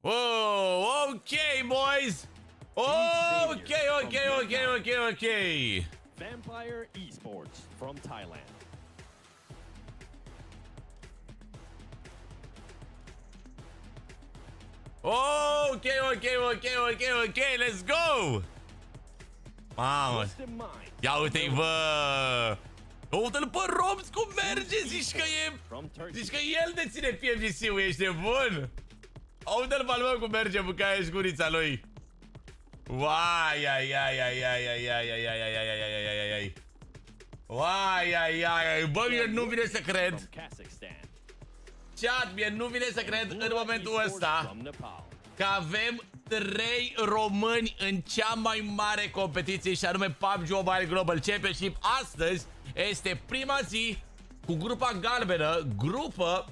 Oh, okay, boys. Okay. Vampire Esports from Thailand. Okay, let's go. Mamă. Ia uite-i, bă. Uite-l pe Roms cum merge, zici că el deține PMGC-ul, ești nebun? Uite-l pe al cum merge, băcaia și gurița lui. Uai. Bă, mie nu vine să cred. Chat, mie nu vine să cred în momentul ăsta că avem 3 români în cea mai mare competiție, și anume PUBG Mobile Global Championship. Astăzi este prima zi cu grupa galbenă, grupă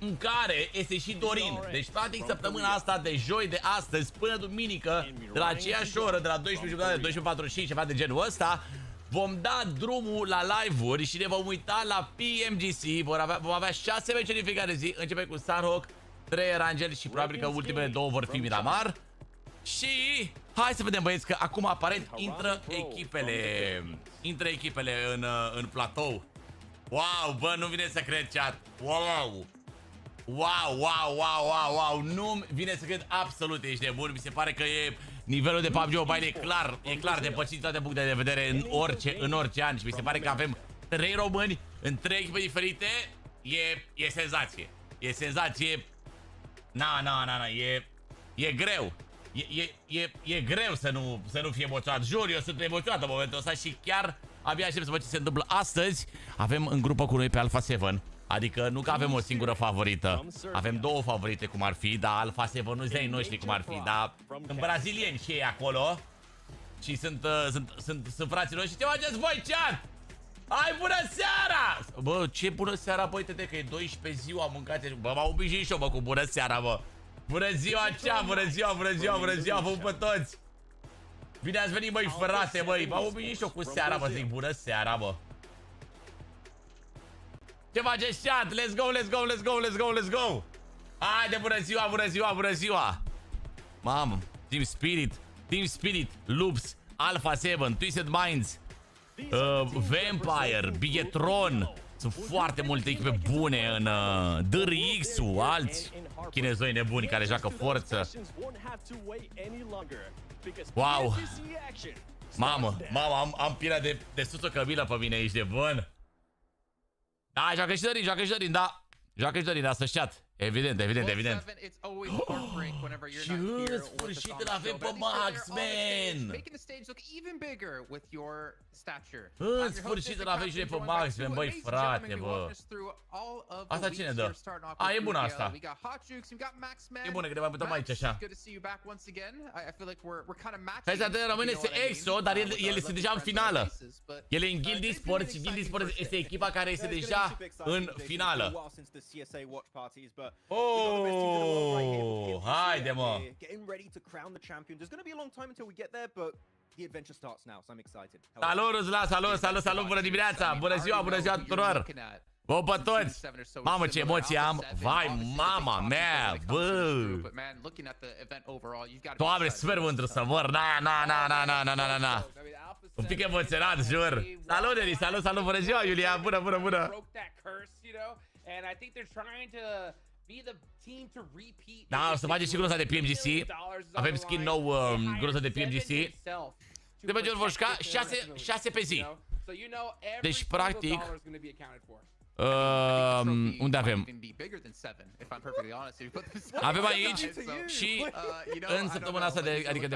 în care este și Dorin. Deci practic săptămâna asta, de joi, de astăzi până duminică, de la aceeași oră, de la 12:30 la 12:45, ceva de genul ăsta, vom da drumul la live-uri și ne vom uita la PMGC. Vom avea 6 meciuri în fiecare zi. Începe cu Sanhok, 3 Erangel și probabil că ultimele 2 vor fi Miramar. Și hai să vedem, băieți, că acum aparent intră echipele în platou. Wow, bă, nu vine să cred, chat. Wow, nu vine să cred absolut, ești nebun. Mi se pare că nivelul de PUBG Mobile e clar depășit toate punctele de vedere în orice an. Și mi se pare că avem 3 români în 3 echipe diferite. E senzație. E senzație. E greu. E greu să nu fie emoționat. Jur, eu sunt emoționat în momentul ăsta și chiar abia aștept să văd ce se întâmplă astăzi. Avem în grupă cu noi pe Alpha 7. Adică nu că avem o singură favorită. Avem 2 favorite cum ar fi, dar Alpha 7 nu zei noștri cum ar fi, dar sunt brazilieni și ei acolo. Și sunt frații noștri. Ce faceți voi, chat? Hai, bună seara! Bă, ce bună seara, băi, tete, că e 12 ziua, mâncați. Bă, m-au obișnuit și eu, bă, cu bună seara, bă. Bună ziua, cea, bună ziua, vă pe toți. Bine ați venit, băi, frate, băi. M-au obișnuit și eu cu seara, bă, zic bună seara, bă. Ce faceți, chat? Let's go! Haide, bună ziua! Mamă, Team Spirit, Loops, Alpha 7, Twisted Minds, Vampire, Bigetron. Sunt foarte multe echipe bune în DEREU, alți chinezoi nebuni care joacă forță. Wow! Mamă, am pielea de sus o căbilă pe mine, ești de bun? Da, joacă și Dorin, da. Joacă și Dorin, da, să-și chat. Evident. Și în sfârșit îl avem pe Max, man! În sfârșit îl avem și noi pe Max, man, băi, frate, bă. Asta cine dă? A, e bună asta. E bună, că ne mai putem aici, așa. Hai să rămâne este EXO, dar el este deja în finală. El e în Guild Esports și Guild Esports este echipa care este deja în finală. Oh, haide, mă. Salut, bună dimineața, bună ziua tuturor. Vă pe toți. Mamă, ce emoții am. Vai, mama mea, bă. Doamne, sper mândru să mor. Na. Un pic emoționat, jur. Salut, Eri, salut, bună ziua, Iulia. Bună. Da, o să facem și grosa de PMGC. Avem skin nou, grosa de PMGC. De pe vor juca 6 pe zi. Deci, practic, unde avem? Avem aici și în săptămâna asta, adică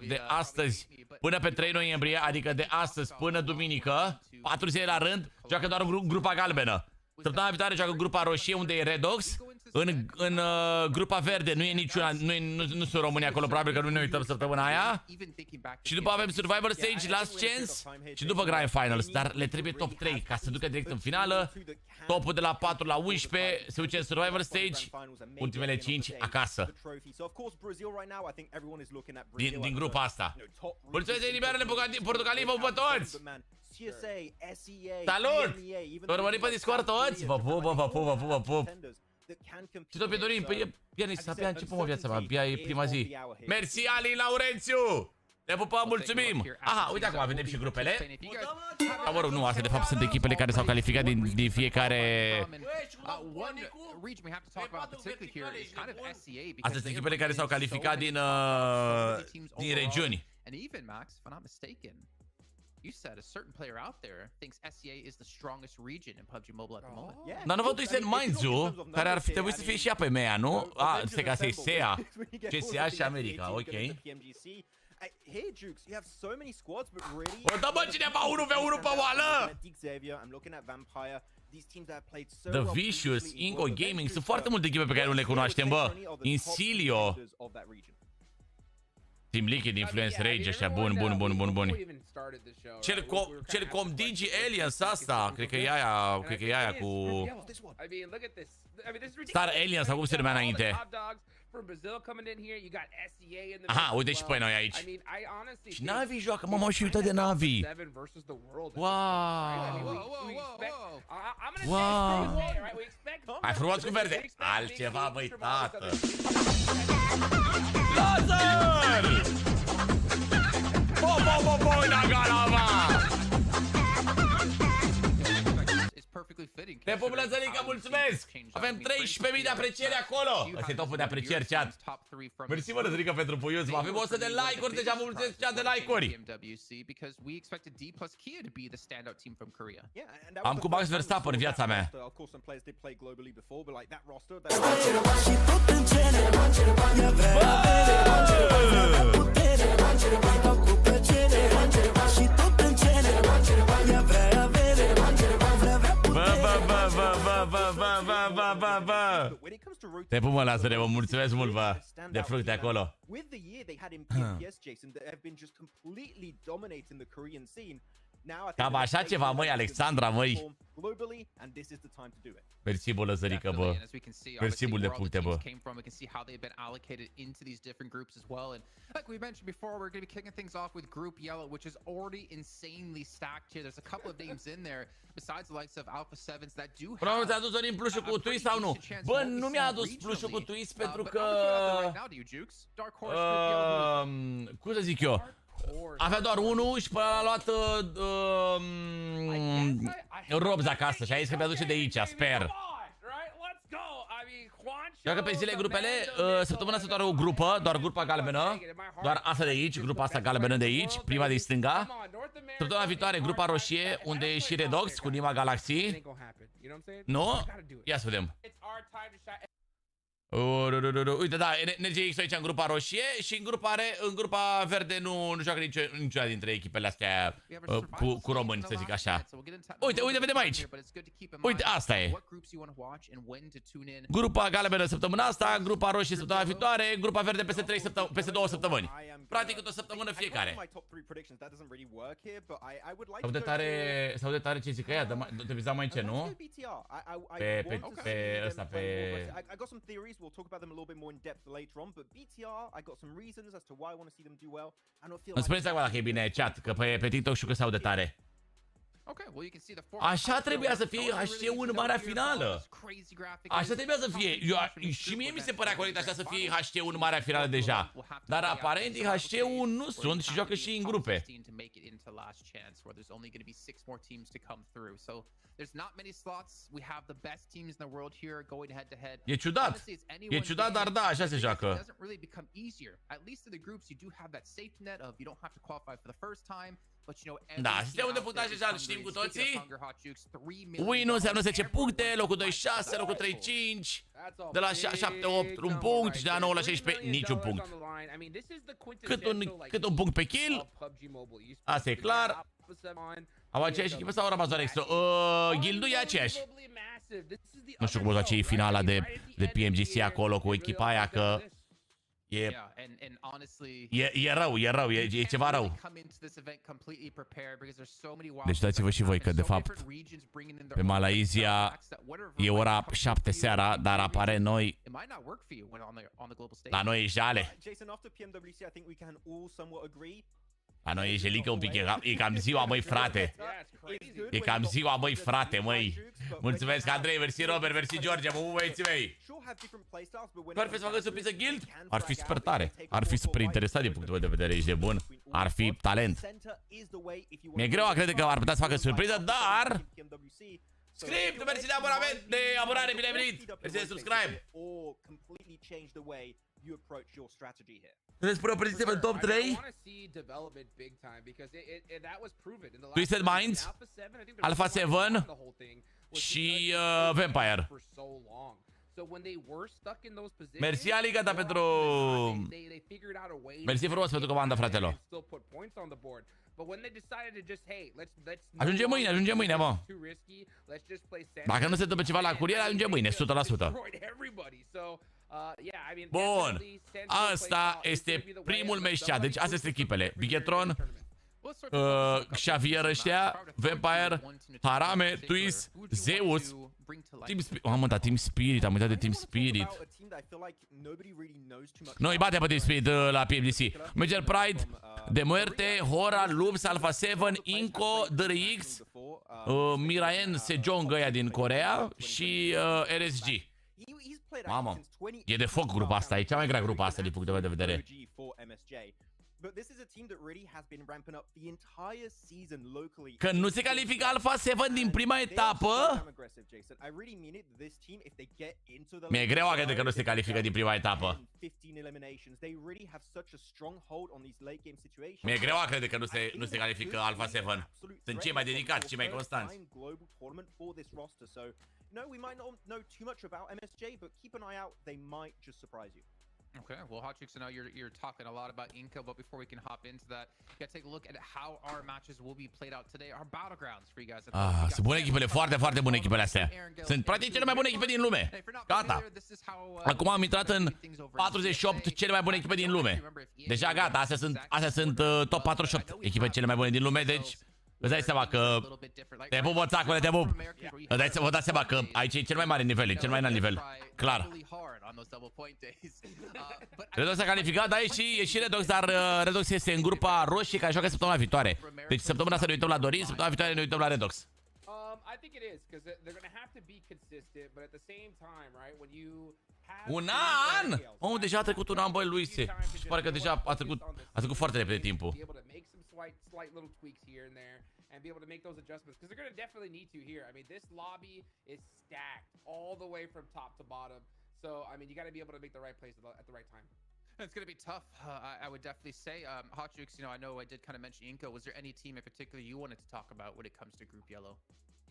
de astăzi până pe 3 noiembrie, adică de astăzi până duminică, 4 zile la rând, joacă doar grupa galbenă. Săptămâna viitoare joacă grupa roșie, unde e Redox. În grupa verde nu e niciuna, nu sunt români acolo, probabil că nu ne uităm săptămâna aia. Și după avem Survivor Stage, Last Chance și după Grand Finals. Dar le trebuie top 3 ca să ducă direct în finală. Topul de la 4 la 11 se duce în Survivor Stage. Ultimele 5 acasă. Din grupa asta. Mulțumesc de eliberele portocalii, vă pe toți! Salut! Vă urmărim pe Discord toți? Vă pup! Și tot pe Dorin, păi pianist, abia început mă viața mea, abia e prima zi. Mersi, Alin Laurențiu! Te pupăm, mulțumim! Aha, uite acum vedem și grupele. Mă rog, nu, astea de fapt sunt echipele care s-au calificat din fiecare... Astea sunt echipele care s-au calificat din regiuni. You said a certain player out there thinks SEA is the strongest region in PUBG Mobile at the moment. Dar nu vă duceți în Mainzu, care ar fi trebuit să fie și ea pe MEA, nu? Ah, este ca să-i SEA. CSA și America, ok. O dă bă cineva 1v1 pe oală! The Vicious, Ingo Gaming, sunt foarte multe echipe pe care nu le cunoaștem, bă. Insilio. Team Liquid, Influence Rage, ăștia buni. Celcom Digi Aliens asta, cred că e aia cu Star Aliens sau cum se numea înainte. Aha, uite și pe noi aici. Și Navi joacă, mă, m-au și uitat de Navi. Wow. Hai frumos cu verde. Altceva, băi, tată. Lazar! Boi, la galava! Te pup, Lăzărică, mulțumesc! Avem 13.000 de aprecieri acolo! Ăsta e topul de aprecieri, chat! Mersi, mă, Lăzărică, pentru puiuț! Avem 100 de like-uri, deja vă mulțumesc chat de like-uri! Am cu Max Verstappen în viața mea! Bă! Te pup, mă, lasă-ne, vă mulțumesc mult, bă, de fructe acolo. Cam așa ceva, măi, Alexandra, măi. Mersi, bă, Lăzărică, bă. Mersi mult de puncte, bă. Like we mentioned before, we're going to be kicking things off with Group Yellow, which is already insanely stacked here. There's a couple of names in there, besides the likes of Alpha 7s that do have... Până ți-a adus Dorin plușul cu twist sau nu? Bă, nu mi-a adus plușul cu twist pentru că... Cum să zic eu? Avea doar unul și până l-a luat Robs acasă și a zis că mi-aduce de aici, sper. Joacă pe zile grupele, săptămâna asta doar o grupă, doar grupa galbenă, doar asta de aici, grupa asta galbenă de aici, prima de stânga. Săptămâna viitoare grupa roșie, unde e și Redox cu Nima Galaxy. Nu? Ia să vedem. Uite, da, Energie X aici în grupa roșie și în grupa verde nu joacă niciuna dintre echipele astea cu români, să zic așa. Uite, vedem aici. Uite, asta e. Grupa galbenă săptămâna asta, grupa roșie săptămâna viitoare, grupa verde peste 2 săptămâni. Practic o săptămână fiecare. Sau de tare ce zic că ea, te vizam mai ce, nu? Pe ăsta, pe... We'll talk about them a little bit more in depth later on, but BTR, I got some reasons as to why I want to see them do well. I don't feel Îmi spuneți acum dacă e bine chat, că pe TikTok știu că s-au de tare. Așa trebuia să fie HC1 în marea finală. Așa trebuia să fie. Și mie mi se părea corect așa să fie HC1 în marea finală deja. Dar aparent HC1 nu sunt și joacă și în grupe. E ciudat. E ciudat, dar da, așa se joacă. Da, sistemul de punctaj așa, știm cu toții. Win nu înseamnă 10 puncte, locul 2 6, locul 3 5, de la 7 8 un punct și de la 9 la 16 niciun punct. Cât un punct pe kill. Asta e clar. Au aceeași echipă sau au rămas doar extra? Guildul e aceeași. Nu știu cum o face finala de PMGC acolo cu echipa aia, că E rău, e ceva rău. Deci dați-vă și voi că de fapt pe Malaysia e ora 7 seara, dar apare noi la noi e jale. La noi e jelică un pic, e cam ziua, măi, frate. E cam ziua, măi, frate, măi. Mulțumesc, Andrei, mersi Robert, mersi George, mă băieții mei. Perfect să facă surpriză guild? Ar fi super tare. Ar fi super interesant din punctul meu de vedere, ești de bun. Ar fi talent. Mi-e greu a crede că ar putea să facă surpriză, dar... Script, mersi de abonament, de abonare, bine venit. Mersi de subscribe. Despre o poziție pe top 3. Twisted Minds, Alpha 7 și Vampire. Mersi, Aligata, pentru... Mersi frumos pentru comanda, fratelo. Ajunge mâine, mă. Dacă nu se întâmplă ceva la curier, ajunge mâine, 100%. Bun. Asta este primul meci chat. Deci astea sunt echipele. Bigetron, Xavier ăștia, Vampire, Harame, Twist, Zeus, Team Spirit. Am uitat Team Spirit, am uitat de Team Spirit. Noi batem pe Team Spirit la PMGC. Major Pride, De Muerte, Hora, Loops, Alpha 7, Inco, DRX, Miraen, Sejong ăia din Coreea și RSG. Mamă, e de foc grupa asta, e cea mai grea grupa asta din punctul meu de vedere. Că nu se califică Alpha 7 din prima etapă? Mi-e greu a crede că nu se califică din prima etapă. Mi-e greu a crede că nu se califică Alpha 7. Sunt cei mai dedicați, cei mai constanți. No, we might not know too much about MSJ, but keep an eye out. They might just surprise you. Okay, well, Hot Chicks, I know you're talking a lot about Inca, but before we can hop into that, you gotta take a look at how our matches will be played out today, our battlegrounds for you guys. Sunt bune echipele, foarte, foarte bune echipele astea. Sunt practic cele mai bune echipe din lume. Gata. Acum am intrat în 48 cele mai bune echipe din lume. Deja gata, astea sunt top 48 echipe cele mai bune din lume, deci... Îți dai seama că... Te pup, bățacule, te pup! Vă dați seama că aici e cel mai mare nivel, e cel mai înalt nivel. Clar. Redox s-a calificat, da, e și Redox, dar Redox este în grupa roșie care joacă săptămâna viitoare. Deci săptămâna asta ne uităm la Dorin, săptămâna viitoare ne uităm la Redox. Un an? Oh, deja a trecut un an, băi, Luise. Și pare că deja a trecut foarte repede timpul. Slight little tweaks here and there and be able to make those adjustments because they're going to definitely need to here. I mean, this lobby is stacked all the way from top to bottom. So, I mean, you got to be able to make the right plays at the right time. It's going to be tough, I would definitely say. Hot Jukes, you know, I know I did kind of mention Inco. Was there any team in particular you wanted to talk about when it comes to Group Yellow?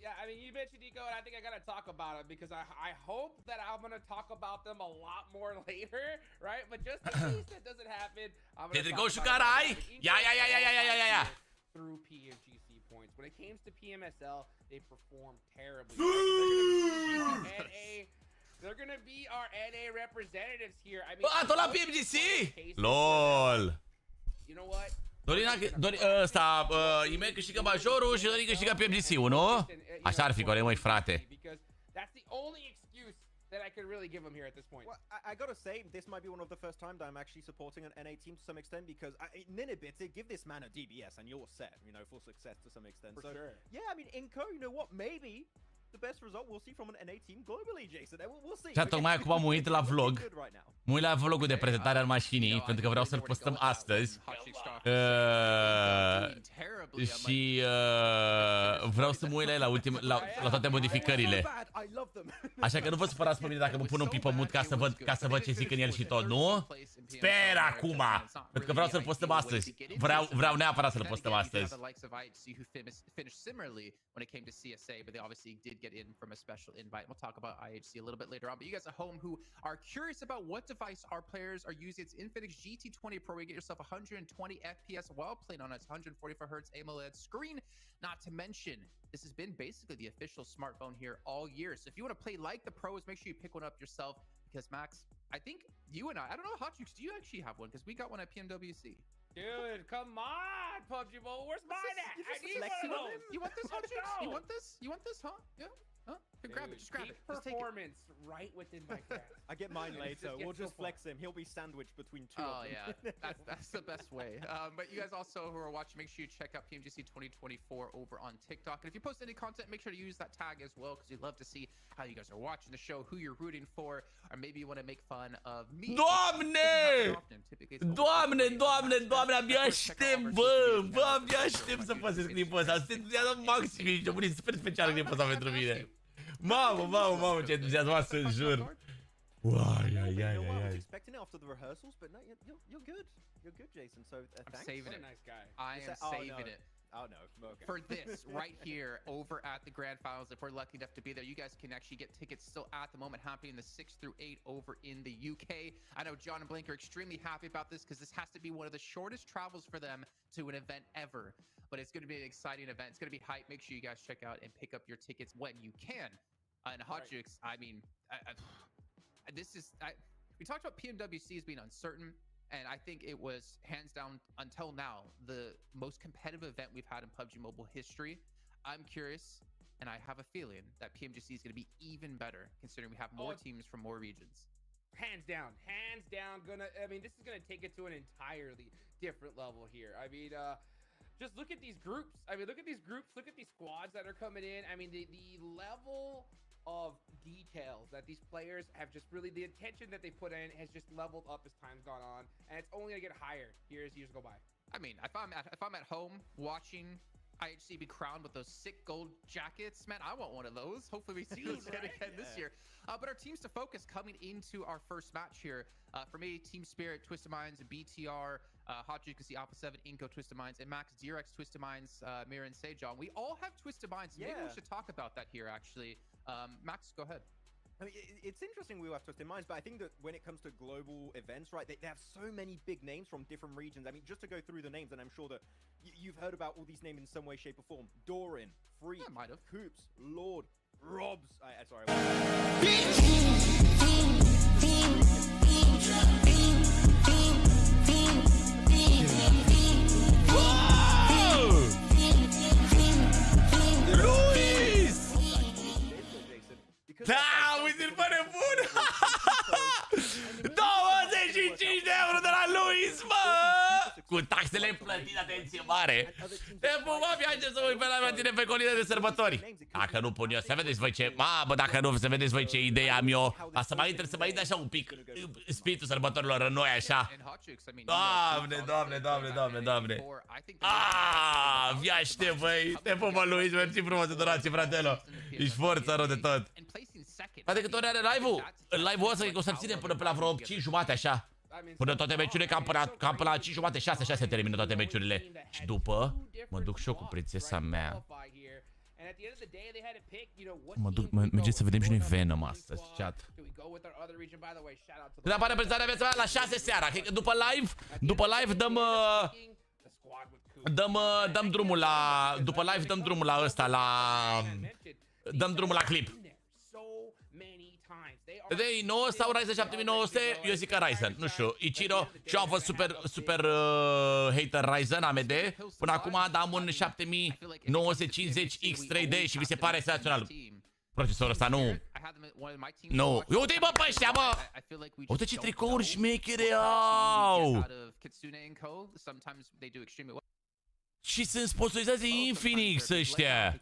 Yeah, I mean, you mentioned Nico, and I think I got to talk about it because I hope that I'm going to talk about them a lot more later, right? But just in case that doesn't happen, I'm going to talk about it. Yeah. Through PMGC points. When it came to PMSL, they performed terribly. They're going to be our NA representatives here. I mean, tot la PMGC? LOL. You know what? Ăsta, Imer câștigă majorul și Dorin câștigă PMGC-ul, nu? Așa ar fi corect, măi, frate. That's the only excuse that I could really give them here at this point. Well, I gotta say, this might be one of the first time that I'm actually supporting an NA team to some extent because Ninibit, give this man a DBS and you're set, you know, for success to some extent. For sure. Yeah, I mean, Inco, you know what, maybe the best result we'll see from an NA team globally, Jason. We'll see. Și tocmai acum am uit la vlog. Mă uit la vlogul de prezentare al mașinii, pentru că vreau să-l postăm astăzi. Și vreau să mă uit la toate modificările. Așa că nu vă supărați pe mine dacă mă pun un pic pe mut ca să văd ce zic în el și tot, nu? Sper acum! Pentru că vreau să-l postăm astăzi. Vreau neapărat să-l postăm astăzi. Get in from a special invite. We'll talk about IHC a little bit later on, but you guys at home who are curious about what device our players are using, it's Infinix GT20 Pro. You get yourself 120 FPS while playing on its 144Hz AMOLED screen. Not to mention, this has been basically the official smartphone here all year. So if you want to play like the pros, make sure you pick one up yourself because Max, I think you and I don't know, Hot Jukes, do you actually have one? Because we got one at PMWC. Dude, come on, PUBG Mobile. Where's mine at? I need one of those. You want this, Hot Jukes? You want this? You want this, huh? Yeah? Huh? Grab it. Just grab Peak it. Just take it. performance right within my grasp. I get mine Let's later. just get We'll so just far. flex him. He'll be sandwiched between two Oh of them. yeah, that's the best way. But you guys also who are watching, make sure you check out PMGC 2024 over on TikTok. And if you post any content, make sure to use that tag as well, because we'd love to see how you guys are watching the show, who you're rooting for, or maybe you want to make fun of me. Doamne! Doamne, abia aștept, bă, abia aștept să păsesc clipul ăsta. Sunteți maxim, ești o bună super special clipul ăsta pentru mine. Mamă, ce entuziasmat sunt, jur. Uai, I was expecting it after the rehearsals, but no, you're good. You're good, Jason. So thanks. saving What a it. nice guy. I am saving it. Oh no. Okay. For this right here over at the grand finals, if we're lucky enough to be there, you guys can actually get tickets still at the moment happening the 6th through 8 over in the UK. I know John and Blink are extremely happy about this because this has to be one of the shortest travels for them to an event ever, but it's going to be an exciting event. It's going to be hype. Make sure you guys check out and pick up your tickets when you can. And Hot Jukes, I mean, we talked about PMWC as being uncertain. And I think it was, hands down, until now, the most competitive event we've had in PUBG Mobile history. I'm curious, and I have a feeling that PMGC is going to be even better, considering we have more teams from more regions. Hands down. This is gonna take it to an entirely different level here. I mean, just look at these groups. Look at these squads that are coming in. I mean, the level of details that these players have just really, the attention that they put in has just leveled up as time's gone on, and it's only gonna get higher here as years go by. I mean, if I'm at home watching IHC be crowned with those sick gold jackets, man, I want one of those. Hopefully we see those again this year. But our teams to focus coming into our first match here. For me, Team Spirit, Twisted Minds, and BTR, Hot Juke, you can see Alpha 7, Inko, Twisted Minds, and Max, Direx, Twisted Minds, Mira, and Sejong. We all have Twisted Minds. Maybe we should talk about that here, actually. Max, go ahead. I mean, it's interesting we all have Twisted Minds, but I think that when it comes to global events, right, they have so many big names from different regions. I mean, just to go through the names, and I'm sure that you've heard about all these names in some way, shape, or form. Dorin, Freak, Coops, Lord, Robs. Sorry. Da, uite-l pe nebun! 25 de euro de la Luis, mă! Cu taxele plătite, atenție mare! Te pupa, viaje să uit pe la tine pe colină de sărbători! Dacă nu pun eu, să vedeți voi ce... Mamă, dacă nu, să vedeți voi ce idee am eu! Ca să mai intre așa un pic spiritul sărbătorilor în noi, așa! Doamne! Viaște, băi! Te pupă, Luis, mersi frumos de donații, fratelo! Ești forță rău de tot! Poate că tot are live-ul. Live-ul ăsta e că o să ține până la vreo 5 jumate, așa. Până toate meciurile, cam până la 5 jumate, 6 se termină toate meciurile. Și după, mă duc și eu cu prințesa mea. Mergeți să vedem și noi Venom astăzi, chat. Când apare prezentarea mea la 6 seara, cred că după live dăm drumul la... După live dăm drumul la ăsta, dăm drumul la clip. Dei 9 sau Ryzen 7900? Eu zic că Ryzen, nu știu, Ichiro. Și eu am fost super hater Ryzen AMD până acum, dar am un 7950 X3D și mi se pare senzațional. Procesorul ăsta nu. Uite-i bă pe ăștia, bă! Uite ce tricouri șmechere au! Și sunt sponsorizați Infinix ăștia.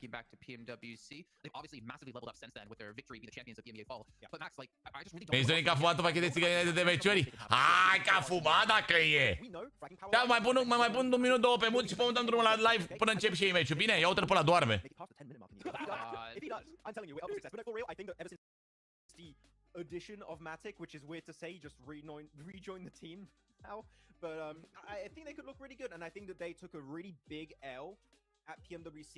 Vezi, Dorin, că a fumat un pachet de țigări de meciuri? Hai că a fumat dacă e! Da, mai pun un minut, 2 pe mult și până dăm drumul la live până încep și ei meciul. Bine? Ia uite-l pe ăla, doarme. Addition of Matic, which is weird to say, just rejoin the team now. But I think they could look really good, and I think that they took a really big L at PMWC.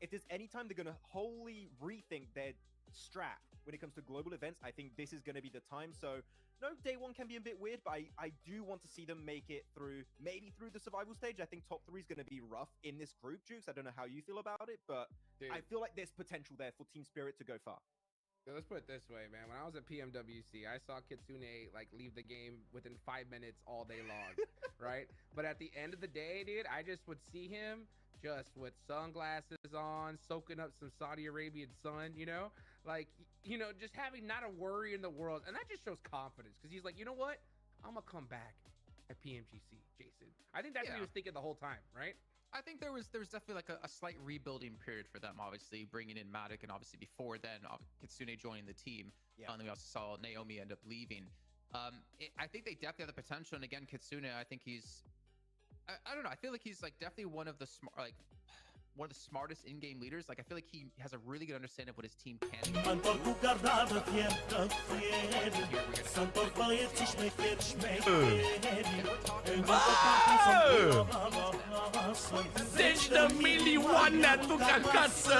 If there's any time they're gonna wholly rethink their strat when it comes to global events, I think this is gonna be the time. So, no, day one can be a bit weird, but I do want to see them make it through, maybe through the survival stage. I think top 3 is gonna be rough in this group, Jukes. I don't know how you feel about it, but I feel like there's potential there for Team Spirit to go far. Let's put it this way, man. When I was at PMWC, I saw Kitsune like leave the game within 5 minutes all day long, right? But at the end of the day, dude, I just would see him just with sunglasses on, soaking up some Saudi Arabian sun, you know? Like, you know, just having not a worry in the world. And that just shows confidence because he's like, you know what? I'm going to come back at PMGC, Jason. I think that's what he was thinking the whole time, right? I think there was definitely like a slight rebuilding period for them, obviously bringing in Matic, and obviously before then Kitsune joining the team. And then we also saw Naomi end up leaving. I think they definitely have the potential, and again, Kitsune, I think he's I don't know, I feel like he's like definitely one of the smartest in-game leaders. Like I feel like he has a really good understanding of what his team can do. Deci de milioane aduc acasă!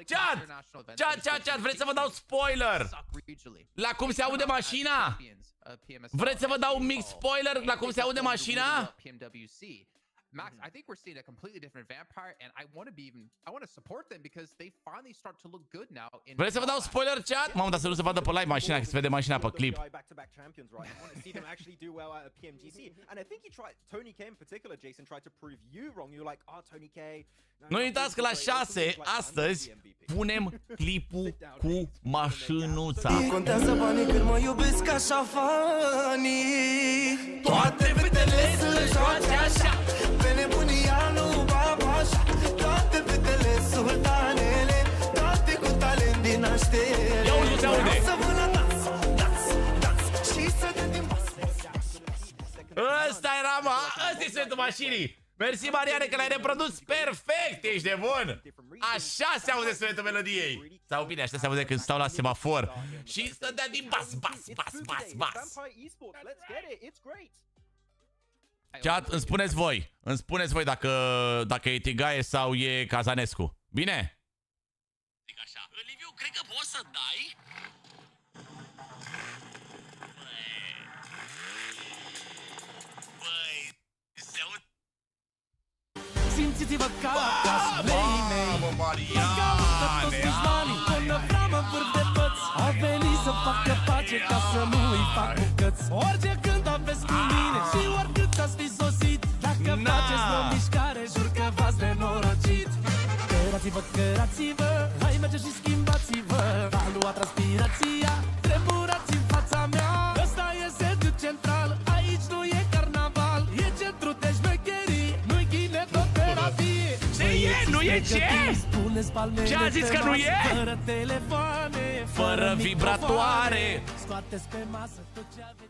Chat, vreți să vă dau spoiler? La cum se aude mașina? Vreți să vă dau un mic spoiler la cum se aude mașina? Max, I think we're seeing a completely different Vampire, and I want to support them because they finally start to look good now. Vreți să vă dau spoiler, chat? Mamă, dar să nu se vadă pe live mașina, că se vede mașina pe clip. Nu uitați că la 6 astăzi punem clipul cu mașinuța. Contează banii când mă iubesc așa fanii. Toate fetele să joace așa, pe nebunia nu baba așa. Toate fetele sultanele, toate cu talent din naștere. Ia uite, se aude! Să vă la dans, și să te din bas. Ăsta era, ăsta-i sunetul mașinii. Mersi, Mariane, că l-ai reprodus perfect, ești de bun. Așa se aude sunetul melodiei. Sau bine, așa se aude când stau la semafor și să dea din bas. Chat, îmi spuneți voi dacă e Tigaie sau e Cazanescu. Bine? Zic așa. Liviu, cred că poți să dai? Simțiți-vă ca acasă, lei mei. Mamă, Mariane! Până framă vârf de păți, a venit să facă pace ca să nu-i fac bucăți. Orice când aveți cu mine și oricât ați fi sosit, dacă faceți o mișcare, jur că v-ați nenorocit. Cărați-vă, hai merge și schimbați-vă. V-a luat transpirația, tremurați în fața mea. Ăsta e sediul central, aici nu e carnaval, e centru de șmecherii, nu-i ginecoterapie. Ce e? Nu e ce? Ce a zis că nu e? Fără telefoane, fără vibratoare. Scoateți pe masă tot ce aveți.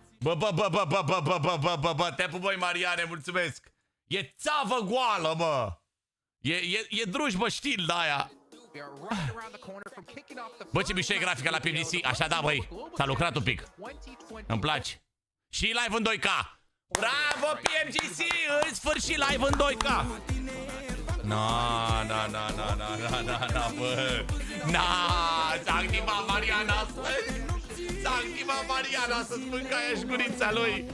Bă, te pup, băi, Mariane, mulțumesc. E țavă goală, mă. E drujbă știl de aia. Bă, ce mișto e grafica la PMGC. Așa da, băi, s-a lucrat un pic. Îmi place. Și live în 2K. Bravo, PMGC, în sfârșit live în 2K. Na, bă. Na, s-a activat Mariana astăzi. S-a activat Mariana să-ți mânca aia și gurița lui.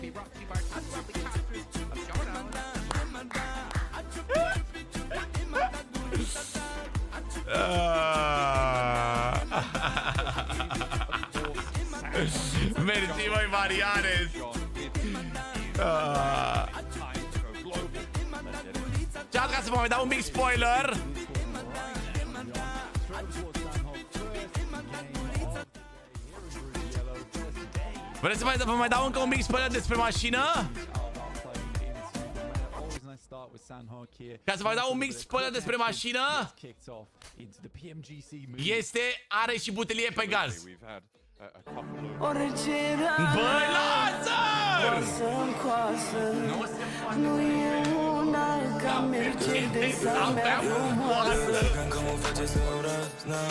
Mersi, voi, Mariane. Chat, ca să vă mai dau un mic spoiler. Vreți să vă mai dau încă un mic spoiler despre mașină? Ca să vă dau un mic spoiler despre mașină, are și butelie pe gaz. Băi, Lazar! Nu e una ca Mercedes-a mea frumoasă. Că mă face să urăsnă,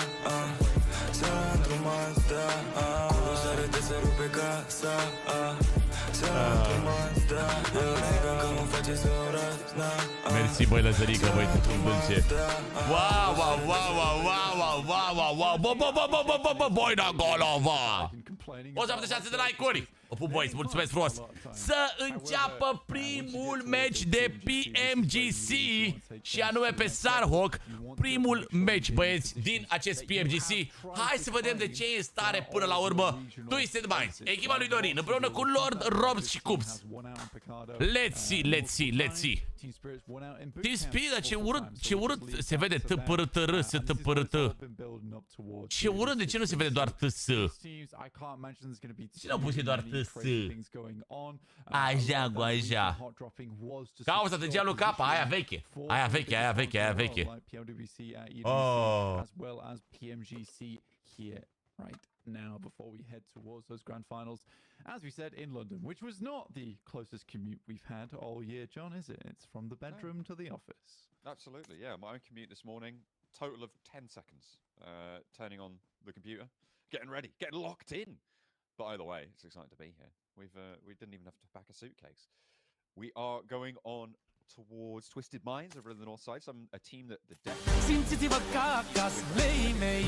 să într-o Mazda, cu rozare de să rupe casa, să într-o Mazda, că mă face să urăsnă. Mersi, băi, Lăzărică, băi, tu dulce. Wow, băi, da golova. 176 de like-uri, O pup, boys, mulțumesc frumos. Să înceapă primul match de PMGC și anume pe Sanhok. Primul match, băieți, din acest PMGC. Hai să vedem de ce e în stare până la urmă Twisted Minds, echipa lui Dorin, împreună cu Lord, Robs și Cubs. Let's see, let's see, let's see. Team Spirit, ce urât se vede TPRTR, STPRT. Ce urât, de ce nu se vede doar TS? Ce n-au pus doar TS? Așa, cu așa. Cauza strategia lui Kappa, aia veche. Aia veche, aia veche, aia veche. Oh. Right now before we head towards those grand finals, as we said, in London, which was not the closest commute we've had all year, John, is it? It's from the bedroom to the office. Absolutely, yeah. My own commute this morning, total of 10 seconds. Turning on the computer, getting ready, getting locked in. But either way, it's exciting to be here. We didn't even have to pack a suitcase. We are going on towards Twisted Minds over in the north side. A team that the Simțiți-vă ca acasă, leii mei.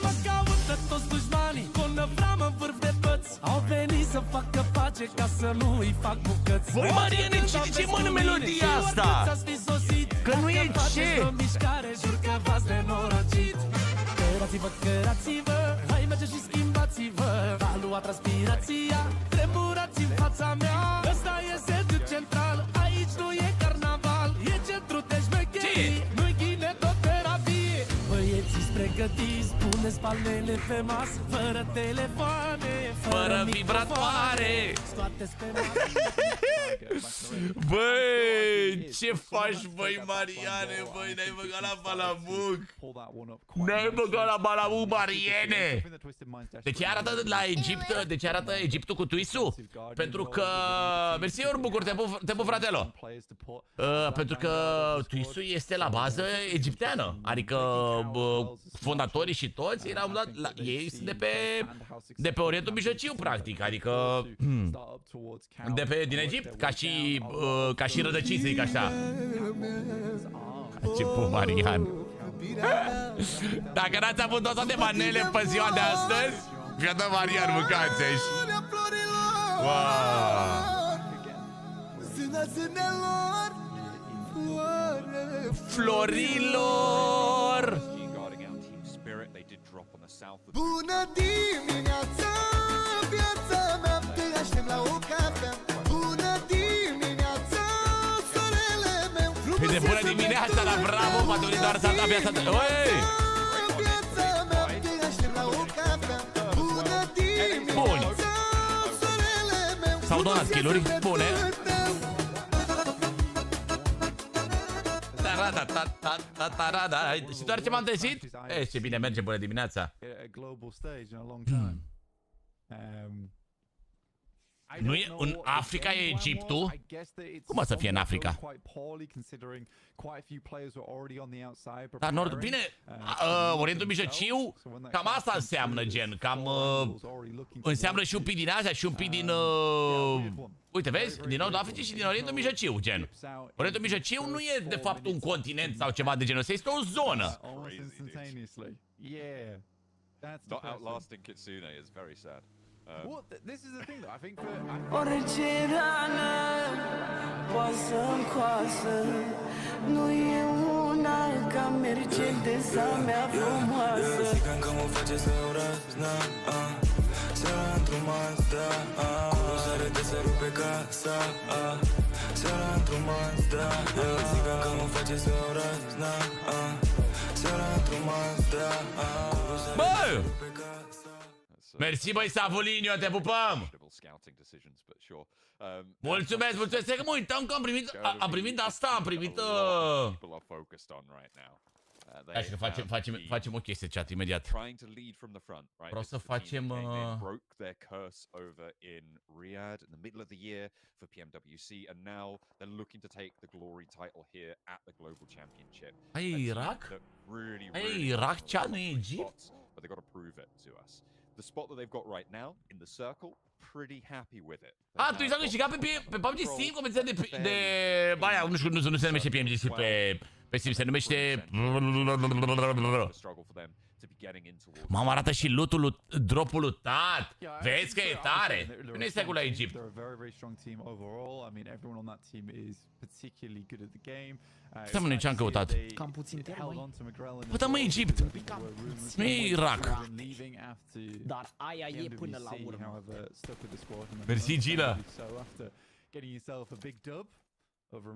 Mă caută toți dușmanii, cu năvram în vârf de păți. Au venit să facă pace ca să nu îi fac bucăți. Băi, Mariane, ce mână melodia asta? Că nu e ce? Mișcare, jur că v-ați nenorocit. Cărați-vă, cărați-vă, hai merge și schimbați-vă. Va lua transpirația, tremurați în fața mea. Ăsta e sediul central, aici nu e carnaval. E centru de șmecherii, nu-i kinetoterapie. Băieții-s pregătiți, puneți palmele pe masă. Fără telefoane, fără vibratoare. Scoateți pe masă. Băi, ce faci, băi, Mariane, băi, ne-ai băgat la balamuc. Ne-ai băgat la balamuc, Mariene. De ce arată la Egipt, de ce arată Egiptul cu Twisu? Pentru că, mersi ori bucur, te pup, fratelo. Pentru că Twisu este la bază egipteană. Adică fondatorii și toți erau ei sunt de pe Orientul Mijlociu, practic. Adică din Egipt, ca și rădăcini, să zic așa. Ce pup, Marian. Dacă n-ați avut doză de manele pe ziua de astăzi, gata, Marian, mâncați-și. Florilor! Bună dimineața, viața mea, te aștept la o cafea. Bună dimineața, sorele meu. Pe de bună dimineața, la bravo, m-a dorit doar să-ți abia să... Oi! Viața mea, te aștept la o cafea. Bună dimineața, sorele meu. S-au donat skill-uri bune. Și doar ce m-am trezit? Ce bine merge, bună dimineața. Nu e în Africa, e Egiptul? Cum o să fie în Africa? Dar nord, bine, Orientul Mijlociu, cam asta înseamnă, gen, cam înseamnă și un pic din Asia și un pic din, uite, vezi, din Nordul Africii și din Orientul Mijlociu, gen. Orientul Mijlociu nu e de fapt un continent sau ceva de genul ăsta, este o zonă. not outlasting Kitsune is very sad. Well, this is the thing though, I think for... Orice rană poate să-mi coasă. Nu e una ca Mercedes-a mea frumoasă. Știi că mă face să răznă, seara într-un Mazda, cu rozare de să rupe casa, seara într-un Mazda. Știi că mă face să răznă, seara într-un Mazda, cu rozare de să rupe casa. Mersi, băi, Savulinio, te pupăm! Mulțumesc, mulțumesc, că mă uitam că am primit asta, am primit... Hai că facem o chestie, chat, imediat. Vreau să facem... Ai Irak? Ai Irak, chat, nu e Egipt? The spot that they've got right now in the circle, pretty happy with it. Tu ai câștigat pe PMGC, competența de baia, nu se numește PMGC pe Steam, se numește Mamă, arată și lootul, dropul lutat. Vezi că e tare. Nu este cu la Egipt. Stai mă, ce am căutat? Cam puțin termoi. Bă, da mă, Egipt. Nu e Irak. Dar aia e până la urmă. Mersi, Gila.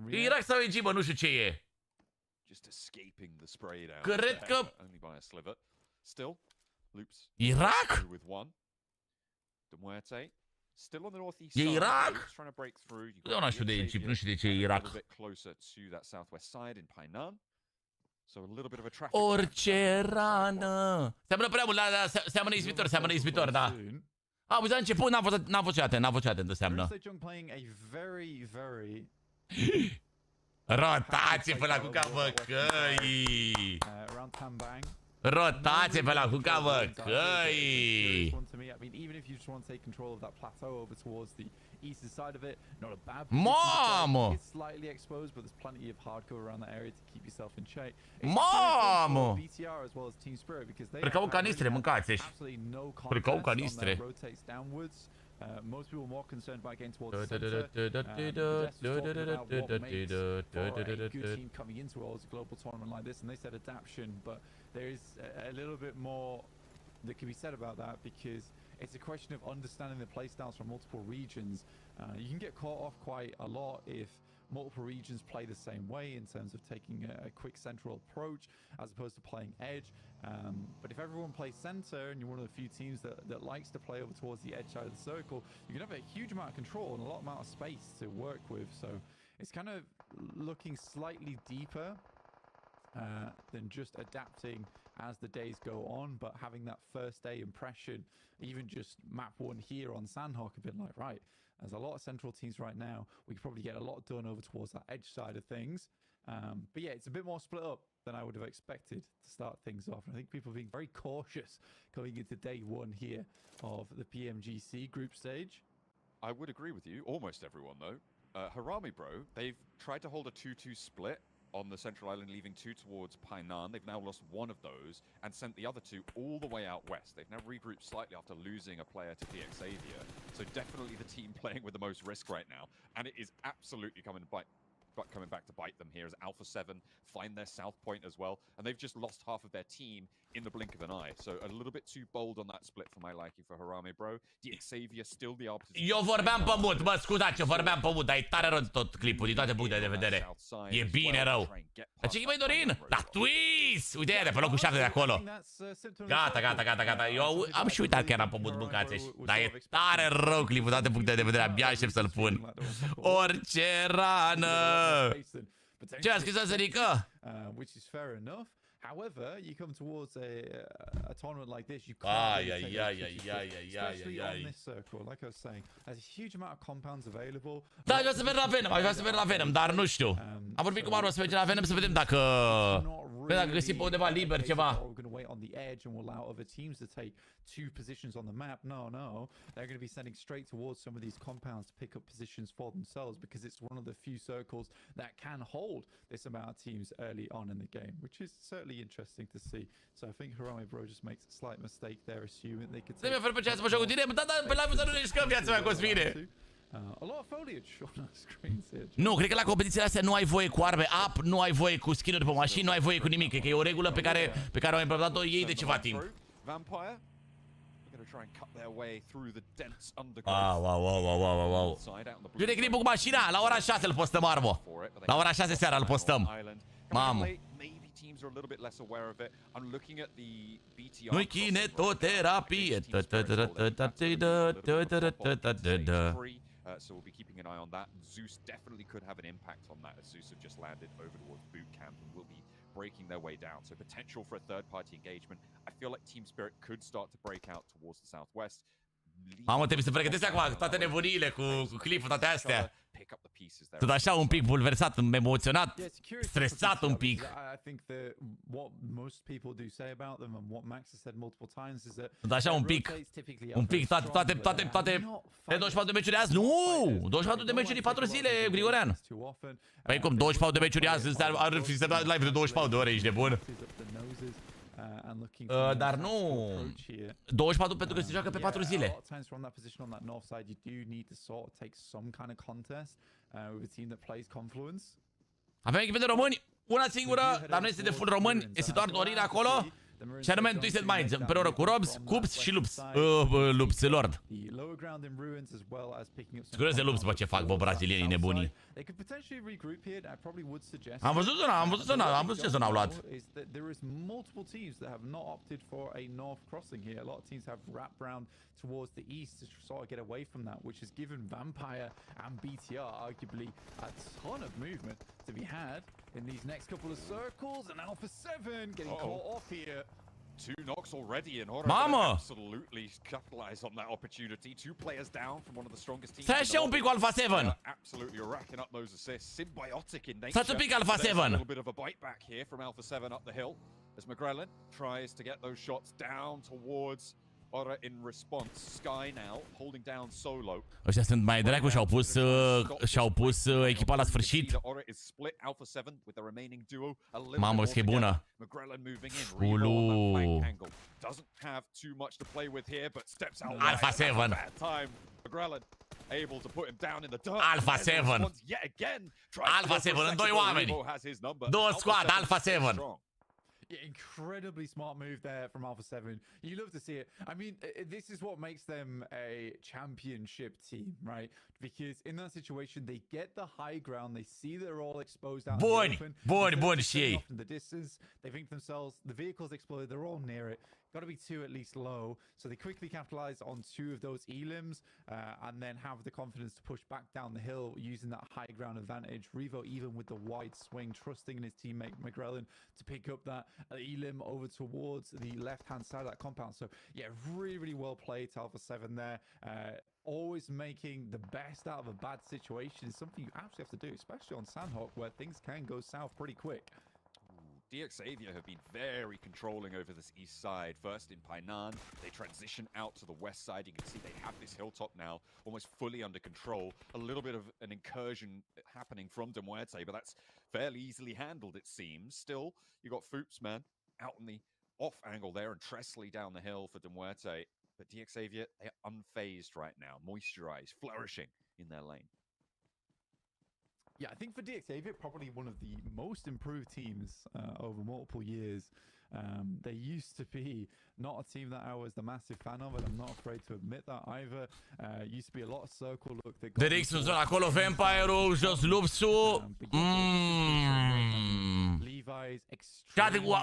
E Irak sau Egipt, bă, nu știu ce e. Cred că... Irak? E Irak? Eu nu știu de Egipt, nu știu de ce e Irak. Orice rană. Seamănă prea mult, da, seamănă izbitor, da. A, uite, la început n-am fost atent, seamănă. Rotație pe la cuca văcăii. Rotație pe la cuca văcăii. Mamă! Mamă! Precau canistre, mâncați ești. Precau canistre. Most people more concerned about getting towards the center. For a good team coming into a global tournament like this, and they said adaptation, but there is a little bit more that can be said about that because it's a question of understanding the playstyles from multiple regions. You can get caught off quite a lot if multiple regions play the same way in terms of taking a quick central approach as opposed to playing edge. But if everyone plays center and you're one of the few teams that likes to play over towards the edge side of the circle, you can have a huge amount of control and a lot amount of space to work with. So it's kind of looking slightly deeper than just adapting as the days go on, but having that first day impression, even just map one here on Sanhok, have been like, right, there's a lot of central teams right now. We could probably get a lot done over towards that edge side of things. But yeah, it's a bit more split up than I would have expected to start things off. And I think people are being very cautious coming into day one here of the PMGC group stage. I would agree with you, almost everyone though. Harami Bro, they've tried to hold a 2-2 split on the central island, leaving two towards Painan. They've now lost one of those and sent the other two all the way out west. They've now regrouped slightly after losing a player to Xavier. So definitely the team playing with the most risk right now. And it is absolutely coming back to bite them here as Alpha 7 find their south point as well. And they've just lost half of their team in the blink of an eye. So a little bit too bold on that split for my liking for Harame Bro. Xavier still the opposite. Eu vorbeam pe mut, bă, scuzați, eu vorbeam pe mut, dar e tare rău tot clipul, din toate punctele de vedere. E bine rău. Dar ce-i mai Dorin? La twist! Uite, de pe locul 7 de acolo. Gata. Eu am și uitat că eram pe mut, mâncați. Dar e tare rău clipul, toate punctele de vedere, abia aștept să-l pun. Orice rană! Ce a scris Sărică? Which is fair enough. However, you come towards a tournament like this, you can't especially on this circle. Like I was saying, there's a huge amount of compounds available. Da, aș vrea să merg la Venom, dar nu știu. Am vorbit cu Maru să mergem la Venom să vedem dacă găsim pe undeva liber ceva. We're going to wait on the edge and we'll allow other teams to take two positions on the map. No, they're going to be sending straight towards some of these compounds to pick up positions for themselves because it's one of the few circles that can hold this amount of teams early on in the game, which is certainly interesting to see. So I think Harame Bro just makes a slight mistake there, assuming they could. Să-mi ofer pe ce ați făcut cu tine, dar pe live-ul să nu ne riscăm viața mea cu Osfine. A lot of foliage on our screens here. Nu, cred că la competițiile astea nu ai voie cu arme up, nu ai voie cu skin-uri pe mașini, nu ai voie cu nimic. Cred că e o regulă pe care au implementat-o ei de ceva timp. Vampire. Try and cut their way through the dense Wow. Uite clipul cu mașina, la ora 6 îl postăm, Armo. La ora 6 seara îl postăm. Mamă. Nu-i kinetoterapie. So we'll be keeping an eye on that. Zeus definitely could have an impact on that as Zeus have just landed over towards boot camp and will be breaking their way down. So potential for a third-party engagement. I feel like Team Spirit could start to break out towards the southwest. Mamă, trebuie să pregătesc acum toate nebuniile cu clipul, toate astea. Sunt așa un pic bulversat, emoționat, stresat un pic. Sunt așa un pic, toate 24 de meciuri azi, nu! 24 de meciuri 4 zile, Grigorean. Păi cum, 24 de meciuri azi, ar fi să live de 24 de ore, ești nebun? Dar nu 24 pentru că se joacă pe 4 zile. Avem echipe de români, una singură, dar nu este de full români, este doar Dorin acolo. Și anume în Twisted Minds, împreună cu Robs, Cups și Lups. Lups Lord. Scuze Lups, bă, ce fac, bă, brazilienii nebunii. Am văzut ce zonă au luat. Towards the east to sort of get away from that, which has given Vampire and BTR arguably a ton of movement to be had in these next couple of circles, and Alpha 7 getting caught off here. 2 knocks already in order to absolutely capitalize on that opportunity. 2 players down from one of the strongest teams. Stai așa un pic cu Alpha 7. Absolutely racking up those assists. Symbiotic in nature. Stați un pic Alpha 7. A little bit of a bite back here from Alpha 7 up the hill as McGrellan tries to get those shots down towards Ora in response. Sky now holding down Solo. Ăștia sunt mai dracu și-au pus echipa la sfârșit. Mamă, ce bună. Ulu. Alpha 7. Alpha 7. Alpha 7 în 2 oameni. 2 squad, Alpha 7. Yeah, incredibly smart move there from Alpha 7. You love to see it. I mean, this is what makes them a championship team, right? Because in that situation, they get the high ground. They see they're all exposed out in the open. Bun și ei. In the distance, they think to themselves, the vehicle's exploded. They're all near it. Got to be 2 at least low. So they quickly capitalize on 2 of those elims and then have the confidence to push back down the hill using that high ground advantage. Revo even with the wide swing, trusting in his teammate McGrellan to pick up that elim over towards the left-hand side of that compound. So yeah, really, really well played to Alpha 7 there. Always making the best out of a bad situation is something you absolutely have to do, especially on Sanhok where things can go south pretty quick. DXavier have been very controlling over this east side. First in Painan, they transition out to the west side. You can see they have this hilltop now almost fully under control. A little bit of an incursion happening from Demuerte, but that's fairly easily handled, it seems. Still, you got Foops, man, out in the off angle there, and Tresley down the hill for Demuerte. But DXavier, they are unfazed right now, moisturized, flourishing in their lane. Yeah, I think for DXavier, probably one of the most improved teams over multiple years. They used to be not a team that I was the massive fan of, and I'm not afraid to admit that either. Used to be a lot of circle look. Derix în zona acolo, Vampire-ul, jos Lupsu.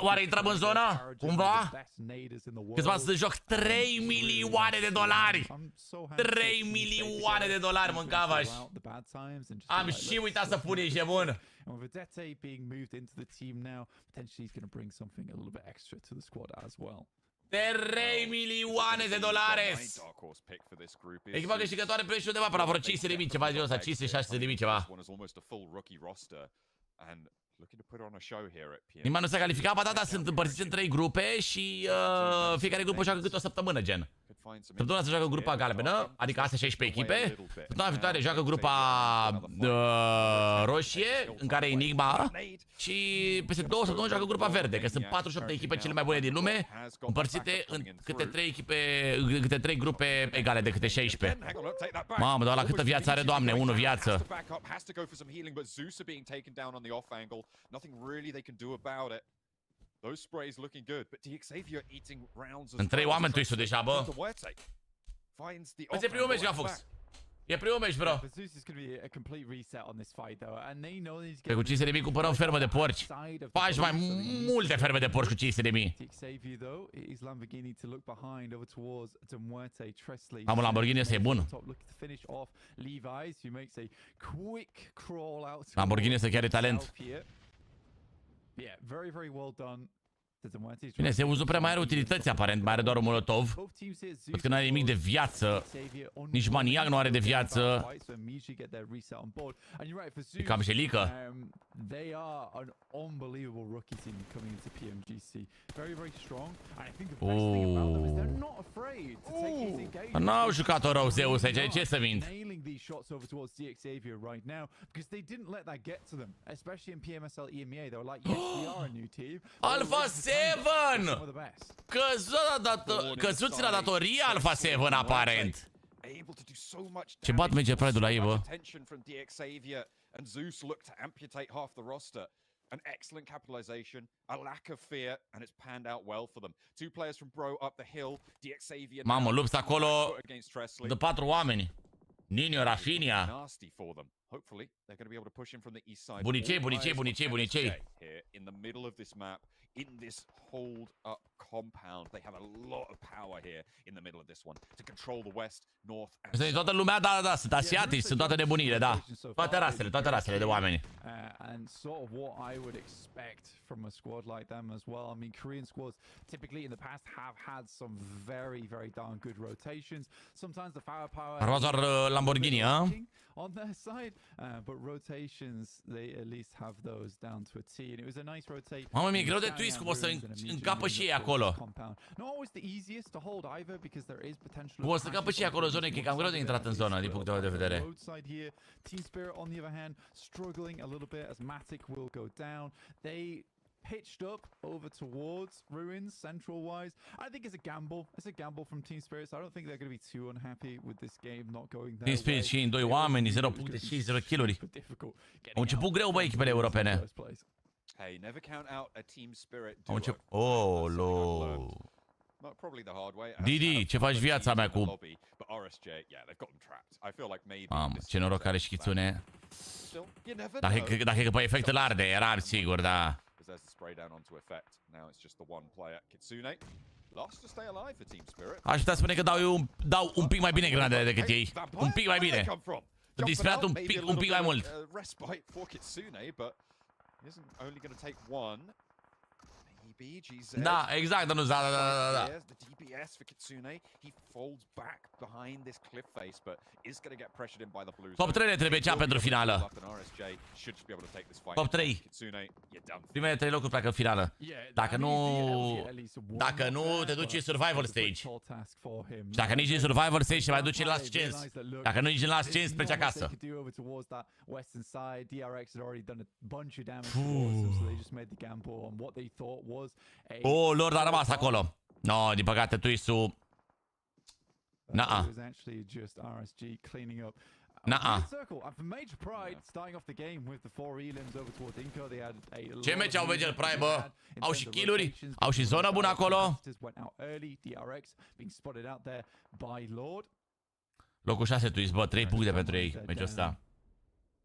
Oare intrăm în zonă? Cumva? Câțiva să joc 3 milioane de dolari. 3 milioane de dolari mâncava-și. Am și uitat să pun niște bun. And with Vedete being moved into the team now, potentially he's going to bring something a little bit extra to the squad as well. 3 milioane de dolari! Echipa câștigătoare pe undeva pe la vreo 500.000, ceva de ăsta, 500-600.000 ceva. Nimeni nu s-a calificat, ba da, sunt împărțiți în 3 grupe și fiecare grupă joacă câte o săptămână, gen. Săptămâna se joacă grupa galbenă, adică astea 16 echipe. Săptămâna viitoare joacă grupa roșie, în care e Enigma. Și peste 2 săptămâni joacă grupa verde, că sunt 48 de echipe cele mai bune din lume, împărțite în câte 3 echipe, câte 3 grupe egale de câte 16. Mamă, dar la câtă viață are, Doamne? 1 viață. În 3 oameni tu-i deja, bă. Ăsta e primul meci, Gafux. E primul meci, bro. Pe cu 500.000 cumpărăm fermă de porci. Faci mai multe ferme de porci cu 500.000. Am un Lamborghini, ăsta e bun. Lamborghini ăsta chiar e talent. Bine, se uză prea mai are utilități, aparent, mai are doar un molotov. Văd că nu are nimic de viață. Nici maniac nu are de viață. E cam jelică. N-au jucat-o rău Zeus aici, ce să mint? shots over towards DXavier right now because they didn't let that get to them, especially in PMSL EMEA. They were like, yes, we are a new team. Alpha 7! Căzuți la datorie Alpha 7, aparent. Ce bat Major Pride-ul la ei, bă? And Zeus looked to amputate half the roster. An excellent capitalization, a lack of fear, and it's panned out well for them. Two players from Bro up the hill, DXavier. Mamă, luptă acolo de 4 oameni. Nino, Rafinha. Nasty for them. Hopefully, they're going to be able to push in from the east side. Bunicei. Here in the middle of this map, in this hold up compound, they have a lot of power here in the middle of this one to control the west, north, and south. Toată lumea, da, sunt asiatici, sunt toate nebunile, da. Toate rasele de oameni. And sort of what I would expect from a squad like them as well. I mean, Korean squads typically in the past have had some very, very darn good rotations. Sometimes the firepower Lamborghini, huh? on their side, but rotations, they at least have those down to a T, and it was a nice rotate. Mamă, mi-e greu de twist cum o să încapă și ei acolo. Not always the easiest to hold either because there is potential. O să încapă și ei acolo zone, că e cam greu de intrat în zona din punctul meu de vedere. Team Spirit on the other hand struggling a little bit as Matic will go down. They pitched up over towards Ruins central-wise. I think it's a gamble. It's a gamble from Team Spirit, so I don't think they're going to be too unhappy with this game not going their way. Team Spirit și în 2 oameni, 0 puncte și 0 kill-uri. Au început greu, bă, echipele europene. Hey, never count out a Team Spirit duo. Au început... Oh, lo. Didi, ce faci viața mea cu... Mamă, ce noroc are și Kitsune. Dacă e pe efecte larde, era sigur, da. Aș putea spune că dau un pic mai bine grenadele decât ei. Un pic mai bine. Disperat un pic mai mult. Da, exact, nu, da. Top 3 ne trebuie cea pentru finală. Top 3. Primele 3 locuri pleacă în finală. Dacă nu te duci în survival stage. Și dacă nici în survival stage te mai duci în last chance. Dacă nu nici în last chance pleci acasă. Oh, Lord a rămas acolo. No, din păcate twist-ul... N-a. Ce meci au Major Pride, bă? Au și kill-uri, au și zonă bună acolo. Locul 6 twist, bă, 3 puncte pentru ei, meciul ăsta.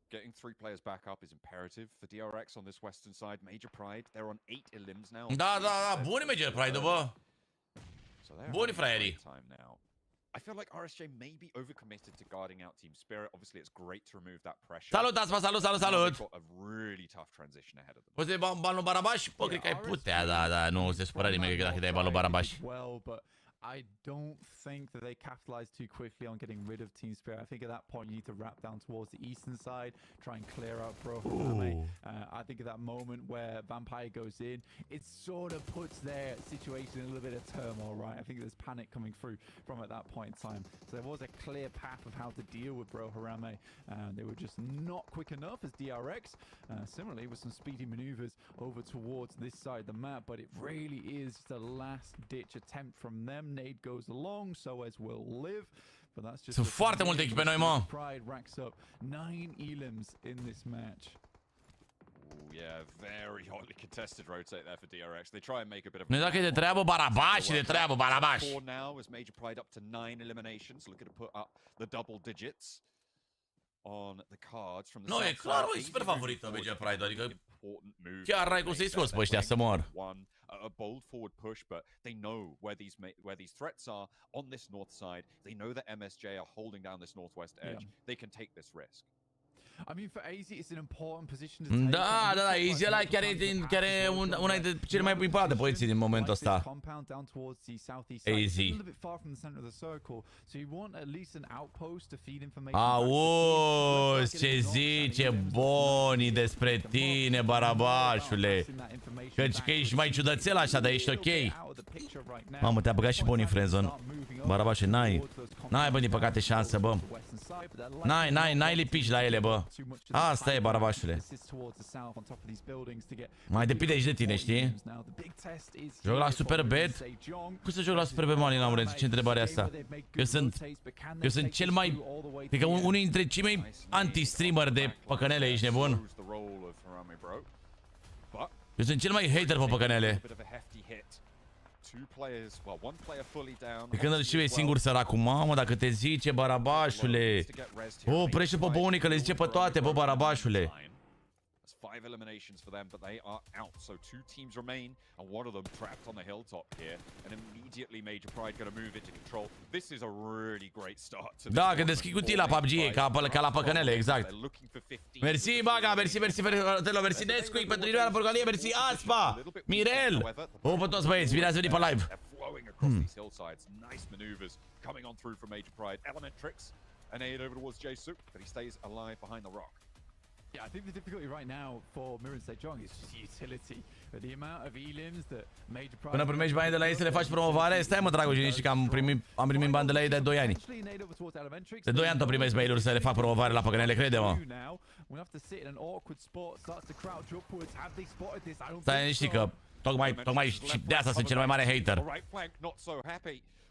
Getting 3 players back up is imperative for DRX on this western side. Major Pride, they're on 8 elims now. Da, buni Major Pride, bă. Buni fraierii. I feel like RSJ may be overcommitted to guarding out Team Spirit. Obviously, it's great to remove that pressure. Salut, Aspa, salut. They've got a really tough transition ahead of them. Poți să dai balul Barabaș? Bă, cred că ai putea, da, nu se supăra nimeni că dacă dai balul Barabaș. I don't think that they capitalized too quickly on getting rid of Team Spirit. I think at that point you need to wrap down towards the eastern side, try and clear out Bro. I think at that moment where Vampire goes in, it sort of puts their situation in a little bit of turmoil, right? I think there's panic coming through from at that point in time. So there was a clear path of how to deal with Bro Harame. They were just not quick enough as DRX. Similarly, with some speedy maneuvers over towards this side of the map, but it really is the last-ditch attempt from them. Nade goes along, so as will live. But that's just Sunt foarte multe echipe noi, mă. Pride racks up 9 elims in this match. Yeah, very hotly contested rotate there for DRX. They try and make a bit of. Nu dacă e de treabă Barabaș, de treabă Barabaș. Now as Major Pride up to 9 eliminations, looking to put up the double digits on the cards from the. Nu, e clar, e super favorită Major Pride, adică chiar n-ai cum să-i scoți pe ăștia să mor. A bold forward push, but they know where these threats are on this north side. They know that MSJ are holding down this northwest edge. They can take this risk. I mean, for AZ, it's an important position to take. Da, AZ ăla chiar e una dintre cele mai importante poziții din momentul ăsta. AZ. Auzi, ce zice Boni despre tine, Barabașule. Căci că ești mai ciudățel așa, dar ești ok. Mamă, te-a băgat și Boni în friendzone. Barabașe, n-ai, bă, din păcate șansă, bă. N-ai lipici la ele, bă. Asta e, barabașule. Mai depinde și de tine, știi? Joc la super bad? Cum să joc la super bad, Malin Laurențiu? Ce întrebare e asta? Eu sunt cel mai... Cred că unul dintre cei mai anti-streamer de păcănele, ești nebun? Eu sunt cel mai hater pe păcănele. De când îl știu e singur săracul, mamă, dacă te zice, barabașule. Oprește pe bonii că le zice pe toate, bă, barabașule. 5 eliminations for them, but they are out. So 2 teams remain, and one of them trapped on the hilltop here. And immediately Major Pride going to move into control. This is a really great start to this. Da, că deschid cutii la PUBG, ca la păcănele, exact. Mersi, Baga, mersi, mersi Nesquik pentru inima la porcalie, mersi Aspa, Mirel. O, pe toți băieți, bine ați venit pe live. Nice maneuvers coming on through from Major Pride. Element tricks, and aid over towards J-Suk, but he stays alive behind the rock. Yeah, I think the difficulty right now for Mirren Sejong is just utility. The amount of elims that Major Pride... Până primești bani de la ei să le faci promovare, stai mă, dragul, și că am primit bani de la ei de 2 ani. De 2 ani tot primesc mail-uri să le fac promovare la păcănele, crede-mă. Stai liniștit că tocmai și de asta sunt cel mai mare hater.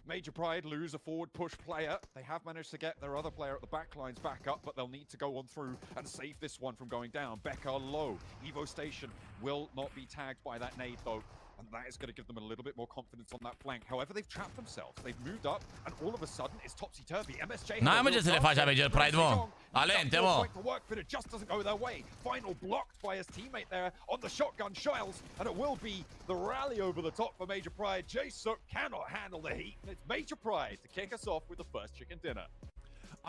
Major Pride lose a forward push player. They have managed to get their other player at the back lines back up, but they'll need to go on through and save this one from going down. Becca low. Evo Station will not be tagged by that nade though. And that is going to give them a little bit more confidence on that flank. However, they've trapped themselves. They've moved up, and all of a sudden, it's topsy-turvy. MSJ... N-ai mă ce să le faci, Major Pride, mă. Alente, mă. But it just doesn't go their way. Final blocked by his teammate there on the shotgun shells, and it will be the rally over the top for Major Pride. J-Suk cannot handle the heat, and it's Major Pride to kick us off with the first chicken dinner.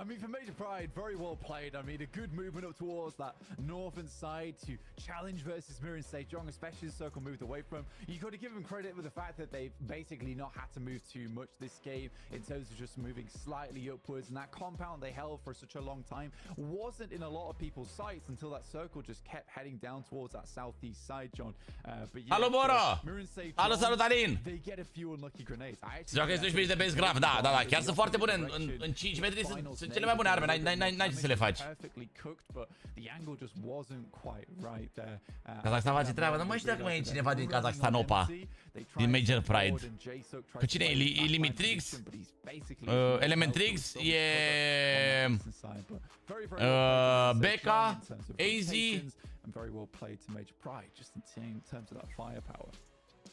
I mean, for Major Pride, very well played. I mean, a good movement up towards that northern side to challenge versus Mirren Sejong, especially the circle moved away from. You got to give them credit with the fact that they've basically not had to move too much this game in terms of just moving slightly upwards. And that compound they held for such a long time wasn't in a lot of people's sights until that circle just kept heading down towards that southeast side, John. But yeah, Alo, Boro! Mirren Sejong, Alo, salut, Alin! They get a few unlucky grenades. Joacă 12 de base graf, da, chiar sunt foarte bune în 5 metri, sunt cele mai bune arme, n-ai ce să le faci. Kazakhstan face treaba, nu mai știu dacă mai e cineva din Kazakhstan Opa, din Major Pride. Că cine e? Limitrix? Elementrix? E... Becca? AZ?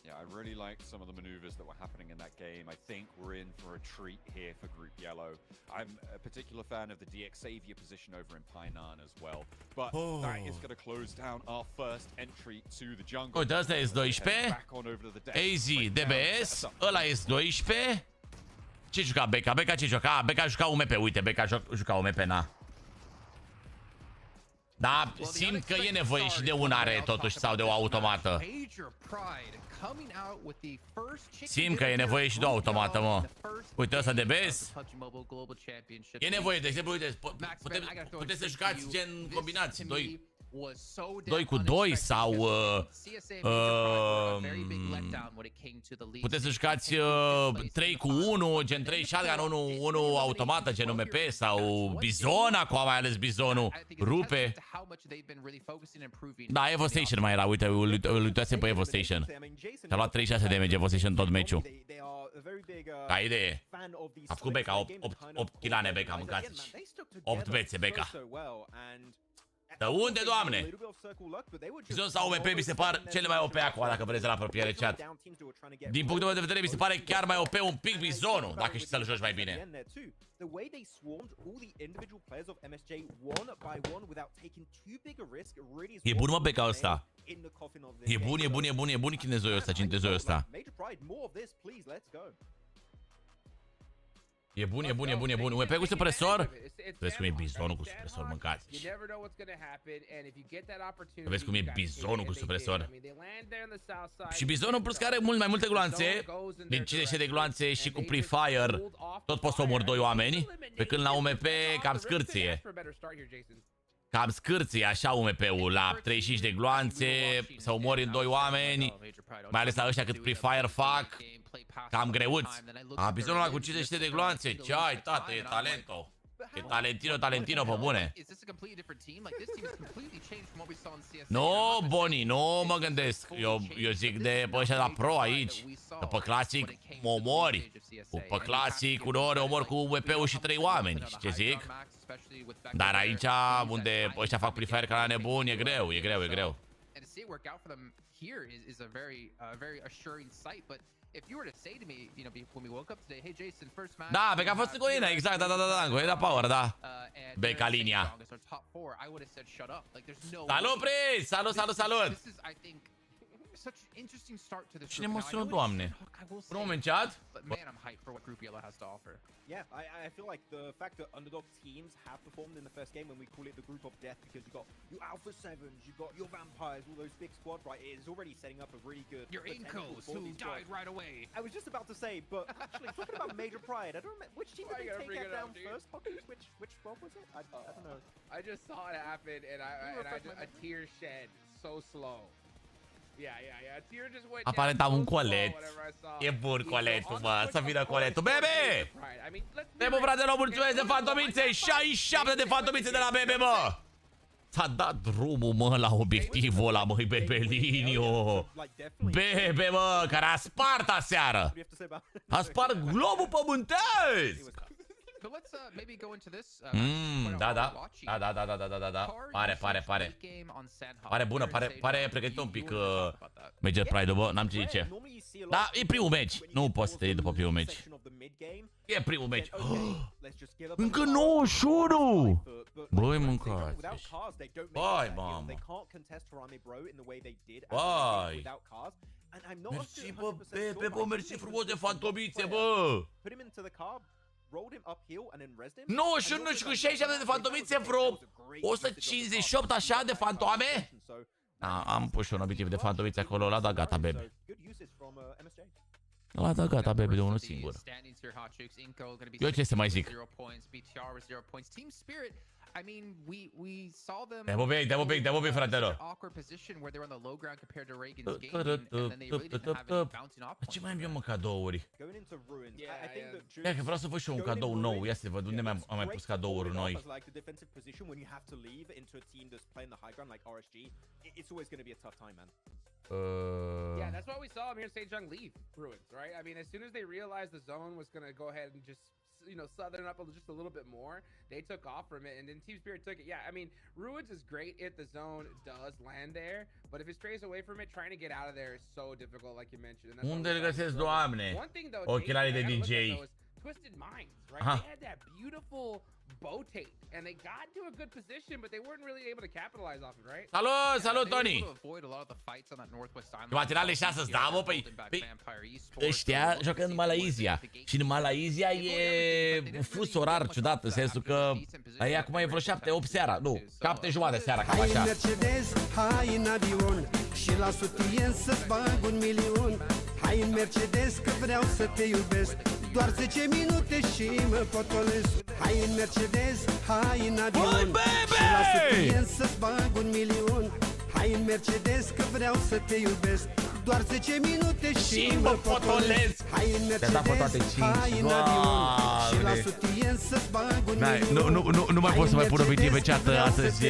Yeah, I really liked some of the maneuvers that were happening in that game. I think we're in for a treat here for Group Yellow. I'm a particular fan of the DX Savior position over in Painan as well. But that is going to close down our first entry to the jungle. Uite, ăsta e S12. AZ, DBS. Ăla e S12. Ce juca Becca? Becca ce juca? Becca juca UMP. Uite, Becca juca UMP, na. Da, simt că e nevoie și de un are totuși sau de o automată. Simt că e nevoie și de o automată, mă. Uite ăsta de base. E nevoie, de exemplu, uite, puteți să jucați gen combinați 2 cu 2 sau puteți să jucați 3 cu 1, gen 3 shotgun, 1 automată, gen UMP sau Bizon, acum mai ales Bizonul rupe. Da, Evo Station mai era, uite, îl uitați pe Evo Station. Și-a luat 36 de damage Evo Station tot meciul. Ca idee. A făcut Becca 8 kilane Becca, mâncați. 8 bețe Becca. De unde, doamne? Bizon sau UMP mi se par cele mai OP acum, dacă vreți la apropiere chat. Din punctul meu de vedere mi se pare chiar mai OP un pic Bizonul, dacă știi să-l joci mai bine. E bun, mă, Becca ăsta. E bun chinezoiul ăsta, cintezoiul ăsta. E bun. UMP cu supresor? Vezi cum e Bizonul cu supresor, mâncați. Vezi cum e Bizonul cu supresor. Și Bizonul plus că are mult mai multe gloanțe. Din 50 de gloanțe și cu pre-fire tot poți să omori 2 oameni. Pe când la UMP cam scârție. Cam scârție așa UMP-ul. La 35 de gloanțe să omori în 2 oameni. Mai ales la ăștia cât pre-fire fac. Cam greuți. Bizonul ăla cu 50 de gloanțe. Ce ai, tată, e talento. E Talentino pe bune. Is this a completely different team? Like this team is completely changed from what we saw in CSA. No, Boni, nu mă gândesc. Eu zic de pe ăștia la pro aici. Că pe clasic mă omori. Pe clasic uneori omor cu UWP-ul și 3 oameni. Știi ce zic? Dar aici, unde ăștia fac Free Fire ca la nebuni, e greu. And to see it work out for them here is a very assuring sight, but if you were to say to me, you know, when we woke up today, hey Jason, first match. Da, pe că a fost în Golina, exact, da, Golina Power, da. Beca linia. Salut, Pris! Salut! Such an interesting start to this. Cine mă sună, Doamne? Un moment, chat. But man, I'm hyped for what Group Yellow has to offer. Yeah, I feel like the fact that underdog teams have performed in the first game when we call it the group of death because you got your Alpha 7s, you got your Vampires, all those big squads, right? It is already setting up a really good. Your Incos who died right away. I was just about to say, but actually talking about Major Pride, I don't remember which team did they take down first. Which squad was it? I don't know. I just saw it happen and a tear shed so slow. Yeah. Tear just went Aparent am un colet. E bun coletul, mă. Să vină coletul. Bebe! Bebe, frate, l-o mulțumesc de fantomițe. 67 de fantomițe de la Bebe, mă. S-a dat drumul, mă, la obiectivul ăla, măi, Bebelinio. Bebe, mă, care a spart aseară. A spart globul pământesc. So let's maybe go into this. Da. Pare. Pare bună, pare pregătită un pic Major Pride-ul, bă, n-am ce zice. Da, e primul match. Nu poți să te iei după primul match. E primul match. Încă 91! Băi, mâncați. Băi, mamă. Băi. Mersi, bă, Bebe, bă, mersi frumos de fantomițe, bă. 91 și cu 67 de fantomițe, vreo 158 așa de fantoame? Am pus și un obiectiv de fantomițe acolo, l-a dat gata, Bebe. L-a dat gata, Bebe, de unul singur. Eu ce să mai zic? I mean, we saw them. Dă-mă pic, fratelor. Ce mai am eu, mă, cadouri? Ia că vreau să văd și eu un cadou nou. Ia să văd unde am mai pus cadouri noi. Yeah, that's why we saw him here in Sejong leave Ruins, right? I mean, as soon as they realized the zone was going to go ahead and just, you know, southern up just a little bit more, they took off from it, and then Team Spirit took it. Yeah, I mean, Ruins is great if the zone does land there, but if it strays away from it, trying to get out of there is so difficult, like you mentioned. And unde îl găsesc, Doamne? Ochelarii de DJ. Twisted Minds, right? They had that beautiful botate, and they got to a good position, but they weren't really able to capitalize off it, right? Salut, Tony! Matinale 6, da, mă, păi ăștia joacă numai la Izia. Și numai la Izia e fus orar ciudat, în sensul că e acum e vreo 7-8 seara, nu, 7:30 seara, cam așa. Hai în Mercedes, hai în avion și la sutien să-ți bag 1 milion. Hai în Mercedes că vreau să te iubesc, doar 10 minute și mă potolesc. Hai în Mercedes, hai în avion și la sutien să-ți bag 1 milion. Hai în Mercedes că vreau să te iubesc, doar 10 minute și mă potolesc. Hai în Mercedes, hai în avion și la sutien să-ți bag 1 milion. Nu mai pot să mai pun obiectiv pe chat astăzi,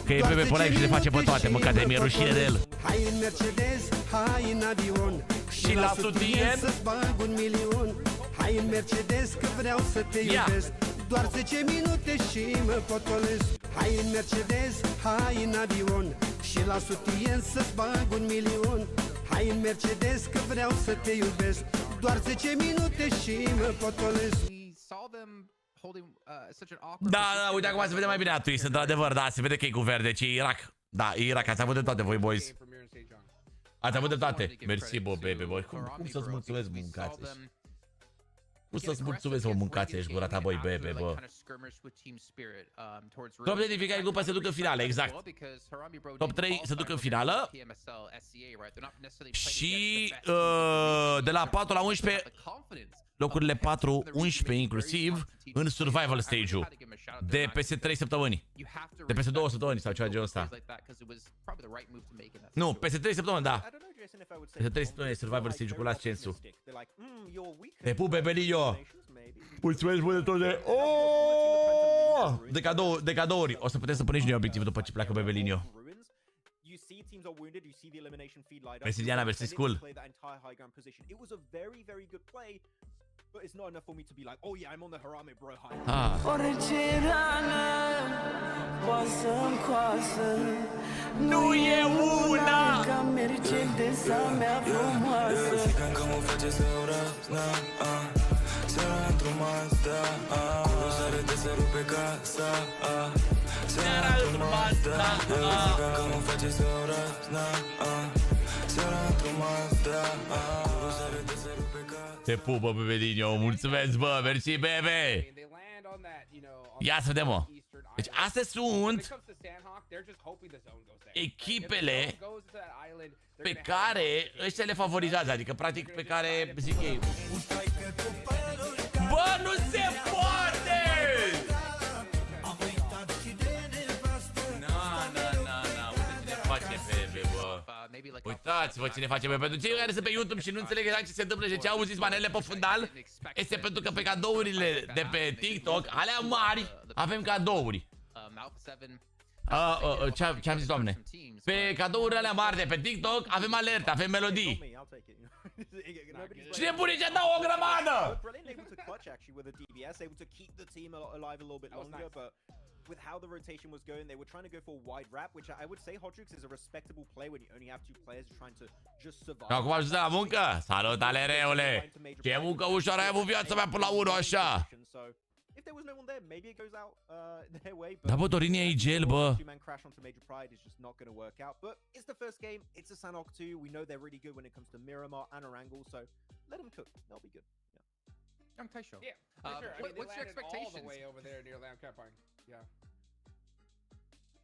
că e Bebe pe live și le face pe toate, măcate, mi-e rușine de el. Hai în Mercedes, hai în avion și la sutien să-ți bag 1 milion. Hai în Mercedes că vreau să te iubesc, doar 10 minute și mă potolesc. Hai în Mercedes, hai în avion și la sutien să-ți bag 1 milion. Hai în Mercedes că vreau să te iubesc, doar 10 minute și mă potolesc. Da, uite acum se vede mai bine atunci, într-adevăr, da, se vede că e cu verde, ce e Irak. Da, e Irak, ați avut de toate voi, boys. Ați avut de toate. Mersi, bă, Bebe, bă. Cum să-ți mulțumesc, mâncați? Cum să-ți mulțumesc, mă, mâncați, ești gura ta, băi, Bebe, bă. Top 3 din fiecare grupă se duc în finală, exact. Top 3 se duc în finală. Și de la 4 la 11, locurile 4-11 inclusiv, în survival stage-ul. De peste 3 săptămâni. De peste 2 săptămâni sau ceva genul ăsta. Nu, peste 3 săptămâni, da. Peste 3 săptămâni survival stage-ul cu ascensul. Te pup, Bebelinio! Mulțumesc mult de tot de... De cadouri. O să putem să punem și noi obiectivul după ce pleacă Bebelinio. You see teams are wounded, you see the elimination feed light up. Brasiliana versus School. Play that entire high ground position. It was a very, very good play, but it's not enough for me to be like, oh yeah, I'm on the Harame bro high. Orice rană poate să-mi coasă. Nu e una! Ca Mercedes-a mea frumoasă. Că mă face să urăsnă, seara într-o Mazda, cu sare de se rupe casa, seara într-o Mazda, că mă face să urăsnă, seara într-o Mazda, cu sare de se rupe casa. Te pupă, Bebelinio, mulțumesc, bă, mersi, bebe! Ia să vedem, mă. Deci astea sunt echipele pe care ăștia le favorizează, adică practic pe care zic ei. Bă, nu se poate! Uite ce ne face Bebe, bă. Uitați-vă ce ne face Bebe. Pentru cei care sunt pe YouTube și nu înțeleg exact ce se întâmplă și ce auziți manele pe fundal, este pentru că pe cadourile de pe TikTok, alea mari, avem cadouri. Ce am zis, doamne? Pe cadourile alea mari de pe TikTok avem alerte, avem melodii. Cine pune ce dau o grămadă? With how the rotation was going, they were trying to go for a wide wrap, which I would say Hodrix is a respectable play when you only have two players trying to just survive. Acum ajungi la muncă? Salut, alereule! Ce muncă ușoară ai avut viața mea până la 1, așa? If there was no one there, maybe it goes out their way. Da, bă, Dorin e gel, bă. Two-man crash onto Major Pride is just not going to work out. But it's the first game. It's a Sanhok 2. We know they're really good when it comes to Miramar and Erangel, so let them cook. They'll be good. Young Taisho. Yeah, for sure. I mean, What's your expectations? All the way over there near Lamb Campine. Yeah.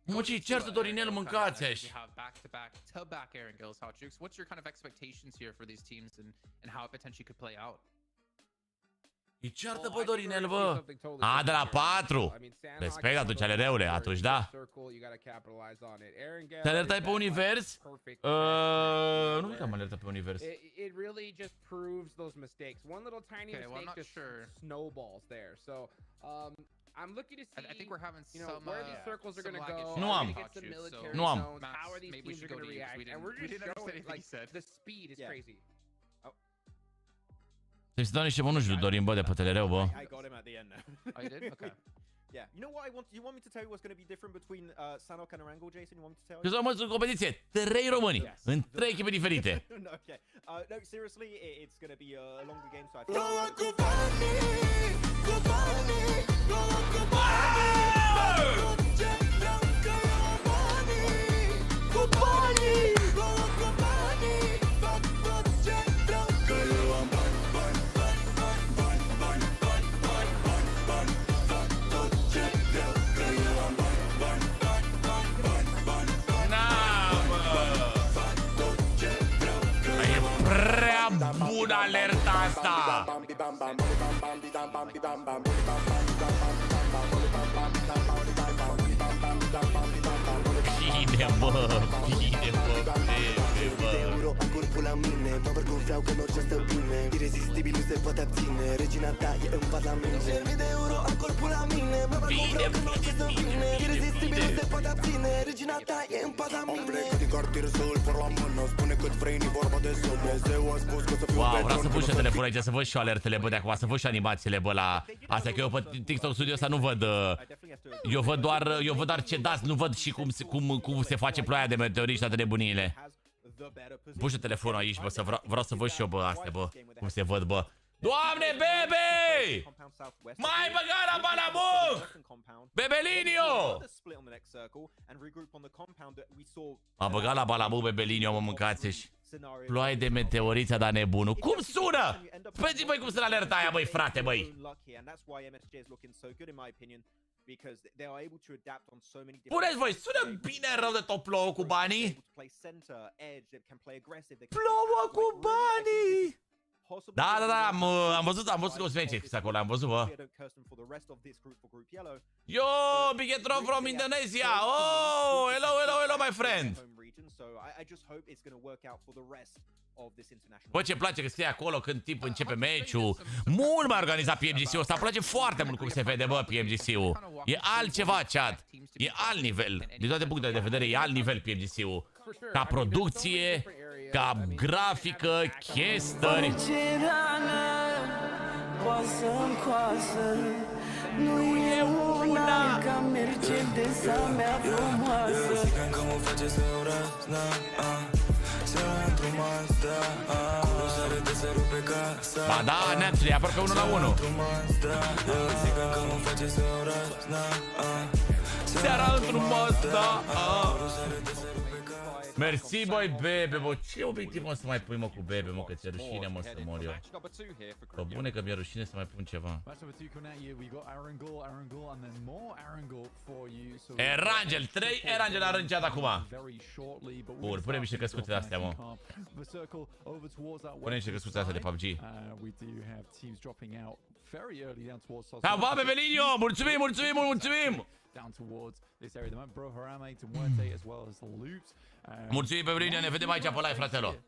Mă, ce certă Dorinel, mâncați aici. We have back-to-back Erangels, Hodrix. What's your kind of expectations here for these teams and how it potentially could play out? E ceartă pe Dorinel, bă. A, de la 4. Respect atunci, alereule, atunci da. Te alertai pe univers? Nu cred că mă alertă pe univers. It really just proves those mistakes. One little tiny mistake just snowballs there. So, I'm looking to see, I think we're having where these circles are going to go. Nu am. Nu am. How are these teams going to react? And we're just showing, like, the speed is crazy. Trebuie să dau niște bănuși lui Dorin, bă, de pe telereu, bă. I got him at the end now. Oh, you did? Okay. Yeah. You know what I want? You want me to tell you what's going to be different between Sanhok and Erangel, Jason? You want me to tell you? Deci, mă, sunt în competiție. 3 români. În 3 echipe diferite. No, okay. No, seriously, it's going to be a longer game, so I Bună alerta asta! Bine, bă! Bine, bă! Bine, bă! La mine, mă văd cum vreau că în orice stă bine. Irezistibil nu se poate abține. Regina ta e în pat la mine. 10.000 de euro am corpul la mine. Mă văd cum vreau că în orice stă bine. Irezistibil nu se poate abține. Regina ta e în pat la mine. Am plecat din cartier să-l por la mână. Spune cât vrei, ni vorba de Dumnezeu a spus că să fiu. Wow, vreau să pun și telefonul aici, să văd și alertele, bă, de acum, să văd și animațiile, bă, la... Asta că eu pe TikTok Studio ăsta nu văd... Eu văd doar ce dați, nu văd și cum se face ploaia de meteoriți și toate nebuniile. Pun și telefonul aici, bă, să vreau să văd și eu, bă, astea, bă, cum se văd, bă. Doamne, Bebe! Mai băga la balabuc! Bebelinio! M-a băgat la balabuc, Bebelinio, mă mâncați-și. Ploaie de meteoriți, a dat nebunul. Cum sună? Spune-ți, băi, cum sună alerta aia, băi, frate, băi. Puneți voi, sună bine rău de tot plouă cu banii? Plouă cu banii! Da, am văzut cum se face acolo, am văzut, bă. Yo, big throw from Indonesia! Oh, hello, my friend! of this international. Bă, ce place că scrie acolo când timp începe meciul. Mult mai organizat PMGC-ul ăsta. Îmi place foarte mult cum se vede, bă, PMGC-ul. E altceva, chat. E alt nivel. Din toate punctele de vedere, e alt nivel PMGC-ul. Ca producție, ca grafică, chestări. Nu e una ca Mercedes-a mea frumoasă. Ba da, neamțul, e aproape 1-1. Seara într-un Mazda. Mersi, băi, Bebe, bă. Ce obiectiv o să mai pui, mă, cu Bebe, mă, că ți-e rușine, mă, să mor eu. Bă, bune că mi-e rușine să mai pun ceva. Erangel, 3 Erangel arânceat acum. Bun, punem niște căscuțe de-astea, mă. Punem niște căscuțe de-astea de PUBG. Da, va, Bebelinio! Mulțumim, mulțumim, mulțumim! Mulțumim, Bebelinio, ne vedem aici pe live, fratelor.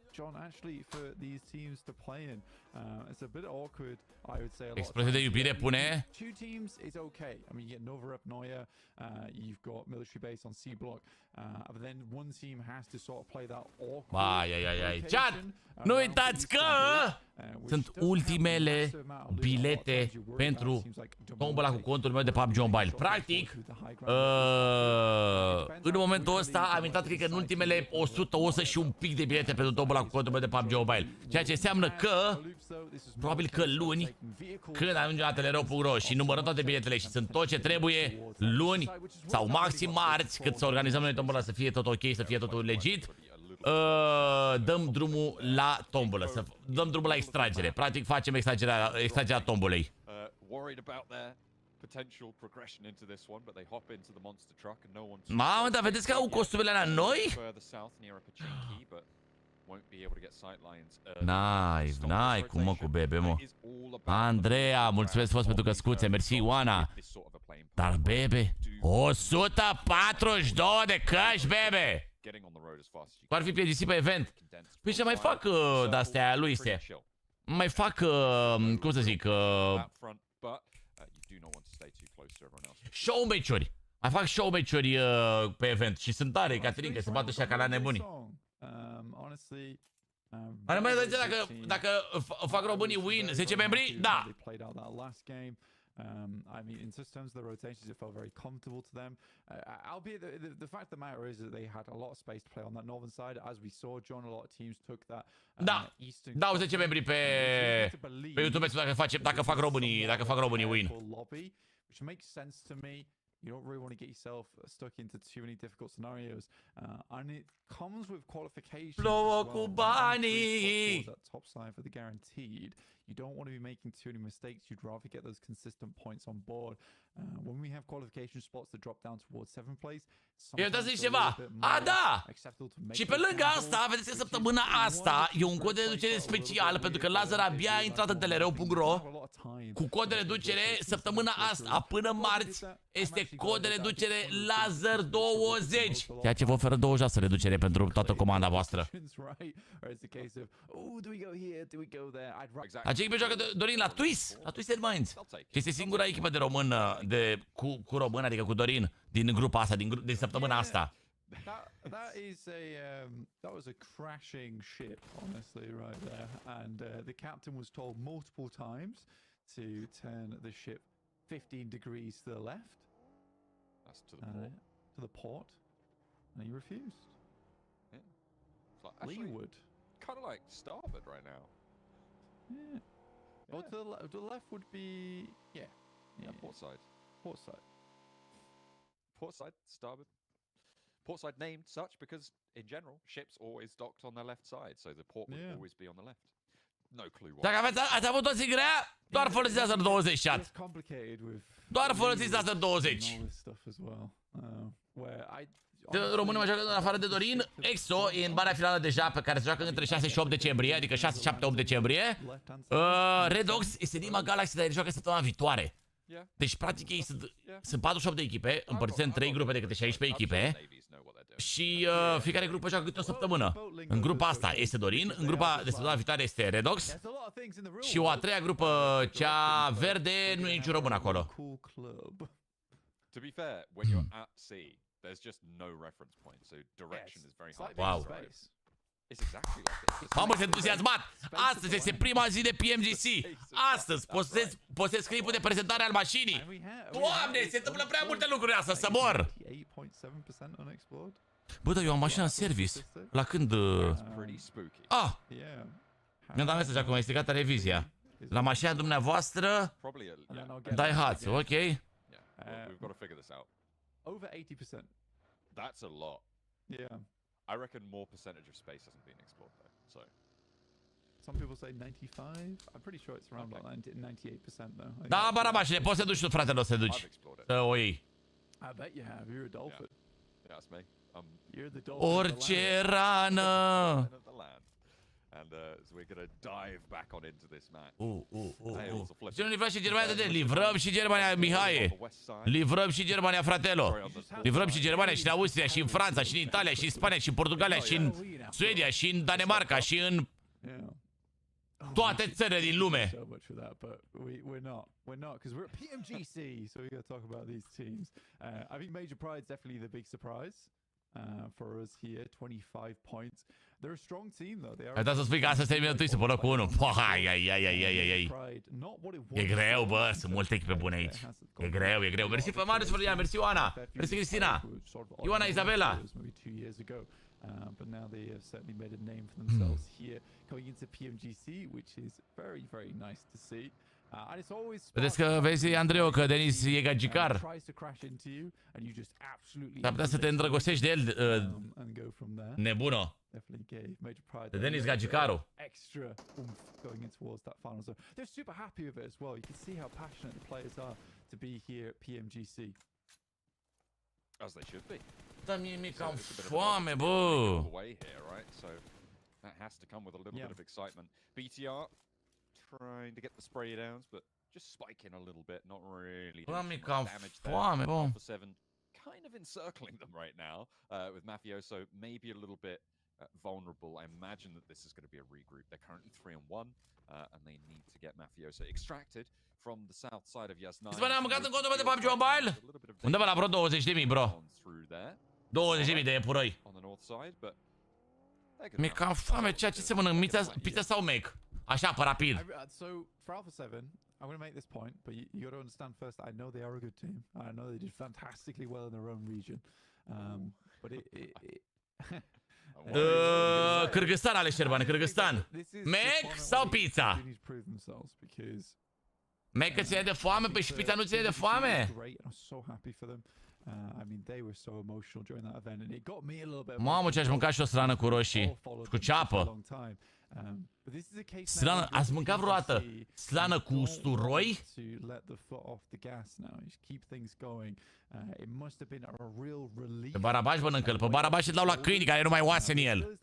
Expresie de iubire pune. Ai. Chat! Nu uitați că sunt ultimele bilete pentru tombola cu contul meu de PUBG Mobile. Practic, în momentul ăsta am intrat, cred că în ultimele 100 și un pic de bilete pentru tombola cu contul meu de PUBG Mobile. Ceea ce înseamnă că, probabil că luni, când ajungem la tedereu.ro și numărăm toate biletele și sunt tot ce trebuie, luni sau maxim marți, cât să organizăm noi tombola, să fie tot ok, să fie totul legit, dăm drumul la tombolă, să dăm drumul la extragere. Practic facem extragerea tombolei. Mamă, dar vedeți că au costumele alea noi? N-ai cum, mă, cu Bebe, mă. Andreea, mulțumesc frumos pentru căscuțe, mersi, Ioana. Dar, Bebe, 142 de căști, Bebe! Cum ar fi PMGC pe event? Păi ce mai fac de-astea, Luise? Mai fac, cum să zic, show match-uri. Mai fac show match-uri pe event și sunt tare, Caterin, că se bată și ca la nebuni. Are mai de dacă fac românii win 10 membri? Da! I mean, in terms of the rotations, it felt very comfortable to them. Albeit the fact of the matter is that they had a lot of space to play on that northern side. As we saw, John, a lot of teams took that eastern. Da, 10 membri pe YouTube dacă fac românii win. Which makes sense to me. You don't really want to get yourself stuck into too many difficult scenarios, and it comes with qualifications. Plouă cu banii. That top side for the guaranteed. You don't want to be making too many mistakes. You'd rather get those consistent points on board. When we have qualification spots that drop down towards 7th place, eu dați zici ceva. Da! Și pe lângă asta, vedeți că săptămâna asta e un cod de reducere special, pentru că Lazar abia a intrat în tedereu.ro cu cod de reducere săptămâna asta până marți. Este cod de reducere Lazar 20. Ceea ce vă oferă 20% reducere pentru toată comanda voastră. Acea echipă joacă Dorin la Twist Minds. Și este singura echipă de român cu român, adică cu Dorin, din grupa asta, din săptămâna asta. That was a crashing ship, honestly, right there. And the captain was told multiple times to turn the ship 15 degrees to the left. That's to the port. To the port, and he refused. Yeah. It's like Leeward. Kind of like starboard right now. Yeah. Well, to the left would be Yeah, port side. Port side. Port side, starboard. Port side named such because, in general, ships always docked on their left side, so the port would always be on the left. No clue why. Dacă ați avut o zi grea, doar folosiți Lazar 20, chat. Doar folosiți Lazar 20. Românii mai joacă în afară de Dorin. EXO e în barea finală deja, pe care se joacă între 6 și 8 decembrie, adică 6, 7, 8 decembrie. Redox este în Inima Galaxy, dar el joacă săptămâna viitoare. Deci, practic, ei sunt 48 de echipe, împărțite în 3 grupe de câte 16 echipe. și fiecare grupă joacă câte o săptămână. În grupa asta este Dorin, în grupa de săptămâna viitoare este Redox și o a treia grupă, cea verde, nu e niciun român acolo. To be fair, when you're at sea, there's just no reference point, so direction is very hard. Wow. It's exactly like this. Mamă, sunt entuziasmat! Astăzi este prima zi de PMGC! Astăzi postez clipul de prezentare al mașinii! Doamne, se întâmplă prea multe lucruri astăzi, să mor! Bă, dar eu am mașina în service. La când... Ah! Mi-am dat mesaj acum, este gata revizia. La mașina dumneavoastră... Daihatsu, ok? We've got to figure this out. Over 80%. That's a lot. Yeah. I reckon more percentage of space hasn't been explored though. So some people say 95. I'm pretty sure it's around about 98% though. Da, barabașine, poți să duci tu, frate, o să duci. Să o iei. I bet you have. You're a dolphin. Yeah, that's me. You're the dolphin. Orice rană. And so we're gonna dive back on into this match. Ce nu livrăm și Germania de livrăm și Germania, Mihai. Livrăm și Germania, fratelo. Livrăm și Germania și în Austria și în Franța și în Italia și în Spania și în Portugalia și în Suedia și în Danemarca și în toate țările din lume. We're not because we're at PMGC, so we got to talk about these teams. I think Major Pride's definitely the big surprise. For us here, 25 points. They're a strong team though. They are. Ai dat să spui că astăzi termină tu să pe locul 1. Ai. E greu, bă, sunt multe echipe bune aici. E greu. Mersi pe Marius, Florian, mersi Ioana, mersi Cristina, Ioana, Isabela. But now they have certainly made a name for themselves here, going into PMGC, which is very, very nice to see. Vedeți că vezi, Andreu, că Denis e gagicar. Dar putea să te îndrăgostești de el, nebuno. De Denis gagicarul. They're super happy with it as well. You can see how passionate the players are to be here at PMGC. As they should be. Da, mi-e cam foame, bă. That has to come with a little bit of excitement. BTR trying to get the spray downs, but just spiking a little bit, not really doing much damage there. Alpha 7 kind of encircling them right now, with Mafioso maybe a little bit vulnerable. I imagine that this is going to be a regroup. They're currently 3-1, and they need to get Mafioso extracted from the south side of Yasnaya. Îți ne-am băgat în contul meu de PUBG Mobile? Undeva la vreo 20.000, bro. 20.000 de epuroi. Mi-e cam foame, ceea ce se mănânc, pizza sau Mac? Așa, pe rapid. So for Alpha 7, I'm going to make this point, but you got to understand first, I know they are a good team. I know they did fantastically well in their own region. But Kyrgyzstan ale Șerban, Kyrgyzstan. Mac sau pizza? Mac că ține de foame, păi și pizza nu ține de foame? I mean, they were so emotional during that event, and it got me a little bit. Mamă, ce aș mânca și o slană cu roșii, cu ceapă. Slană, ați mâncat vreodată slană cu usturoi? Pe Barabaș mănâncă-l, pe Barabaș îl dau la câini care nu mai oase în el.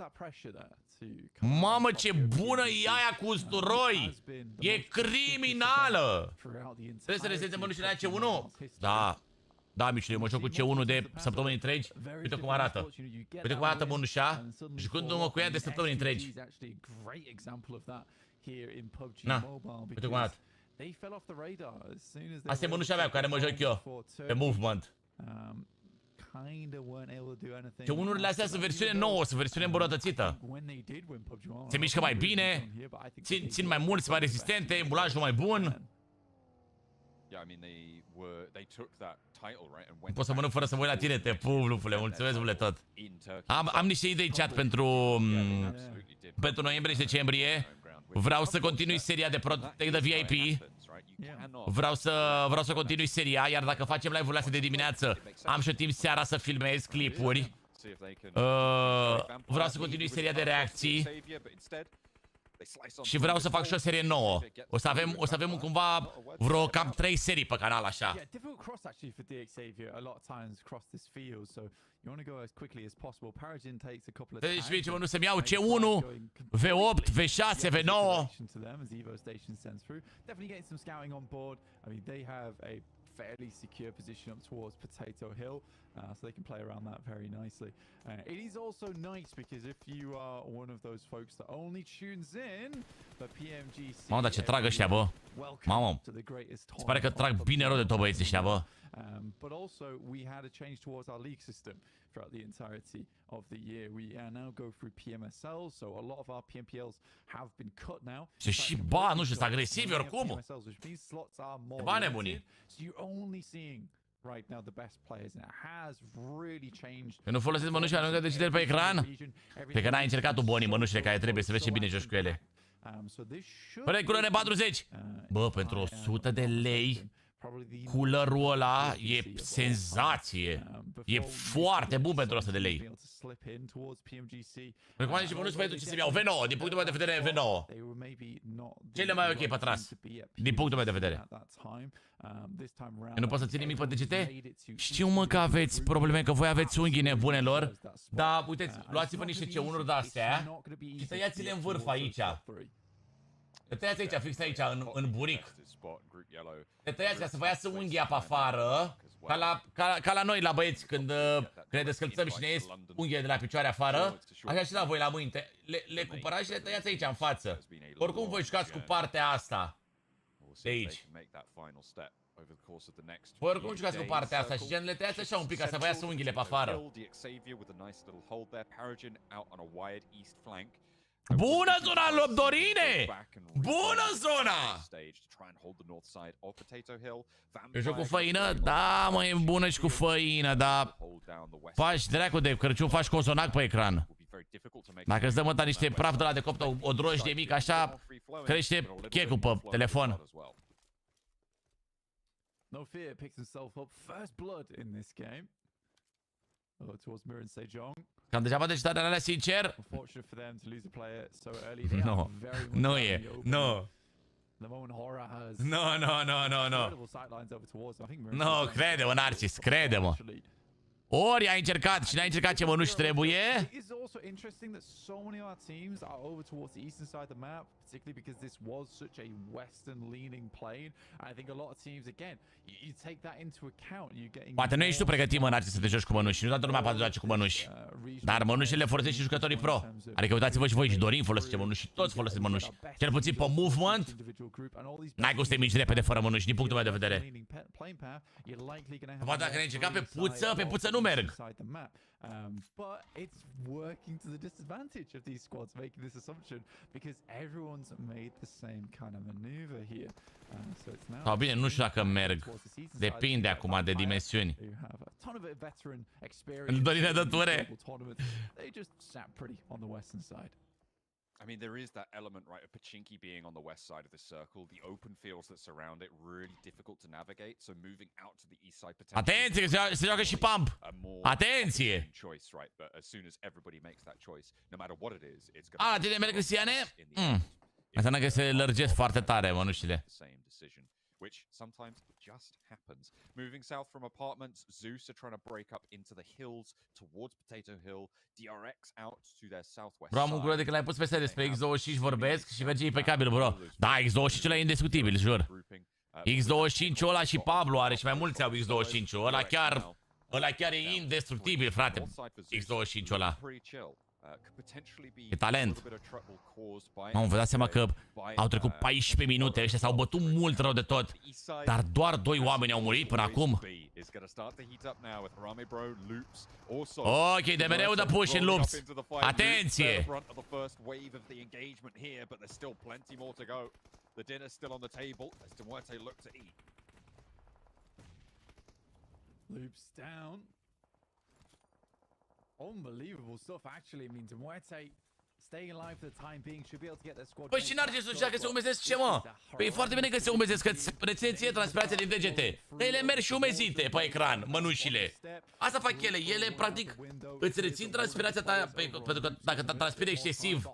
Mamă, ce bună e aia cu usturoi! E criminală! Trebuie să rețină mănușile aia C1? Da. Da, Mișule, eu mă joc cu C1 de săptămâni întregi. Uite cum arată. Uite cum arată mănușa. Jucându-mă cu ea de săptămâni întregi. Na, uite cum arată. Asta e mănușa mea cu care mă joc eu. Pe movement. C1-urile astea sunt versiune nouă, sunt versiune îmbunătățită. Se mișcă mai bine, țin mai mult, sunt mai rezistente, mulajul mai bun. Nu pot să mănânc fără să mă uit la tine, te pup, lupule, mulțumesc, lupule, tot. Am niște idei în chat pentru noiembrie și decembrie. Vreau să continui seria de Protect the VIP. Vreau să continui seria, iar dacă facem live-urile astea de dimineață, am și timp seara să filmez clipuri. Vreau să continui seria de reacții. Și vreau să fac și o serie nouă. O să avem cumva vreo cam 3 serii pe canal așa. Deci, ce mă, nu să-mi iau C1, V8, V6, V9. fairly secure position up towards Potato Hill, so they can play around that very nicely. It is also nice because if you are one of those folks that only tunes in the PMGC. Mamă, dar ce trag ăștia, bă. Mamă. Se pare că trag bine rău de tot băieții ăștia, bă. But also we had a change towards our league system throughout the entirety of the year. We now go through PMSL, so a lot of our PMPLs have been cut now. Și ba, nu știu, sunt agresivi oricum. Ba nebunii. So you're only seeing right now the best players, and it has really changed. Că nu folosiți mănușile, nu decideri pe ecran? Pe că n-ai încercat tu, Boni, mănușile care trebuie să vezi ce bine joci cu ele. Păi, culere 40! Bă, pentru 100 de lei, culerul ăla e senzație. E foarte bun pentru 100 de lei. Recomand și mănuși pentru ce să-mi iau V9, din punctul meu de vedere V9. Cele mai ok pătras, din punctul meu de vedere. Eu nu pot să țin nimic pe degete? Știu, mă, că aveți probleme, că voi aveți unghii nebunelor. Dar, uiteți, luați-vă niște ceunuri de-astea și tăiați-le în vârf aici. Le tăiați aici, fix aici, în buric. Le tăiați ca să vă iasă unghia pe afară, ca la noi, la băieți, când ne descălțăm și ne ies unghiile de la picioare afară. Așa și la voi la mâini. Le cumpărați și le tăiați aici, în față. Oricum voi jucați cu partea asta de aici. Voi oricum jucați cu partea asta și gen le tăiați așa un pic ca să vă iasă unghiile pe afară. Bună zona, lui Dorine! Bună zona! Eu joc cu făină? Da, mă, e bună și cu făină, dar faci dracu de Crăciun, faci cozonac pe ecran. Dacă îți dă măta niște praf de la de copt, o drojdie mică așa, crește checul pe telefon. No fear picks himself up first blood in this game. Towards Mirren Sejong. Cam degeaba de citarea alea, sincer. No, nu e, nu. No, crede-mă, Narcis, crede-mă. Ori ai încercat și n-ai încercat ce mănuși trebuie. It is also interesting that so many of our teams are over towards the eastern side of the map, particularly because this was such a western leaning plane. I think a lot of teams, again, you take that into account. You're getting. Poate nu ești tu pregătit, mă, Narcis, să te joci cu mănuși. Nu toată lumea poate joace cu mănuși. Dar mănușile folosesc și jucătorii pro. Adică uitați-vă și voi, și Dorin folosește mănuși, și toți folosesc mănuși. Cel puțin pe movement, n-ai cum să te mici repede fără mănuși, din punctul meu de vedere. Poate dacă ne încerca pe puță nu merg. But it's working to the disadvantage of these squads making this assumption because everyone's made the same kind of maneuver here. So it's now. Sau bine, nu știu dacă merg. Depinde acum de dimensiuni. Dorine dă ture. They just sat pretty on the western side. I mean, there is that element, right, of Pachinki being on the west side of this circle, the open fields that surround it, really difficult to navigate, so moving out to the east side potentially. Atenție, se joacă și pump! Atenție! Choice, right, but as soon as everybody makes that choice, no matter what it is, it's going to tine merg, Cristiane? Înseamnă că se lărgesc foarte tare mănușile. Which sometimes just happens. Moving south from apartments, Zeus are trying to break up into the hills towards Potato Hill, DRX out to their southwest. Bro, am un de că l-ai pus peste despre X25 vorbesc și merge impecabil, bro. Da, X25 ăla e indiscutibil, jur. X25 ăla și Pablo are și mai mulți au X25. Ăla chiar e indestructibil, frate. X25 ăla. E talent. Mamă, vă dați seama că au trecut 14 minute, ăștia s-au bătut mult rău de tot. Dar doar 2 oameni au murit până acum. Ok, de mereu dă push în loops. Atenție! Loops down. Unbelievable stuff, actually. I mean, Demuete staying alive for the time being should be able to get their squad. Păi și Narcisul și dacă se umezesc ce, mă? Păi e foarte bine că se umezesc, că îți reține ție transpirația din degete. Ele merg și umezite pe ecran, mănușile. Asta fac ele. Ele, practic, îți rețin transpirația ta, pentru că dacă transpiri excesiv,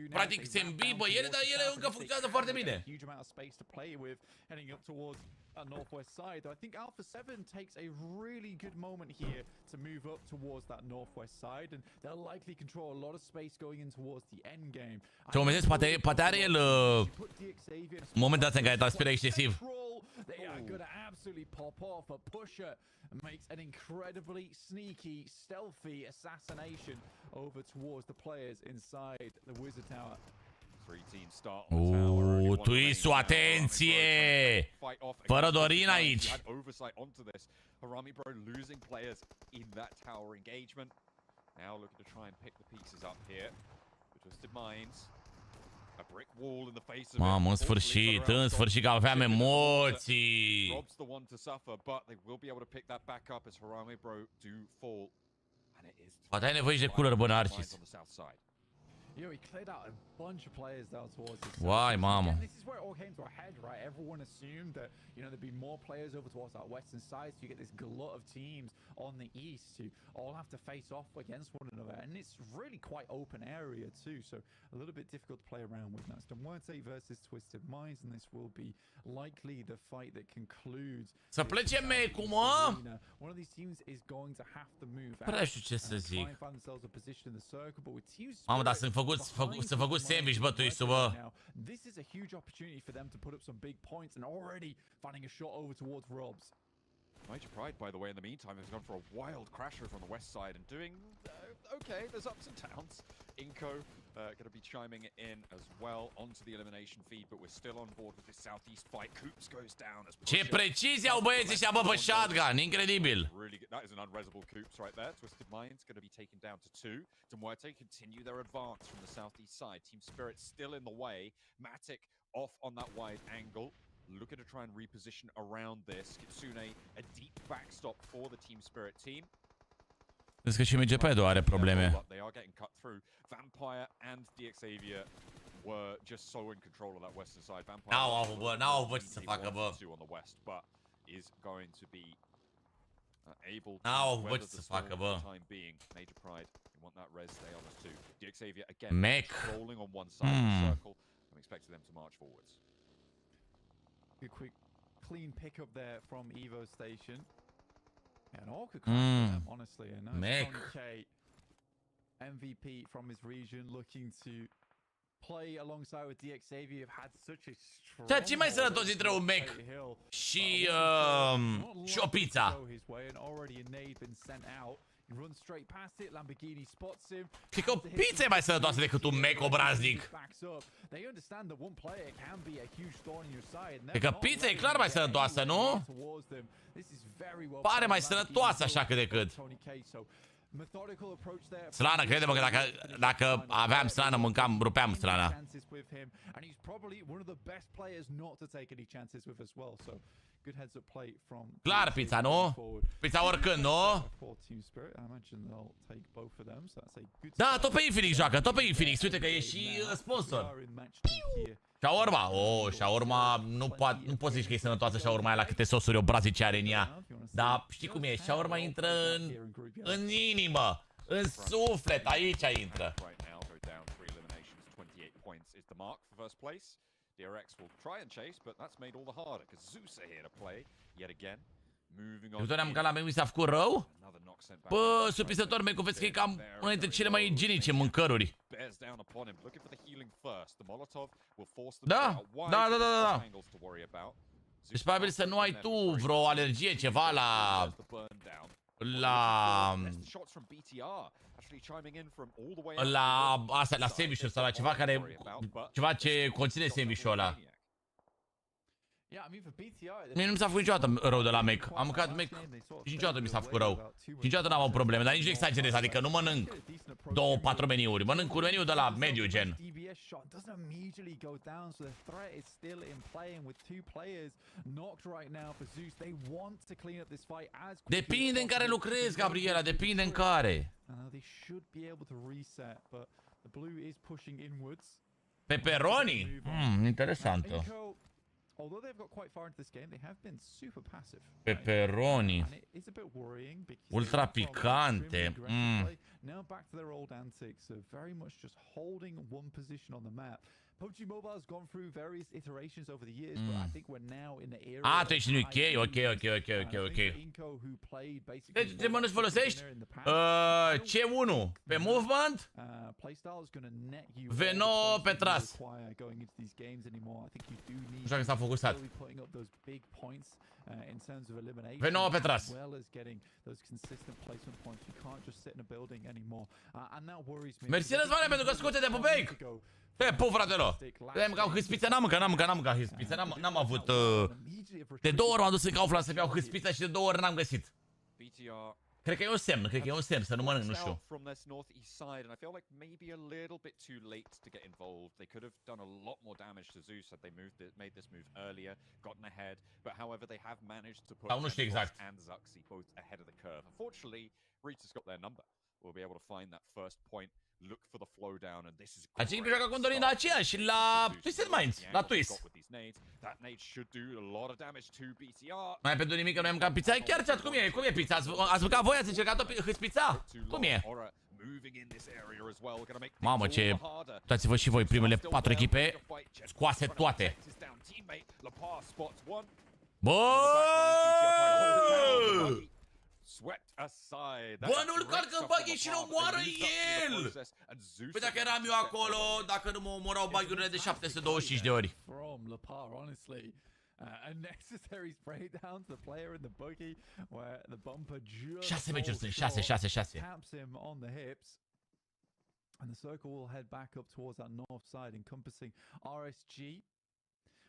practic, se îmbibă ele, dar ele încă funcționează foarte bine. That northwest side, though I think Alpha 7 takes a really good moment here to move up towards that northwest side, and they'll likely control a lot of space going in towards the end game. Ce momentez, poate are el momentul ăsta în care transpiră excesiv. absolutely pop off. A pusher makes an incredibly sneaky, stealthy assassination over towards the players inside the Wizard Tower. Tuisu, atenție! Fără Dorin aici. Harami Bro losing players in that tower engagement. Now looking to try and pick the pieces up here. The Twisted Minds. A brick wall in the face of Mamă, în sfârșit că aveam emoții. Rob's the one to suffer, but they will be able to pick that back up as Harami Bro do fall. And it is Poate ai nevoie de curăr, bă, Narcis. You know, he cleared out a bunch of players down towards this. Why, mama? This is where it all came to a head, right? Everyone assumed that, you know, there'd be more players over towards that western side, so you get this glut of teams on the east who all have to face off against one another, and it's really quite open area too, so a little bit difficult to play around with. That's Designerii versus Twisted Minds, and this will be likely the fight that concludes. Să plece mecul, mă! One of these teams is going to have to move out. Prea știu ce să zic. Mamă, dar sunt făcut sandwich, bă, Tuisu, bă. This is a huge opportunity for them to put up some big points and already finding a shot over towards Robs. Major Pride, by the way, in the meantime, has gone for a wild crasher from the west side and doing okay. There's ups and downs. Inco going to be chiming in as well onto the elimination feed, but we're still on board with this southeast fight. Coops goes down. Ce precizie au băieții ăștia, bă, pe shotgun, incredibil. Really good. That is an unresable Coops right there. Twisted Minds going to be taken down to 2. Designerii continue their advance from the southeast side. Team Spirit still in the way. Matic off on that wide angle. Looking to try and reposition around this. Kitsune, a deep backstop for the Team Spirit team. Vezi că și MGP-ul are probleme. They are getting cut through. Vampire and DXavier were just so in control of that western side. Vampire n-au avut ce să facă, bă. On the west, but is going to be able to N-au avut ce să facă, bă. Time being. Major Pride, they want that res stay on us too. DXavier again rolling on one side of the circle. I'm expecting them to march forwards. A quick clean pick up there from Evo Station. And all could come from them, honestly. And K, MVP from his region, looking to play alongside with DXavier. Have had such a strong. Ceea ce mai sănătos dintre un Mac și o pizza. Already a nade been sent out. He runs straight past it. Lamborghini spots him. Cred că o pizza e mai sănătoasă decât un Mac obraznic. They understand that one player can be a huge thorn in your side. Cred că pizza e clar mai sănătoasă, nu? Pare mai sănătoasă așa cât de cât. Slană, crede-mă că dacă aveam slană, mâncam, rupeam slana. Clar pizza, nu? Pizza oricând, nu? Da, tot pe Infinix joacă, tot pe Infinix. Uite că e și sponsor. Shawarma. Shawarma, nu poți zici că e sănătoasă shawarma aia la câte sosuri obrazice are în ea. Dar știi cum e, shawarma intră în inimă, în suflet, aici intră. DRX will try and chase, but that's made all the harder because Zeus are here to play yet again. Moving on. Eu doream că la mea mi s-a făcut rău? Bă, surprinzător, mă, vezi că e cam una dintre cele mai igienice mâncăruri. Da. Deci probabil să nu ai tu vreo alergie, ceva la asta, la sandwich-uri sau la ceva care, ceva ce conține sandwich-ul ăla. Mie nu mi s-a făcut niciodată rău de la Mac. Am mâncat Mac și niciodată mi s-a făcut rău. Și niciodată n-am avut probleme, dar nici nu exagerez, adică nu mănânc 2-4 meniuri. Mănânc un meniu de la mediu, gen. Depinde în care lucrezi, Gabriela, depinde în care. Pepperoni? Interesantă. Although they've got quite far into this game, they have been super passive. Pepperoni. Ultra picante. Now back to their old antics of very much just holding one position on the map. PUBG Mobile's gone through various iterations over the years, but I think we're now in the era. Ah, tu ești în UK? Ok. Inco, who played basically. Deci ce mănânci folosești? C1 pe movement. Playstyle is going to net you. Veno pe tras. Going into these games anymore. I think you do need. Așa că s-a focusat. Putting up those big points in terms of elimination. Veno pe tras. As well as getting those consistent placement points. You can't just sit in a building anymore. And that worries me. Mersi Răzvane pentru că scoate de pupeic. Puf, fratelor. Vedem că au hâspiță, n-am mâncat hâspiță, n-am avut... De 2 ori m-am dus în Kaufland să-mi iau hâspiță și de 2 ori n-am găsit. Cred că e un semn, să nu mănânc, nu știu. From this northeast side, and I feel like maybe a little bit too late to get involved. They could have done a lot more damage to Zeus had they made this move earlier, gotten ahead. But however, they have managed to put and Zuxi both ahead of the curve. Unfortunately, Rita's got their number. We'll be able to find that first point. Look for the flow down, and this is Aceea joacă cu Dorin la aceea și la Twisted Minds, la Twist. That nade should do a lot of damage to BTR. Mai pentru nimic că noi am mâncat pizza. Chiar chat, cum e pizza? Ați mâncat voi? Ați încercat-o hâspița? Cum e? Mamă, ce... Uitați-vă și voi, primele 4 echipe scoase toate. Bă! Bă, nu-l calcă în baghi și nu moară el! Păi dacă eram eu acolo, dacă nu mă omorau baghiurile de 725 de ori. Unnecessary spray down to the player in the buggy where the bumper just 6 meciuri sunt, 6. taps him on the hips. And the circle will head back up towards that north side, encompassing RSG.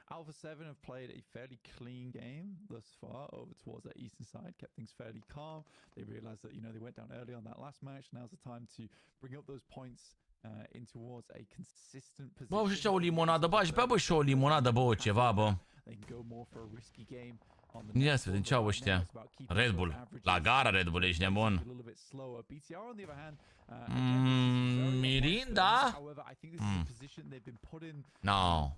Alpha 7 have played a fairly clean game thus far over towards that eastern side, kept things fairly calm. They realized that, you know, they went down early on that last match. Now's the time to bring up those points in towards a consistent position. Bă, și o limonadă, bă, aș bea, bă, și o limonadă, bă, ceva, bă. They can go more for a risky game. Ia să vedem ce au ăștia. Red Bull. La gara Red Bull, ești nebun. Mirinda? No.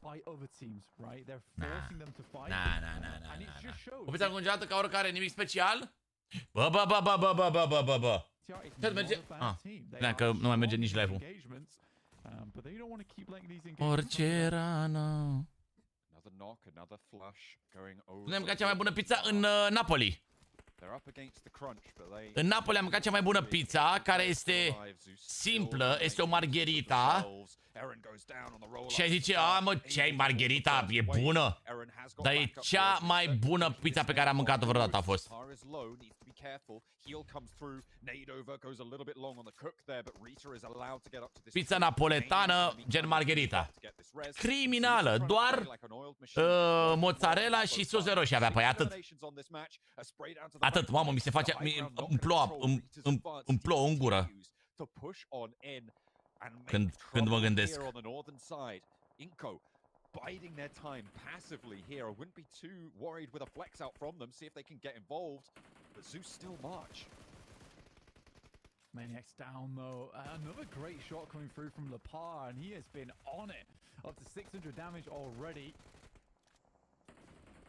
O pizza congelată ca oricare, nimic special? Bă. Ce merge? Credeam că nu mai merge nici live-ul. Orice rană. Noi am mâncat cea mai bună pizza în Napoli. În Napoli am mâncat cea mai bună pizza, care este simplă, este o margherita. Și ai zice, a, mă, ce-ai margherita, e bună? Dar e cea mai bună pizza pe care am mâncat-o vreodată a fost. Pizza napoletană, gen margherita. Criminală, doar mozzarella și sos de roșie avea pe ea, atât. Atât, mamă, mi se face, îmi plouă în gură când mă gândesc. Biding their time passively here. I wouldn't be too worried with a flex out from them, see if they can get involved. But Zeus still march. Maniac's down though. Another great shot coming through from Lepar, and he has been on it. Up to 600 damage already.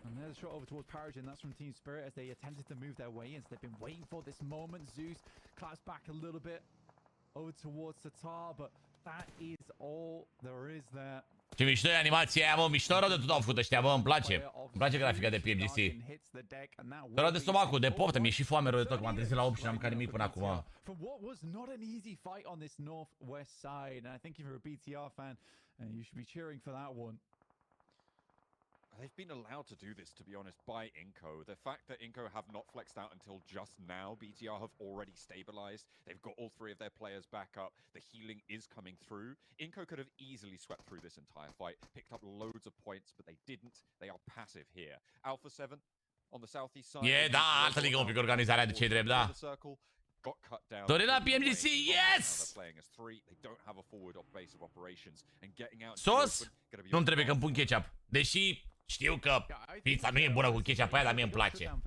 And there's a shot over towards Paragin. That's from Team Spirit as they attempted to move their way in. So they've been waiting for this moment. Zeus claps back a little bit over towards Tatar, but that is all there is there. Ce mișto e animația aia, mă, mișto rău de tot au făcut ăștia, bă, îmi place. Îmi place grafica de PMGC. Rău de stomacul, de poftă, mi-e și foame rău de tot, că m-am trezit la 8 și n-am mâncat nimic până acum. They've been allowed to do this, to be honest, by Inco. The fact that Inco have not flexed out until just now, BTR have already stabilized. They've got all 3 of their players back up. The healing is coming through. Inco could have easily swept through this entire fight, picked up loads of points, but they didn't. They are passive here. Alpha 7 on the southeast side. E, da, altă ligă un pic organizarea de ce drept, da. Dorin la PMGC, yes! Sos? Nu-mi trebuie că îmi pun ketchup. Deși știu că pizza nu e bună cu ketchup aia, dar mie îmi place.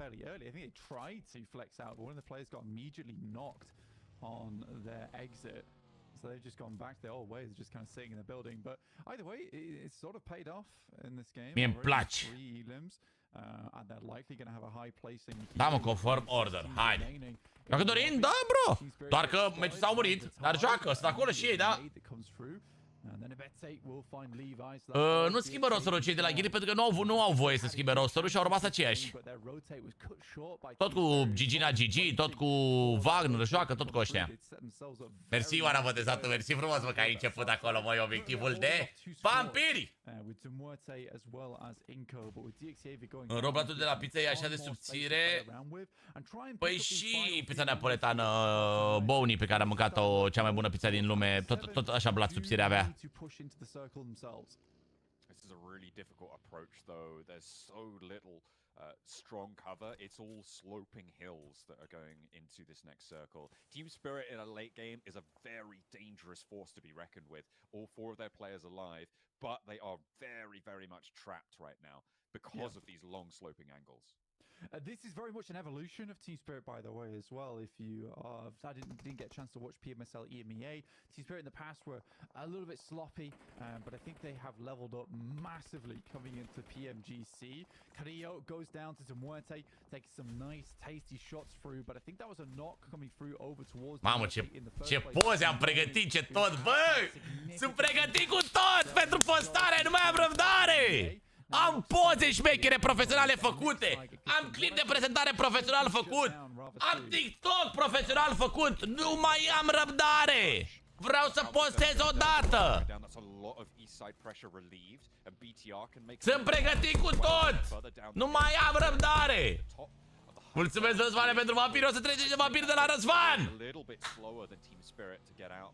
So they've just gone back their old ways, just kind of sitting in the building. But either way, it's sort of paid off in this game. Mie îmi place. And they're likely going to have a high placing. Da, mă, conform order. Haide. Dacă Dorin, da, bro. Doar că meciul s-au murit, dar joacă, sunt acolo și ei, da. Nu schimbă rosterul cei de la Ghiri pentru că nu au voie să schimbe rosterul și au rămas aceiași. Tot cu Gigina Gigi, tot cu Wagner, joacă tot cu ăștia. Mersi, Oana Vădezată, mersi frumos, mă, că ai început acolo, măi, obiectivul de vampiri! Roblatul de la pizza e așa de subțire. Păi și pizza neapoletană Boni, pe care am mâncat-o, cea mai bună pizza din lume, tot așa blat subțire avea. This is a really difficult approach, though. There's so little strong cover. It's all sloping hills that are going into this next circle. Team Spirit in a late game is a very dangerous force to be reckoned with. All four of their players alive, but they are very, very much trapped right now because of these long sloping angles. This is very much an evolution of Team Spirit, by the way, as well. If you didn't get a chance to watch PMSL EMEA, Team Spirit in the past were a little bit sloppy, but I think they have leveled up massively coming into PMGC. Carrillo goes down to Muerte, takes some nice, tasty shots through, but I think that was a knock coming through over towards. Mamă, ce poze am pregătit, ce tot, bă! Sunt pregătit cu tot pentru postare, nu mai am răbdare! Am poze șmechere profesionale făcute. Am clip de prezentare profesional făcut. Am TikTok profesional făcut. Nu mai am răbdare. Vreau să postez odată. Sunt pregătit cu tot. Nu mai am răbdare. Mulțumesc, Răzvane, pentru vampiri. O să trece de vampiri de la Răzvan.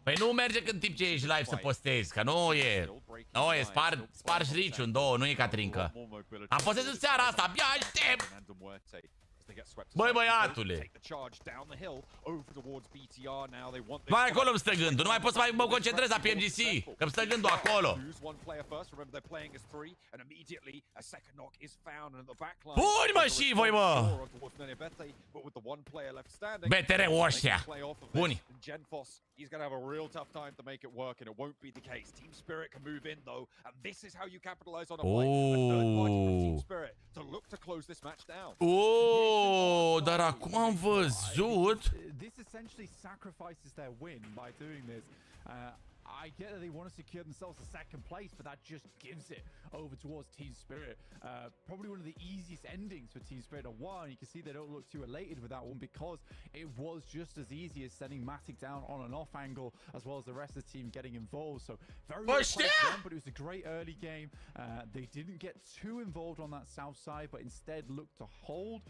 Păi nu merge în timp ce ești live să postezi, că nu e. Nu e, spargi riciu în două, nu e Catrinca. Am postez în seara asta, abia aștept. Băi, băiatule. Mai acolo îmi stă gândul, nu mai pot să mai mă concentrez la PMGC, că îmi stă gândul acolo. Buni, mă, și voi, mă. BTR-ul ăștia. Buni. He's going to have a real tough time to make it work, and it won't be the case. Team Spirit can move in, though, and this is how you capitalize on a play. A third party from Team Spirit to look to close this match down. Oh, dar acum am văzut. This essentially sacrifices their win by doing this. I get that they want to secure themselves a second place, but that just gives it over towards Team Spirit. Probably one of the easiest endings for Team Spirit. One, you can see they don't look too elated with that one because it was just as easy as sending Matic down on an off angle, as well as the rest of the team getting involved. So very well played them, but it was a great early game. They didn't get too involved on that south side, but instead looked to hold,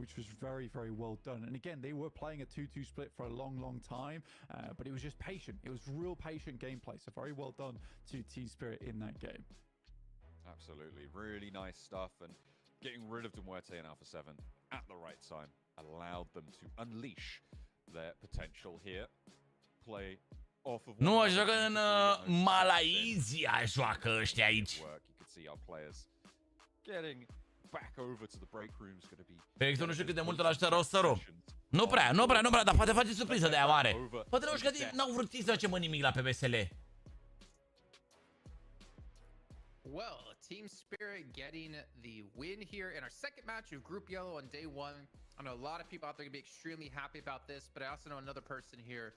which was very, very well done. And again, they were playing a 2-2 split for a long, long time, but it was just patient. It was real patient gameplay, so very well done to Team Spirit in that game. Absolutely, really nice stuff, and getting rid of Muerte in Alpha 7 at the right time allowed them to unleash their potential here. Play off of. Nu, joacă în Malaysia, joacă ăștia aici. You could see our players getting back over to the break rooms, going to be. Pe nu știu cât de mult îl ajută rosterul. Nu prea, dar poate face surpriză de aia mare. Poate nu știu că n-au vrut să facem nimic la PMSL. Well, Team Spirit getting the win here in our second match of Group Yellow on day one. I know a lot of people out there are going to be extremely happy about this, but I also know another person here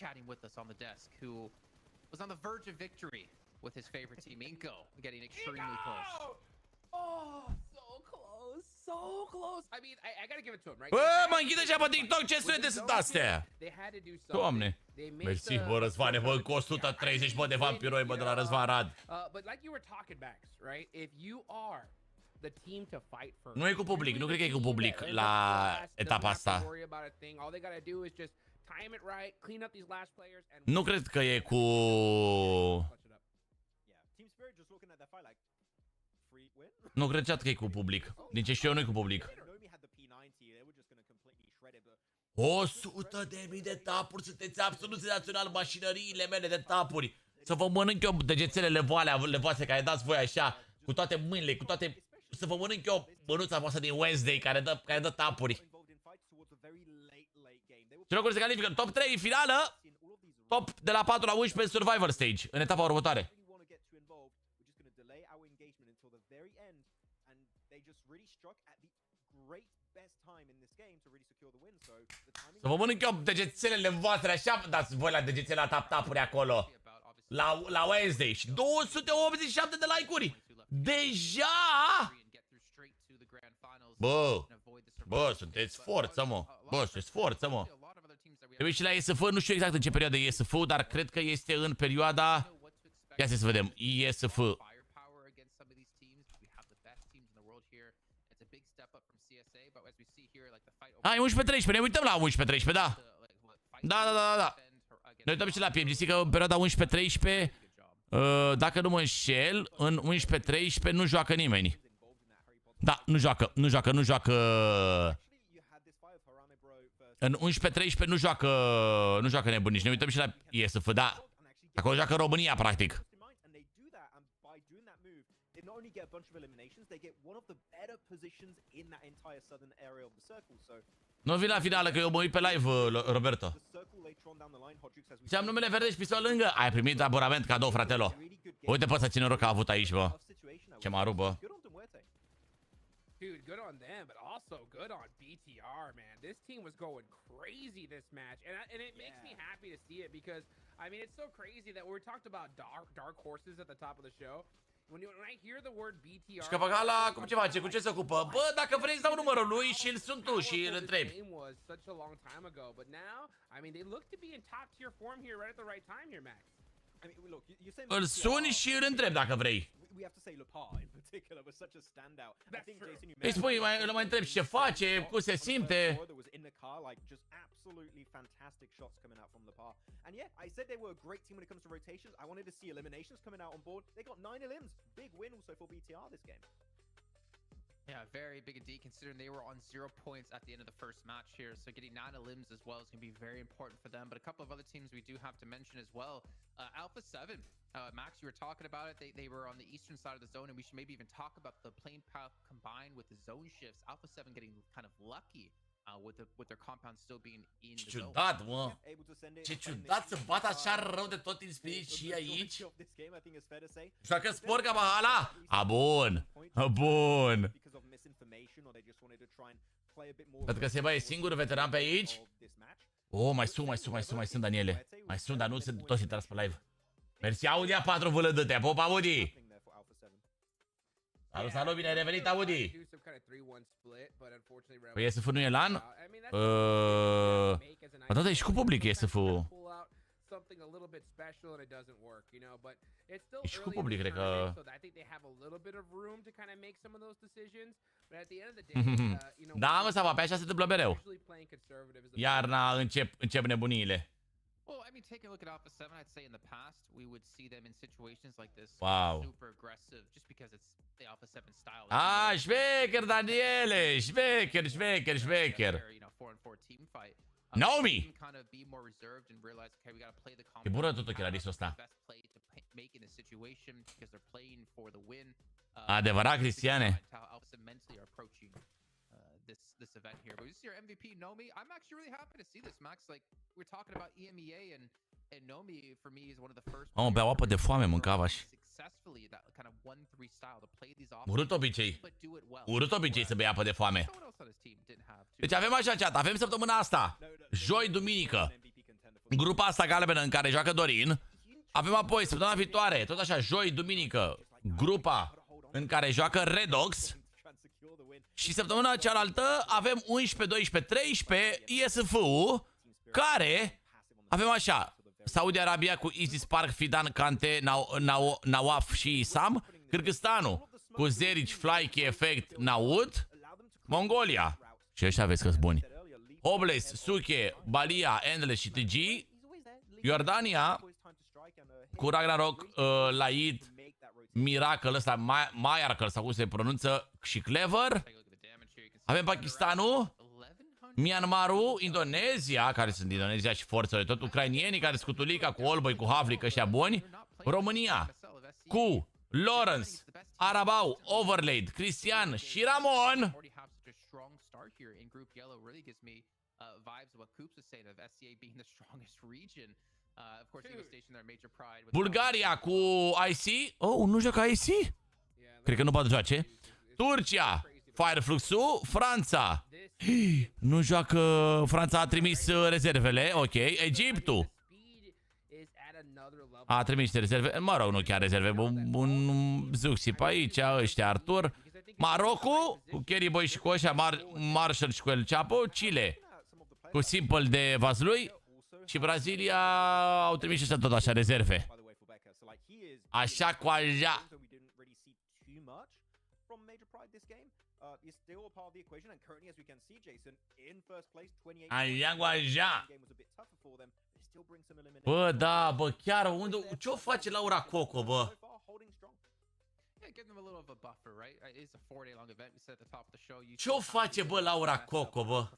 chatting with us on the desk who was on the verge of victory with his favorite team, Inko, getting extremely close. Oh, so close. I mean, I gotta give it to him, right? Bă, mă închide și pe TikTok, ce sunete sunt astea? Doamne. Mersi, bă, Răzvane, bă, cu 130, bă, de vampiroi, bă, de la Răzvan Rad. But like you were talking, Max, right? If you are the team to fight for. Nu e cu public, nu cred că e cu public la etapa asta. Nu cred că e cu... Nu cred că e cu public. Din ce știu eu, nu e cu public. 100.000 de tapuri, sunteți absolut senzațional, mașinăriile mele de tapuri. Să vă mănânc eu degețelele voastre care dați voi așa, cu toate mâinile, cu toate... Să vă mănânc eu bănuța voastră din Wednesday care dă tapuri. Ce locuri se califică? Top 3 în finală, top de la 4 la 11 Survivor Stage, în etapa următoare. Să vă mănânc eu degețelele voastre așa, dați voi la degețele la tap-tapuri acolo. la Wednesday și 287 de like-uri. Deja! Bă, sunteți forță, mă. Bă, sunteți forță, mă. Trebuie și la ESF, nu știu exact în ce perioadă e ESF, dar cred că este în perioada... Ia să vedem, ESF. A, e 11-13, ne uităm la 11-13, da. Da. Ne uităm și la PMGC că în perioada 11-13, dacă nu mă înșel, în 11-13 nu joacă nimeni. Da, nu joacă. În 11-13 nu joacă nebuni. Ne uităm și la ESF, da. Acolo joacă România, practic. Nu vin la finală, că eu mă uit pe live, Roberto. Ce-am numele verde și pistol lângă? Ai primit abonament cadou, fratelo. Uite pe ăsta ce noroc a avut aici, bă. Ce m-a bă. Dude, good on them, but also good on BTR, man. This team was going crazy this match, and it makes me happy to see it because, I mean, it's so crazy that we're talked about dark horses at the top of the show. When I hear the word BTR... Și Capagala, cum ce face? Cu ce se ocupă? Bă, dacă vrei să dau numărul lui și îl sunt tu și îl întrebi. Îl suni și îl întrebi dacă vrei. Îi spui, îl mai întrebi ce face, cum se simte. And yeah, I said they were a great team when it comes to rotations. I wanted to see eliminations coming out on board. They got 9 elims. Big win also for BTR this game. Yeah, very big indeed, considering they were on 0 points at the end of the first match here. So getting 9 elims as well is going to be very important for them. But a couple of other teams we do have to mention as well. Alpha 7, Max, you were talking about it. They were on the eastern side of the zone, and we should maybe even talk about the plane path combined with the zone shifts. Alpha 7 getting kind of lucky. With their compound still being in the zone. Ciudat, mă. Ce ciudat să bată așa rău de tot din spirit și aici. Joacă sport ca Bahala. A, bun. Bun. Cred că Seba e singurul veteran pe aici. Oh, mai sunt, Daniele. Mai sunt, dar nu sunt toți intrați pe live. Mersi, Audia 4 vâlădă-te. Popa, Audi. Salut, bine ai revenit, Audi. Păi ESF nu e LAN? Da, e și cu public ESF-ul. E și cu public, cred că... Da, mă, Sava, pe așa se întâmplă mereu. Iarna încep nebuniile. Well, I mean, taking a look at Alpha 7, I'd say in the past we would see them in situations like this. Wow. Super aggressive, just because it's the Alpha 7 style. Ah, șmecher, Daniele, șmecher. You know, 4-on-4 team fight. Naomi. Kind of be more reserved and realize, okay, we got to play the E bună tot ochelaristul ăsta. best play to make in the situation because they're playing for the win. Adevărat, Cristiane. Alpha 7 mentally are approaching this event here. But we see our MVP Nomi. I'm actually really happy to see this, Max. Like we're talking about EMEA and Nomi for me is one of the first. Beau apă de foame, mâncava și. Successfully that kind of 1-3 style to play these off. Urât obicei să bei apă de foame. Deci avem așa, chat, avem săptămâna asta, joi, duminică, grupa asta galbenă în care joacă Dorin. Avem apoi săptămâna viitoare, tot așa, joi, duminică, grupa în care joacă Redox. Și săptămâna cealaltă avem 11, 12, 13 ESF-ul, care avem așa, Saudi Arabia cu Easy Spark, Fidan, Kante, Nawaf și Isam, Kyrgyzstanul cu Zeric, Flyke, Effect, Naud, Mongolia. Și ăștia vezi că-s buni. Obles, Suke, Balia, Endless și TG, Iordania cu Ragnarok, Laid, Miracle ăsta, Miracle sau cum se pronunță, și Clever. Avem Pakistanul, Myanmarul, Indonezia, care sunt Indonezia și forțele tot, ucrainienii care sunt cu Tulica, cu Olboi, cu Havlik, ăștia buni, România cu Lawrence, Arabau, Overlaid, Cristian și Ramon. Bulgaria cu IC. Oh, nu joacă IC? Cred că nu poate joace. Turcia, Fireflux-ul, Franța. Nu joacă, Franța a trimis rezervele, ok. Egiptul. A trimis niște rezerve. Mă rog, nu chiar rezerve. Un Zuxi pe aici, ăștia Artur. Marocul, cu Kerry Boy și cu ăștia, Marshall și cu El Chapo. Chile, cu Simple de Vaslui. Și Brazilia au trimis și ăștia tot așa rezerve. Așa cu așa. Așa cu așa. Bă, da, bă, chiar, unde, ce-o face Laura Coco, bă? Ce-o face, bă, Laura Coco, bă?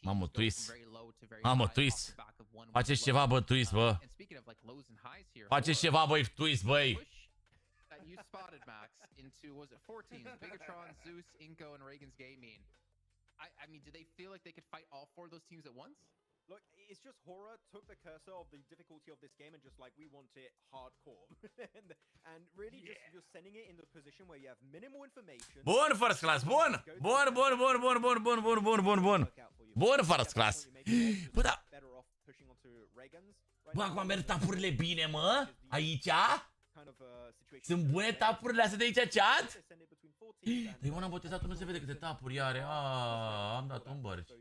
Mamă, twist. Mamă, twist. Faceți ceva, bă, twist, bă. Faceți ceva, băi, twist, băi. You spotted Max into, was it 14? Bigatron, Zeus, Inko, and Reagan's Gaming. I mean, do they feel like they could fight all four of those teams at once? Look, it's just Horror took the cursor of the difficulty of this game and just like, we want it hardcore. and really just you're sending it in the position where you have minimal information. Bun, first class, bun! Bun, bun, bun, bun, bun, bun, bun, bun, bun, bun. Bun, first class. Bă, da. Bă, acum merg tapurile bine, mă? Aici? Sunt bune tapurile astea de aici, chat? Dar eu n-am botezat, nu se vede câte tapuri are. Am dat un bărci.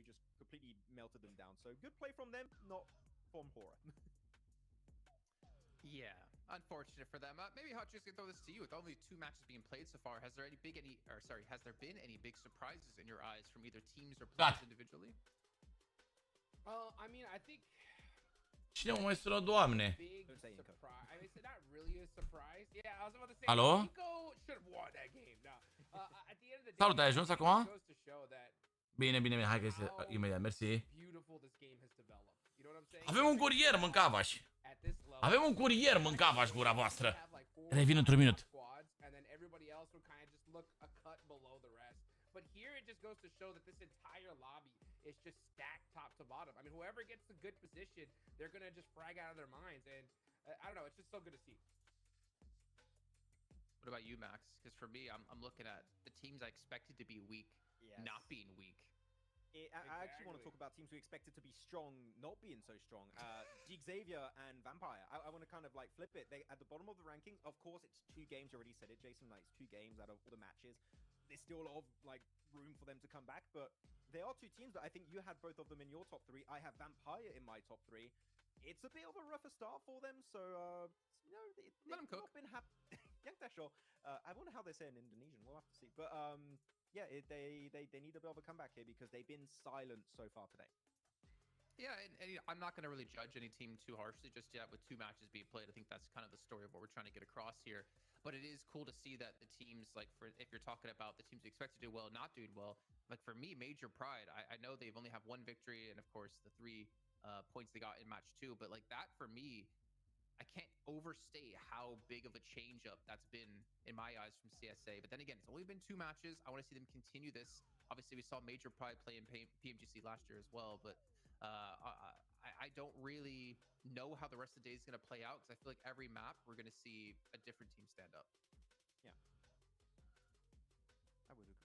Yeah, unfortunate for them. Maybe Hot Juice can throw this to you. With only 2 matches being played so far, has there been any big surprises in your eyes from either teams or players individually? I mean, I think. Cine mă mai sună, Doamne? Alo? Salut, ai ajuns acum? Bine, bine, bine, hai că se imediat, mersi. Avem un curier, mâncavaș. Avem un curier, mâncavaș, gura voastră. Revin într-un minut. It's just stacked top to bottom. I mean, whoever gets the good position, they're gonna just frag out of their minds, and I don't know. It's just so good to see. What about you, Max? Because for me, I'm looking at the teams I expected to be weak, not being weak. I actually want to talk about teams we expected to be strong, not being so strong. Xavier and Vampire. I want to kind of like flip it. They at the bottom of the rankings. Of course, it's 2 games. You already said it, Jason. Like, it's 2 games out of all the matches. There's still a lot of like room for them to come back, but there are 2 teams that I think you had both of them in your top 3. I have Vampire in my top 3. It's a bit of a rougher start for them, so you know, let them cook. Been happy. I wonder how they say in Indonesian. We'll have to see, but yeah, they need a bit of a comeback here because they've been silent so far today. Yeah, and I'm not going to really judge any team too harshly just yet with 2 matches being played. I think that's kind of the story of what we're trying to get across here. But it is cool to see that the teams, like, if you're talking about the teams you expect to do well, not doing well, like for me, Major Pride, I know they've only have 1 victory and of course the 3 points they got in match 2, but like that for me, I can't overstate how big of a change up that's been in my eyes from CSA. But then again, it's only been 2 matches. I want to see them continue this. Obviously, we saw Major Pride play in PMGC last year as well, but I don't really know how the rest of the day is going to play out because I feel like every map we're going to see a different team stand up. Yeah, I would agree.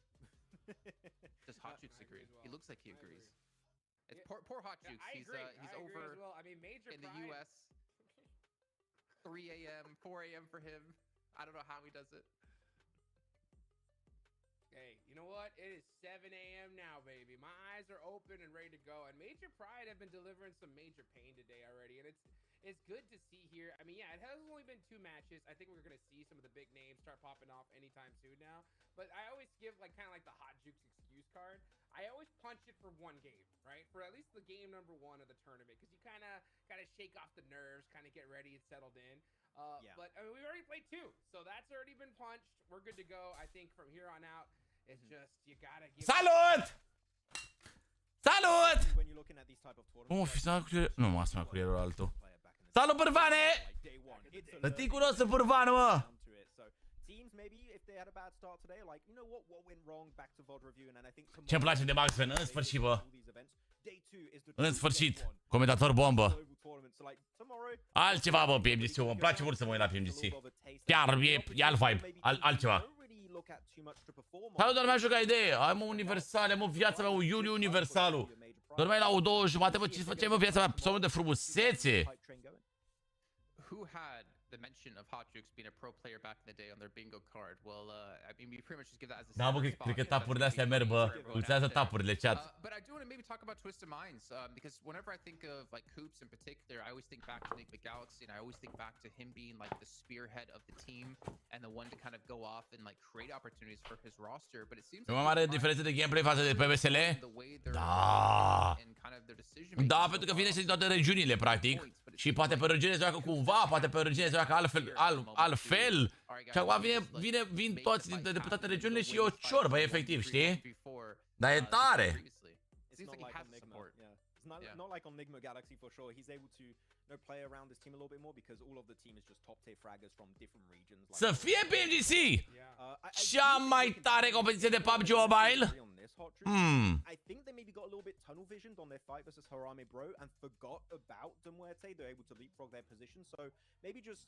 Does Hot Jukes agree? He looks like he agrees. It's poor Hot Jukes. He's over well. I mean, Major in the US. 3 a.m., 4 a.m. for him. I don't know how he does it. Hey, you know what? It is 7 a.m. now, baby. My eyes are open and ready to go. And Major Pride have been delivering some major pain today already. And it's good to see here. I mean, yeah, it has only been 2 matches. I think we're going to see some of the big names start popping off anytime soon now. But I always give like kind of like the Hot Jukes excuse card. I always punch it for 1 game, right? For at least the game number 1 of the tournament. Because you kind of shake off the nerves, kind of get ready and settled in. But I mean, we've already played 2. So that's already been punched. We're good to go. I think from here on out, it's just, you gotta give... Salut! Salut! Cum fi sunat curierul? Nu m-a sunat curierul altul. Salut, Pârvane! Tăticul nostru, Pârvană, mă! Ce-mi place de Maxven, în sfârșit, bă. În sfârșit, comentator bombă. Altceva, bă, PMGC-ul, îmi place mult să mă uit la PMGC. Chiar e alt vibe, altceva. look at too much to perform. Salut, doar mi-a jucat idee. Hai mă universale, mă viața mea, Iuliu Universalul. Dormeai la U2 mă, ce făceai mă viața mea? Somn de frumusețe. Who had the mention of Hotjukes being a pro player back in the day on their bingo card? Well, I mean, we pretty much just give that as a Da, bă, cred că tapurile astea merg, bă. Ulțează tapurile, chat. But I do want to maybe talk about Twisted Minds, because whenever I think of like Hoops in particular, I always think back to Enigma Galaxy, and I always think back to him being like the spearhead of the team and the one to kind of go off and like create opportunities for his roster. But it seems E o mai mare diferență de gameplay față de PVSL? Da. Da, pentru că vine din toate regiunile, practic. Și poate pe regiune se joacă cumva, poate pe regiune se joacă altfel. Și acum vin toți de toate regiunile și e o ciorbă, efectiv, știi? Dar e tare. Not like on Enigma Galaxy for sure. He's able to play around this team a little bit more because all of the team is just top tier fraggers from different regions. Să fie PMGC! Cea mai tare competiție de PUBG Mobile? I think they maybe got a little bit tunnel visioned on their fight versus Harame Bro and forgot about Demuerte. They're able to leapfrog their position. So maybe just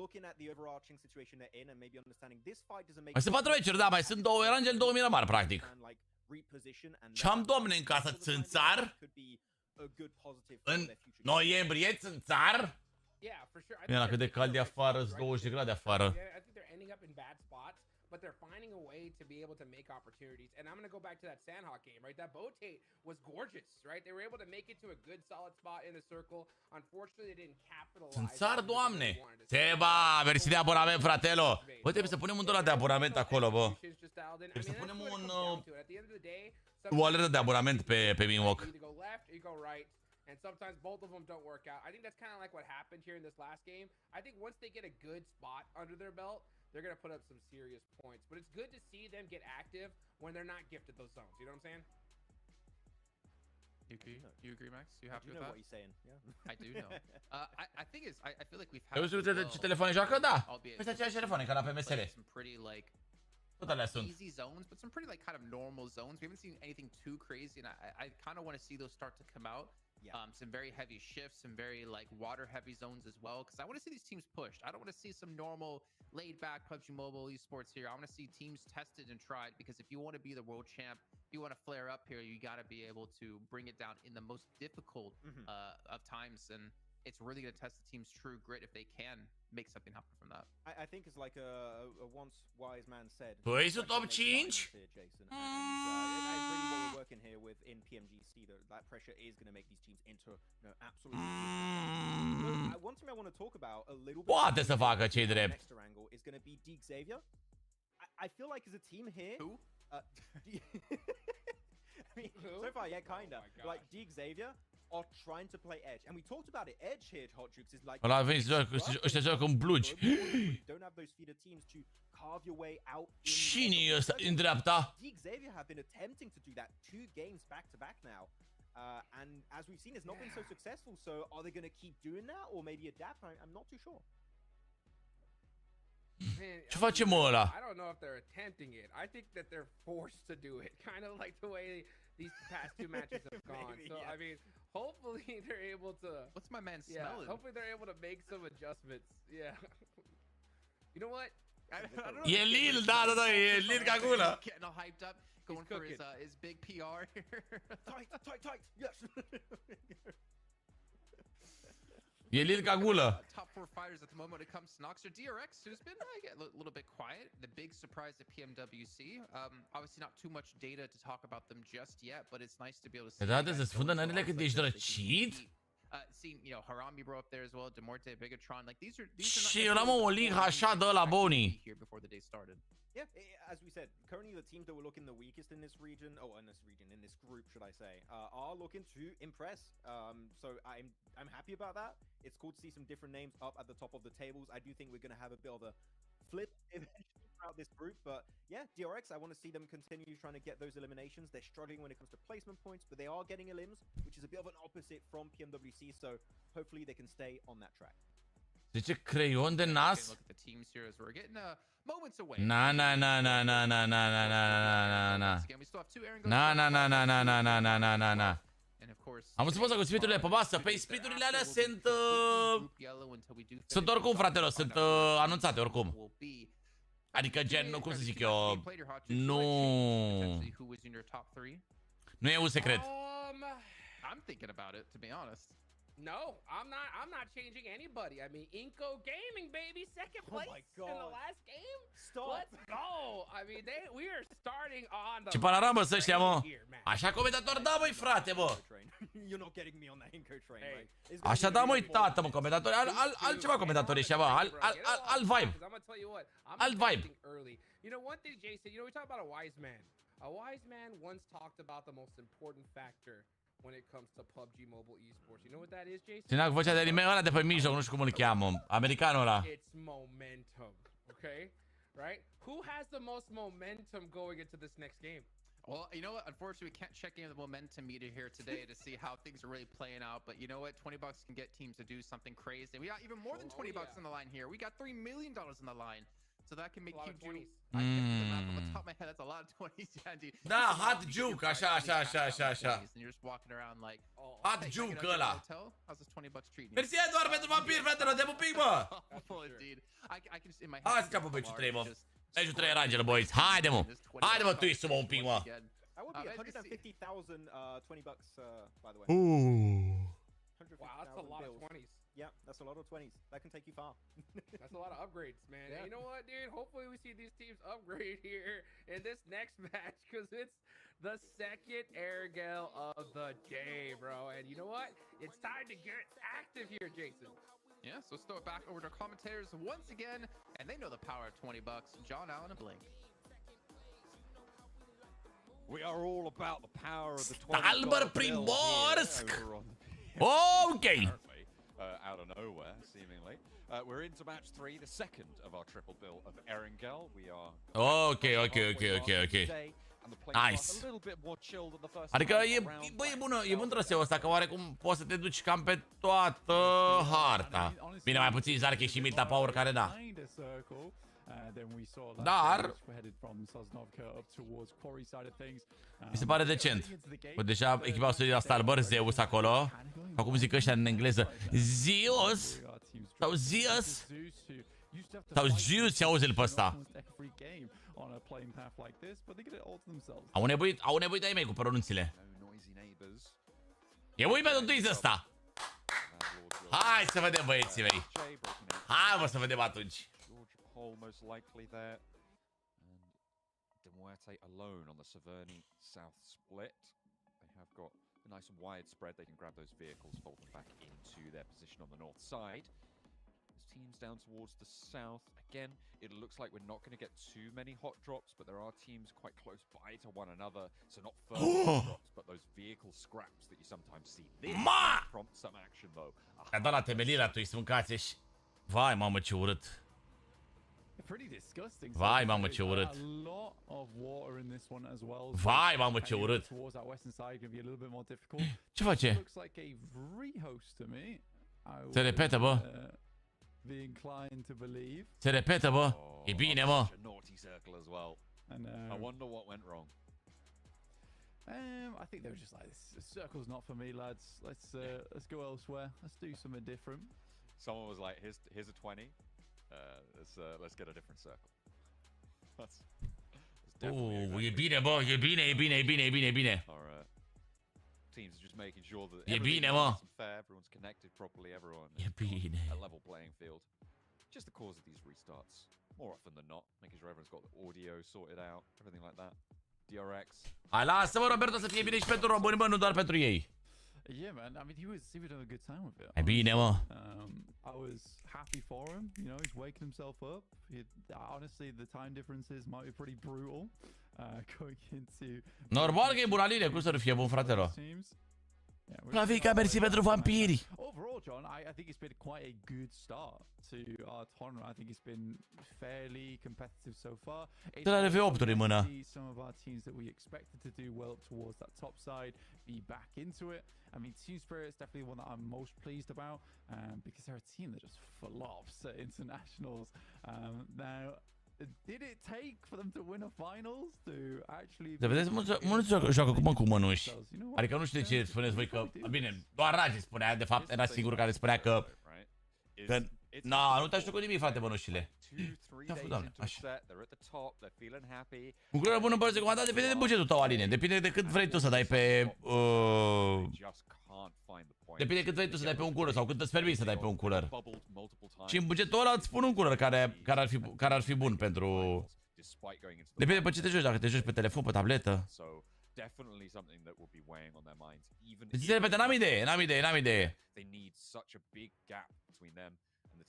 looking at the overarching situation they're in and maybe understanding this fight doesn't make. Mai sunt 4 meciuri, da, mai sunt 2 Erangel, 2 Miramar, practic. Ce-am, domne, în casă țânțar? În noiembrie țânțar? Mira cât de cald de afară, 20 de grade afară. But they're finding a way to be able to make opportunities. And I'm going to go back to that Sanhok game, right? That bow tate was gorgeous, right? They were able to make it to a good, solid spot in the circle. Unfortunately, they didn't capitalize. Țânțar, doamne! Seba, mersi de abonament, fratelo! Bă, trebuie să punem un $1 de abonament acolo, bă. Trebuie să punem o alertă de abonament pe Minwalk. And sometimes both of them don't work out. I think that's kind of like what happened here in this last game. I think once they get a good spot under their belt, they're going to put up some serious points. But it's good to see them get active when they're not gifted those zones. You know what I'm saying? You agree, Max? You happy with that? I know what he's saying. Yeah. I do know. I think is I feel like we've had. Ce telefoane joacă? Da. Păi aceeași telefoane ca la PMSL. Some pretty like tot alea sunt. Easy zones, but some pretty like kind of normal zones. We haven't seen anything too crazy, and I kind of want to see those start to come out. Yeah. Some very heavy shifts, some very like water heavy zones as well, because I want to see these teams pushed. I don't want to see some normal laid back PUBG Mobile esports here. I want to see teams tested and tried, because if you want to be the world champ, if you want to flare up here, you got to be able to bring it down in the most difficult of times, and it's really going to test the team's true grit if they can make something happen from that. I think it's like a once wise man said. Păi sunt top 5? That's really what we're working here with in PMGC. That pressure is going to make these teams into absolutely. One thing I want to talk about a little bit. Poate să facă ce-i drept. Next Erangel is going to be Xavier. I feel like as a team here. Who? I mean, so far, yeah, kinda. Like Xavier are trying to play edge, and we talked about it. Edge here, Hotjukes is like. Ăla veni ăștia joacă în blugi. Don't have those feeder teams to carve your way out. Cine e ăsta în dreapta? Xavier have been attempting to do that 2 games back to back now. And as we've seen, it's not been so successful. So are they going to keep doing that, or maybe adapt? I'm not too sure. Man, ce facem ăla? I don't know if they're attempting it. I think that they're forced to do it, kind of like the way these past 2 matches have gone. Maybe, so yeah. I mean, hopefully they're able to. What's my man smelling? Hopefully they're able to make some adjustments. Yeah. You know what? I don't know. E Lil, da, e Lil ca gulă. Getting all hyped up, going for his big PR here. tight. Yes. E Lil ca gulă. Top 4 fighters at the moment when it comes to Nox or DRX, who's been a little bit quiet. The big surprise at PMWC. Obviously not too much data to talk about them just yet, but it's nice to be able to see. Da, să sfundă nările cât ești răcit. Seeing, Harami Bro up there as well, Demorte, Bigatron, like these are Și eu l-am o link așa de la Boni. Here before the day started. Yeah, as we said, currently the teams that were looking the weakest in this region, in this group, should I say, are looking to impress. So I'm happy about that. It's cool to see some different names up at the top of the tables. I do think we're going to have a bit of a flip eventually throughout this group, but yeah, DRX, I want to see them continue trying to get those eliminations. They're struggling when it comes to placement points, but they are getting elims, which is a bit of an opposite from PMWC, so hopefully they can stay on that track. Zice creion de nas? Look at the teams here as we're getting moments away. Na. Am văzut poza cu spiriturile pe masă. Păi spiriturile alea sunt oricum, fratelor, sunt anunțate oricum. Adică gen, nu, cum să zic eu, nu... Nu e un secret. I'm thinking about it, to be honest. No, I'm not changing anybody. I mean, Inco Gaming, baby, second place in the last game. Stop. Let's go. I mean, we are starting on the. Ce panoramă să ăștia, mă. Așa comentator, da, măi, frate, bă. You're not getting me on that Inco train, right? Așa, da, măi, tată, mă, comentatori. Altceva comentatori ăștia, bă. Alt vibe. Alt vibe. You know, one thing, Jason, you know, we talk about a wise man. A wise man once talked about the most important factor when it comes to PUBG Mobile Esports. You know what that is, Jason? Ținea cu vocea de anime ăla de pe mijloc, nu știu cum îl cheamă. Americanul ăla. It's momentum, okay? Right? Who has the most momentum going into this next game? Well, you know what? Unfortunately, we can't check in the momentum meter here today to see how things are really playing out. But you know what? $20 can get teams to do something crazy. We got even more than $20 on the line here. We got $3 million on the line. So that can make you do. I can't do the math on the top of my head. That's a lot of 20s, Andy. Da, hot juke, așa. And you're just walking around like, hot juke ăla. How's this $20 treating you? Mersi, doar pentru vampir, fetelor, de pupic, mă. Oh, indeed. I can just in my head. Hai să capă meciul 3, mă. Meciul 3 Erangel, boys. Haide, mă. Haide, mă, twist-ul, mă, un pic, mă. That would be 150,000 $20, by the way. Wow, that's a lot of 20s. Yeah, that's a lot of 20s. That can take you far. That's a lot of upgrades, man. Yeah. You know what, dude? Hopefully we see these teams upgrade here in this next match because it's the second Erangel of the day, bro. And you know what? It's time to get active here, Jason. Yeah, so let's throw it back over to our commentators once again, and they know the power of $20. John Allen and Blink. We are all about the power of the $20 Primorsk. Okay. Out of nowhere, seemingly. We're into match 3, the second of our triple bill of Erangel. We are... Okay. Nice. Adică e bun traseul ăsta, că oarecum poți să te duci cam pe toată harta. Bine, mai puțin Zarche și Milta Power, care da. Dar mi se pare decent. Deja echipau studiul la Starboard, Zeus acolo. Sau cum zic ăștia în engleză, Zeus sau Zeus sau Zeus, ce auzi-l pe ăsta. Au nevoit de ei mei cu pronunțiile. E ui pentru twist ăsta. Hai să vedem, băieții mei. Hai, mă, să vedem atunci. Most likely there, and Demuerte alone on the Severny South split. They have got a nice wide spread. They can grab those vehicles, fold them back into their position on the north side. There's teams down towards the south. Again, it looks like we're not going to get too many hot drops, but there are teams quite close by to one another. So not first hot drops, but those vehicle scraps that you sometimes see. This prompts some action though. A dat la temelie la twist, mâncați-și. Vai, mamă, ce urât. Vai, mamă, ce urât. Vai, mamă, ce urât. Ce face? Se repetă, bă. Se repetă, bă. E bine, mă. I think they were just like, this circle's not for me, lads. Let's go elsewhere. Let's do something different. Someone was like, here's a 20. Let's get a different circle. That's e bine, bă, e bine. Our teams are just making sure that e bine, mă. Fair, everyone's connected properly, everyone e bine. A level playing field. Just the cause of these restarts, more often than not, making sure everyone's got the audio sorted out, everything like that. DRX. Hai, lasă-mă, Roberto, să fie bine și pentru români, bă, nu doar pentru ei. Yeah, man. I mean, he was having a good time with it. E bine, mă. I was happy for him. You know, he's waking himself up. Honestly, the time differences might be pretty brutal going into. Normal că e bună linie, cum să nu fie bun, fratero. Flavica, mersi pentru vampiri. Overall, John, I think it's been quite a good start to our tournament. I think it's been fairly competitive so far. De la RV8-uri în mână. Some of our teams that we expected to do well towards that top side be back into it. I mean, Team Spirit's definitely one that I'm most pleased about because they're a team that just flops at internationals. Now, did it take for them to win a finals to actually? Să vedeți, mulți joacă cu mănuși. Adică nu știu de ce spuneți voi că, bine, doar Rage spunea, de fapt era singur care spunea că Na, nu te ajută cu nimic, frate, bănușile. Ce-a făcut, doamne? Așa. Un curăr bun în părți de comandat depinde de bugetul tău, Aline. Depinde de cât vrei tu să dai pe... Depinde cât vrei tu să dai pe un curăr sau cât îți permiți să dai pe un curăr. Și în bugetul ăla îți spun un curăr care ar fi bun pentru... Depinde pe ce te joci, dacă te joci pe telefon, pe tabletă. Deci, repede, n-am idee.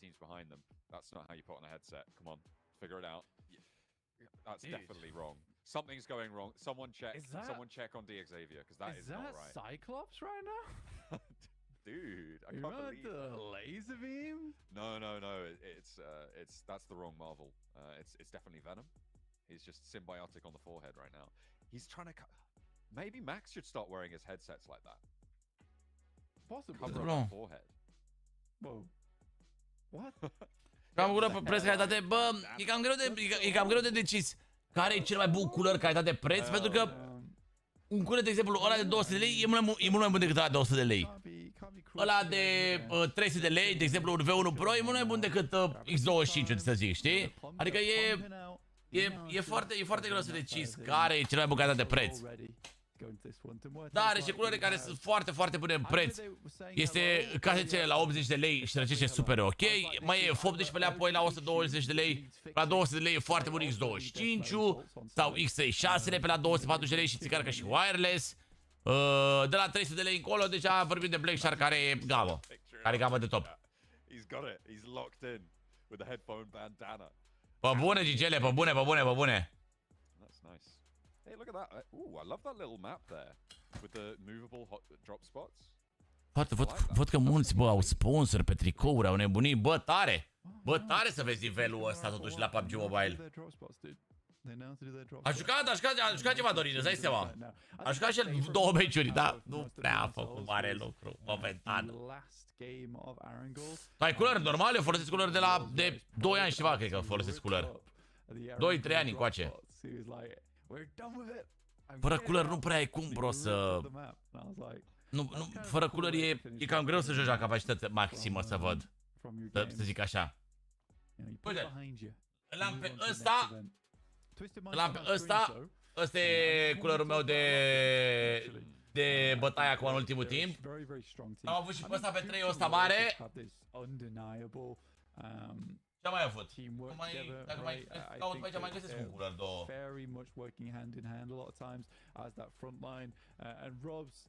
Teams behind them. That's not how you put on a headset. Come on, figure it out. That's definitely wrong. Something's going wrong. Someone check on Xavier because that is not right. Cyclops right now? Dude, I You can't remember believe the that. laser beam? No. It's that's the wrong Marvel. It's definitely Venom. He's just symbiotic on the forehead right now. He's trying to cut. Maybe Max should start wearing his headsets like that. Possibly. Cover up the forehead. Whoa. What? Am gură pe preț calitate. Bă, e cam greu de decis care e cel mai bun cooler calitate preț, pentru că un cooler, de exemplu, ăla de 200 de lei e mult mai bun decât ăla de 100 de lei. Ăla de 300 de lei, de exemplu, un V1 Pro e mult mai bun decât X25, să zic, știi? Adică e foarte greu să decizi care e cel mai bun calitate de preț. Da, are și culori care sunt foarte bune în preț. Este casecele la 80 de lei și răcește super ok. Mai e 18 lei apoi la 120 de lei. La 200 de lei e foarte bun X25 sau X36 pe la 240 de lei și țigarcă și wireless. De la 300 de lei încolo deja vorbim de Black Shark care e gamă. Care e gamă de top. Pe bune, Gigele, pe bune. Hey, look at that. Ooh, I love that little map there with the movable drop spots. Văd că mulți, bă, au sponsor pe tricouri, au nebunit. Bă, tare! Bă, tare să vezi nivelul ăsta totuși la PUBG Mobile. A jucat ceva, Dorin, îți dai seama. A jucat și el 2 meciuri, dar nu prea a făcut mare lucru, momentan. Tu ai culori normal? Eu folosesc culori de 2 ani și ceva, cred că folosesc culori. 2-3 ani încoace. Fără cooler nu prea ai cum, bro, să... Nu, fără cooler e cam greu să joci la capacitate maximă, să văd. Să zic așa. Uite, l-am pe ăsta. Ăsta e coolerul meu de bătaie acum în ultimul timp. Am avut și pe ăsta pe 3 ăsta mare. Ce mai avut? Dacă mai caut pe aici, mai găsesc un cooler, două. Very much working hand in hand a lot of times as that front line and Rob's.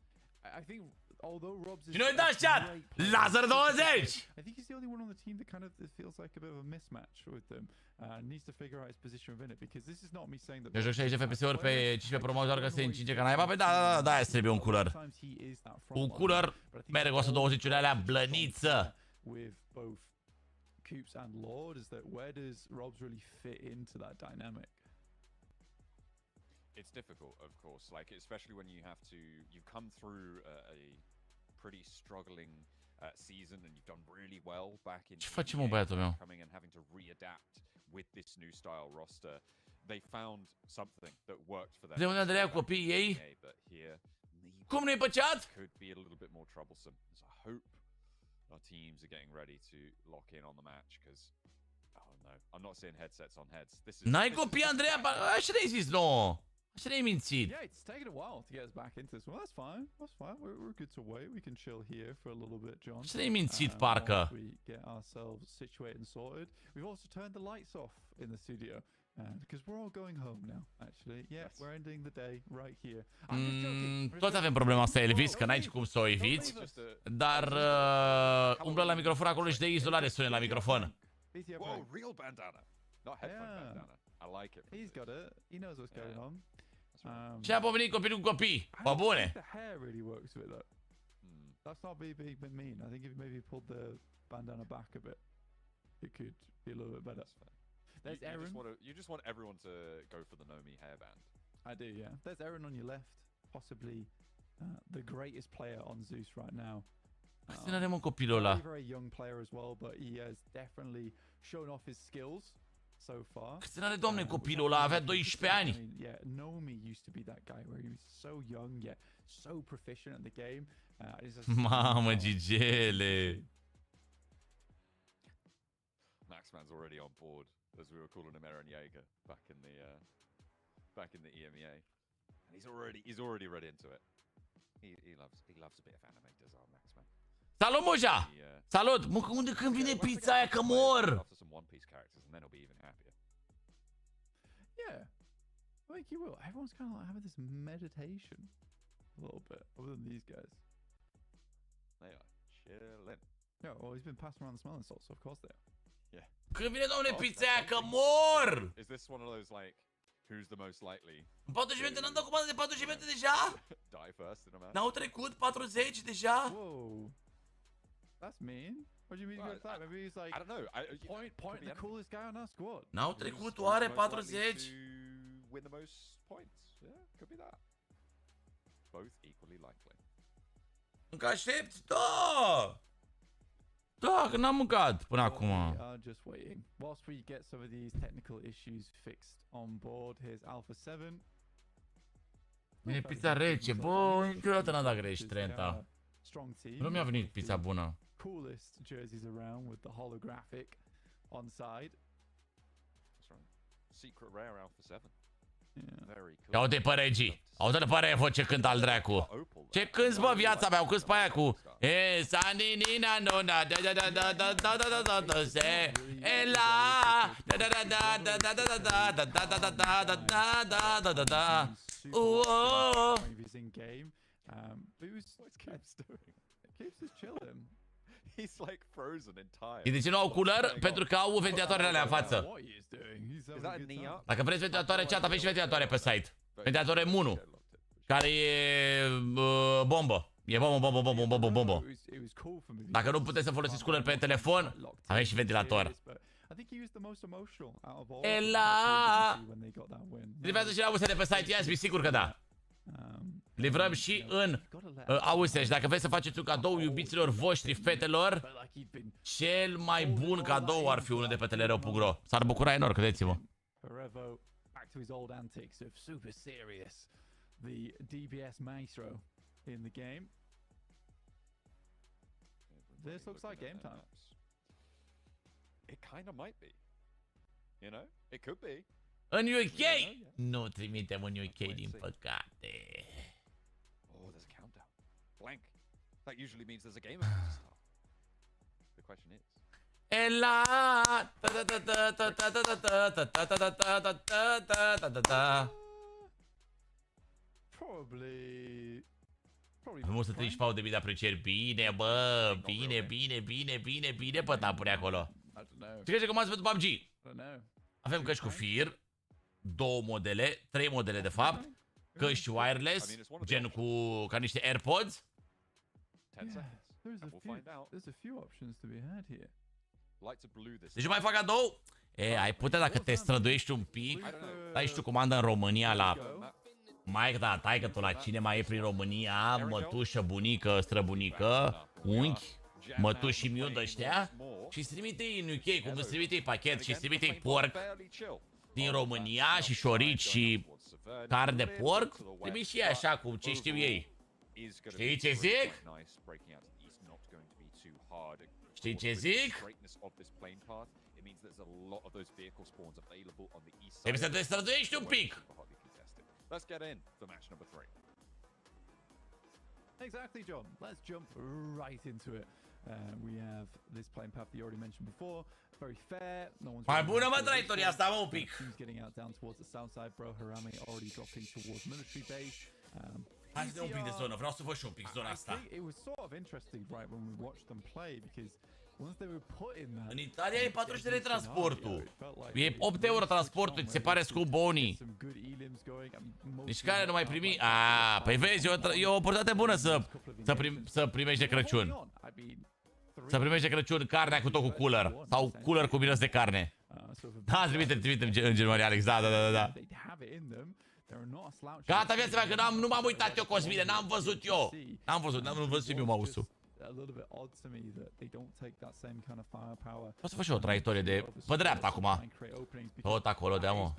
I think although Rob's is. Și noi dați chat. Laser 20. I think he's the only one on the team that kind of feels like a bit of a mismatch with them. Needs to figure out his position within it because this is not me saying that. Eu joc 60 FPS-uri pe 15 promo, doar că se încinge ca naiba. Păi da, aia trebuie un cooler. Un cooler merg 120 alea blăniță. With both Coops and Lord, is that where does Rob's really fit into that dynamic? It's difficult, of course, like especially when you've come through a pretty struggling season and you've done really well back in coming and having to readapt with this new style roster. They found something that worked for them. De unde Andreea copiii ei? Cum nu-i pe chat? Could be a little bit more troublesome. So I hope our teams are getting ready to lock in on the match because oh no, I'm not seeing headsets on heads. N-ai copii, Andreea? Așa ne-ai zis, nu. Așa ne-ai mințit. Yeah, it's taken a while to get us back into this. Well, that's fine. We're good to wait. We can chill here for a little bit, John. Așa ne-ai mințit, parcă. We get ourselves situated and sorted. We've also turned the lights off in the studio. Because we're all going home now, actually. Yeah, we're ending the day right here. Toți avem problema asta, Elvis, că n-ai cum să o eviți. Dar umblă la microfon acolo și de izolare sune la microfon. Whoa, real bandana. Not headphone bandana. I like it. He's got it. He knows what's going on. Ce a pomenit copilul cu copii? Pe bune. The hair really works with it. That's not being mean. I think if maybe pulled the bandana back a bit, it could be a little bit better. There's Aaron. You just want everyone to go for the Nomi hairband. I do, yeah. There's Aaron on your left, possibly the greatest player on Zeus right now. Very young player as well, but he has definitely shown off his skills so far. Câți are, doamne, copilul ăla? Avea 12 ani. Yeah, Nomi used to be that guy where he was so young yet so proficient at the game. Mamă, Gigele. Maxman's already on board, as we were calling him Erangel back in the EMEA, and he's already read into it. He loves a bit of anime, does our Maxman. Salut, Moja! Salut! Mă, unde când vine pizza aia, că mor? After some One Piece characters, and then he'll be even happier. Yeah, I think you will. Everyone's kind of like having this meditation a little bit, other than these guys. They are chilling. Yeah, well, he's been passing around the smelling salt, so of course they are. Yeah. Când vine, domne, pizza aia, că mor! Is this one of those, like, who's the most likely? 40 minute, n-am dat comandă de 40 minute deja? Die first in a match? N-au trecut 40 deja? Whoa. That's mean. What do you mean by that? Maybe he's like, I don't know. Point the coolest guy on our squad. N-au trecut oare 40? Win the most points. Yeah, could be that. Both equally likely. Încă aștepți? Da! Da, că n-am mâncat până acum. We are just waiting. Whilst we get some of these technical issues fixed on board, here's Alpha 7. Vine pizza rece, bă, niciodată n-a dat greș, Trenta. Strong team. Nu mi-a venit pizza bună. Coolest jerseys around with the holographic on side. That's right. Secret rare Alpha 7. Yeah. Very cool. Ia uite pe regii. Auzi-l pe Revo ce cânt al dracu. Ce cânti, bă, viața mea? Au cânt pe aia cu E saninina nona da da da da da da da da da se Ela da da da da da da da da da da da da da da da da da. He's in game. But what's Keeps doing? Keeps is chilling. He's like frozen entire. Și de ce nu au cooler? Pentru că au ventilatoarele alea în față. Dacă vreți ventilatoare chat, aveți și ventilatoare pe site. Ventilator M1, care e bombă. E bombă. Dacă nu puteți să folosiți cooler pe telefon, aveți și ventilator. Ela! Livrează și la USD pe site, yes, sigur că da. Livrăm și în Austria și dacă vreți să faceți un cadou iubiților voștri, fetelor, cel mai bun cadou ar fi unul de pe TEDEREU.ro. S-ar bucura enorm, credeți-mă. Back to his old antics of super serious. The DBS maestro in the game. This looks like game time. It kind of might be. You know, it could be. În UK? Nu trimitem în UK, din păcate. Oh, there's a countdown. Blank. That usually means there's a game about to start. The question is. Ela. Probably. Frumos să 34 de aprecieri. Bine, bă. Bine pe tapuri acolo. Ce crezi că comanzi pentru PUBG? Avem căști cu fir. 2 modele, 3 modele de fapt. Căști wireless, gen cu ca niște AirPods. There's a few options to be had here. Deci mai fac cadou? E, ai putea dacă te străduiești un pic. Dai și tu comandă în România la maică taică tu la cine mai e prin România, mătușă, bunică, străbunică, unchi, mătuși și miu de ăștia. Și trimite-i în UK, cum îți trimite-i pachet și trimite-i porc din România și șorici și carne de porc, trebuie și ei așa cum ce știu ei. Știi ce zic? Știi ce zic? Trebuie să te străduiești un pic. Exactly, John. Let's jump right into it. We have this playing path that you already mentioned before. Very fair. No one's mai bună, mă, traiectoria asta, mă, un pic. He's getting out down towards the south side. Bro Harami already dropping towards military base. Hai să dăm un pic de zonă. Vreau să văd și un pic zona asta. It was sort of interesting, right, when we watched them play, because once they were put in that. În Italia e 40 de lei transportul. E 8 euro transportul, ți se pare scump, bonii. Deci care nu mai primi? Păi vezi, e o oportunitate bună să primești de Crăciun. Să primești de Crăciun carnea cu tot cu cooler. Sau cooler cu miros de carne. Da, trimite în Germania, Alex, da. Gata, viața mea, că nu m-am uitat eu, Cosmine, n-am văzut eu. N-am văzut eu mouse-ul. Poți să faci o traiectorie de pe dreapta acum. Tot acolo, de amă.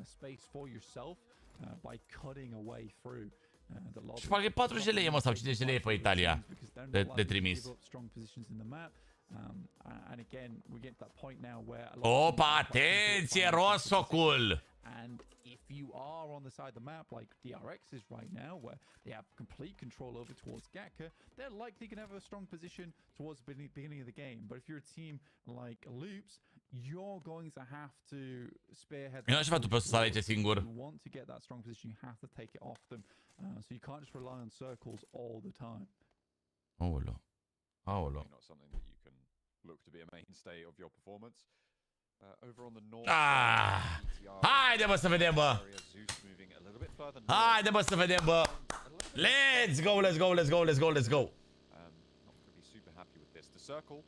Space for yourself by cutting away through Și parcă e 40 de lei, mă, sau 50 de lei pe Italia de trimis. Opa, atenție, Rosocul! And if you are on the side of the map like DRX is right now, where they have complete control over towards Gakka, they're likely going to have a strong position towards the beginning of the game. But if you're a team like Loops, you're going to have to spearhead. Eu n-aș vrea tu pe să aici singur. You want to get that strong position, you have to take it off them. So you can't just rely on circles all the time. Aolo. Aolo. Not something that you can look to be a mainstay of your performance. Over on the north. Haide, bă, să vedem, bă. Haide, bă, să vedem, bă. Let's go, let's go, let's go, let's go, let's go. Not going to be super happy with this. The circle,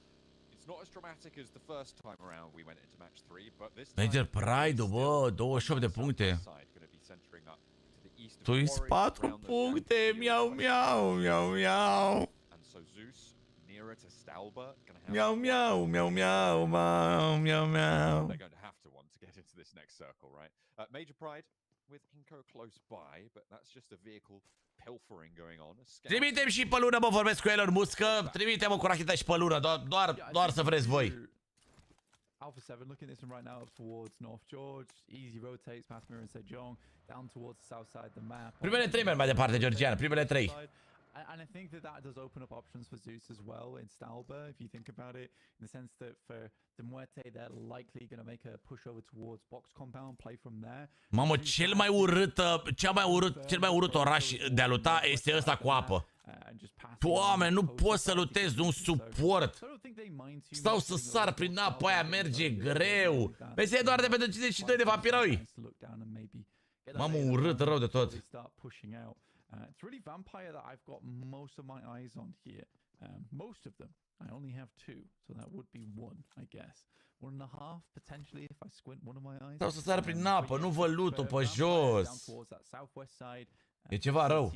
it's not as dramatic as the first time around we went into match 3, but this time Major Pride, bă, 28 de puncte. Tu-i 4 puncte, miau, miau, miau, miau. And so Zeus, nearer to Stalber, gonna have miau, miau, miau, miau, miau, miau, miau. They're going to have to want to get into this next circle, right? Major Pride with Inco close by, but that's just a vehicle pilfering going on. Trimitem și pe lună, mă, vorbesc cu Elon Musk, trimitem-o cu racheta și pe lună, doar să vreți voi. Alpha 7 looking at this one right now up towards North George. Easy rotates past Mir and Sejong down towards the south side of the map. Primele 3 merg mai departe, Georgian, primele 3. And I think that does open up options for Zeus as well in Stalber, if you think about it, in the sense that for the Muerte, they're likely going to make a push over towards box compound, play from there. Mamă, cel mai urât oraș de a luta este ăsta cu apă. Doamne, nu pot să lutez, nu suport. Stau să sar prin apă aia, merge greu. Vezi, e doar de pentru 52 de vampiroi. Mamă, urât rău de tot. It's really Vampire that I've got most of my eyes on here. Most of them. I only have 2, so that would be 1, I guess. 1.5 potentially if I squint one of my eyes. Stau să sar prin apă, nu vă lutul pe jos. E ceva rău.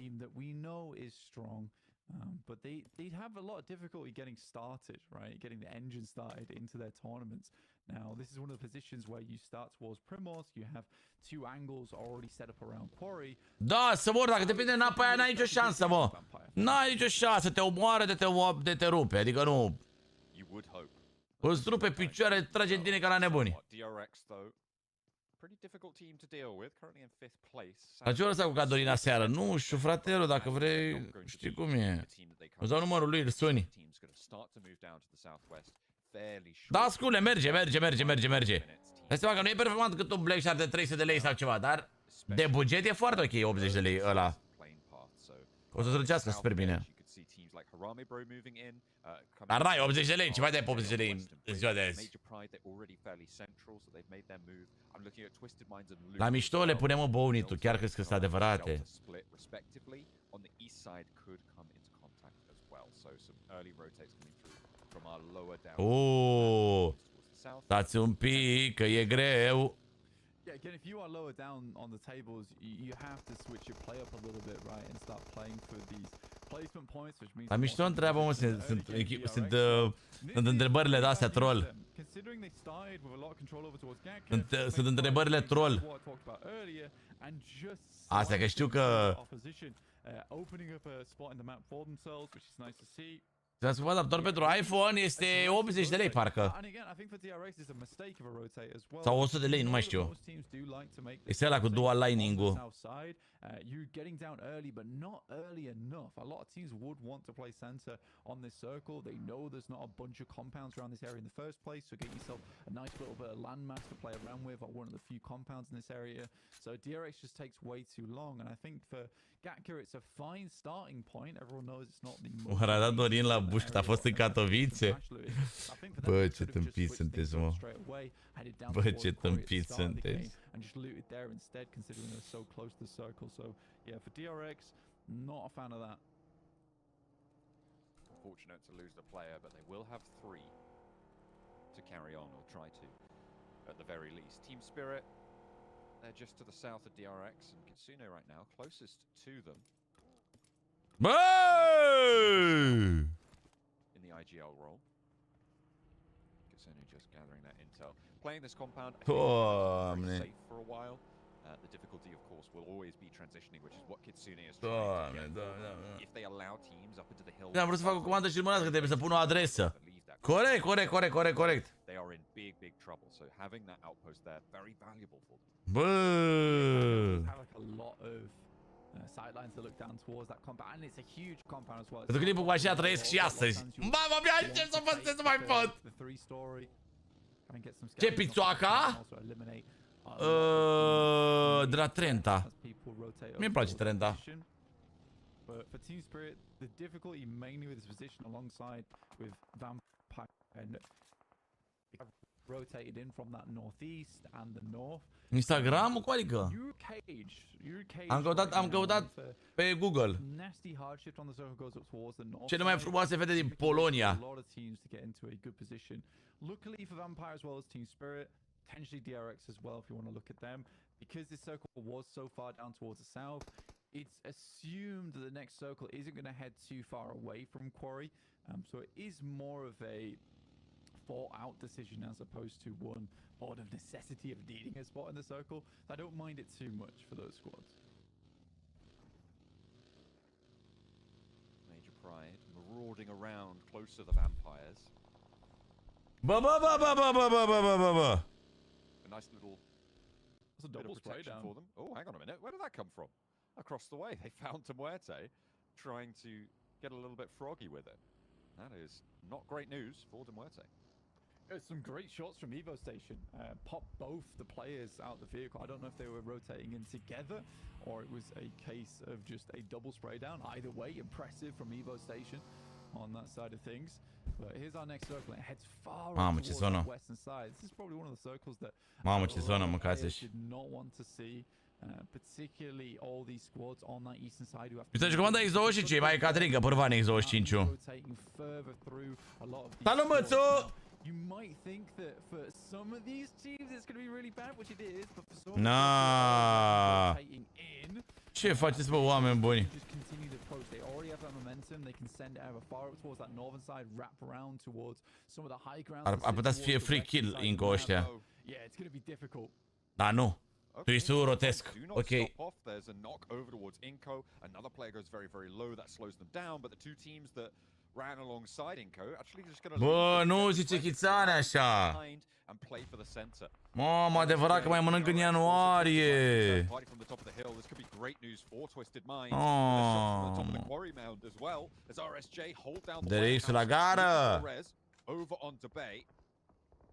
But they'd have a lot of difficulty getting started, right? Getting the engine started into their tournaments. Now, this is one of the positions where you start towards Primos, you have 2 angles already set up around Quarry. Da, să mor, dacă te prinde în apa aia, n-ai nicio șansă, mă. N-ai nicio șansă, te omoară de te rupe, adică nu. Îți rupe picioare, trage în tine ca la nebuni. La ce oră s-a cu Dorin aseară? Nu știu, fratelul, dacă vrei, știi cum e. Îți dau numărul lui, îl suni. Da, scule, merge. Dai seama că nu e performant cât un Black Shark de 300 de lei sau ceva, dar de buget e foarte ok, 80 de lei ăla. O să străcească super bine. Dar n-ai 80 de lei, ce mai dai pe 80 de lei în ziua de azi? La mișto le punem în bonitul, chiar crezi că sunt adevărate. Stați un pic, că e greu. Yeah, again, if you are lower down on the tables, you have to switch your play up a little bit, right, and start playing for these placement points, which means. La mișto întreabă, mă, sunt întrebările de astea troll. Sunt întrebările troll. Astea că știu că opening up a spot in the map for themselves, which is nice to see. Adaptor pentru iPhone este 80 de lei, parcă. Sau 100 de lei, nu mai știu. Este ăla cu dual lining-ul. You're getting down early, but not early enough. A lot of teams would want to play center on this circle. They know there's not a bunch of compounds around this area in the first place, so get yourself a nice little bit of landmass to play around with, or one of the few compounds in this area. So DRX just takes way too long, and I think for Gatka it's a fine starting point. Everyone knows it's not the most. Oare a dat Dorin la buș cât a fost în Katowice? Bă, ce tâmpiți sunteți, mă. Bă, ce tâmpiți sunteți. And just looted there instead, considering they're so close to the circle. So, yeah, for DRX, not a fan of that. Fortunate to lose the player, but they will have 3 to carry on, or try to, at the very least. Team Spirit, they're just to the south of DRX, and Kitsune right now, closest to them. In the IGL role. Kitsune just gathering that intel. Playing this compound, I think it's very safe for a while. The difficulty, of course, course, will always be transitioning, which is what Kitsune is Doamne, trying to get. doamne. If they allow teams up into the hill. Am vrut să fac o comandă și mânați că trebuie să pun o adresă. Corect. They are in big trouble. So having that outpost there, very valuable for them. Bă. Have like a lot of sidelines that look down towards that compound, and it's a huge compound as well. Pentru clipul cu așa trăiesc și astăzi. Mamă, mi-a ce să fac, să mai pot. Ce pizzoaca? De la Trenta. Mi-e place Trenta. But for Team Spirit, the difficulty mainly with this position alongside with Vampire and rotated in from that northeast and the north. Instagram cu adică? Am căutat pe Google. Cele mai frumoase fete din Polonia. Luckily for Vampire as well as Team Spirit, potentially DRX as well if you want to look at them, because this circle was so far down towards the south. It's assumed that the next circle isn't going to head too far away from Quarry, so it is more of a thought-out decision as opposed to one out of necessity of needing a spot in the circle. I don't mind it too much for those squads. Major Pride marauding around close to the Vampires. Ba. A nice little That's a double spray down for them. Oh, hang on a minute. Where did that come from? Across the way, they found Muerte trying to get a little bit froggy with it. That is not great news for Muerte. Some great shots from Evo Station. Popped both the players out the vehicle. I don't know if they were rotating in together or it was a case of just a double spray down. Either way, impressive from Evo Station on that side of things. But here's our next circle. It heads far towards the western side. This is probably one of the circles that did not want to see. Particularly all these squads on that eastern side who have to Uitați comanda X25, mai Catrin, că părvan X25. Salut, mățu! You might think that for some of these teams it's going to be really bad, which it is, but for some rotating in. Ce faceți, bă, oameni buni? Just continue the approach. They already have that momentum. They can send it over far up towards that northern side, wrap around towards some of the high ground. Ar putea să fie free kill încă ăștia. Yeah, it's going to be difficult. Da, nu. Tu rotesc. Ok. There's a knock over towards Inco. Another player goes very low. That slows them down. But the two teams that ran alongside Inco actually just gonna. Bă, nu zice Chițane așa. And play for the center. Mamă, adevărat că mai mănânc în ianuarie. From the top of the hill, this could be great news for Twisted Minds. From the top of the quarry mound as well as RSJ hold down the Direct la gară. over onto Bay.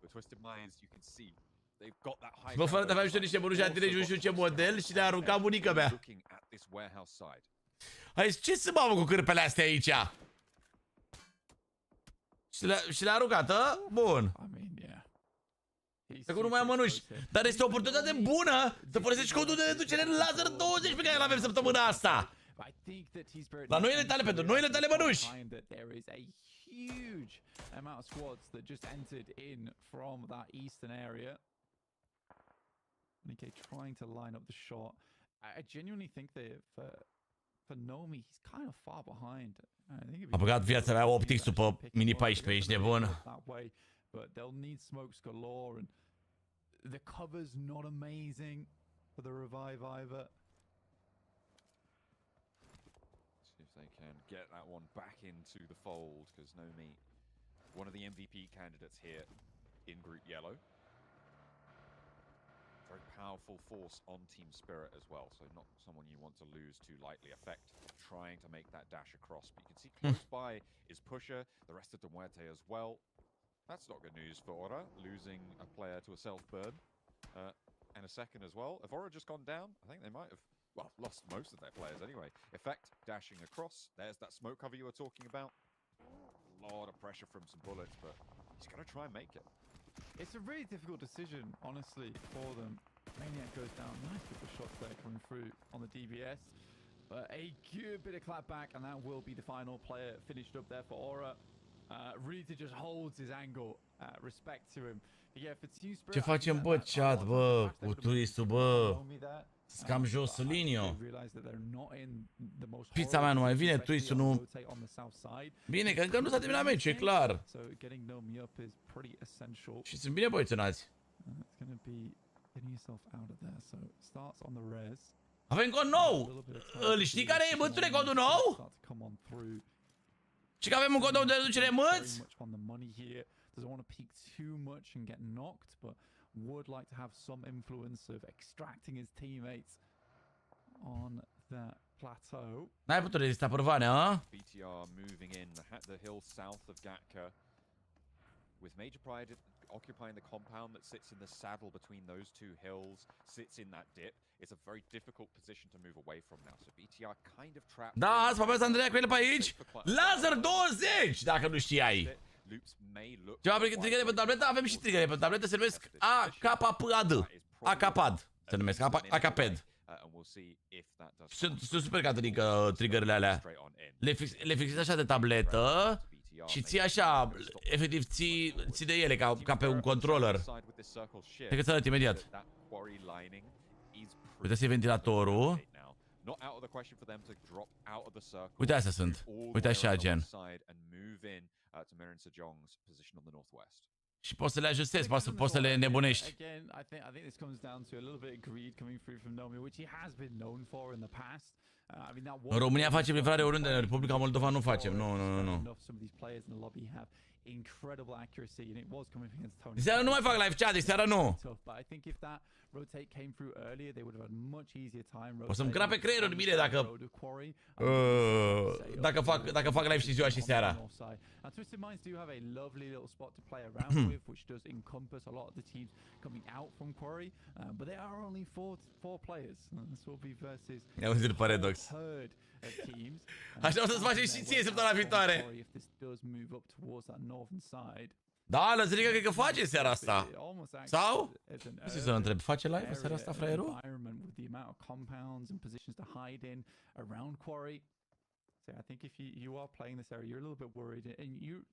With Twisted Minds, you can see. They've got that high. Bă, fără de aveam și niște bănuși atire, nu știu ce model și le-a aruncat bunica mea. Hai, ce să mă cu cârpele astea aici? Și le-a aruncat, a? Bun. Că nu mai am mănuși. Dar este o oportunitate bună să folosești codul de reducere în laser 20 pe care îl avem săptămâna asta. La noile tale, pentru noile tale mănuși. Huge amount of squads that just entered in from that eastern area. Okay, trying to line up the shot. I genuinely think that for Nomi, he's kind of far behind. A băgat viața mea optic pe mini 14, ești nebun. But they'll need smokes galore, and the cover's not amazing for the revive either. See if they can get that one back into the fold, because Nomi, one of the MVP candidates here in Group Yellow. Very powerful force on Team Spirit as well, so not someone you want to lose too lightly. Effect trying to make that dash across, but you can see close by is Pusher, the rest of Muerte as well. That's not good news for Aura, losing a player to a self-burn. And a second as well. Have Aura just gone down? I think they might have, well, lost most of their players anyway. Effect dashing across. There's that smoke cover you were talking about. A lot of pressure from some bullets, but he's going to try and make it. It's a really difficult decision, honestly, for them. Maniac goes down. Nice couple of shots there coming through on the DBS. But a good bit of clapback, and that will be the final player finished up there for Aura. Really just holds his angle. Respect to him. Yeah, for Team Spirit, ce facem, bă, chat, bă, cu turistul, bă? Scam josul linio. Pizza mea nu mai vine, turistul nu. Bine, că încă nu s-a terminat meciul, e clar. Și sunt bine poziționați. Avem cod nou! Îl știi care e, mântule, codul nou? Și că avem un cod nou de reducere mânți? Doesn't want to peak too much and get knocked, but would like to have some influence of extracting his teammates on that plateau. N-ai putut rezista părvane, a? BTR moving in the hill south of Gatka, with Major Pride occupying the compound that sits in the saddle between those two hills, sits in that dip. It's a very difficult position to move away from now. So BTR kind of trapped. Da, spamează Andreea cu el pe aici. Laser 20, dacă nu știai. Ceva trigger pe tabletă, avem și trigger pe tabletă, se numesc AKPAD. AKPAD se numesc, AKPAD. Sunt super catolică triggerele alea. Le fixezi așa de tabletă și ții așa, efectiv ții de ele ca pe un controller. Cred că ți arăt imediat. Uite, ventilatorul. Uite, astea sunt. Uite așa, gen. Și poți să le ajustezi, poți să le nebunești. În România facem livrare oriunde, în Republica Moldova nu facem. Nu. Seara nu mai fac live chat, seara nu. O să-mi crape creierul în mine dacă fac live și ziua și seara. Twisted Minds do have a lovely little spot to play around with, which does encompass a lot of the teams coming out from Quarry, but there are only four players. This will be versus a paradox. Herd of teams. Așa o să-ți facem și ție săptămâna viitoare. If this does move up towards that northern side. Da, Lăzărică cred că face seara asta. Sau? Nu știu să-l întreb, face live seara asta, fraierul? So I think if you are playing this area, you're a little bit worried, and you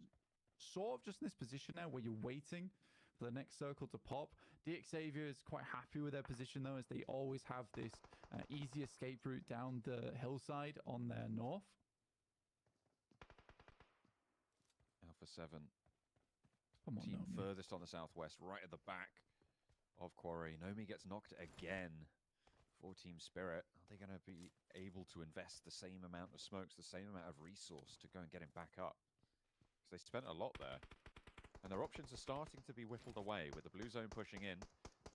sort of just in this position now where you're waiting for the next circle to pop. DX Xavier is quite happy with their position though, as they always have this easy escape route down the hillside on their north. Alpha 7. Team furthest on the southwest, right at the back of Quarry. Nomi gets knocked again. For Team Spirit, are they going to be able to invest the same amount of smokes, the same amount of resource to go and get him back up? Because they spent a lot there. And their options are starting to be whittled away, with the blue zone pushing in,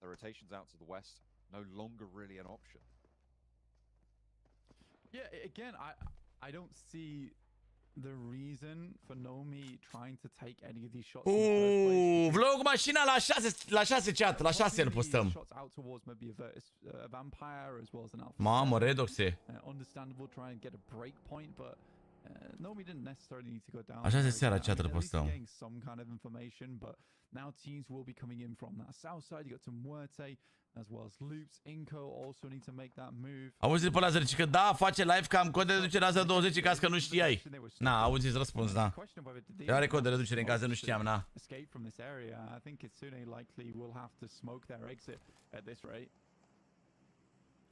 the rotations out to the west, no longer really an option. Yeah, again, I don't see the reason for Nomi trying to take any of these shots. Vlog mașina la 6 chat, la 6 îl postăm. Mamă, redoxe. Așa se seara chat îl postăm. Now teams will be coming in from that south side. You got some Muerte as well as Loops. Inco also need to make that move. Auzi pe Lazar, zice că da, face live că am cod de reducere Lazar 20 în caz că nu știai. Na, auzi răspuns, da. Eu are cod de reducere în caz că nu știam, na. Escape from this area. I think Kitsune likely will have to smoke their exit at this rate.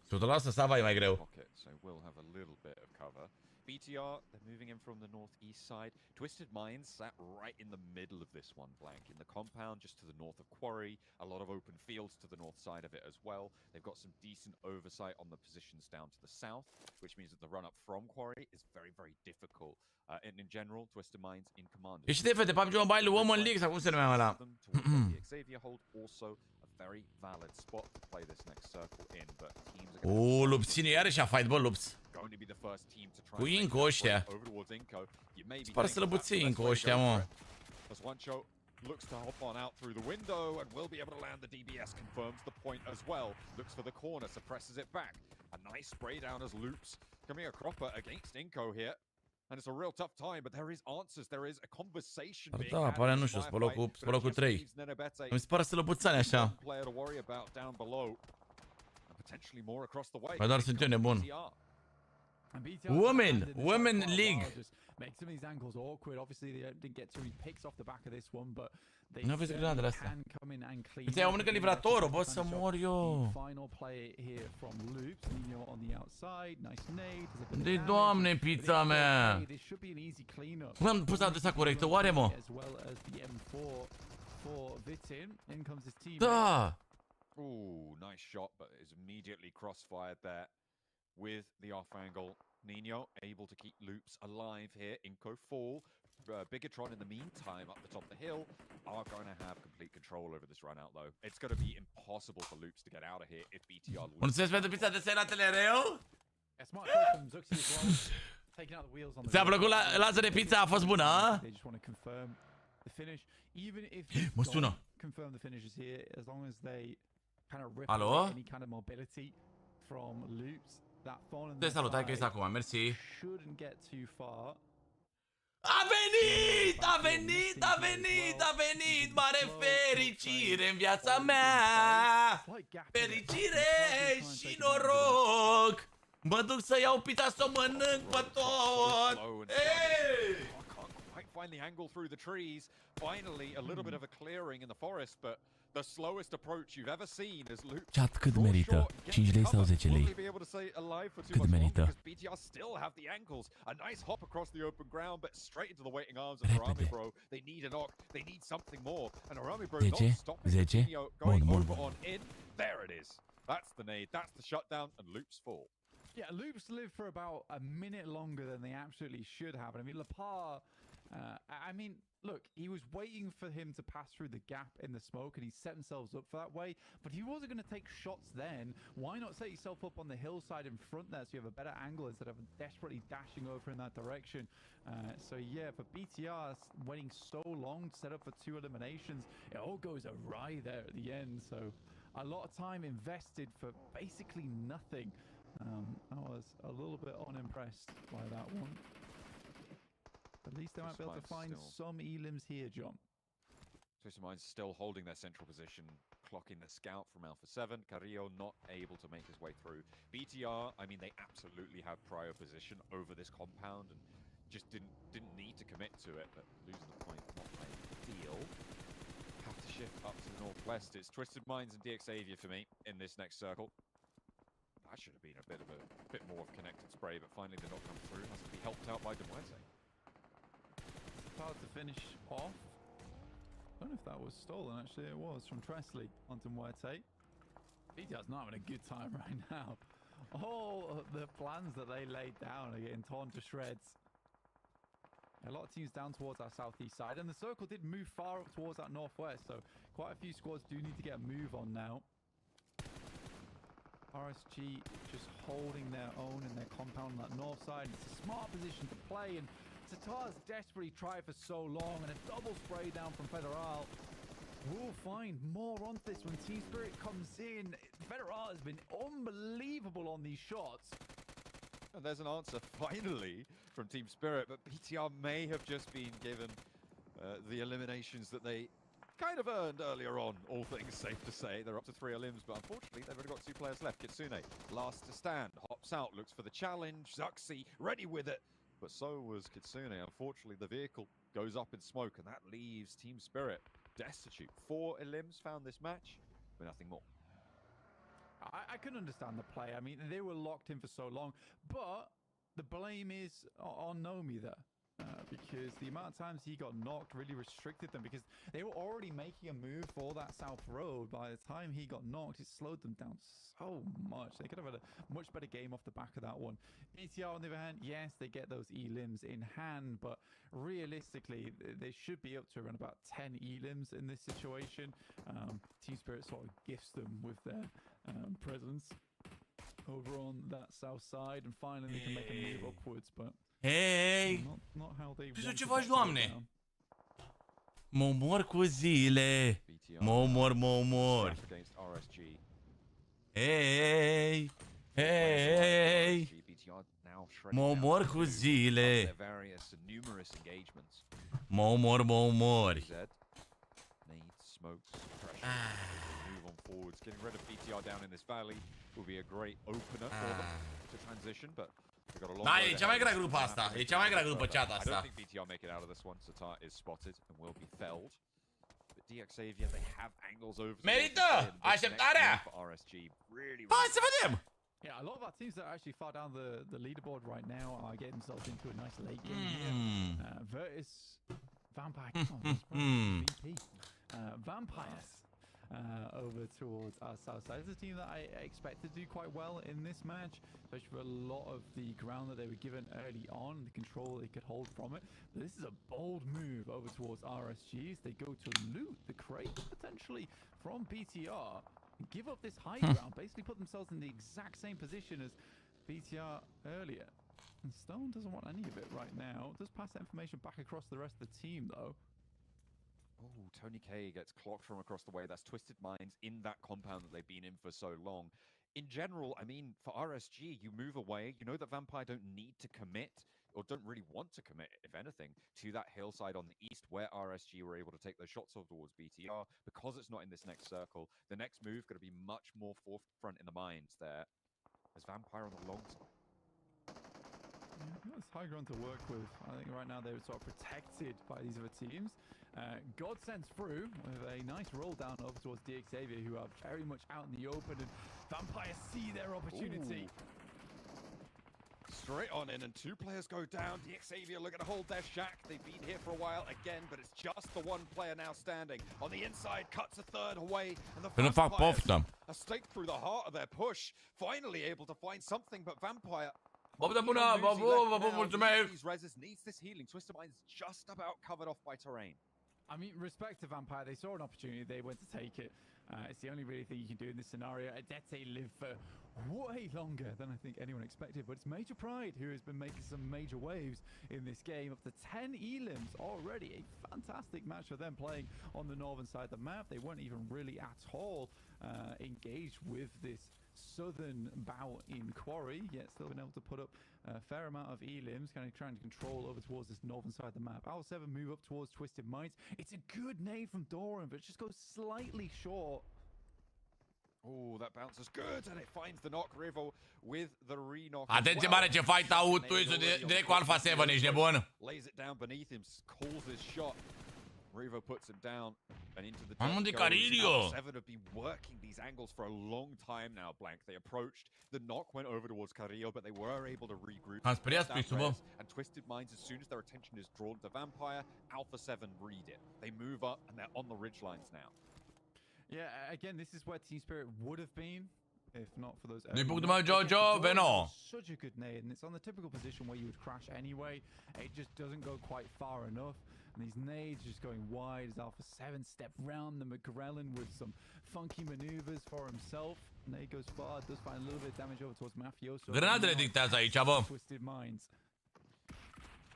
Să o lasă Sava e mai greu. So we'll have a little bit of cover. BTR, they're moving in from the northeast side. Twisted Minds sat right in the middle of this one, Blank, in the compound just to the north of Quarry. A lot of open fields to the north side of it as well. They've got some decent oversight on the positions down to the south, which means that the run up from Quarry is very, very difficult. And in general, Twisted Minds in command. Ești de fete, PUBG Mobile Woman League, sau cum se numea ăla? Xavier hold also a very valid spot to play this next circle in, but teams are going to Lupține, iarăși a fight, bă, Lups. Cu Inco ăștia. Îți pare să lăbuții Inco ăștia, mă. Looks to hop on out through the window and will be able to land the DBS, confirms the point as well. Looks for the corner, suppresses it back. A nice spray down as Loops coming a cropper against Inco here. And it's a real tough time, but there is answers, there is a conversation being had. Da, apare, nu știu, pe locul 3. Îmi se pare să lăbuțani așa. Mai doar sunt eu nebun. Women League. Nu aveți grenadele astea. Îți iau mănâncă livratorul, bă, să mor eu. De Doamne, pizza mea. Cum am pus adresa corectă, oare, mă? Da. Ooh, nice shot, but is immediately crossfired there. with the off angle. Nino able to keep loops alive here. Inco fall. Bigatron in the meantime up the top of the hill are going to have complete control over this run out though. It's going to be impossible for loops to get out of here if BTR lose. Mulțumesc pentru pizza de sera TEDEREU. Ți-a plăcut laza de pizza? A fost bună, a? Mă sună. Alo? Te salut, hai că ești acum, mersi. A venit! A venit! A venit! A venit! Mare fericire în viața mea! Fericire și noroc! Mă duc să iau pita să o mănânc pe tot! Hey! Find the angle through the trees. Finally, a little bit of a clearing in the forest, but the slowest approach you've ever seen is Luke. Chat, cât merită? 5 lei sau 10 lei? Cât merită? BTR still have the ankles. A nice hop across the open ground, but straight into the waiting arms of Arami Bro. They need a knock. They need something more. And Arami Bro not stopping Nino going over on in. There it is. That's the nade. That's the shutdown, and loops fall. Yeah, loops live for about a minute longer than they absolutely should have. I mean, Lapar, I mean, look, he was waiting for him to pass through the gap in the smoke, and he set themselves up for that way. But he wasn't going to take shots then. Why not set yourself up on the hillside in front there so you have a better angle instead of desperately dashing over in that direction? So yeah, for BTR waiting so long to set up for 2 eliminations, it all goes awry there at the end. So a lot of time invested for basically nothing. I was a little bit unimpressed by that one. At least they might be able to find some elims here, John. Twisted Minds still holding their central position, clocking the scout from Alpha 7. Carrillo not able to make his way through. BTR, I mean, they absolutely have prior position over this compound and just didn't need to commit to it, but losing the point, not ideal. Have to shift up to the northwest. It's Twisted Minds and DXavier for me in this next circle. That should have been a bit more of connected spray, but finally they're not coming through. Has to be helped out by Demuerte. Hard to finish off. I don't know if that was stolen, actually it was, from Tresley onto Muerte. BTR's not having a good time right now. All the plans that they laid down are getting torn to shreds. A lot of teams down towards our southeast side, and the circle did move far up towards that northwest, so quite a few squads do need to get a move on now. RSG just holding their own in their compound on that north side. It's a smart position to play, and Tatar's desperately tried for so long, and a double spray down from Federal. We'll find more on this when Team Spirit comes in. Federal has been unbelievable on these shots. And there's an answer finally from Team Spirit, but BTR may have just been given the eliminations that they kind of earned earlier on, all things safe to say. They're up to 3 elims, but unfortunately they've only got 2 players left. Kitsune, last to stand, hops out, looks for the challenge. Zuxi, ready with it. But so was Kitsune. Unfortunately, the vehicle goes up in smoke, and that leaves Team Spirit destitute. 4 elims found this match, but nothing more. I can understand the play. I mean, they were locked in for so long, but the blame is on Nomi there. Because the amount of times he got knocked really restricted them, because they were already making a move for that south road. By the time he got knocked, it slowed them down so much. They could have had a much better game off the back of that one. BTR on the other hand, yes, they get those elims in hand, but realistically they should be up to around about 10 elims in this situation. Team Spirit sort of gifts them with their presence over on that south side, and finally they can make a move upwards, but hei! not how they Știu ce faci, Doamne? Mă omor cu zile. Mă omor. Hei! Hei! Mă omor cu zile. Mă omor. Move on forwards. Getting rid of BTR down in this valley will be a great opener for them to transition, but da, e cea mai grea grupă asta. E cea mai grea grupă chat asta. I don't think BTR make it out of this one. Tatar is spotted and will be felled. But DXavier, they have angles over. Merită! Așteptarea! Hai să vedem! Yeah, a lot of our teams that are actually far down the leaderboard right now are getting themselves into a nice late game here. Virtus, Vampire, VP, Vampires over towards our south side. It's a team that I expected to do quite well in this match, especially for a lot of the ground that they were given early on, the control they could hold from it. But this is a bold move over towards RSGs. They go to loot the crate potentially from BTR, give up this high ground, basically put themselves in the exact same position as BTR earlier. And Stone doesn't want any of it right now. Does pass that information back across the rest of the team though. Oh, Tony K gets clocked from across the way. That's Twisted Minds in that compound that they've been in for so long. In general, I mean, for RSG, you move away. You know that Vampire don't need to commit, or don't really want to commit, if anything, to that hillside on the east where RSG were able to take those shots off towards BTR. Because it's not in this next circle, the next move going to be much more forefront in the minds there as Vampire on the long side. Yeah, it's high ground to work with. I think right now they're sort of protected by these other teams. God sends through with a nice roll down over towards DX Xavier, who are very much out in the open, and Vampire see their opportunity. Ooh. Straight on in, and two players go down. DX Xavier looking to hold their shack. They've been here for a while again, but it's just the one player now standing. On the inside, cuts a third away, and the Vampires are staked through the heart of their push. Finally able to find something, but Vampire... These reses needs this healing. Twisted Minds just about covered off by terrain. I mean, respect to Vampire. They saw an opportunity. They went to take it. It's the only really thing you can do in this scenario. Adete lived for way longer than I think anyone expected. But it's Major Pride who has been making some major waves in this game. Up to 10 elims already. A fantastic match for them playing on the northern side of the map. They weren't even really at all engaged with this southern bout in Quarry, yet still been able to put up a fair amount of elims, kind of trying to control over towards this northern side of the map. Al 7 move up towards Twisted Minds. It's a good nade from Dorin, but it just goes slightly short. Oh, that bounce is good, and it finds the knock. Revo with the re-knock. Atenție mare ce fight a avut Twiz direct cu Alpha 7, ești nebun? Lays it down beneath him, calls his shot. Revo puts it down and into the Mamă de Caririo! Seven have been working these angles for a long time now, Blank. They approached, the knock went over towards Carillo, but they were able to regroup. Am speriat Twiz-ul, bă. And Twisted Minds, as soon as their attention is drawn to Vampire, Alpha 7 read it. They move up and they're on the ridge lines now. Yeah, again, this is where Team Spirit would have been if not for those. Din punctul meu, Jojo, Veno. Such a good nade, and it's on the typical position where you would crash anyway. It just doesn't go quite far enough. And these nades just going wide as Alpha 7 step round the McGrellin with some funky maneuvers for himself. Nade goes far, does find a little bit of damage over towards Mafioso. Grenadele dictează aici, bă. Twisted Minds.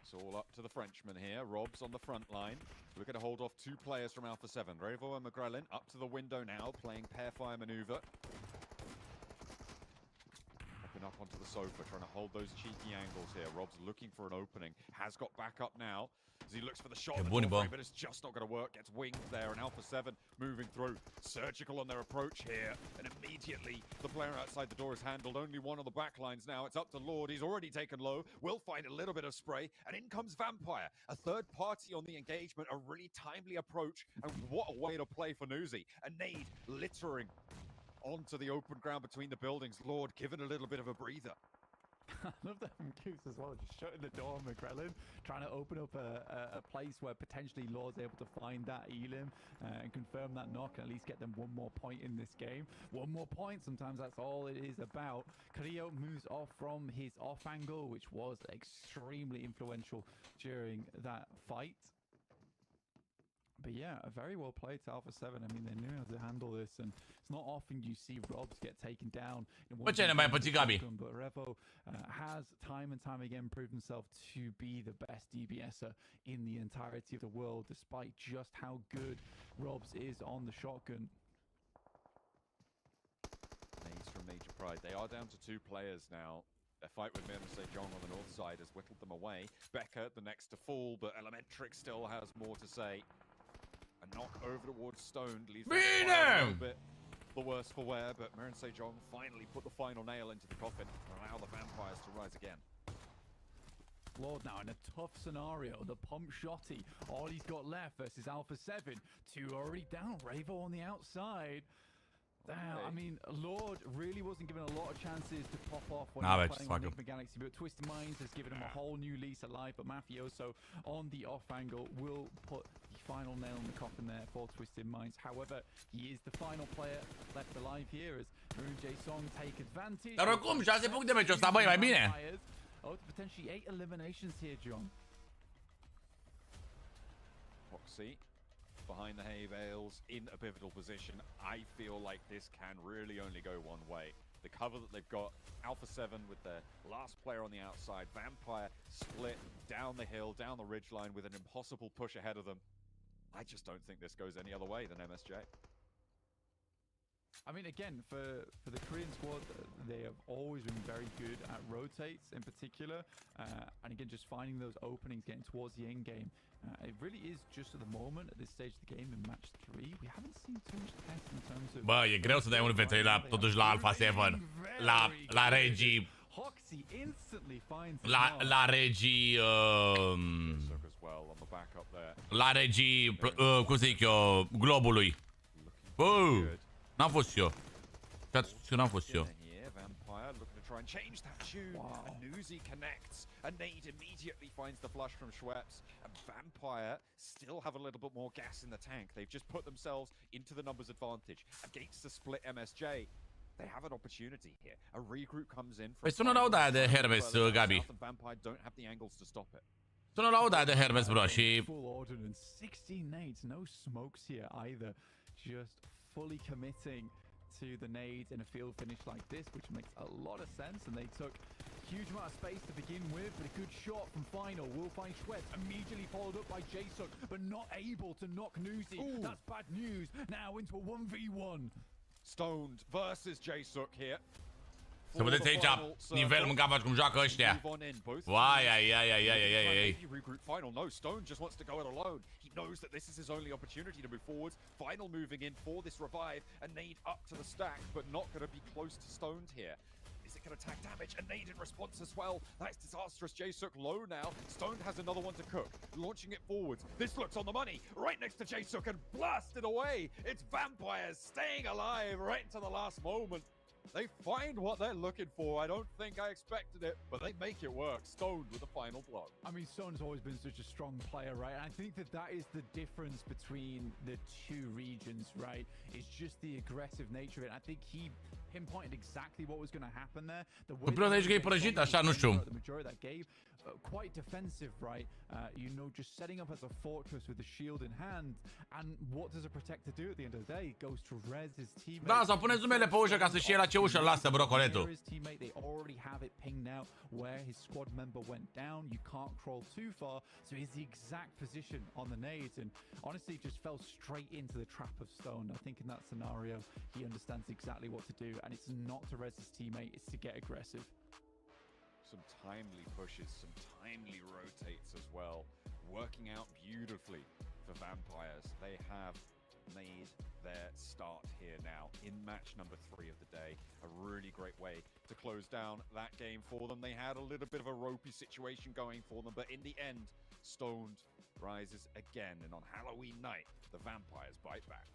It's all up to the Frenchman here. Rob's on the front line. Looking to hold off two players from Alpha 7. Revo and McGrellin up to the window now, playing pair fire maneuver. Up onto the sofa, trying to hold those cheeky angles here. Rob's looking for an opening. Has got back up now as he looks for the shot. But it's just not going to work. Gets winged there, and Alpha 7 moving through. Surgical on their approach here, and immediately the player outside the door is handled. Only one on the back lines now. It's up to Lord. He's already taken low. Will find a little bit of spray, and in comes Vampire. A third party on the engagement. A really timely approach, and what a way to play for Newsy. A nade littering onto the open ground between the buildings. Lord given a little bit of a breather. I love that from Goose as well, just shutting the door on McGrellin, trying to open up a place where potentially Lord's able to find that elim and confirm that knock and at least get them one more point in this game. One more point, sometimes that's all it is about. Carrillo moves off from his off angle, which was extremely influential during that fight. But yeah, a very well played to Alpha 7. I mean, they knew how to handle this, and it's not often you see Robs get taken down. But Revo has time and time again proved himself to be the best DBSer in the entirety of the world, despite just how good Robs is on the shotgun. Nades from Major Pride. They are down to two players now. Their fight with Miramar Jong on the north side has whittled them away. Becker, the next to fall, but Elementric still has more to say. A knock over towards Stone leaves them a little bit the worse for wear, but Miran Sejong finally put the final nail into the coffin and allow the Vampires to rise again. Lord now in a tough scenario, the pump shotty, all he's got left versus Alpha 7. Two already down, Revo on the outside. Damn, I mean, Lord really wasn't given a lot of chances to pop off when he was playing on Enigma Galaxy, but Twisted Minds has given him a whole new lease of life, but Mafioso on the off angle will put the final nail in the coffin there for Twisted Minds. However, he is the final player left alive here as Song take advantage. Dar oricum, 6 puncte meciul ăsta, băi, mai bine. Oh, potentially 8 eliminations here, John. Foxy behind the hay bales in a pivotal position. I feel like this can really only go one way. The cover that they've got, Alpha 7 with their last player on the outside, Vampire split down the hill, down the ridgeline with an impossible push ahead of them. I just don't think this goes any other way than MSJ. I mean, again, for the Korean squad, they have always been very good at rotates in particular. And again, just finding those openings, getting towards the end game. It really is just at the moment, at this stage of the game in match 3, we haven't seen too much test in terms of... Bă, e greu să dai un V3 totuși la Alpha 7. La Regii... La Regii... La Regii... cum să zic eu... Globului. Bă! N-am fost eu. N-am fost eu. Try and change that tune. Wow. And Nuzi connects. A nade immediately finds the flush from Schweppes. And Vampire still have a little bit more gas in the tank. They've just put themselves into the numbers advantage against the split MSJ. They have an opportunity here. A regroup comes in. Păi sună lauda aia de Hermes, Gabi. Vampire don't have the angles to stop it. Sună lauda aia de Hermes, bro, și... Full ordnance, 16 nades, no smokes here either. Just fully committing to the nades in a field finish like this, which makes a lot of sense, and they took a huge amount of space to begin with, but a good shot from Final will find Schweppes, immediately followed up by Jason, but not able to knock Nuzi. That's bad news. Now into a 1v1. Stoned versus J-Suk here. Să vedeți aici nivel mâncat cum joacă ăștia. Vai, ai. Final, no, Stone just wants to go it alone. He knows that this is his only opportunity to move forwards. Final moving in for this revive. A nade up to the stack, but not going to be close to Stoned here. Is it going to tag damage? A nade in response as well. That's disastrous. J-Suk low now. Stoned has another one to cook. Launching it forwards. This looks on the money. Right next to J-Suk and blasted away. It's Vampires staying alive right into the last moment. They find what they're looking for. I don't think I expected it, but they make it work. Stoned with the final blow. I mean, Stone's always been such a strong player, right? And I think that is the difference between the two regions, right? It's just the aggressive nature of it. I think he pinpointed exactly what was going to happen there. The majority that gave quite defensive, right? You know, just setting up as a fortress with the shield in hand. And what does a protector do at the end of the day? It goes to res his teammate. Da, sau puneți numele pe ușă ca să știe la ce ușă lasă brocoletul. His teammate, they already have it pinged out where his squad member went down. You can't crawl too far, so he's the exact position on the nades, and honestly just fell straight into the trap of Stone. I think in that scenario he understands exactly what to do, and it's not to res his teammate, it's to get aggressive. Some timely pushes, some timely rotates as well, working out beautifully for Vampires. They have made their start here now in match number 3 of the day. A really great way to close down that game for them. They had a little bit of a ropey situation going for them, but in the end, Stoned rises again, and on Halloween night, the Vampires bite back.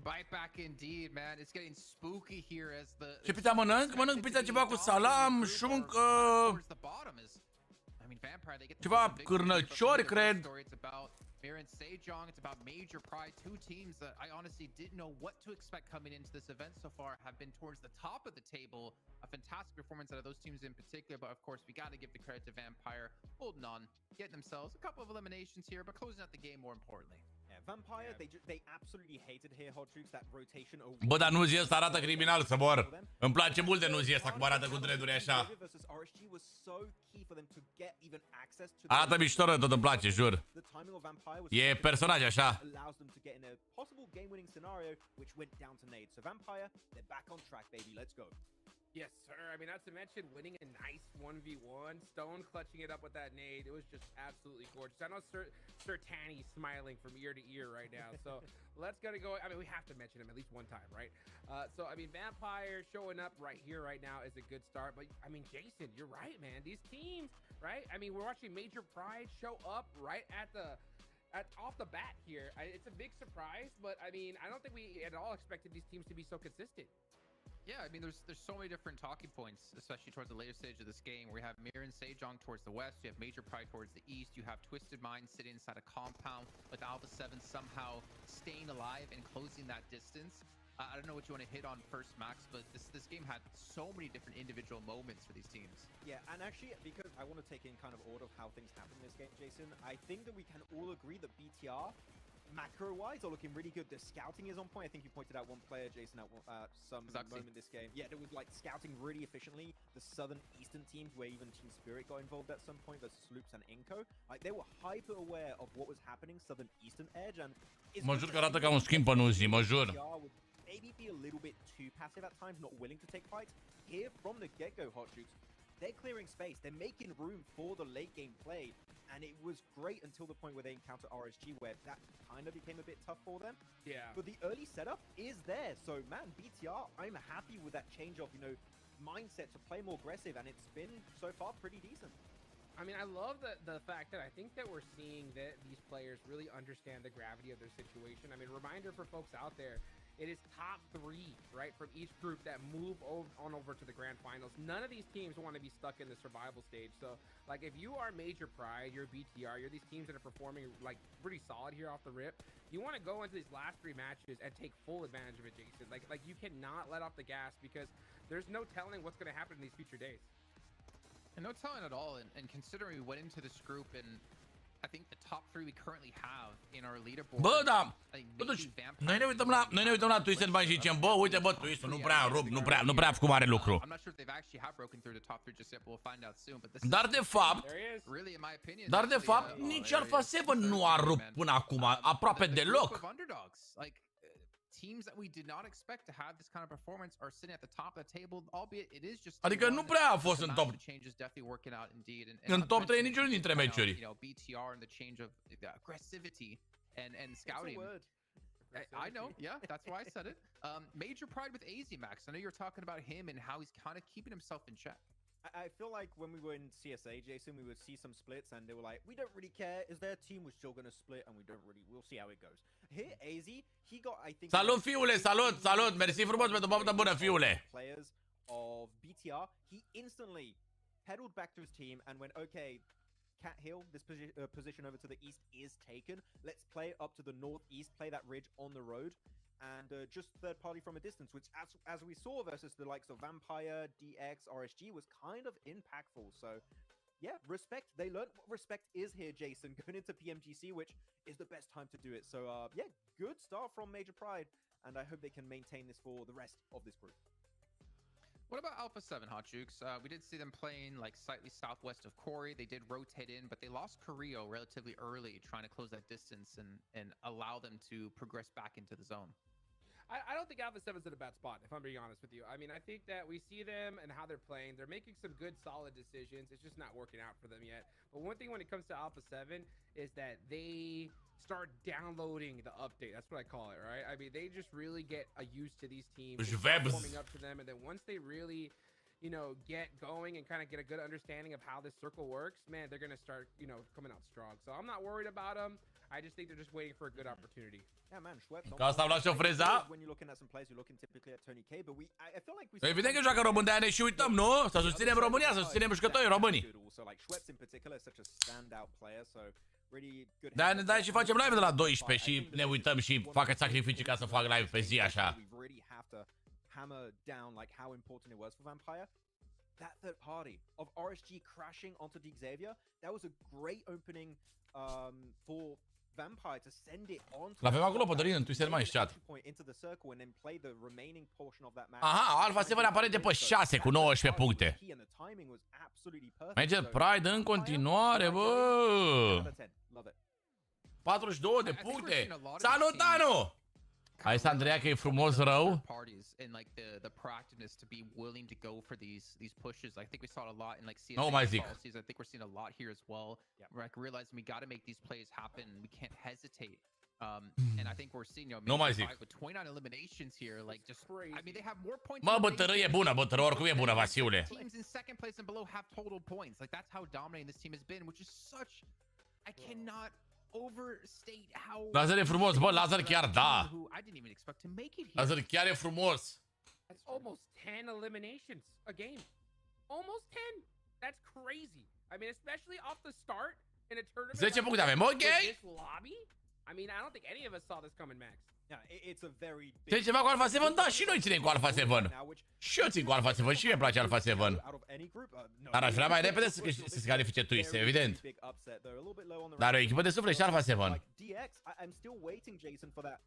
Bite back indeed, man. It's getting spooky here as the... Ce pizza mănânc? Mănânc pizza ceva cu salam, șuncă... Ceva cârnăciori, cred. It's about Mir and Sejong. It's about Major Pride. Two teams that I honestly didn't know what to expect coming into this event so far have been towards the top of the table. A fantastic performance out of those teams in particular, but of course we got to give the credit to Vampire, holding on, getting themselves a couple of eliminations here, but closing out the game more importantly. Vampire, they absolutely hated here, Hot Troops, that rotation. Bă, dar Nuzi ăsta arată criminal, să mor. Îmi place mult de Nuzi ăsta, cum arată cu dreaduri așa. Arată mișto rău, tot îmi place, jur. E personaj așa. Yes, sir. I mean, not to mention winning a nice 1v1. Stone clutching it up with that nade. It was just absolutely gorgeous. I know Sir Tanny's smiling from ear to ear right now. So let's go. I mean, we have to mention him at least one time, right? So, I mean, Vampire showing up right here, right now is a good start. But, I mean, Jason, you're right, man. These teams, right? I mean, we're watching Major Pride show up right off the bat here. It's a big surprise, but, I mean, I don't think we at all expected these teams to be so consistent. Yeah, I mean, there's so many different talking points, especially towards the later stage of this game, where you have Mir and Sejong towards the west, you have Major Pride towards the east, you have Twisted Mind sitting inside a compound with Alpha 7 somehow staying alive and closing that distance. I don't know what you want to hit on first, Max, but this game had so many different individual moments for these teams. Yeah, and actually, because I want to take in kind of order of how things happen in this game, Jason, I think that we can all agree that BTR, macro-wise, are looking really good. The scouting is on point. I think you pointed out one player, Jason, at some moment in this game. Yeah, there was like scouting really efficiently. The southern eastern teams, where even Team Spirit got involved at some point, versus Sloops and Inco, like they were hyper aware of what was happening southern eastern edge, and mă jur că arată ca un schimb pe Nuzi, mă jur. Maybe be a little bit too passive at times, not willing to take fights. Here from the get-go, Hot Shoots, they're clearing space. They're making room for the late game play. And it was great until the point where they encountered RSG, where that kind of became a bit tough for them. Yeah. But the early setup is there. So, man, BTR, I'm happy with that change of, mindset to play more aggressive. And it's been, so far, pretty decent. I mean, I love the fact that I think that we're seeing that these players really understand the gravity of their situation. I mean, reminder for folks out there, it is top 3, right, from each group that move on over to the grand finals. None of these teams want to be stuck in the survival stage. So, like, if you are Major Pride, you're BTR, you're these teams that are performing, like, pretty solid here off the rip, you want to go into these last 3 matches and take full advantage of it, Jason. Like you cannot let off the gas, because there's no telling what's going to happen in these future days. And no telling at all, and considering we went into this group, and I think the top 3 we currently have in our leaderboard. Bă, da. Totuși, noi ne uităm la Twisted Mind și zicem, bă, uite, bă, Twisted nu prea rup, nu prea a făcut mare lucru. Dar de fapt, nici Alpha 7 nu a rupt până acum, aproape deloc. Teams that we did not expect to have this kind of performance are sitting at the top of the table, albeit it is just. Adică nu prea a fost în top. În top 3 niciunul dintre meciuri. BTR and the change of the aggressivity and scouting. I know, yeah, that's why I said it. Major Pride with AZ Max. I know you're talking about him and how he's kind of keeping himself in check. I feel like when we were in CSA, Jason, we would see some splits and they were like, we don't really care. Is their team? We're still going to split and we'll see how it goes. Here, AZ, he got, I think... Salut, fiule, salut! Mersi frumos pentru baftă bună, fiule! Players of BTR, he instantly pedaled back to his team and went, okay, Cat Hill, this position over to the east is taken. Let's play up to the northeast, play that ridge on the road. And just third party from a distance, which as we saw versus the likes of Vampire, DX, RSG was kind of impactful. So yeah, respect. They learned what respect is here, Jason, going into PMGC, which is the best time to do it. So yeah, good start from Major Pride, and I hope they can maintain this for the rest of this group. What about Alpha 7, Hot Jukes? We did see them playing like slightly southwest of Corey. They did rotate in, but they lost Carrillo relatively early, trying to close that distance and allow them to progress back into the zone. I don't think Alpha 7's in a bad spot, if I'm being honest with you. I mean, I think that we see them and how they're playing. They're making some good, solid decisions. It's just not working out for them yet. But one thing when it comes to Alpha 7 is that they start downloading the update. That's what I call it, right? I mean, they just really get used to these teams, warming up to them. And then once they really, get going and kind of get a good understanding of how this circle works, man, they're going to start, coming out strong. So I'm not worried about them. I just think they're just waiting for a good opportunity. Yeah, man, Schweppes. Ca asta am luat și o freza. When you're looking at some players, you're looking typically at Tony K, but I feel like we. Evident că joacă român, de-aia ne și uităm, nu? Să susținem România, să susținem jucătorii români. So like Schweppes in particular is such a standout player, so really good. De-aia și facem live de la 12 și ne uităm și facă sacrificii ca să fac live pe zi așa. We really have to hammer down like how important it was for Vampire. That third party of RSG crashing onto Xavier, that was a great opening for Vampire to send it on. L-avem acolo pe Dorin în Twisted Mind chat. Aha, Alpha 7 aparente pe 6 cu 19 puncte. Merge Pride în continuare, bă! 42 de puncte! Salut, Anu! Hai să Andreea că e frumos rău. And like the proactiveness to be willing to go for these pushes. I think we saw it a lot in like CSA policies. I think we're seeing a lot here as well. We're like realizing we got to make these plays happen. We can't hesitate. And I think we're seeing, with 29 eliminations here, like just I mean they have more points. Mă, bătărâi e bună, bătărâi oricum e bună, Vasiule. Teams in second place and below have total points. Like that's how dominating this team has been, which is such I cannot overstate how Lazar e frumos, bă, Lazar chiar da. I didn't even expect to make it here. Lazar chiar e frumos. That's almost 10 eliminations a game. Almost 10. That's crazy. I mean, especially off the start in a tournament 10 puncte avem, ok? with this lobby. I mean, I don't think any of us saw this coming, Max. Yeah, it's a very Ține ceva cu Alpha 7? Da, și noi ținem cu Alpha 7. Și eu țin cu Alpha 7 și mie îmi place Alpha 7. Dar aș vrea mai repede să se califice Twist, evident. Dar o echipă de suflet și Alpha 7. I'm still waiting, Jason, for that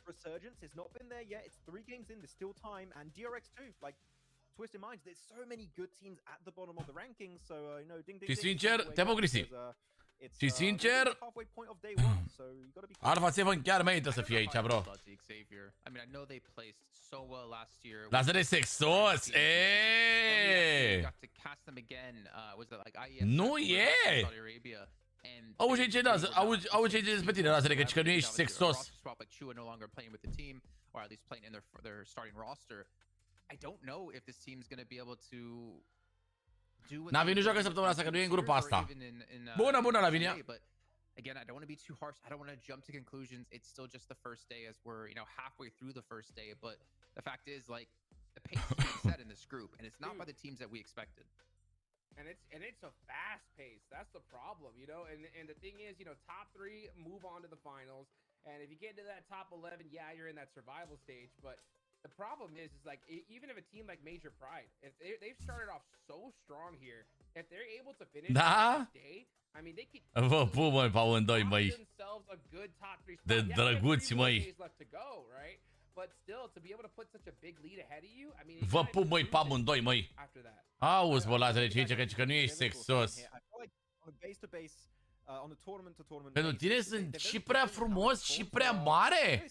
resurgence. It's not been there yet. It's 3 games in. There's still time, and DRX too. Like, Twisted Minds. There's so many good teams at the bottom of the rankings. So you know, ding ding. Și sincer, te Bucuresti. Și sincer, Alpha 7 chiar merită să fie aici, bro. Lasă de sexos, nu e! Auzi ce da, auzi ce despre tine, lasă-le că nu ești sexos. Navi nu joacă săptămâna asta, că nu e în grupa asta. Bună, Lavinia. Again, I don't want to be too harsh. I don't want to jump to conclusions. It's still just the first day, as we're halfway through the first day. But the fact is, like, the pace is being set in this group, and it's not by the teams that we expected. And it's a fast pace. That's the problem, And the thing is, top 3 move on to the finals, and if you get into that top 11, yeah, you're in that survival stage. But the problem is like even if a team like Major Pride, if they've started off so strong here, if they're able to finish this day, I mean they could. Vă pup, măi, pe amândoi, măi. De drăguți, măi. But still, to be able to put such a big lead ahead of you, I mean. Vă pup, măi, pe amândoi, măi. Auzi, bă, lasă-le ce zice, că nu ești sexos. Pentru tine sunt și prea frumos și prea mare?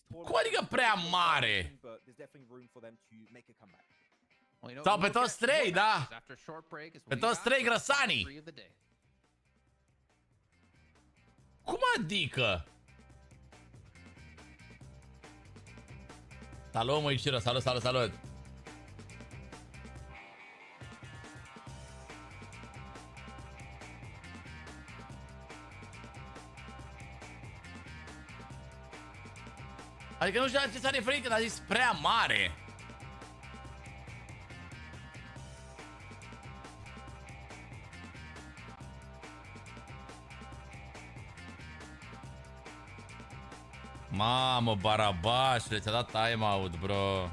Cum adică prea mare? Sau pe toți 3, da? Pe toți 3 grăsanii. Cum adică? Salut, mă, Iciră, salut. Adică nu știu la ce s-a referit când a zis prea mare. Mamă, Barabașule, ți-a dat timeout, bro.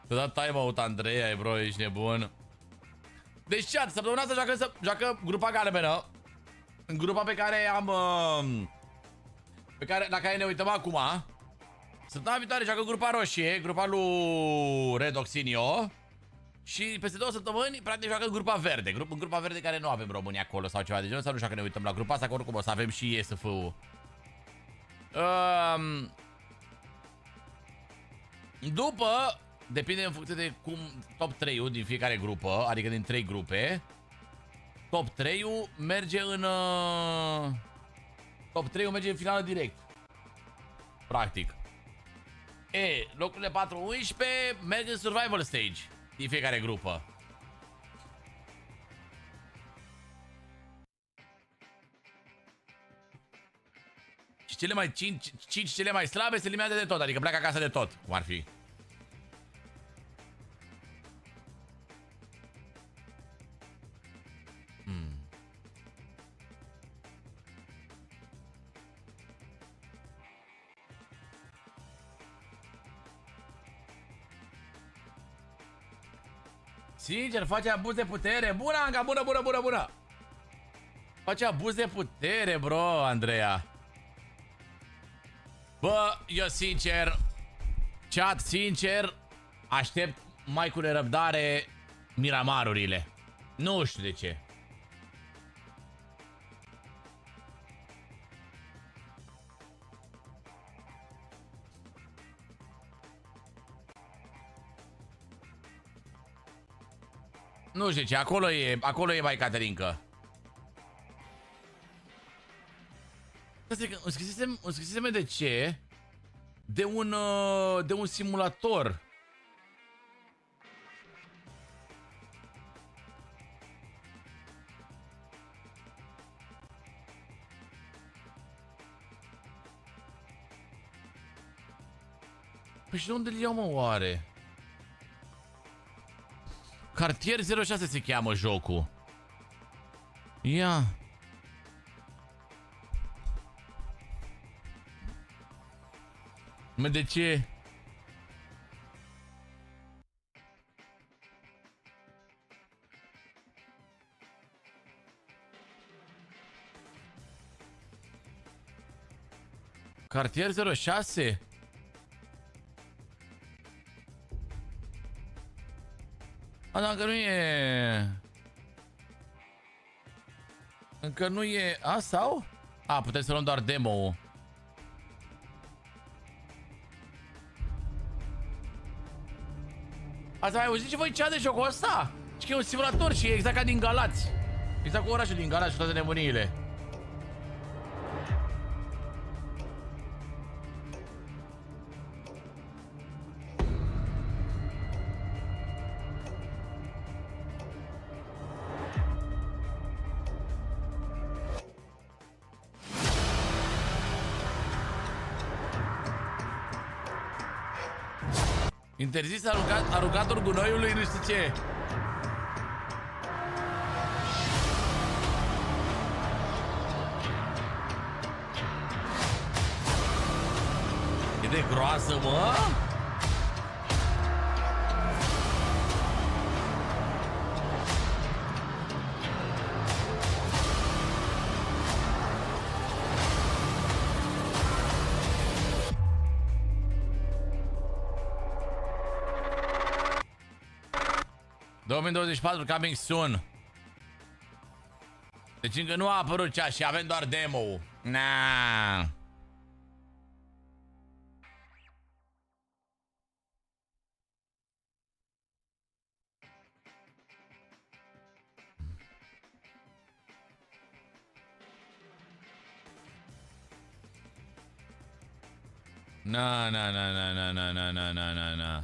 Ți-a dat timeout, Andreea, bro, ești nebun. Deci, chat, săptămâna asta joacă grupa galbenă. În grupa pe care am... la care ne uităm acum. Săptămâna viitoare joacă grupa roșie, grupa lui Redoxinio. Și peste 2 săptămâni, practic, joacă grupa verde. În grupa verde care nu avem români acolo sau ceva de genul. Sau nu știu că ne uităm la grupa asta, că oricum o să avem și ESF-ul. După, depinde în funcție de cum top 3-ul din fiecare grupă, adică din 3 grupe. Top 3-ul merge în top 3-ul merge în finală direct. Practic. Locurile 4-11 merg în survival stage din fiecare grupă. Și cele mai 5 cele mai slabe se eliminează de tot, adică pleacă acasă de tot, cum ar fi. Sincer, face abuz de putere. Bună, Anga, bună. Face abuz de putere, bro, Andreea. Bă, eu sincer, chat, sincer, aștept mai cu nerăbdare Miramarurile. Nu știu de ce. Nu știu de ce, acolo e mai Caterinca. Îmi scrisesem de ce? De un simulator. Păi și de unde îl iau, mă, oare? Cartier 06 se cheamă jocul. Ia. Mă, de ce? Cartier 06? A, dacă nu e... Încă nu e... A, sau? A, putem să luăm doar demo-ul. Ați mai auzit ce voi cea de jocul ăsta? Și că e un simulator și e exact ca din Galați. Exact cu orașul din Galați și toate nebuniile. Interzis aruncatul gunoiului, nu știu ce. E de groasă, mă? ...2024 coming soon. Deci încă nu a apărut cea și avem doar demo-ul. Na. Na, na, na, na, na, na, na, na, na, na, na.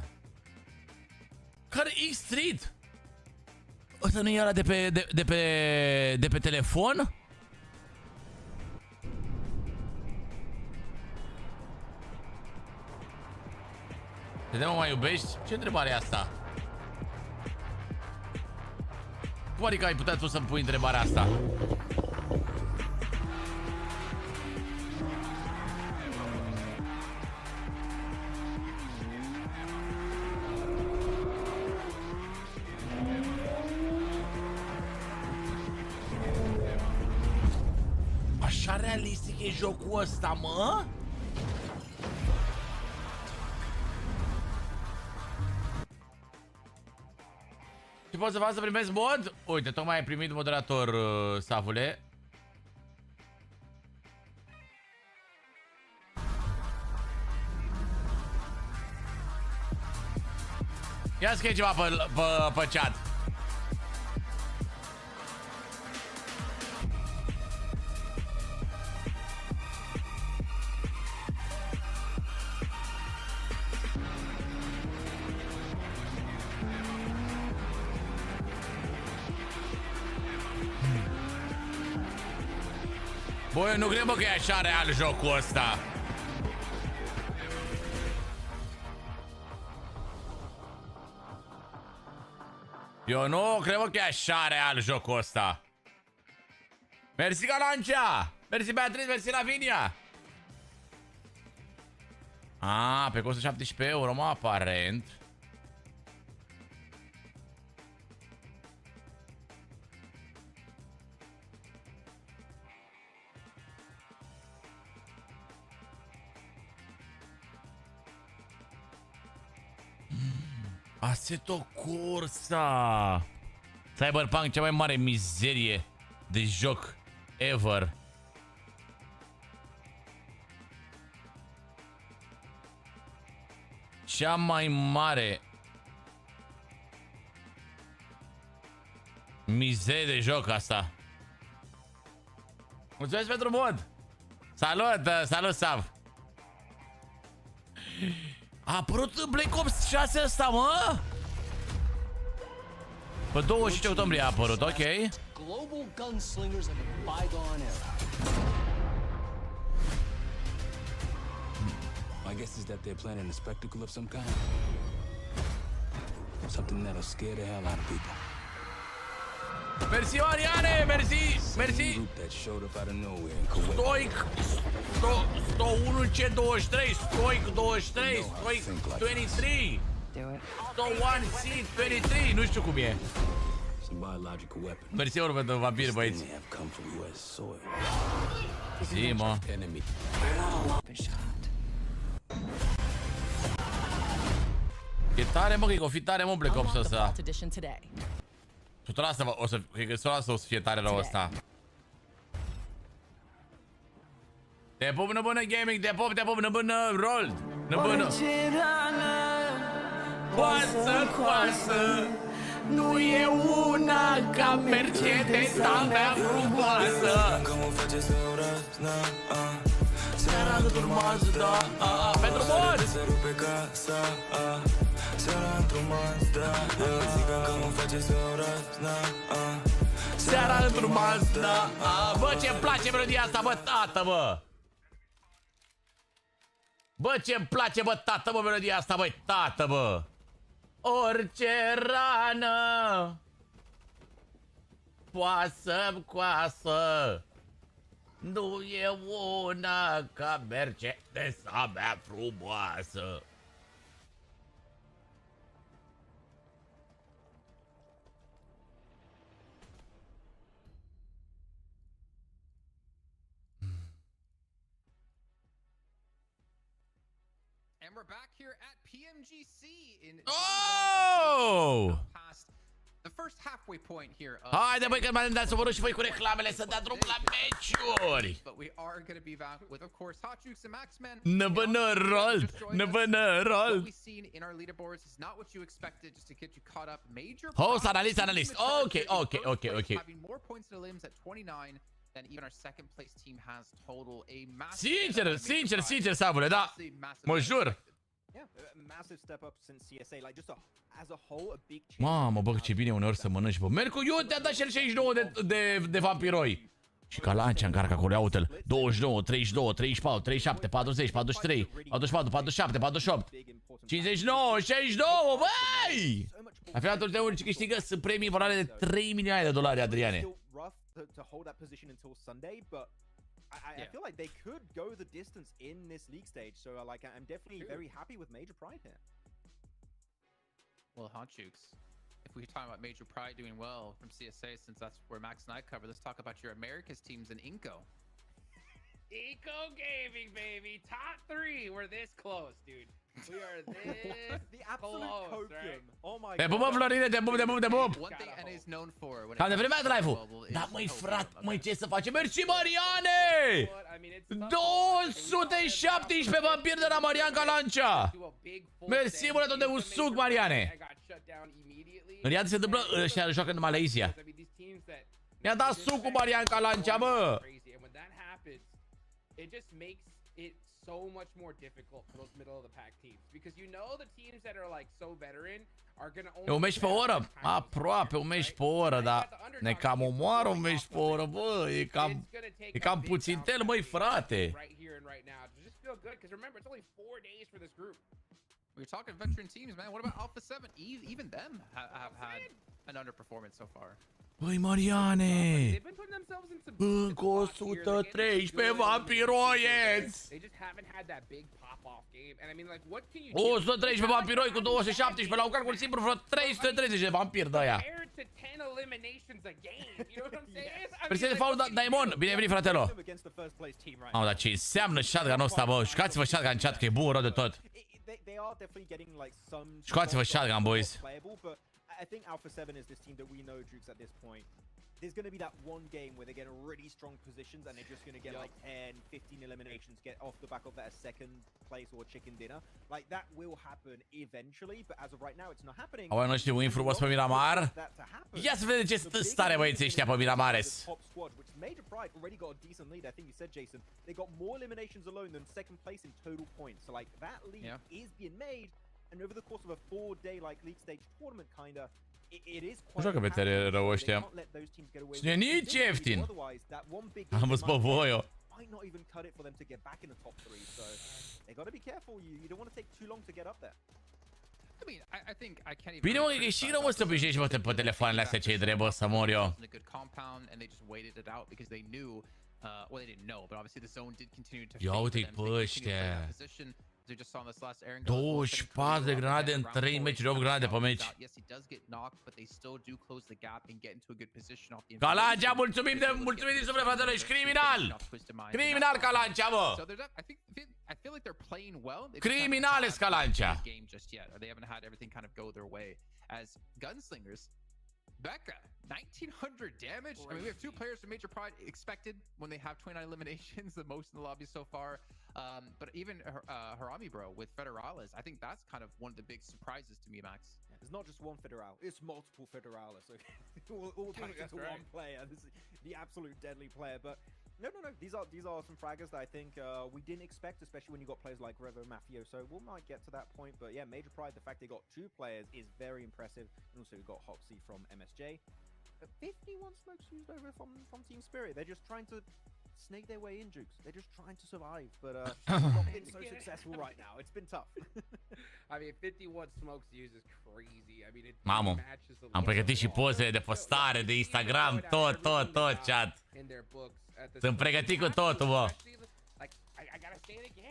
Care X-Street? Ăsta nu e ăla de pe telefon? Te mă mai iubești? Ce întrebare e asta? Cum adică ai putea tu să-mi pui întrebarea asta? Așa realistic e jocul ăsta, mă? Ce pot să fac să primesc mod? Uite, tocmai ai primit moderator, Savule. Ia scrie ceva pe chat. Bă, eu nu cred, bă, că e așa real jocul ăsta. Eu nu cred, bă, că e așa real jocul ăsta. Mersi, Galancea! Mersi, Beatrice, mersi, Lavinia! A, pe costă 17 euro, mă, aparent. Assetto Corsa. Cyberpunk, cea mai mare mizerie de joc ever. Cea mai mare mizerie de joc asta. Mulțumesc pentru mod. Salut, salut, Sav. A apărut Black Ops 6 ăsta, mă? Pe 25 octombrie a apărut, ok. My guess is that they're planning a spectacle of some kind. Something that'll scare the hell out of people. Mersi, Mariane, mersi, mersi. That showed up out of nowhere in Kuwait. Stoic, 101 C23, Stoic 23, Stoic 23, 101 C23, nu știu cum e. Mersi ori pentru vampiri, băieți. Zi, mă. E tare, mă, că o fi tare, mă, Black Ops ăsta. 100% o să, cred că 100% o să fie tare rău ăsta. Te pup, năbână gaming, te pup, năbână rolled, năbână. Coasă, nu e una ca Mercedes-a mea frumoasă. Seara într-un Mazda, pentru bun! Seara într-un Mazda. Bă, ce-mi place melodia asta, bă, tată, bă! Bă, ce-mi place, bă, tată, bă, melodia asta, bă, tată, bă! Orice rană poasă-mi coasă, nu e una ca Mercedes-a mea frumoasă. And we're back here at PMGC in past the first halfway point here. Haide, băi, că m-am dat să vă rog și voi cu reclamele să dați drumul la meciuri. But we are going to be back with, of course, Hot Jukes and Maxman. Năbână rolled, năbână rolled. What we've seen in our leaderboards is not what you expected, just to get you caught up. Major Host, analyst. Okay. Having more points in the limbs at 29 than even our second place team has total. A massive Sincer, Savule, da. Mă jur. Yeah, massive step up since CSA, like just as a whole, a big change. Mamă, bă, ce bine uneori să mănânci, bă. Mercu, eu te-a dat și el 69 de vampiroi. Și ca lancea încarcă acolo, iau-te-l. 29, 32, 34, 37, 40, 43, 44, 47, 48, 59, 62, băi! La finalul de unici câștigă sunt premii în valoare de 3 milioane de dolari, Adriane. I feel like they could go the distance in this league stage, so like I'm definitely very happy with Major Pride here. Well, Hot Jukes, if we're talking about Major Pride doing well from CSA, since that's where Max and I cover, let's talk about your Americas teams in Inco. Eco Gaming, baby, top 3. We're this close, dude. We are this the absolute close, right? Oh my Te pupăm, Florine, te pup. One thing NA is known for when Am de filmat live-ul. Da, măi, frate, măi, ce să facem? Mersi, Mariane! 217 vampiri de la Marian Calancea. Mersi, bă, tot de un suc, Mariane. În Iad se întâmplă, ăștia joacă în Malaysia. Mi-a dat suc cu Marian Calancea, bă. It just makes it so much more difficult for those middle of the pack teams, because you know the teams that are like so veteran are going to only... E un meci pe oră? Aproape un meci pe oră, dar ne cam omoară un meci pe oră, bă. E cam puțintel, măi, frate. Right here and right now. Just feel good, because remember, it's only 4 days for this group. We're talking veteran teams, man. What about Alpha 7? Even them have had an underperformance so far. Băi, Mariane! Încă 113 vampiroieți! 113 vampiroi cu 217, la un calcul simplu vreo 330 de vampiri de aia. Președinte Faul Daimon, bine venit, fratelo! Mamă, dar ce înseamnă shotgun-ul ăsta, bă? Jucați-vă shotgun în chat, că e bun rău de tot. Jucați-vă shotgun, boys. I think Alpha 7 is this team that we know, Jukes, at this point. There's going to be that one game where they get in really strong positions and they're just going to get like 10, 15 eliminations, get off the back of that second place or chicken dinner. Like, that will happen eventually, but as of right now, it's not happening. Au nu știu, win frumos pe Miramar. Ia să vedem ce stare băieții ăștia pe Miramares. Major Pride already got a decent lead. I think you said, Jason, they got more eliminations alone than second place in total points. So like that lead is being made. And over the course of a 4-day like league stage tournament kinda, it is quite joacă pe TEDEREU ăștia. Și nu e nici ieftin. Am văzut pe voi-o. might not even cut it for them to get back in the top 3. So they got to be careful. You don't want to take too long to get up there. I mean, I think I can't even. Bine, mă, e și rău să obișnuiești, mă, pe telefoanele astea ce trebuie să mor eu. A good compound, and they just waited it out because they knew. Well, they didn't know, but obviously the zone did continue to. Ia uite-i pe ăștia. 24 de granade în 3 meciuri, 8 granade pe meci. Calancea, mulțumim din suflet, fratele, ești criminal! Criminal, Calancea, mă! Criminal ești, Calancea! Becca, 1900 damage. I mean, we have 2 players from Major Pride expected when they have 29 eliminations, the most in the lobby so far. But even Harami, bro, with Federales, I think that's kind of one of the big surprises to me, Max. Yeah, it's not just one Federal, it's multiple Federales. So all packed into one player. This is the absolute deadly player. But no. These are some fraggers that I think we didn't expect, especially when you got players like Revo Mafioso. We might get to that point, but yeah, Major Pride, the fact they got 2 players is very impressive. And also you got Hoxie from MSJ. 51 smokes used over from Team Spirit. They're just trying to snake their way in, Jukes. They're just trying to survive, but not been so successful right now. It's been tough. I mean, 51 smokes used is crazy. I mean, it Mamă, am pregătit și pozele de postare, de Instagram, tot, chat. Sunt pregătit cu totul, bă.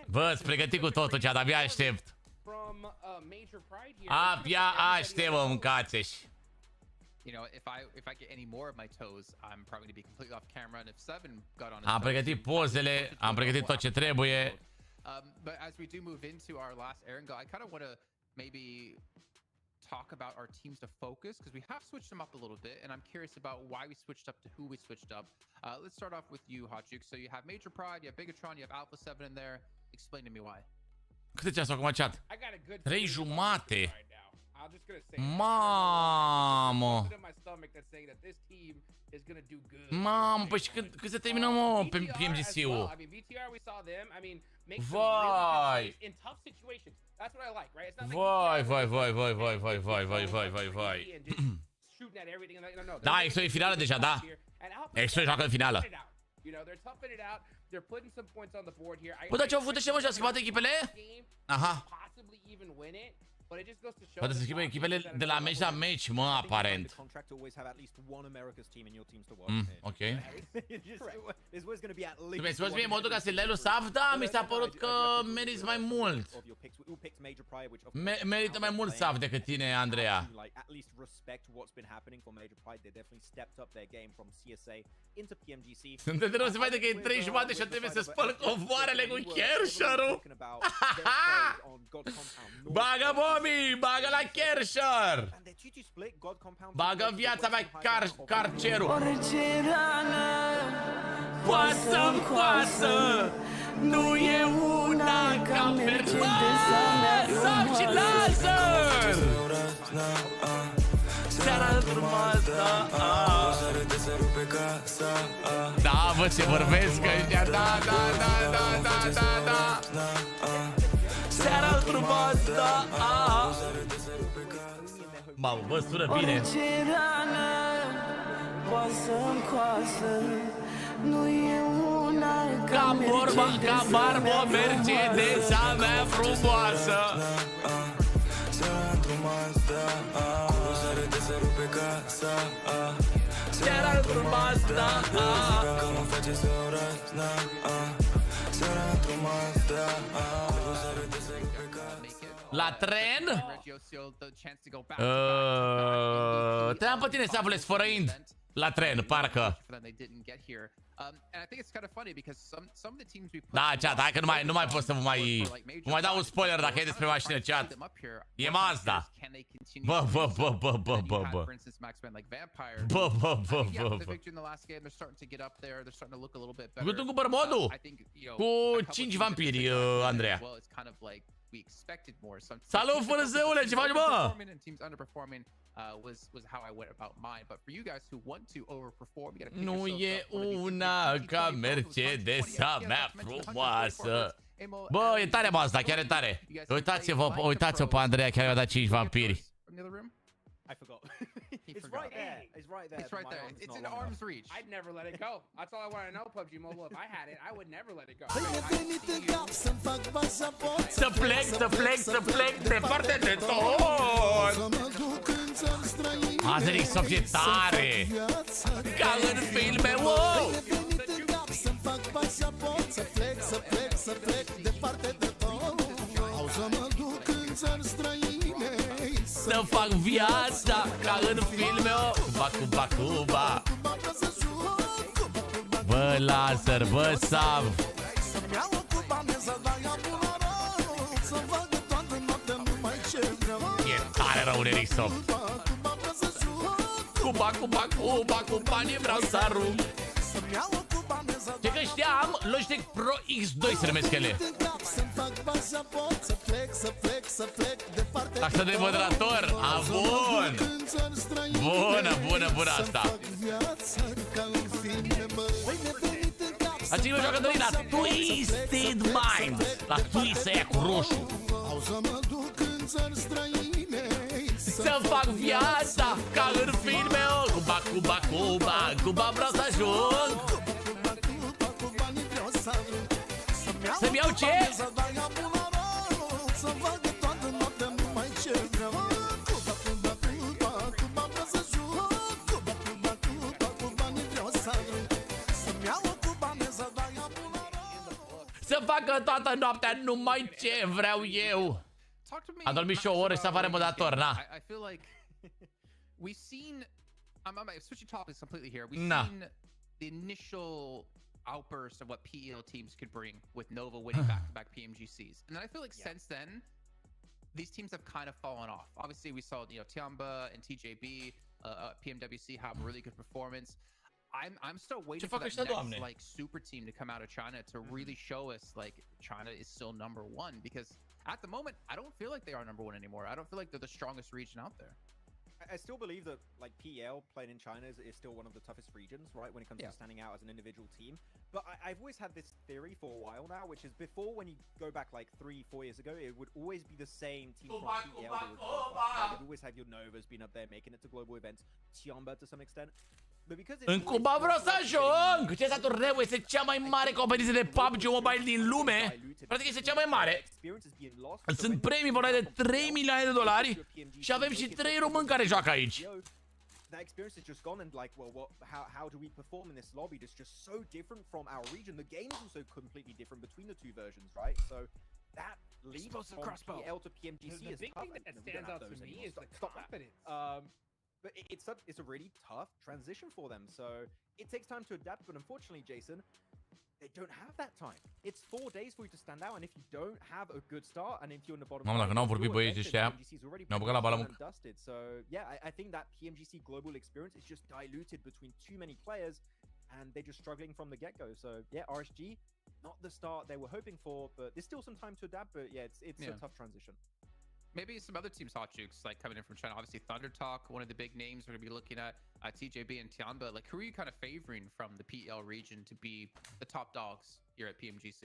Bă, sunt pregătit cu totul, chat, abia aștept. Abia aștept, mă, mâncați-și. You know, if I get any more of my toes, I'm probably going to be completely off camera. And if Seven got on his am pregătit pozele, am pregătit tot ce trebuie. But as we do move into our last Erangel, I kind of want to maybe talk about our teams to focus because we have switched them up a little bit, and I'm curious about why we switched up to who we switched up. Let's start off with you, Hotjuk. So you have Major Pride, you have Bigatron, you have Alpha 7 in there. Explain to me why. Câte ceas acum, chat? 3:30. Mamă! Mamă, păi și când se termină, mă, pe PMGC-ul? Vai! Vai! Da, Exo e finală deja, da? Exo joacă în finală. Bă, dar ce-au făcut ăștia, mă, și-au schimbat echipele? Aha. Poate să schimbe echipele de la meci la meci, mă, aparent. Ok. Mi-ai spus mie modul ca să le Saf? Da, mi s-a părut că meriți mai mult. Merită mai mult Saf decât tine, Andreea. Sunt de rău, se vede că e 3 jumate și trebuie să spăl covoarele cu Kershaw-ul. Bagă Bobby, bagă la Kershaw. Bagă viața mea, carcerul. Orice rană coasă-mi coasă, nu e una ca Mercedes-a mea Saf și Laser! Seara frumoasă. Da, bă, ce vorbesc ăștia. Da. Seara frumoasă. Mamă, bă, sună bine. Orice rană coasă-mi coasă, nu e una ca Barbă, Mercedes-a mea frumoasă. Seara frumoasă. La tren? Te-am pe tine, Safule, sfărăind. La tren, parcă. Da, chat, hai că nu mai pot să vă mai dau un spoiler dacă e despre mașină, chat. E Mazda. Bă. Cât îmi cumpăr modul? Cu 5 vampiri, Andreea. Salut, fără zeule, ce faci, bă? Nu e una ca Mercedes-a mea frumoasă. Bă, e tare Mazda, chiar e tare. Uitați-o pe Andreea, chiar i-a dat 5 vampiri. He It's forgot. right there. It's right there. It's right My there. arm is It's not in long arm's enough. reach. I'd never let it go. That's all I want to know, PUBG Mobile. If I had it, I would never let it go. Să plec, să plec, să plec departe de tot. Azeric să fie tare. Ca în filme, wow. Să fac pașaport, să plec departe de tot. Au să mă duc în țări străine. Să fac viața ca în filme, Cuba, Cuba, Cuba. Bă, laser, bă, Sav. Să-mi iau o cubaneză, dar ea bună rău. Să fac de toată noaptea numai ce vreau. E tare rău, Nerixop. Cuba, Cuba, Cuba, cu banii vreau să arunc. Să-mi iau o cubaneză, Ce că știam, Logitech Pro X2 se numesc ele. să fac pașaport, să plec departe. Așa de moderator, a, bun. Bună asta. Ați mă joacă Dorin la Twisted Mind. La Twist aia cu roșu. Să fac viața ca în filme. Cuba, Cuba, Cuba, Cuba vreau să ajung. Să-mi iau ce? Să fac de toată noaptea numai ce vreau. Cuba, Cuba, Cuba, Cuba vreau să joc. Cuba, Cuba, Cuba, cu banii vreau să arunc. Să-mi iau o cubaneză, dar ea bună rău. Să facă toată noaptea numai ce vreau eu. A dormit și o oră și să afară moderator, na. I feel like we've seen. I'm switching topics completely here. We've Nah. seen the initial outburst of what PEL teams could bring with Nova winning back-to-back PMGCs, and then I feel like since then, these teams have kind of fallen off. Obviously, we saw Tiamba and TJB, PMWC have a really good performance. I'm still waiting for that next like super team to come out of China to really show us like China is still #1, because at the moment I don't feel like they are #1 anymore. I don't feel like they're the strongest region out there. I still believe that like PEL playing in China is still one of the toughest regions, right, when it comes to standing out as an individual team. But I've always had this theory for a while now, which is before, when you go back like 3-4 years ago, it would always be the same team from PEL that would you'd always have your Novas being up there making it to global events, Tiamba to some extent. But because it's În Cuba vreau să ajung! CSA Turneu este cea mai mare competiție de PUBG Mobile din lume. Practic este cea mai mare. Sunt premii valoare de $3 milioane și avem și 3 români care joacă aici. That experience is just gone, and like, well, how do we perform in this lobby? It's just so different from our region. The game is also completely different between the two versions, right? So that leap from PL to PMGC The is big tough. thing that stands out to me is the confidence. But it's a really tough transition for them. So it takes time to adapt. But unfortunately, Jason, they don't have that time. It's 4 days for you to stand out, and if you don't have a good start, and if you're in the bottom, Mamă, dacă n-au vorbit băieții ăștia, ne-au băgat la balamut. So yeah, I think that PMGC global experience is just diluted between too many players, and they're just struggling from the get-go. So yeah, RSG, not the start they were hoping for, but there's still some time to adapt. But yeah, it's a tough transition. Maybe some other teams, hot jukes, like coming in from China. Obviously, Thunder Talk, one of the big names we're going to be looking at. TJB and Tiamba. Like, who are you kind of favoring from the PEL region to be the top dogs here at PMGC?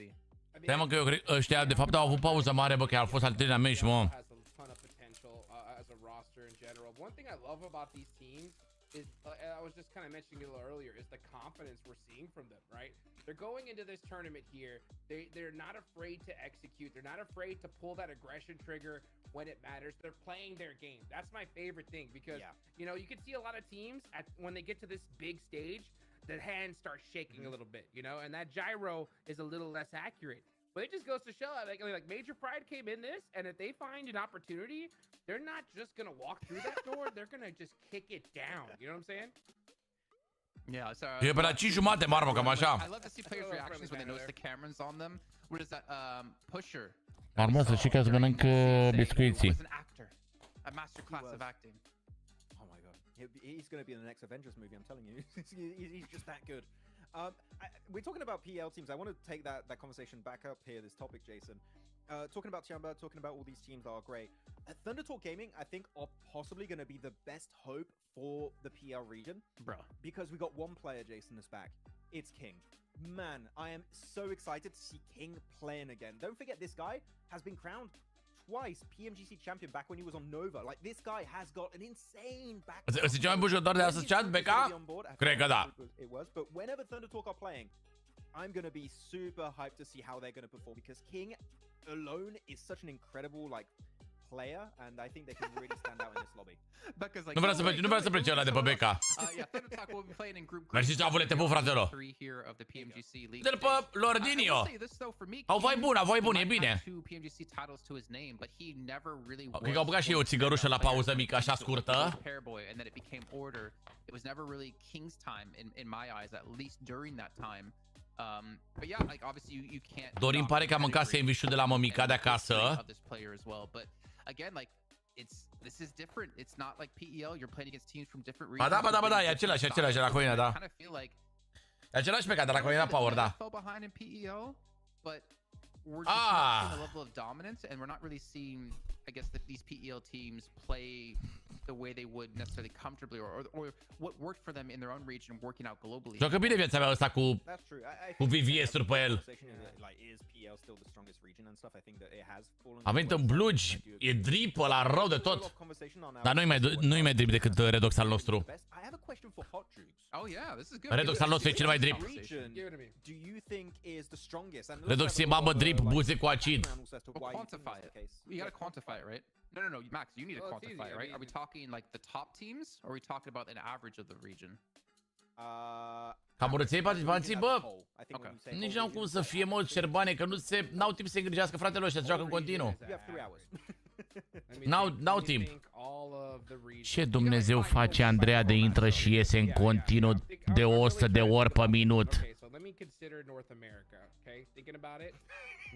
Stai mă că eu cred ăștia de fapt au avut pauză mare, bă, că au fost antrenament și mă. Has a ton of potential as a roster in general. One thing I love about these teams is, I was just kind of mentioning it a little earlier, is the confidence we're seeing from them, right? They're going into this tournament here. They're not afraid to execute. They're not afraid to pull that aggression trigger when it matters. They're playing their game. That's my favorite thing, because you know, you can see a lot of teams when they get to this big stage, the hands start shaking a little bit, you know, and that gyro is a little less accurate. But it just goes to show, like Major Pride came in this, and if they find an opportunity, they're not just gonna walk through that door. They're gonna just kick it down. You know what I'm saying? Yeah, so E pe la 5 jumate, Marmă, cam așa. I love to see players' reactions when they notice the cameras on them. What is that? Pusher. Marmă, să știi că îți mănâncă biscuiții. An actor, a master class of acting. Oh my god, he's going to be in the next Avengers movie. I'm telling you, he's just that good. We're talking about PL teams. I want to take that conversation back up here. This topic, Jason. Talking about Tiamba, talking about all these teams that are great. Thunder Talk Gaming, I think, are possibly going to be the best hope for the PL region, bro. Because we got one player, Jason, that's back. It's King. Man, I am so excited to see King playing again. Don't forget, this guy has been crowned twice PMGC champion back when he was on Nova. Like, this guy has got an insane back. Este cel mai bun jucător de astăzi, chat, BK? Cred că da. It was, but whenever Thunder Talk are playing, I'm gonna be super hyped to see how they're gonna perform because King alone is such an incredible like player, and I think they can really stand out in this lobby. Nu vreau să plece ăla de pe BK. Mersi să avulete bun, fratelor. De-l pe Lordinio. Au voi bun, e bine. Cred că au băgat și eu o țigărușă la pauză mică, așa scurtă. It was never really King's time in my eyes, at least during that time. But yeah, like obviously you can't. Dorin pare că a mâncat sandwich-ul de la mămica de acasă. But again, like this is different. It's not like PEL. You're playing against teams from different regions. Ba da, e același la Coina, da. E același pe care de la Coina Power, da. Fell behind in PEL, but we're just not seeing a level of dominance, and we're not really seeing, I guess, that these PEL teams play the way they would necessarily comfortably, or what worked for them in their own region, working out globally. Joacă bine viața mea ăsta cu VVS-uri pe el. A venit în blugi, e drip ăla rău de tot. Dar nu-i mai drip decât Redox al nostru. Redox al nostru e cel mai drip. Redox e mamă drip, buze cu acid. You gotta quantify it, right? No, Max, you need to quantify it, right? Are we talking like the top teams, or are we talking about an average of the region? Cam urăței participanții, bă, nici n-au cum să fie mulți șerbane, că n-au timp să se îngrijească fratele ăștia, se joacă în continuu. N-au timp. Ce Dumnezeu face Andreea de intră și iese în continuu de 100 de ori pe minut?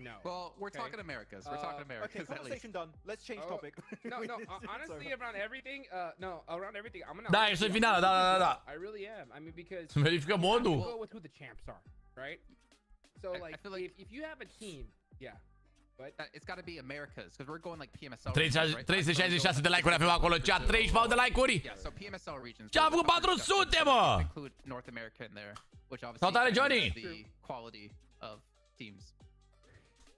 No. Well, we're talking Americas. We're talking Americas. Okay, conversation done. Let's change topic. No, honestly, around everything, I'm gonna. Da, ești în finală, da. I really am. I mean, because verifică modul. Go with who the champs are, right? So, like, I feel like if you have a team, yeah. But it's got to be Americas, because we're going like PMSL. 366 de like-uri avem acolo, chat, 34 de like-uri. Yeah, so PMSL regions. Ce-am făcut 400, mă! Include North America in there, which obviously the quality of teams.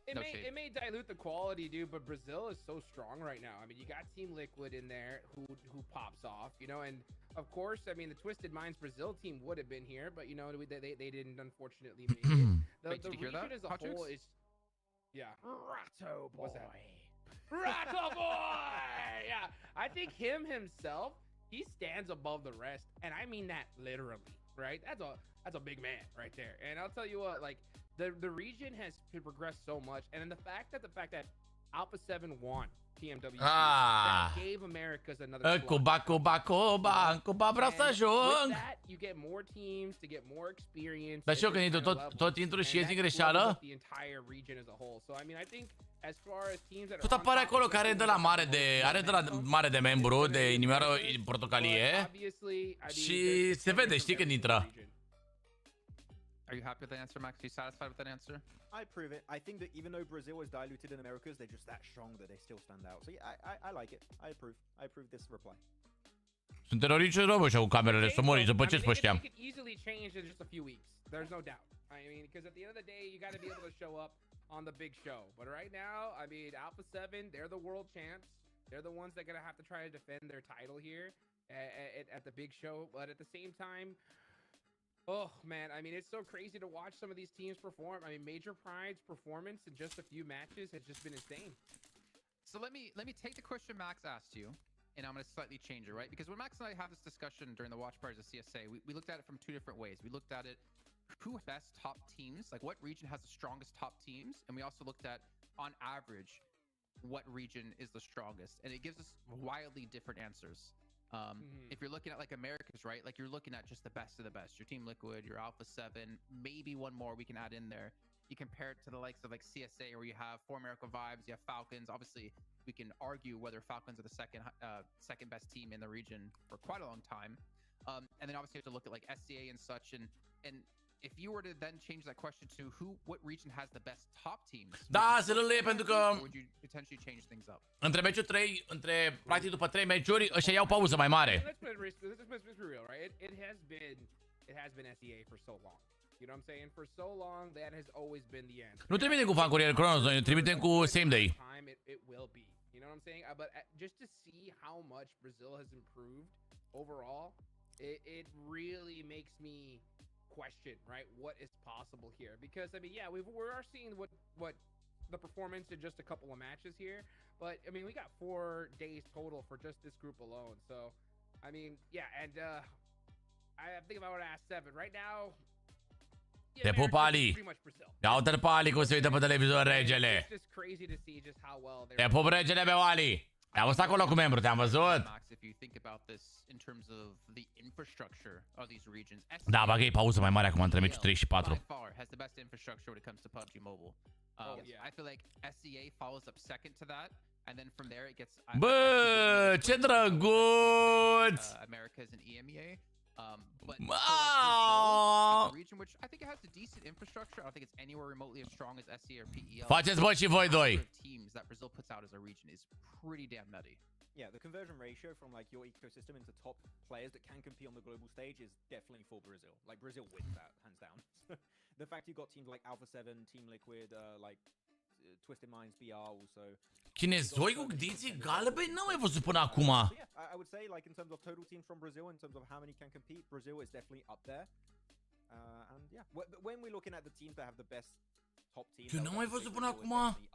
It may dilute the quality, dude, but Brazil is so strong right now. I mean, you got Team Liquid in there who pops off, you know, and of course, I mean, the Twisted Minds Brazil team would have been here, but you know, they didn't unfortunately make it. The region as a whole is, yeah. Ratto boy. What's that? Ratto boy. Yeah, I think himself, he stands above the rest, and I mean that literally, right? That's a big man right there, and I'll tell you what, like. The region has progressed so much, and then the fact that Alpha 7 won PMWC, that gave Americas another Cuba, vreau să ajung. With that, you get more teams to get more experience. Dar și eu când intru tot intru și ies din greșeală. The entire region as a whole. So I mean, I think as far as teams that tot apare acolo care are de la mare de membru, de inimioară portocalie. Și se vede, știi când intră. Are you happy with the answer, Max? Are you satisfied with that answer? I approve it. I think that even though Brazil is diluted in Americas, they're just that strong that they still stand out. So yeah, I like it. I approve this reply. Sunt teroriști rău ăștia cu camerele, să mori, să păceți pe ăștia. It could easily change in just a few weeks. There's no doubt. I mean, because at the end of the day, you got to be able to show up on the big show. But right now, I mean, Alpha 7, they're the world champs. They're the ones that are going to have to try to defend their title here at the big show. But at the same time, oh man, I mean, it's so crazy to watch some of these teams perform. I mean, Major Pride's performance in just a few matches has just been insane. So let me take the question Max asked you, and I'm going to slightly change it, right? Because when Max and I have this discussion during the watch parties of CSA, we looked at it from two different ways. We looked at it, who best top teams, like what region has the strongest top teams, and we also looked at, on average, what region is the strongest, and it gives us wildly different answers. If you're looking at like Americas, right? Like you're looking at just the best of the best. Your Team Liquid, your Alpha 7, maybe one more we can add in there. You compare it to the likes of like CSA, where you have 4America vibes, you have Falcons. Obviously, we can argue whether Falcons are the second best team in the region for quite a long time. And then obviously you have to look at like SCA and such. And if you were to then change that question to what region has the best top teams? Da, să le pentru că would you potentially change things up? Între meciul 3, practic după 3 meciuri, ăștia iau pauză mai mare. Let's be real, right? It has been SEA for so long. You know what I'm saying? For so long, that has always been the answer. Nu trimitem cu fan curier Cronos, noi trimitem cu same day. It will be. what I'm saying? But just to see how much Brazil has improved overall, it really makes me question, right, what is possible here. Because I mean, yeah, we are seeing what the performance in just a couple of matches here, but I mean, we got 4 days total for just this group alone. So I mean, yeah, and I think if I were to ask 7 right now, Te pup, Ali. Ia uite-l pe Ali cum se uită pe televizor, regele. It's just crazy to see just how well Te pup, regele meu, Ali. Te-am văzut acolo cu membru, te-am văzut. Da, bagă-i pauză mai mare acum între meciul 3 și 4. Bă, ce drăguț! But a region which I think it has a decent infrastructure. I don't think it's anywhere remotely as strong as SC or PEL. Faceți bă și voi doi. Teams that Brazil puts out as a region is pretty damn nutty. Yeah, the conversion ratio from like your ecosystem into top players that can compete on the global stage is definitely for Brazil. Like Brazil wins that hands down. The fact you got teams like Alpha 7, Team Liquid, like Twisted Minds, BR also. Chinezoi cu gdiții galbeni n-am mai văzut până acum. Yeah, I would say like in terms of total teams from Brazil, in terms of how many can compete, Brazil is definitely up there. And yeah, when we're looking at the teams that have the best top teams, Eu n-am mai văzut până acum.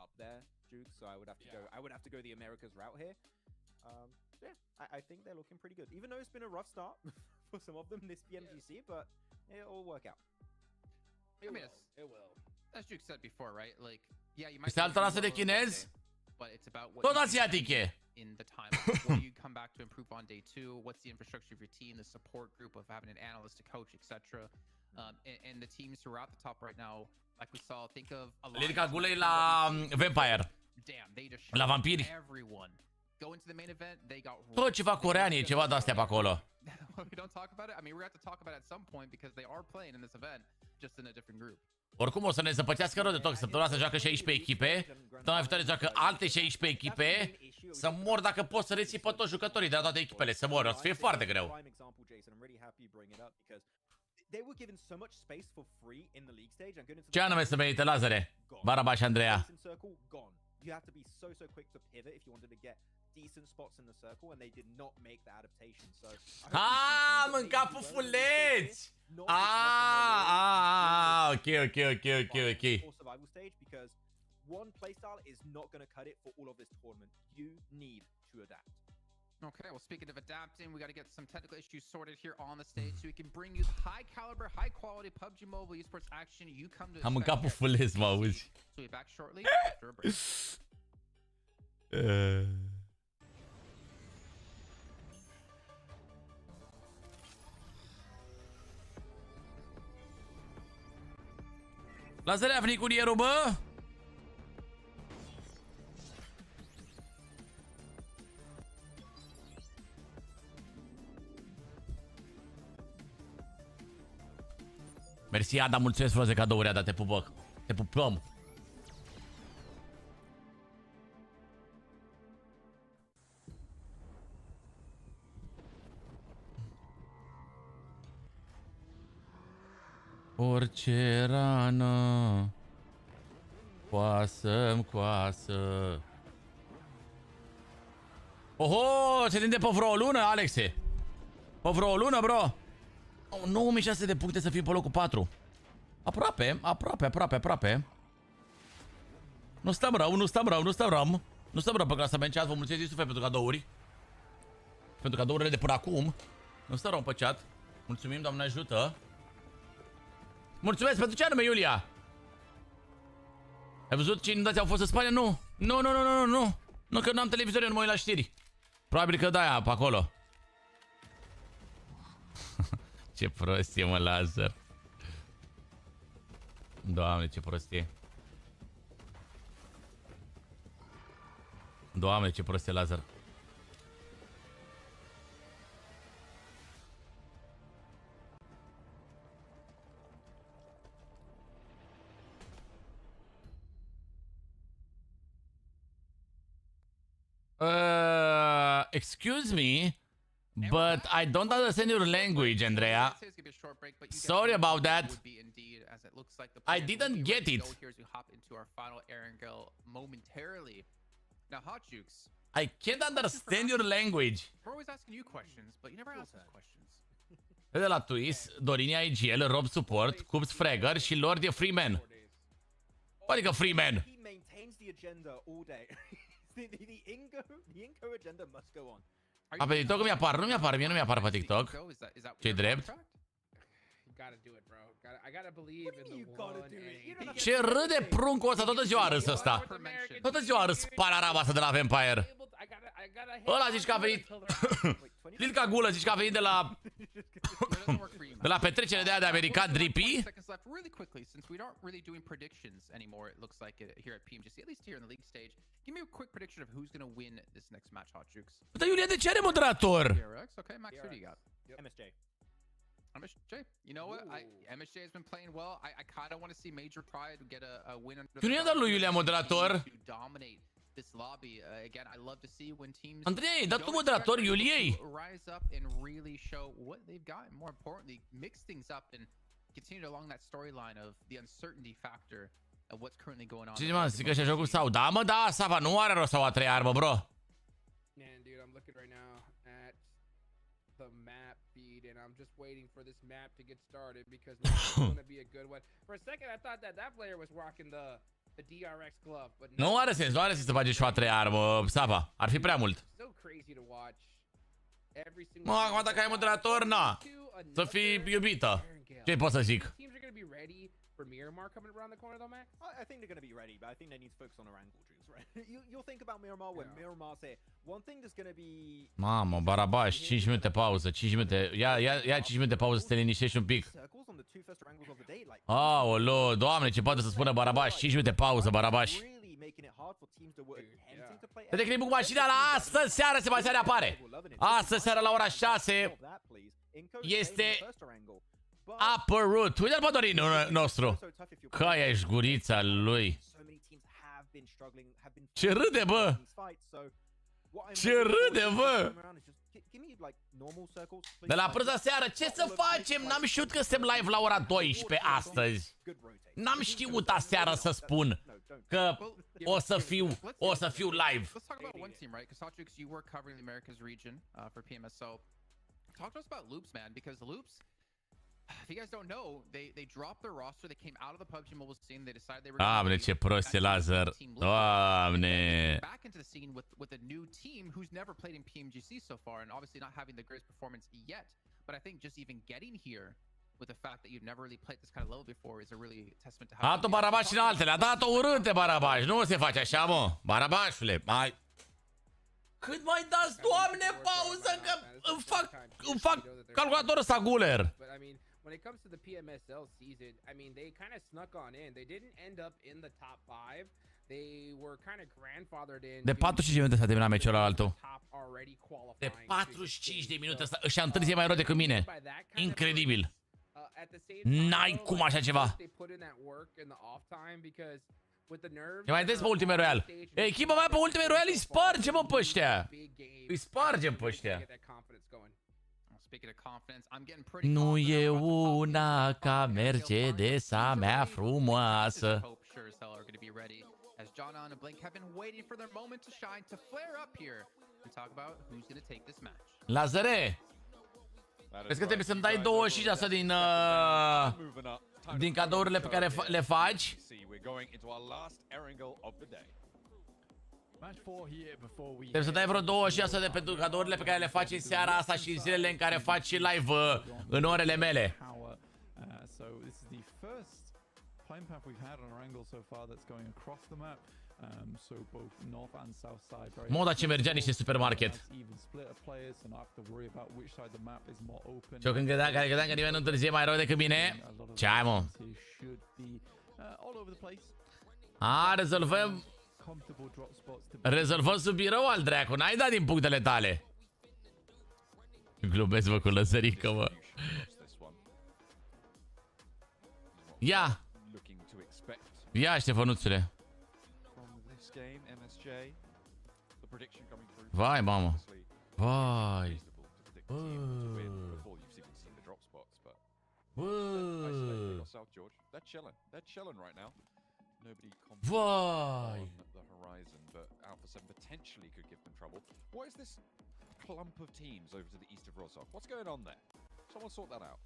Up there, Duke. So I would have to go. I would have to go the Americas route here. Yeah, I think they're looking pretty good. Even though it's been a rough start for some of them this PMGC, but it'll work out. It will. As Duke said before, right? Like, yeah, you might. Este altă rasă de chinezi? But it's about what tot asiatice. In the time when you come back to improve on day 2, what's the infrastructure of your team, the support group of having an analyst, a coach, etc. And the teams who are at the top right now, like we saw, think of Lyrica Gulei la Vampire. Damn, they just la vampiri. Everyone. Go into the main event, they got tot ceva coreani, ceva de-astea pe acolo. We don't talk about it. I mean, we're going to have to talk about it at some point because they are playing in this event, just in a different group. Oricum o să ne zăpătească rău de tot. Săptămâna asta joacă 16 echipe. Săptămâna viitoare joacă alte 16 echipe. Să mor dacă pot să reții pe toți jucătorii de la toate echipele. Să mor, o să fie foarte greu. Ce anume să merite, Lazare? Baraba și Andreea. You have to be so quick to pivot if you wanted to get decent spots in the circle, and they did not make the adaptation. So mânca pufuleți! Ok. Survival stage because one playstyle is not going to cut it for all of this tournament. You need to adapt. Okay, well, speaking of adapting, we got to get some technical issues sorted here on the stage so we can bring you high caliber, high quality PUBG Mobile esports action. You come to. Am mâncat pufuleți, mă auzi. So we're back shortly after a break. Lazare a venit curierul, bă! Mersi, Ada, mulțumesc frumos de cadouri, Ada, te pupă. Te pupăm. Orice rană coasă-mi coasă. Oho, se tinde pe vreo lună, Alexe. Pe vreo lună, bro. 9600 de puncte să fim pe locul 4. Aproape. Nu stăm rău pe clasament chat. Vă mulțumesc din suflet pentru cadouri. Pentru cadourile de până acum. Nu stăm rău pe chat. Mulțumim, Doamne ajută. Mulțumesc pentru ce anume, Iulia? Ai văzut ce inundații au fost în Spania? Nu. Nu, că nu am televizor, eu nu mă uit la știri. Probabil că de-aia pe acolo. Ce prostie, mă, Lazar. Doamne, ce prostie. Doamne, ce prostie, Lazar. Excuse me, but I don't understand your language, Andrea. Sorry about that. I didn't get it. Here's we hop into our final Erangel momentarily. Now, Hot Jukes, I can't understand your language. We're always asking you questions, but you never ask us questions. De la Twist, Dorin e IGL, Rob Support, Cubs Fragger și Lord e Freeman. Adică Freeman. He maintains the agenda all day. the Inco agenda must go on. A, pe TikTok mi apar, nu mi apar, mie nu mi apar pe TikTok. Ce-i drept? Ce râde pruncul ăsta, toată ziua râs ăsta. Toată ziua râs palaraba asta de la Vampire. Ăla zici că a venit. Lil ca gulă, zici că a venit de la de la petrecere de aia de american drippy. Really quickly, since we aren't really doing predictions anymore, it looks like here at PMGC, at least here in the league stage. Give me a quick prediction of who's going to win this next match, Hot Jukes. Dar Iulia, de ce are moderator? Okay, Max, who do you got? MSJ. MSJ. You know what? MSJ has been playing well. I kind of want to see Major Pride get a win under Tu nu i-a dat lui Iulia moderator? dominate this lobby. Again, I love to see when teams Andrei, dar tu moderator Iuliei. rise up and really show what they've got, and more importantly, mix things up and continue along that storyline of the uncertainty factor of what's currently going on. Ce mă, zic că și-a jucat cu Sau. Da, mă, da, Sava, nu are rost să o a treia armă, bro. Man, dude, I'm looking right now at the map feed, and I'm just waiting for this map to get started because it's going to be a good one. For a second, I thought that player was rocking the DRX glove, but Nu are sens, nu are sens să bagi și o a treia armă, Sava. Ar fi prea mult. So crazy to watch. Every single. Mă, acum dacă ai moderator, na. Să fii iubită. Ce pot să zic? Teams are going to be ready for Miramar coming around the corner, though, Max. I think they're going to be ready, but I think they need to focus on Erangel, Juice, right? You'll think about Miramar when Miramar's here. One thing that's going to be... Mamă, Barabaș, 5 minute pauză, 5 minute. Ia 5 minute pauză să te liniștești un pic. Aoleu, doamne, ce poate să spună Barabaș? 5 minute pauză, Barabaș. Te clipul cu mașina la astăzi seara, Sebastian apare. Astăzi seara la ora 6 este apărut. Uite-l pe Dorin nostru. Că ești gurița lui. Ce râde, bă! Ce râde, bă! De la prânz seară, ce să facem? N-am știut că suntem live la ora 12 astăzi. N-am știut aseară să spun că o să fiu live. Let's talk about one team, right? Because Hotchix, you were covering the Americas region for PMS. So talk to us about Loops, man, because Loops, if you guys don't know, they dropped their roster. They came out of the PUBG mobile scene. They decided they were Doamne, ce prost e Lazar. Doamne. Back into the scene with a new team who's never played in PMGC so far, and obviously not having the greatest performance yet. But I think just even getting here with the fact that you've never really played this kind of level before is a really testament to how... A dat-o Barabaș și în altele. A dat-o urâte, Barabaș. Nu se face așa, mă. Barabașule, mai... Cât mai dați, Doamne, pauză, că îmi fac calculatorul ăsta guler. When it comes to the PMSL season, I mean, they kind of snuck on in. They didn't end up in the top 5. They were kind of grandfathered in. De 45 de minute s-a terminat meciul altul. De 45 de minute ăștia întârzie mai rău decât mine. Incredibil. N-ai cum așa ceva. E mai des pe Ultimate Royale. Echipa mea pe Ultimate Royale îi spargem, mă, pe ăștia. Îi spargem pe ăștia. Nu e una ca Mercedes-a mea frumoasă. Lazare, crezi că trebuie să-mi dai 25% din cadourile pe care le faci? Trebuie să dai vreo 26 de pentru cadourile pe care le faci în seara asta și în zilele în care faci live în orele mele. Moda ce mergea niște supermarket. Și eu când credeam că nimeni nu întârzie mai rău decât mine. Ce ai, mă? Rezolvăm sub birou al dracu, n-ai dat din punctele tale. Glumesc, mă, cu lăsărică, mă. Ia! Ia, Ștefănuțule. Vai, mamă. Vai. Nobody confident Vai! on the horizon, but Alpha 7 potentially could give them trouble. What is this clump of teams over to the east of Rostov? What's going on there? Someone sort that out.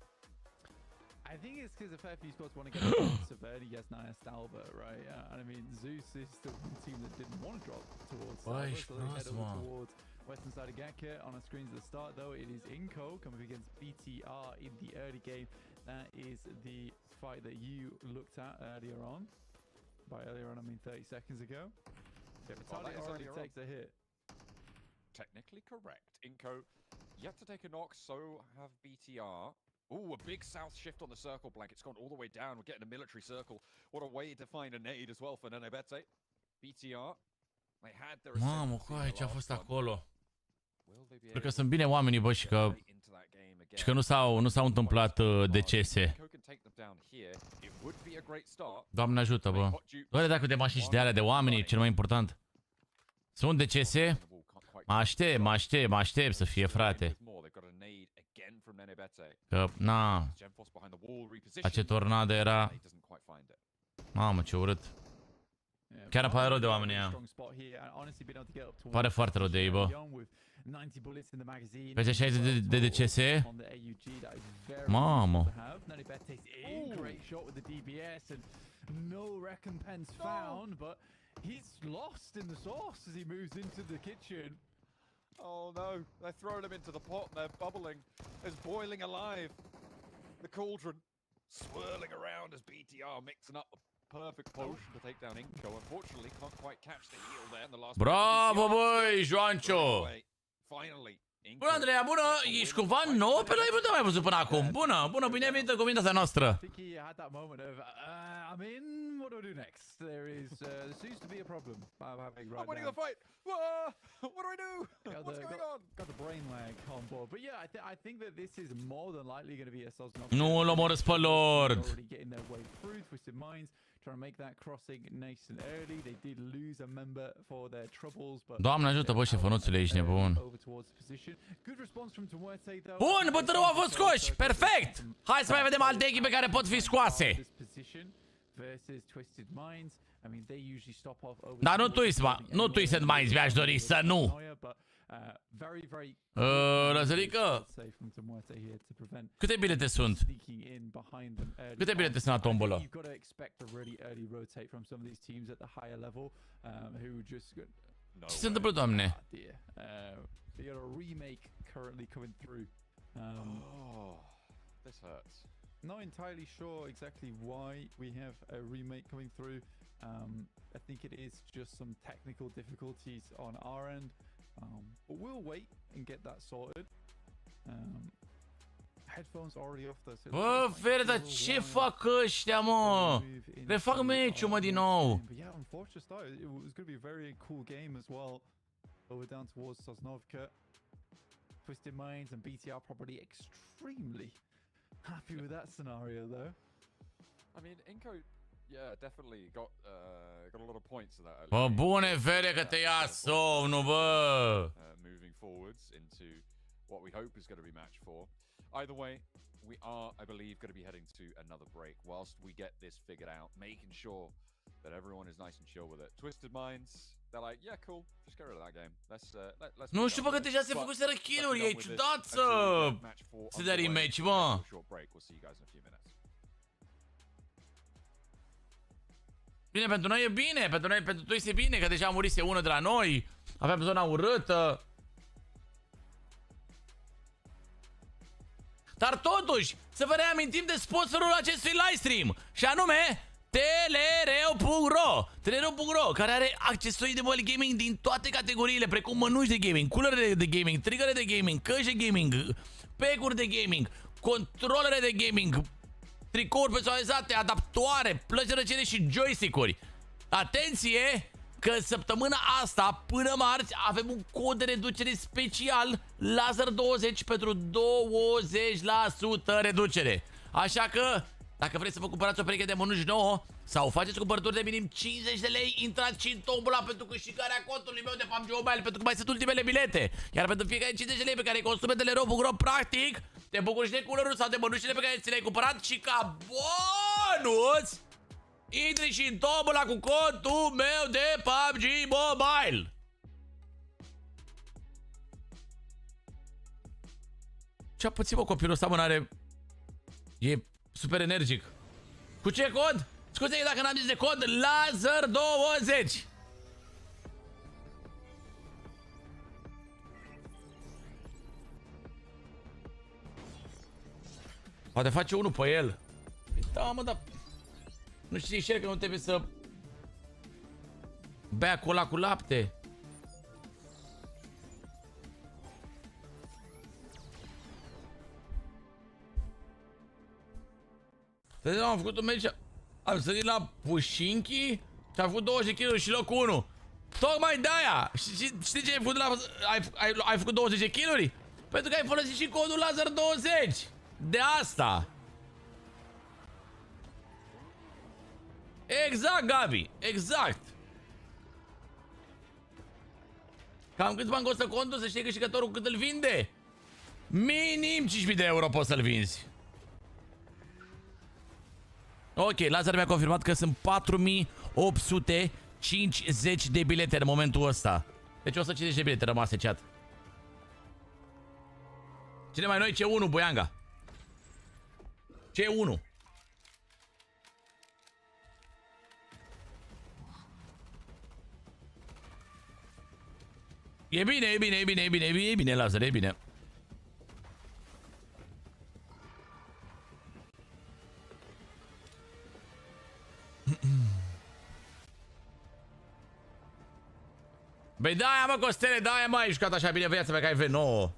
I think it's because a fair few squads want to get Severity, yes, Naya Stalbert, right? And I mean, Zeus is still one team that didn't want to drop towards Stalbert, so they head over towards western side of Gakka. On our screens at the start, though, it is Inco coming against BTR in the early game. That is the fight that you looked at earlier on. By earlier on, I mean 30 seconds ago. Vitaly already takes a hit. Technically correct. Inco yet to take a knock, so have BTR. Ooh, a big south shift on the circle blank. It's gone all the way down. We're getting a military circle. What a way to find a nade as well for Nenebete. BTR. They had their Mamă, coaie, ce a fost acolo? Cred că sunt bine oamenii, bă, și că nu s-au întâmplat decese. Doamne ajută, bă. Doar dacă de mașini și de alea de oameni, cel mai important. Sunt decese? Mă aștept să fie, frate. Că, na, ce tornadă era. Mamă, ce urât. Chiar îmi pare rău de oamenii ăia. Pare foarte rău de ei, bă. Peste 60 de decese? Mamă. Oh no, they're throwing him into the pot and they're bubbling. There's boiling alive. The cauldron swirling around as BTR mixing up the perfect potion to take down Inco. Unfortunately, can't quite catch the heal there in the last. Bravo, băi, Joancio! Finally. Bună, Andreea, bună! Ești cumva nou pe live? Nu am mai văzut până acum. Bună, bine venit în comunitatea noastră. I'm winning the fight. What do I do? What's going on? Got the brain lag on board, but yeah, I think that this is more than likely going to be a Sosnov. Nu îl omorâți pe Lord. Already getting their way through Twisted Minds, trying to make that crossing nice and early. They did lose a member for their troubles, but Doamne ajută, bă, șefănuțule, ești nebun. Bun, bătărău a fost scoși. Perfect. Hai să mai vedem alte echipe care pot fi scoase. Dar nu Twisted Minds, mi-aș dori să nu. Răzărică, câte bilete sunt? Câte bilete sunt la tombolă? Ce se întâmplă, Doamne? This hurts. Not entirely sure exactly why we have a remake coming through. I think it is just some technical difficulties on our end. But we'll wait and get that sorted. Headphones already off though. Bă, Fere, dar ce fac ăștia, mă? Refac meciul, mă, din nou. But yeah, unfortunate start. It was going to be a very cool game as well. Over down towards Sosnovka. Twisted Minds and BTR probably extremely happy with that scenario though. I mean, Inco, yeah, definitely got a lot of points in that early Bă, bune, Fere, că te ia somnul, bă. Moving forwards into what we hope is going to be match 4. Either way, we are, I believe, going to be heading to another break whilst we get this figured out, making sure that everyone is nice and chill with it. Twisted Minds, they're like, yeah, cool, just get rid of that game. Let's Nu știu, bă, că deja se făcuseră kill-uri, e ciudat să dea rematch, mă. Bine, pentru noi e bine, pentru toi e bine, că deja murise unul de la noi, aveam zona urâtă. Dar totuși, să vă reamintim de sponsorul acestui livestream, și anume TEDEREU.ro, care are accesorii de mobile gaming din toate categoriile, precum mănuși de gaming, culerele de gaming, trigăre de gaming, căști de gaming, pack-uri de gaming, controlere de gaming, tricouri personalizate, adaptoare, plăci răcire și joystick-uri. Atenție! Că săptămâna asta, până marți, avem un cod de reducere special Laser20 pentru 20% reducere. Așa că, dacă vreți să vă cumpărați o pereche de mănuși nouă sau faceți cumpărături de minim 50 de lei, intrați și în tombola pentru câștigarea contului meu de PMG Mobile, pentru că mai sunt ultimele bilete. Iar pentru fiecare 50 de lei pe care îi consumi de TEDEREU.ro, practic, te bucuri și de culeruri sau de mănușile pe care ți le-ai cumpărat și ca bonus Intri și în tombola cu contul meu de PUBG Mobile. Ce-a pățit, mă, copilul ăsta, mă, n-are... E super energic. Cu ce cod? Scuze dacă n-am zis de cod. Laser 20. Poate face unul pe el. Da, mă, da. Nu știi și el că nu trebuie să bea cola cu lapte. Am făcut un meci, am sărit la Pușinchi și am făcut 20 kg și locul 1. Tocmai de-aia. Știi ce ai făcut, ai făcut 20 de kg? Pentru că ai folosit și codul Laser 20. De asta. Exact, Gabi. Exact. Cam câți bani costă contul, să știi câștigătorul cât îl vinde? Minim 5.000 de euro poți să-l vinzi. Ok, Lazar mi-a confirmat că sunt 4.850 de bilete în momentul ăsta. Deci 150 de bilete rămase, chat. Cine mai noi? C1, Boianga. C1. E bine, e bine, e bine, e bine, e bine, Lazar, e bine. Băi, da-aia, mă, Costele, da-aia, mă, ai jucat așa bine viața pe care ai V9.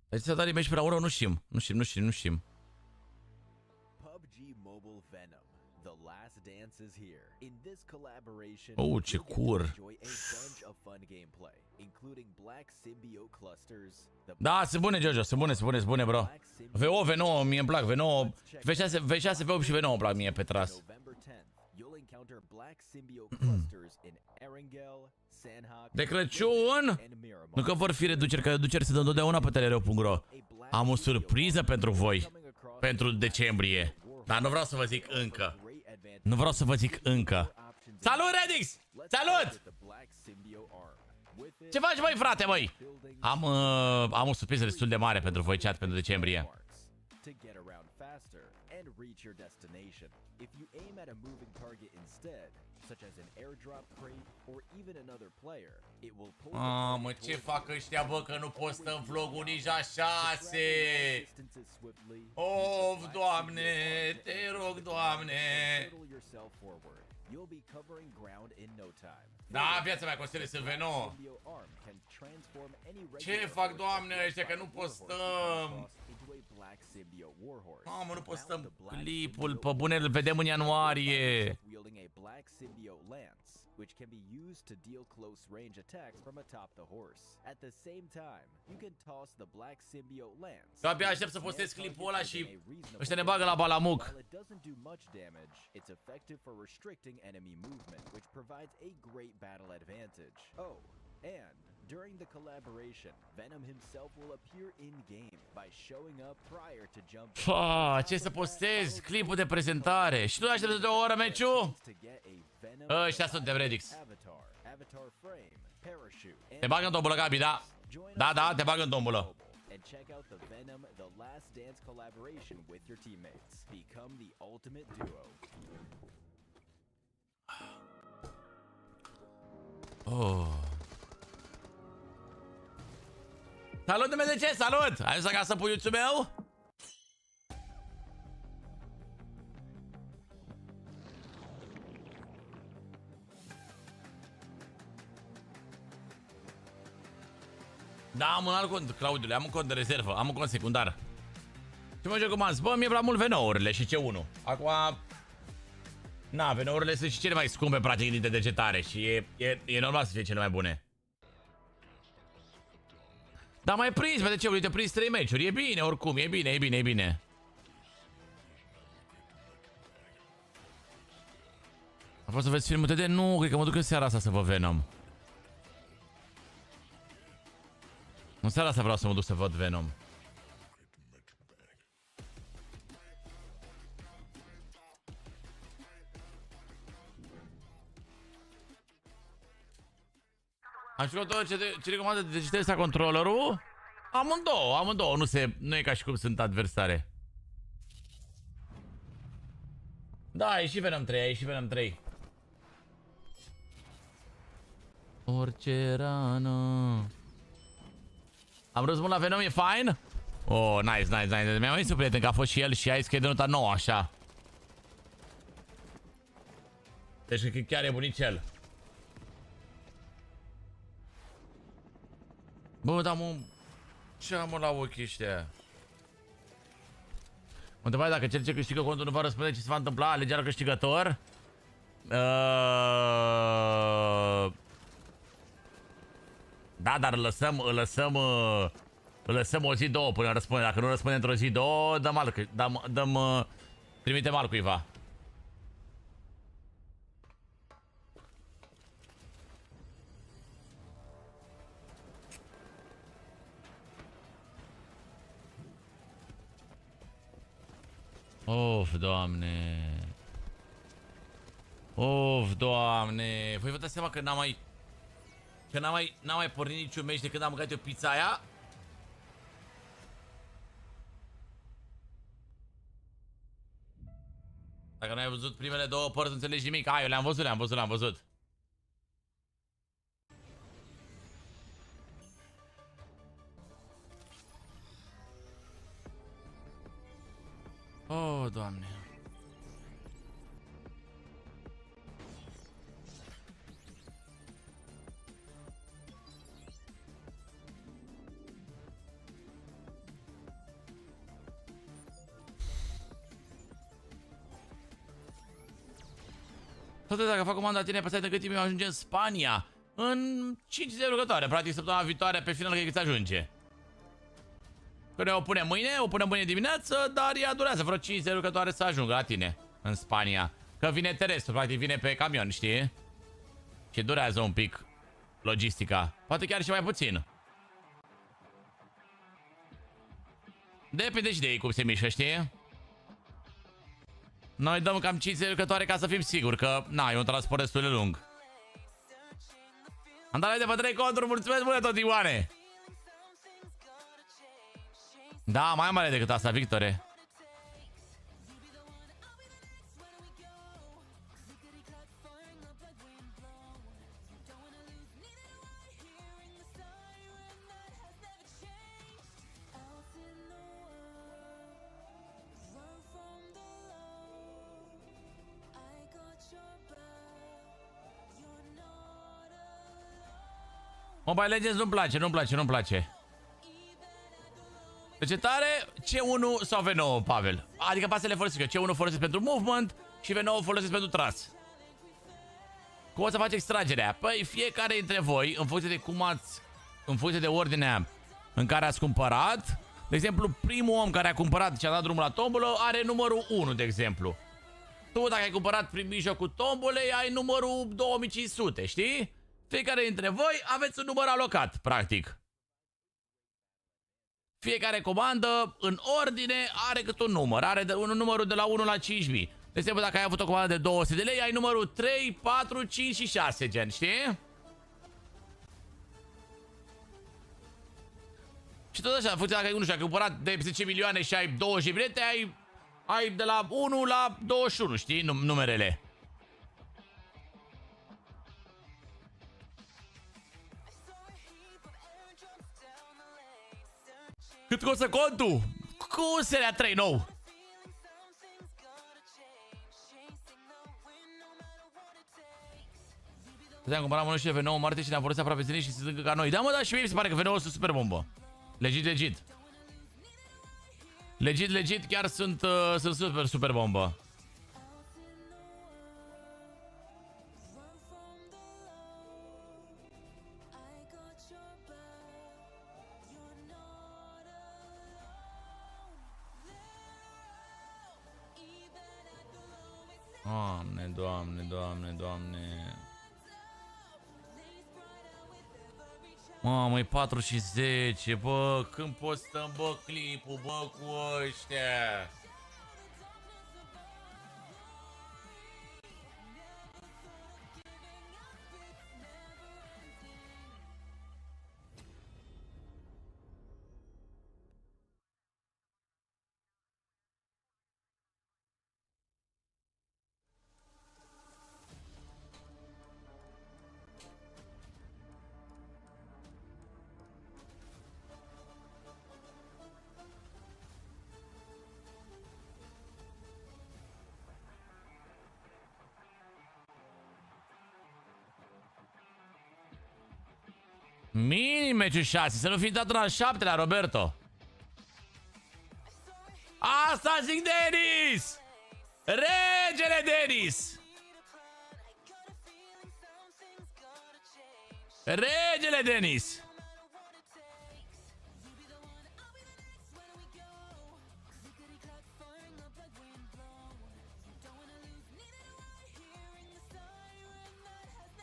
Deci să dai meci pe la oră, nu știm. Nu știm. Oh, ce cur. Da, sunt bune, Jojo, sunt bune, bro. V8, V9, mie îmi plac, V9, V6, V8 și V9 îmi plac mie pe tras. De Crăciun? Nu că vor fi reduceri, că reduceri se dă întotdeauna pe tedereu.ro. Am o surpriză pentru voi, pentru decembrie. Dar nu vreau să vă zic încă. Salut, Redix! Salut! Ce faci, băi, frate, băi? Am o surpriză destul de mare pentru voi, chat, pentru decembrie. Mă, ce fac ăștia, bă, că nu postăm vlogul nici așa, se... Of, Doamne, te rog, Doamne. Da, viața mea, Costele, sunt V9. Ce fac, Doamne, ăștia, că nu postăm? Mamă, nu postăm clipul, pe bune, îl vedem în ianuarie. Which can be used to deal close range attacks from atop the horse. At the same time, you can toss the black symbiote lance. Abia aștept să postez clipul ăla și ăștia ne bagă la balamuc. While it doesn't do much damage, it's effective for restricting enemy movement, which provides a great battle advantage. Oh, and during the collaboration, Venom himself will appear in-game by showing up prior to jumping. Ce să postez? Clipul de prezentare. Și tu aștepți de o oră meciul? Ăștia sunt de Redix. Te bagă în tombulă, Gabi, da. Da, te bagă în tombulă. Oh. Salut, MDC, salut! Ai ajuns acasă, puiuțul meu? Da, am un alt cont, Claudiule, am un cont de rezervă, am un cont secundar. Ce mă joc cum am zis? Bă, mi-e prea mult V9-urile și C1. Acum... Na, V9-urile sunt și cele mai scumpe, practic, dintre degetare și e normal să fie cele mai bune. Dar mai prins, pe ce? Uite, prins 3 meciuri. E bine, oricum, e bine. A fost să vezi filmul TD? Nu, cred că mă duc în seara asta să văd Venom. În seara asta vreau să mă duc să văd Venom. Am știut tot ce recomandă de ce testa controllerul? Amândouă, nu e ca și cum sunt adversare. Da, e și Venom 3, Orice rană. Am răspuns la Venom, e fine? Oh, nice. Mi-am zis un prieten că a fost și el și a zis că e de nota 9, așa. Deci că chiar e bunicel. Bă, dar mă... Ce am la ochii ăștia? Mă întrebai dacă cel ce câștigă contul nu va răspunde ce se va întâmpla, alegerea câștigător. Da, dar îl lăsăm o zi, două până răspunde. Dacă nu răspunde într-o zi, două, trimitem al cuiva. Of, doamne. Voi vă dați seama că n-am mai pornit niciun meci de când am mâncat eu pizza aia? Dacă n-ai văzut primele două părți, nu înțelegi nimic. Eu le-am văzut. Oh, doamne. Toate dacă fac comanda tine pe site, în cât timp ajunge în Spania? În 5 zile lucrătoare, practic săptămâna viitoare, pe final, că îți ajunge. Că ne o punem mâine dimineață, dar ea durează vreo 5 zile lucrătoare să ajungă la tine în Spania. Că vine terestru, practic vine pe camion, știi? Și durează un pic logistica. Poate chiar și mai puțin. Depinde și de ei cum se mișcă, știi? Noi dăm cam 5 zile lucrătoare ca să fim siguri că, e un transport destul de lung. Am dat de pe 3 conturi, mulțumesc mult tot, Ioane! Da, mai mare decât asta, Victore. Mobile Legends nu-mi place. Deci tare, C1 sau V9, Pavel. Adică pasele folosesc eu. C1 folosesc pentru movement și V9 folosesc pentru tras. Cum o să faci extragerea? Păi fiecare dintre voi, în funcție de ordinea în care ați cumpărat. De exemplu, primul om care a cumpărat și a dat drumul la tombolă are numărul 1, de exemplu. Tu, dacă ai cumpărat prin mijlocul tombolei, ai numărul 2500, știi? Fiecare dintre voi aveți un număr alocat, practic. Fiecare comandă, în ordine, are cât un număr. Are un numărul de la 1 la 5000. De exemplu, dacă ai avut o comandă de 200 de lei, ai numărul 3, 4, 5 și 6, gen, știi? Și tot așa, în funcție dacă ai cumpărat de 10 milioane și ai 20 bilete, ai de la 1 la 21, știi? Numerele. Cât costă contul? Cu seria 3 nou. Te-am cumpărat mănuși de V9 martie și ne-am folosit aproape zilnic și se strângă ca noi. Da, mă, da, și mie mi se pare că V9 sunt super bombă. Legit. Legit, chiar sunt super bombă. Doamne. Mamă, e 4 și 10, bă, când postăm, bă, clipul, bă, cu ăștia? Minim meciul 6, să nu fi dat în al 7-lea, Roberto. Asta zic, Denis! Regele Denis! Regele Denis!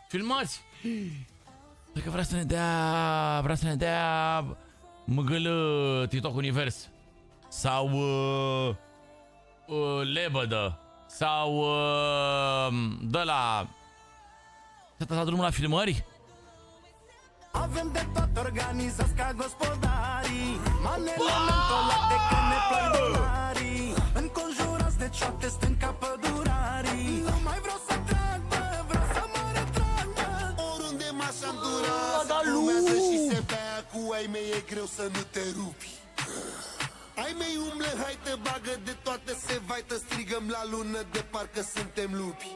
Filmați! Cred că vrea să ne dea măgăl TikTok Univers. Sau lebădă. Sau dă la... S-a dat drumul la filmări? Avem de tot organizați ca gospodarii. Manele mentolate că ne plac dolarii. Înconjurați de cioate stânca pădurarii. Nu mai vreau să trag, bă, vreau să mă retrag, bă. Oriunde m-aș îndura, se fumează și se bea. Cu ai mei e greu să nu te rupi. Ai mei umblă, hai te bagă de toate, se vaită, strigăm la lună de parcă suntem lupi.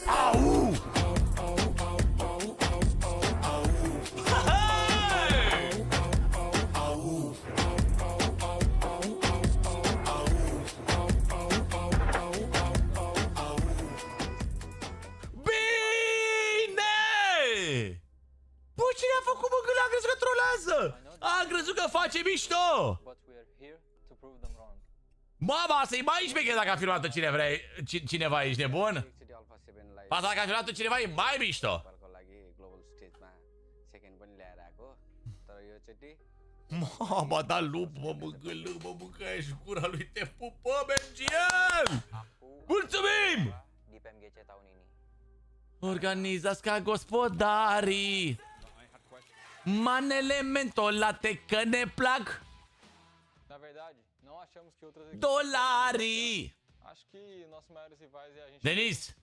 Au! Cine a făcut măgâl? A crezut că trolează! A crezut că face mișto! Mama, să-i mai șmeche dacă a filmat cineva, ești nebun? Asta dacă a filmat cineva e mai mișto! Mama, da lup, mă măgâlă, mă mâncăiești gura lui, te pupăm, Erangel! Mulțumim! Organizați ca gospodarii! Manele mentolate că ne plac dolarii. Denis,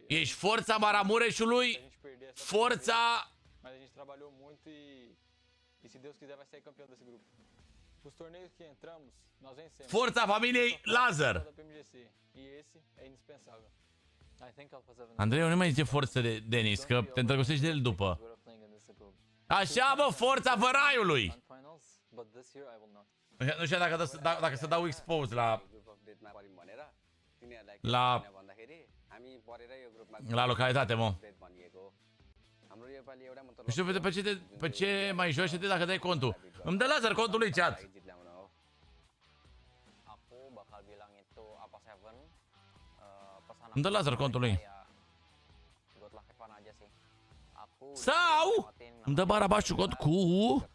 ești forța Maramureșului, forța... Forța familiei Lazar. Andrei, nu mai zice forță de Denis, că te îndrăgostești de el după. Așa, bă, forța văraiului! Nu știu dacă să dau expose la localitate, mă. Nu știu pe ce mai joci de dacă dai contul. Îmi dă Lazar contul lui, chat. Îmi dă Lazar contul lui. Sau îmi dă Barabașu cont cu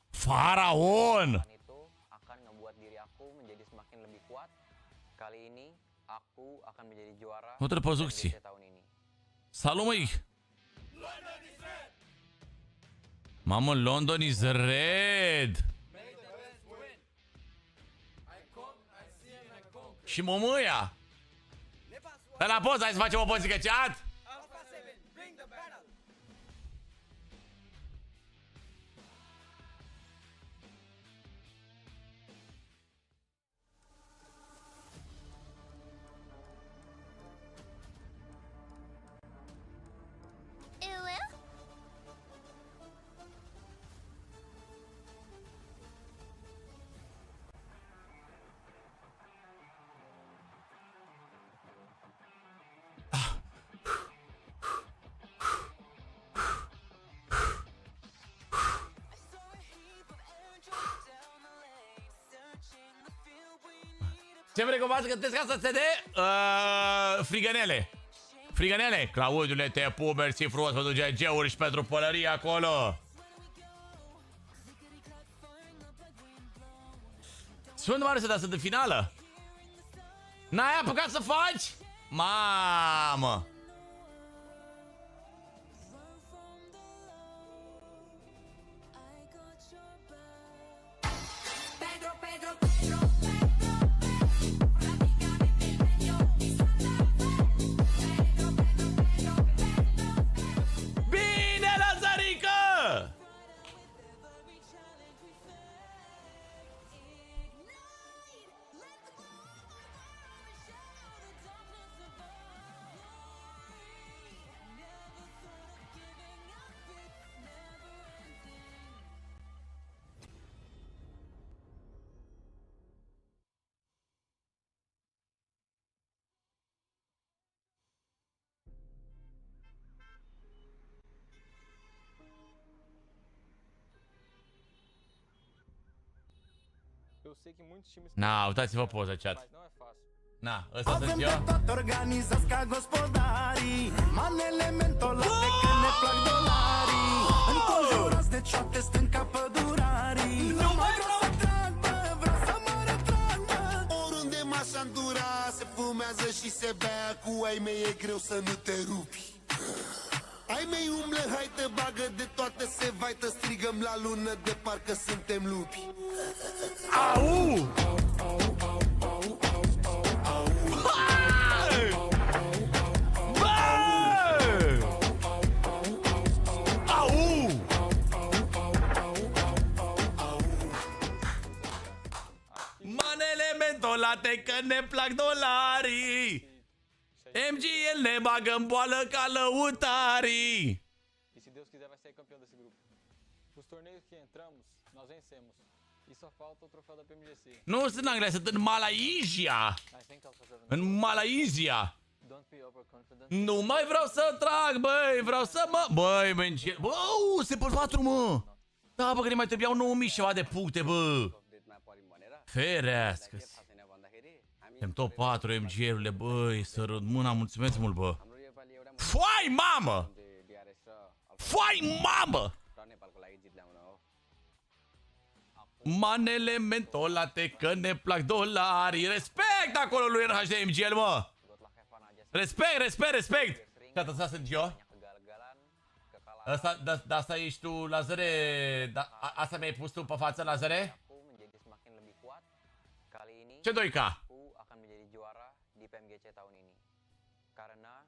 Faraon. Hotără producție. Salut, măi. Mamă, London is red. Și mămâia. Dar la poza, hai să facem o pozică, chat. Ce-mi recomand să gătesc asta CD? Frigănele. Frigănele. Claudiule, te pup, mersi frumos pentru GG-uri și pentru pălărie acolo. Sunt mare să dea de finală. N-ai apucat să faci? Mamă. Na, uitați-vă poza, chat. Na, ăsta Avem sunt de eu. toate organizați ca gospodarii, manele mentolate că ne plac dolarii, înconjurați de cioate stând ca pădurarii. Nu mai vreau să trag, bă, vreau să mă retrag, bă. Oriunde m-aș andura, se fumează și se bea, cu ai mei e greu să nu te rupi. Ai mei umblă, hai te bagă de toate, se vaită, strigăm la lună de parcă suntem lupi. Au! Manele mentolate că ne plac dolarii. MGL ne bagă în boală ca lăutarii. E se Deus quiser vai sair campeão desse grupo. Os torneios que entramos, nós vencemos. E só falta o troféu da PMGC. Nu sunt în Anglia, sunt în Malaysia. În Malaysia. Nu mai vreau să trag, băi, vreau să mă... Băi, MGL... Bă, se pe 4, mă. Da, bă, că ne mai trebuiau 9000 ceva de puncte, bă. Ferească-ți. Suntem top 4 MGL-urile, băi, sărut mâna, mulțumesc mult, bă. Foai, mamă! Foai, mamă! Manele mentolate că ne plac dolarii. Respect acolo lui RHD MGL, mă! Respect, respect, respect! Gata, asta sunt eu. Asta ești tu, Lazare? Asta mi-ai pus tu pe față, Lazare? Ce 2K? Akan menjadi juara di PMGC tahun ini. Karena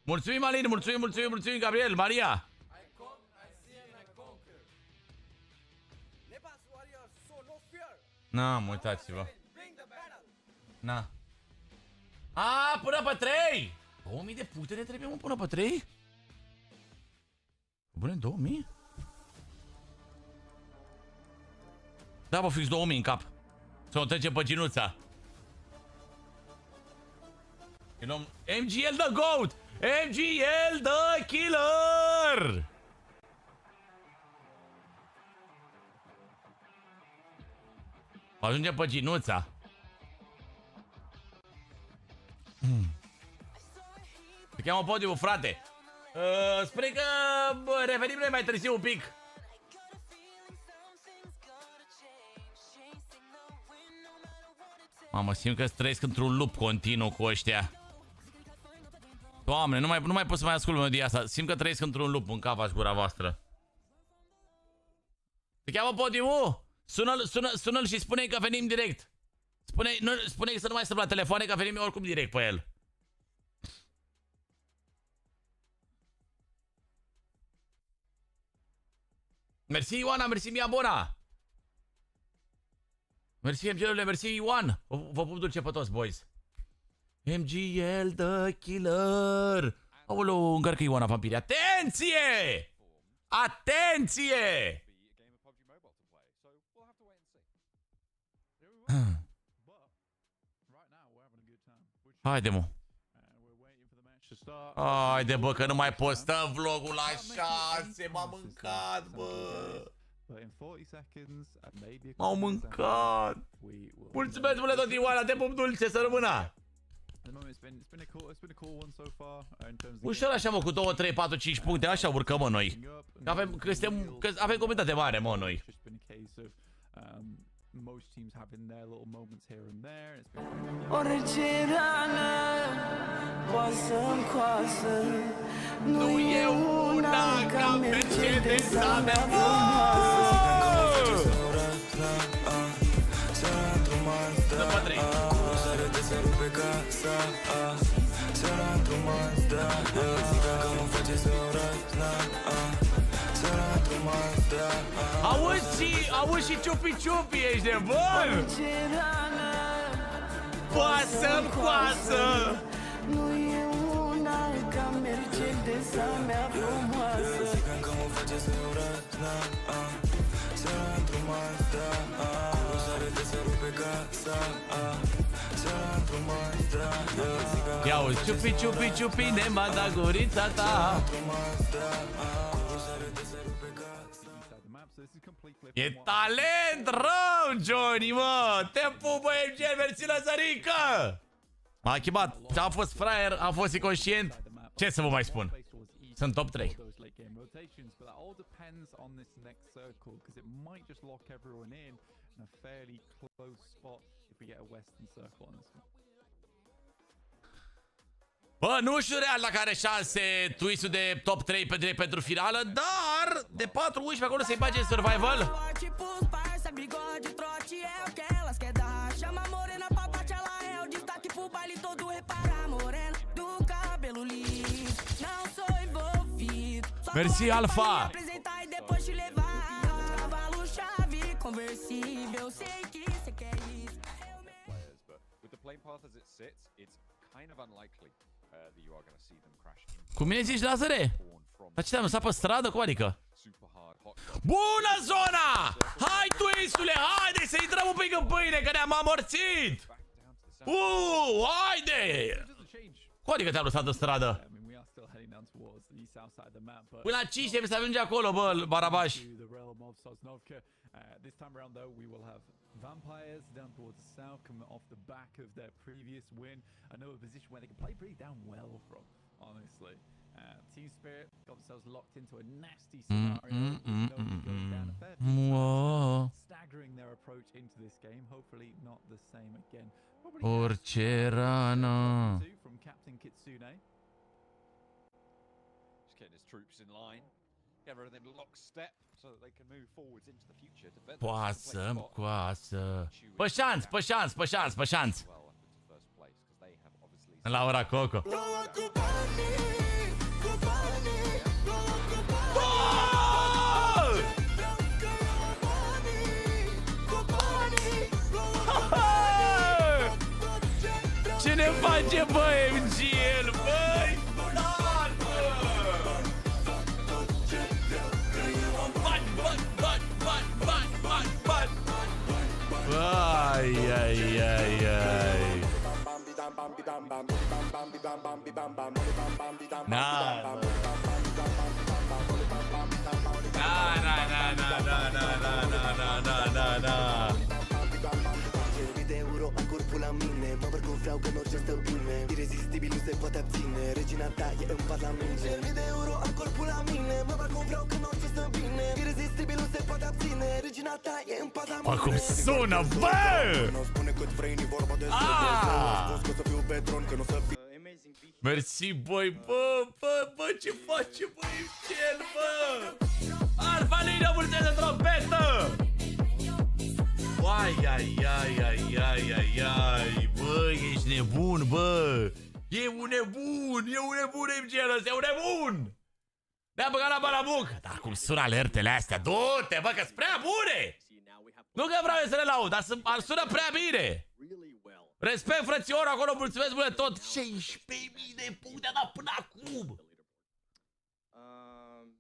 mulțumim, Alin, mulțumim, Gabriel, Maria. Na, uitați-vă. Na. A, până pe 3! 2000 de puncte ne trebuie, mă, până pe 3? Bune, 2000? Da, bă, fix 2000 în cap. Să o trecem pe ginuța. MGL the GOAT! MGL the Killer! Ajungem pe ginuța. Se cheamă podiumul, frate. Spune că revenim noi mai târziu un pic. Mamă, simt că trăiesc într-un loop continuu cu ăștia. Doamne, nu mai pot să mai ascult melodia asta. Simt că trăiesc într-un loop în capa și gura voastră. Se cheamă podiumul? Sună-l și spune că venim direct. Spune că să nu mai stăm la telefoane, că venim oricum direct pe el. Mersi Ioana, mersi Mia Bona. Mersi MGL-ule, mersi Ioan. Vă pup dulce pe toți, boys. MGL the Killer. Aoleu, încarcă Ioana Vampiri. Atenție! Atenție! Haide, mă. Haide, bă, că nu mai postăm vlogul la 6. M-am mâncat, bă. M-au mâncat. Mulțumesc, băle, tot Ioana, te pup dulce, să rămână. Ușor așa, mă, cu 2, 3, 4, 5 puncte, așa urcăm, mă, noi. Că avem comunitate mare, mă, noi. Most teams having their little moments here and there. Orice rană poate să-mi coasă, nu e una ca Mercedes-a mea frumoasă. După 3. Auzi și ciupi-ciupi, ești de bun! Poate să-mi coasă! Nu e una ca Mercedes-a mea frumoasă. Ia uzi, ciupi-ciupi-ciupi, ne manda gurița ta. E talent rău, Johnny, mă! Te pupă, Erangel, mersi la zărică! M-a chemat, am fost fraier, am fost inconștient. Ce să vă mai spun? Sunt top 3. Bă, nu știu real dacă are șanse twist-ul de top 3 pentru finală, dar de 4-11 acolo să-i bage survival. Mersi, Alfa! Cu mine zici, Lazare? Dar ce te-am lăsat pe stradă? Cum adică? Bună zona! Hai, twistule, haide să intrăm un pic în pâine, că ne-am amorțit! Haide! Cum adică te-am lăsat în stradă? Până la 5 trebuie să ajungi acolo, bă, Barabaș. This time around, though, we will have vampires down towards the south coming off the back of their previous win. Another position where they can play pretty damn well from, honestly. Team Spirit got themselves locked into a nasty scenario. Going down a fair few, staggering their approach into this game. Hopefully not the same again. Orice rană. From Captain Kitsune. Just getting his troops in line. Get everything lockstep so that they can move forwards into the future. Coasă, coasă. Pe șanț, pe șanț, pe șanț, pe șanț. La ora Coco. Ce ne face, bă, Erangel, băi? Ai, ai, ai, ai. Na. Euro în corpul la mine. Mă văd cum vreau că în orice stă bine. Irezistibil nu se poate abține. Regina ta e în fața mine. 10.000 de euro în corpul la mine. Mă văd cum vreau că în orice stă bine. Irezistibil nu se poate abține. Regina ta e în fața mine. Bă, cum sună, bă! Mersi, băi, bă, ce face, băi, Erangel, bă! Alfa Lina, mulțumesc de trompetă! Ai, ai, ai, ai, ai, ai, ai, bă, ești nebun, bă! E un nebun, Erangel, ăsta e un nebun! Ne-a băgat la balabuc! Dar cum sună alertele astea? Du-te, bă, că-s prea bune! Nu că vreau eu să le laud, dar sună prea bine! Respect, frățiorul, acolo, mulțumesc mult tot! 16.000 de puncte a dat până acum!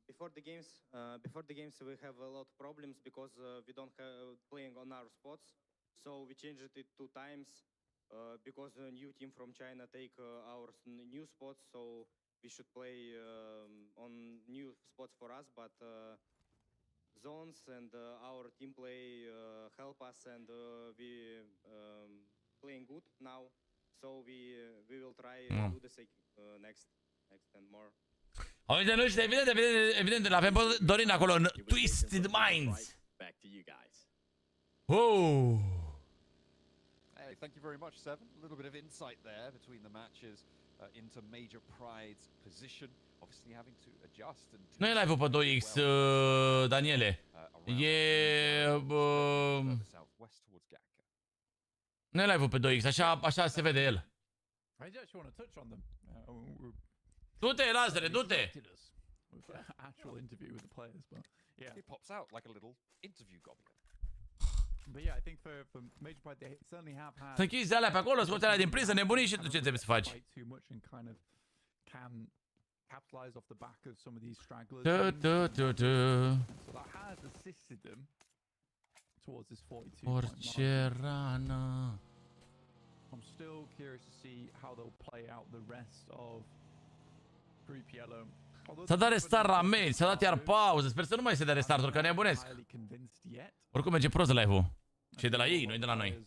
Before the games we have a lot of problems because we don't have playing on our spots, so we changed it 2 times because a new team from China take our new spots, so we should play on new spots for us, but zones and our team play help us, and we playing good now, so we will try do the same next and more. Auzi, nu știu, evident, l-avem pe Dorin acolo în Twisted Minds. Oh. Hey, thank you very much, Seven. A little bit of insight there between the matches into Major Pride's position, obviously having to adjust. Nu e live-ul pe 2X, Daniele. Nu e live-ul pe 2X, așa se vede el. Du-te, Lazare, du-te! Actual interview with the players, but yeah, he pops out like a little interview gobbler. But yeah, I think for Major Pride they certainly have had. Să închizi alea pe acolo, scoți alea din priză, nebunii și tu ce trebuie să faci? Too much and kind of can capitalize off the back of some of these stragglers. So that has assisted them towards this 42. Orice rană. I'm still curious to see how they'll play out the rest of Group Yellow. S-a dat restart la mail, s-a dat iar pauză. Sper să nu mai se dea restart-uri, că nebunesc. Oricum merge prost live-ul. Și de la ei, nu de la noi.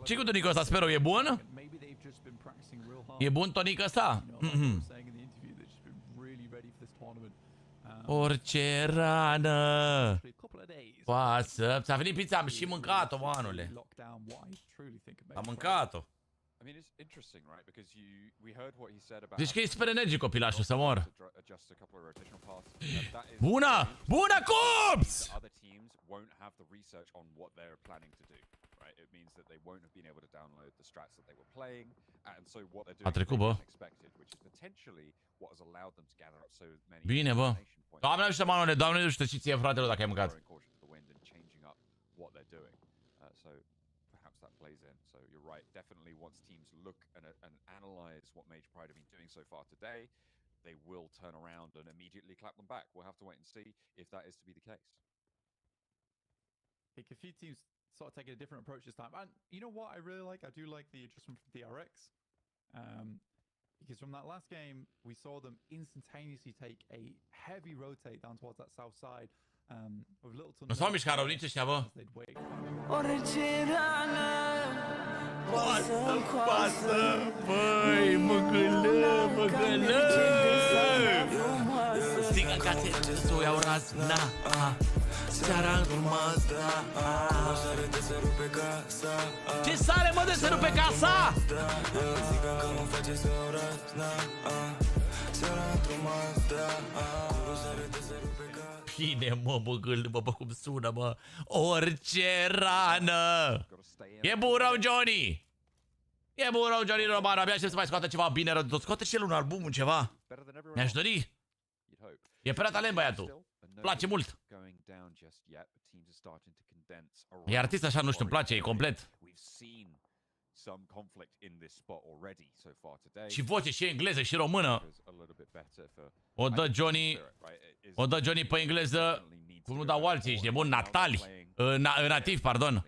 Ce cu tonicul ăsta, Spero, e bun? E bun tonicul ăsta? Orice rană pasă. Ți-a venit pizza, am și mâncat-o, manule. Am mâncat-o. Zici că e super energic copilașul, să mor. Bună! Bună, Cups! A trecut, bă. Bine, bă. Doamne ajută, manule, Doamne ajută și ție, fratelor, dacă ai mâncat. Definitely once teams look and analyze what Mage Pride have been doing so far today, they will turn around and immediately clap them back. We'll have to wait and see if that is to be the case. I think a few teams sort of taking a different approach this time. And you know what I really like? I do like the adjustment from DRX. Because from that last game, we saw them instantaneously take a heavy rotate down towards that south side. With little to nu s-au mișcat rău nici ăștia, bă. Orice rană Coasă, băi, măgălă, măgălă. Stigă în casă, să iau razna. Seara îngrumată. Ce sare, mă, de se rupe casa? Bine, mă, măgălă, bă, cum sună, mă. Orice rană. E bun rău, Johnny. E bun rău, Johnny Romano. Abia aștept să mai scoată ceva bine rău de tot. Scoate și el un album, un ceva. Mi-aș dori. E prea talent, băiatul. Place mult. E artist așa, nu știu, îmi place, e complet. Și voce și engleză și română. O dă Johnny pe engleză. Cum nu dau alții, ești nebun, nativ, pardon.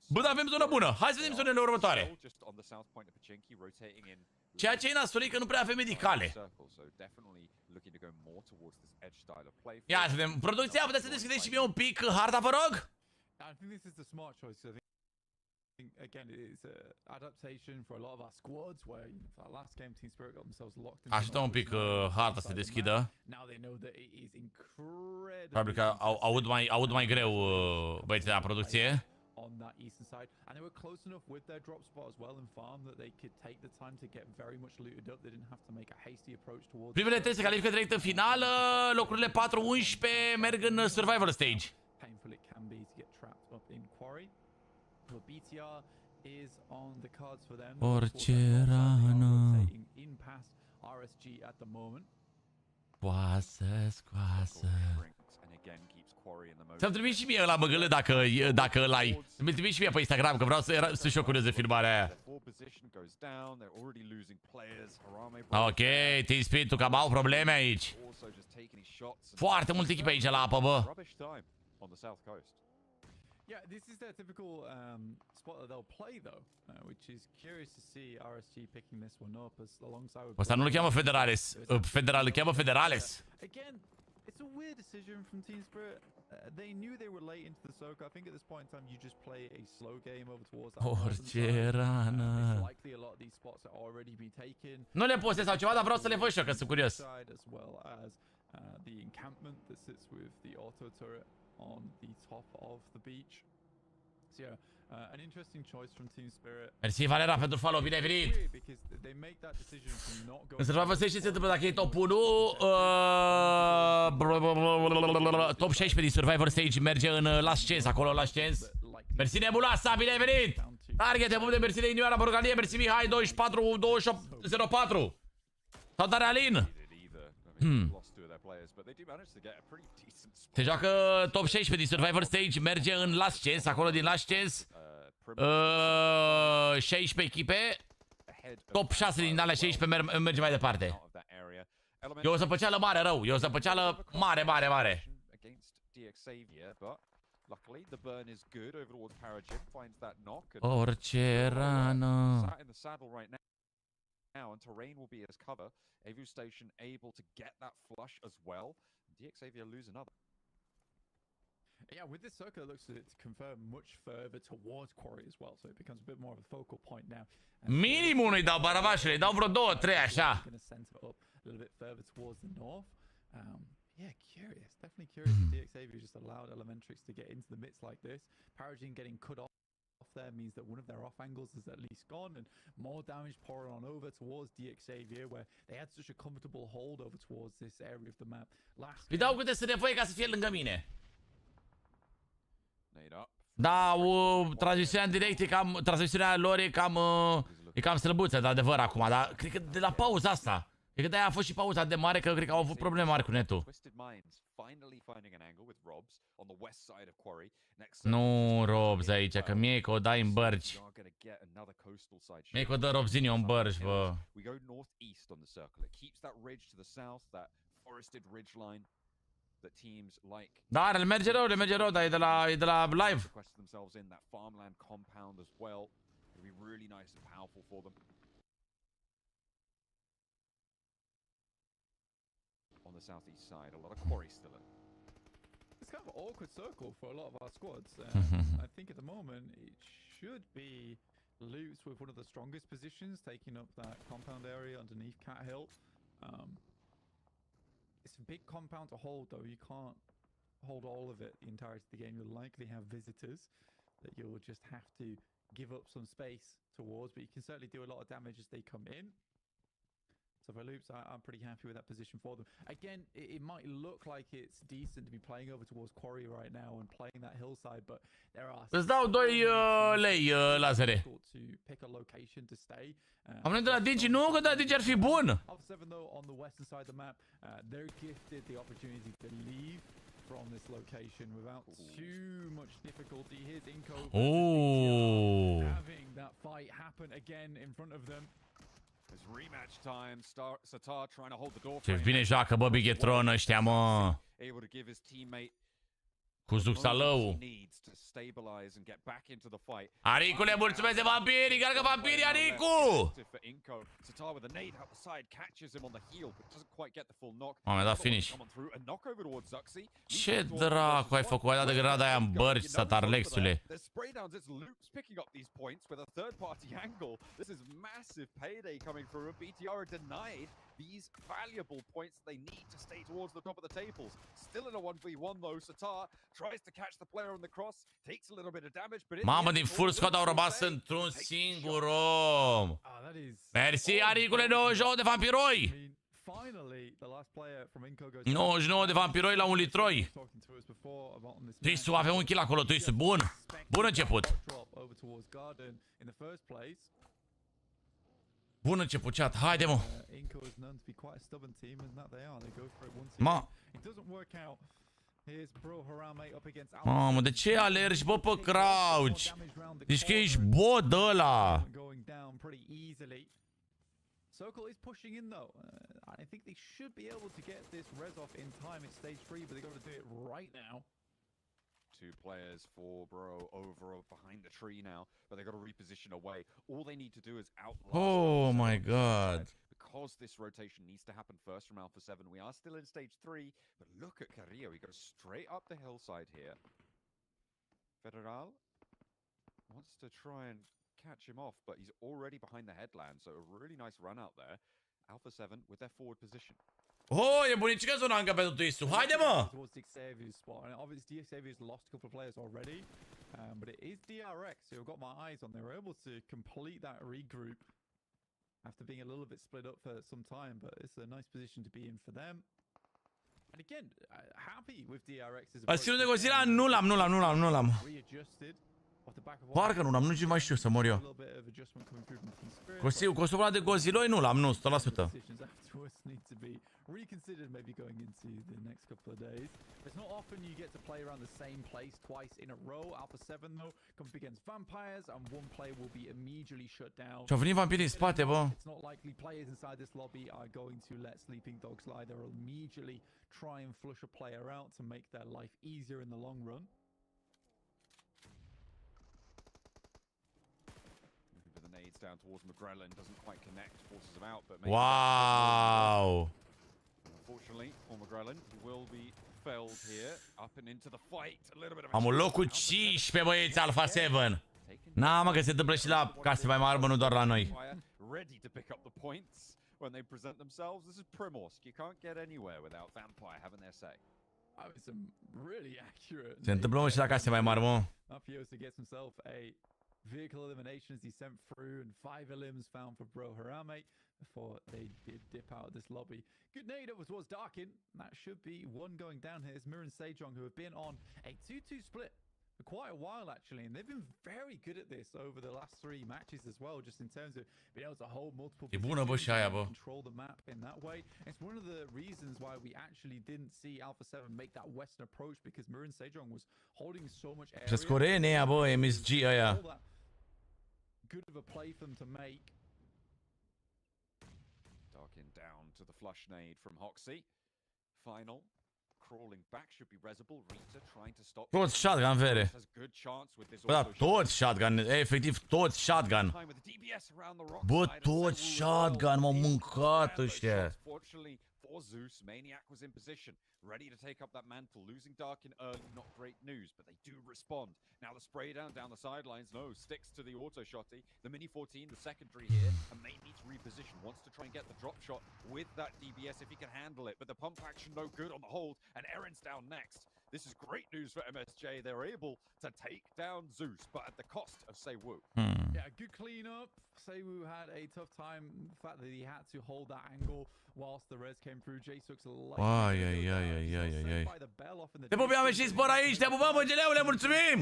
Bă, dar avem zonă bună. Hai să vedem zonele următoare. Ceea ce e nasol e că nu prea avem medicale. Ia să vedem. Producția, puteți să deschideți și mie un pic harta, vă rog? Așteptăm un pic harta să se deschidă. Probabil că aud mai greu băieții de la producție. On that eastern side, and they were close enough with their drop spot as well in farm that they could take the time to get very much looted up. They didn't have to make a hasty approach towards. Primele 3 se califică direct în finală, locurile 4-11 merg în survival stage. Painful it can be to get trapped up in quarry. But BTR is on the cards for them. Orice rană. In past RSG at the moment. Scoasă. Să-mi trimiți și mie ăla, măgălă, dacă ăla-i. Să-mi trimiți și mie pe Instagram, că vreau să și eu curios de filmarea aia. Ok, Team Spirit-ul cam au probleme aici. Foarte multe echipe aici la apă, bă. Yeah, this is their typical spot that they'll play though, which is curious to see RSG picking this one up as alongside. Ăsta nu-l cheamă Federales. Îl cheamă Federales. Again, it's a weird decision from Team Spirit. They knew they were late into the Soka. I think at this point in time you just play a slow game over towards that. Orice rană. It's likely a lot of these spots are already been taken. Nu le postez sau ceva, dar vreau să le văd și eu, că sunt curios. As well as the encampment that sits with the auto turret on the top of the beach. So yeah, an interesting choice from Team Spirit. Mersi, Valera, pentru follow, bine ai venit. În survival stage ce se întâmplă dacă e top 1? Top 16 din survival stage merge în Last Chance, acolo Last Chance. Mersi, Nebuloasa, bine ai venit. Target, te pup de mersi de Inioara Borgalie, mersi Mihai 24-28-04. Salutare, Alin. Se joacă top 16 din survival stage, merge în Last Chance, acolo din Last Chance. 16 echipe. Top 6 din alea 16 merge mai departe. E o zăpăceală mare rău. E o zăpăceală mare. Luckily, the burn is good over towards Paragym, finds that knock. And Orice rană. sat in the saddle right now, and terrain will be as cover. Avu Station able to get that flush as well. DXavier lose another. Yeah, with this circle, it looks to confirm much further towards Quarry as well, so it becomes a bit more of a focal point now. Minimum nu-i dau baravașele, îi dau vreo 2-3 așa. Going to center up a little bit further towards the north. Yeah, curious. Definitely curious that DXavier just allowed Elementrix to get into the midst like this. Paragym getting cut off there means that one of their off angles is at least gone, and more damage pouring on over towards DXavier, where they had such a comfortable hold over towards this area of the map. Îi dau câte sunt nevoie ca să fie lângă mine. Da, transmisiunea în direct e cam, transmisiunea lor e cam slăbuță, de adevăr, acum, dar cred că de la pauza asta, cred că de-aia a fost și pauza de mare, că cred că au avut probleme mari cu netul. Nu, Robs aici, că mie că o dai în bărci. Mie că o dă Robzinio în bărci, bă. Da, le merge rău, dar e de la live. On the southeast side, a lot of quarry still in. It's kind of an awkward circle for a lot of our squads. I think at the moment it should be Loops with one of the strongest positions, taking up that compound area underneath Cat Hill. It's a big compound to hold, though. You can't hold all of it the entirety of the game. You'll likely have visitors that you'll just have to give up some space towards, but you can certainly do a lot of damage as they come in. So for Loops, I'm pretty happy with that position for them. Again, it might look like it's decent to be playing over towards Quarry right now and playing that hillside, but there are... Îți dau 2 lei lazere. ...to pick a location to stay. Am venit de la Digi, nu, că de la Digi ar fi bun. Alpha 7, though, on the western side of the map, they're gifted the opportunity to leave from this location without too much difficulty. Here's Inco having that fight happen again in front of them. It's rematch time. Satar trying to hold the door. Ce bine joacă, bă, Bigetron ăștia, mă. Able to give his teammate cu Zuxalău. Aricule, mulțumesc de vampiri! Gargă vampirii, Aricu! M-am dat finish. Ce dracu ai făcut? Ai dat de grenada aia în bărci, Satarlexule. These valuable points they need to stay towards the top of the tables. Still in a 1v1 though, Satar tries to catch the player on the cross, takes a little bit of damage, but mamă, din full squad au rămas într-un singur om. Mersi, Aricule, 99 de vampiroi. 99 de vampiroi la un litroi. Tuisu, avem un kill acolo, Tuisu, bun. Bun început. Bun început, chat. Haide, mă. Ma. Mamă, de ce alergi, bă, pe crouch? Deci că ești bot ăla. Circle is pushing in though. I think they should be able to get this res off in time. It's stage 3, but they got to do it right now. Two players for Bro over behind the tree now, but they got to reposition away. All they need to do is outlast. Oh my god. Because this rotation needs to happen first from Alpha 7. We are still in stage 3, but look at Carrillo. He goes straight up the hillside here. Federal wants to try and catch him off, but he's already behind the headland, so a really nice run out there. Alpha 7 with their forward position. Oh, e bunicică zona încă pentru Tuisu. Haide, mă! Obviously, DXavier's lost a couple of players already, but it is DRX who have got my eyes on. They were able to complete that regroup after being a little bit split up for some time, but it's a nice position to be in for them. And again, happy with DRX's approach. Ați de Godzilla? Nu l-am. Parcă nu l-am, nu mai știu să mor eu. Costumul ăla de Godzilla nu l-am, nu, 100%. Need to be reconsidered maybe going into the next couple of days. It's not often you get to play around the same place twice in a row. Alpha 7 though comes against vampires and one player will be immediately shut down. Și-au venit vampirii în spate, bă. It's not likely players inside this lobby are going to let sleeping dogs lie. They'll immediately try and flush a player out to make their life easier in the long run. nades down towards McGrellan. Doesn't quite connect, forces him out, but maybe Wow! unfortunately for McGrellan, he will be felled here. Up and into the fight. A little bit of Am un locul 15, băieți, Alpha 7. Na, mă, că se întâmplă și la case mai mari, nu doar la noi. Ready to pick up the points when they present themselves. This is Primorsk. You can't get anywhere without Vampire having their say. Some really accurate. Se întâmplă mă și la case mai mari, mă. Mafioso gets himself a vehicle elimination as he sent through, and 5 elims found for Bro Harame before they did dip out of this lobby. Good nade over towards Darkin. That should be one going down here. It's Mir and Sejong who have been on a 2-2 split for quite a while actually, and they've been very good at this over the last 3 matches as well, just in terms of being able to hold multiple positions and control the map in that way. It's one of the reasons why we actually didn't see Alpha 7 make that western approach, because Mir and Sejong was holding so much area. Ce scorene ea, bă, MSG ăia. Good of a play for them to make. Darkin down to the flush nade from Hoxie. Final. Crawling back should be Rezible. Rita trying to stop. Toți shotgun, vere. Bă, da, toți shotgun, efectiv toți shotgun. Bă, toți shotgun, m-au mâncat ăștia. For Zeus, Maniac was in position, ready to take up that mantle. Losing Darkin early, not great news, but they do respond. Now the spray down the sidelines, no, sticks to the auto shotty. The Mini 14, the secondary here, and may need to reposition. Wants to try and get the drop shot with that DBS if he can handle it, but the pump action no good on the hold, and Erin's down next. This is great news for MSJ. They're able to take down Zeus, but at the cost of Seiwu. Yeah, good cleanup. Seiwu had a tough time. The fact that he had to hold that angle whilst the res came through. J-Suck's Ai. Te pupeam și spor aici, te pupăm, băgeleule, mulțumim!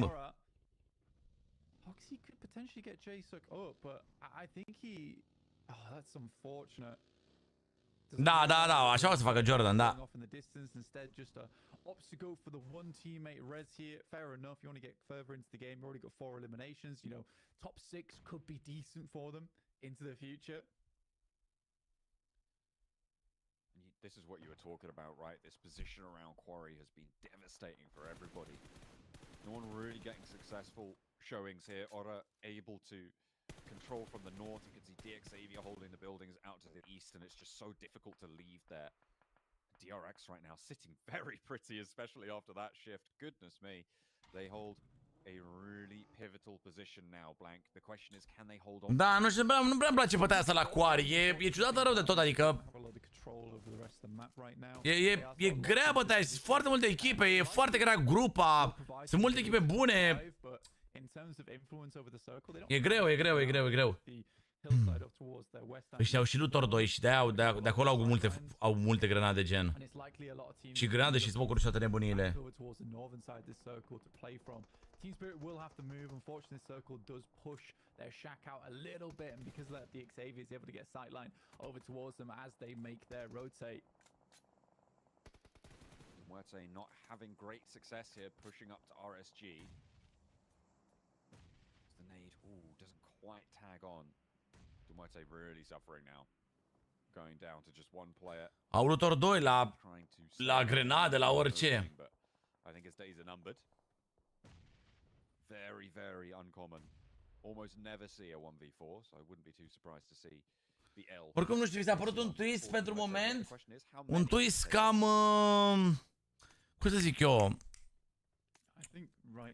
Hoxie could potentially get J-Suck up, but I think he... Oh, that's unfortunate. Da, așa o să facă Jordan, da. Opts to go for the one teammate res here. Fair enough. You want to get further into the game. You already got 4 eliminations. You know, top 6 could be decent for them into the future. This is what you were talking about, right? This position around Quarry has been devastating for everybody. No one really getting successful showings here. Ora able to control from the north. You can see DXavier holding the buildings out to the east, and it's just so difficult to leave there. DRX right now sitting very pretty, especially after that shift. Goodness me. They hold a really pivotal position now, Blank. The question is, can they hold on? Da, nu știu, nu prea îmi place bătaia asta la Quarry. E ciudată rău de tot, adică... E grea bătaia, sunt foarte multe echipe, e foarte grea grupa, sunt multe echipe bune. E greu. Ăștia au și Luthor 2 și de acolo au multe grenade gen. Și grenade și smoke-uri și toate nebuniile. Team Spirit will have to move. Unfortunately, this circle does push their shack out a little bit, and because of that, the Xavier is able to get sightline over towards them as they make their rotate. Muerte not having great success here, pushing up to RSG. The nade, doesn't quite tag on. Muerte really suffering now. Going down to just one player. Au Luthor 2 la grenade, la orice. I think his days are numbered. Very, very uncommon. Almost never see a 1v4, so I wouldn't be too surprised to see the L. Oricum nu știu, vi s-a părut un twist pentru moment? Un twist cam... cum să zic eu?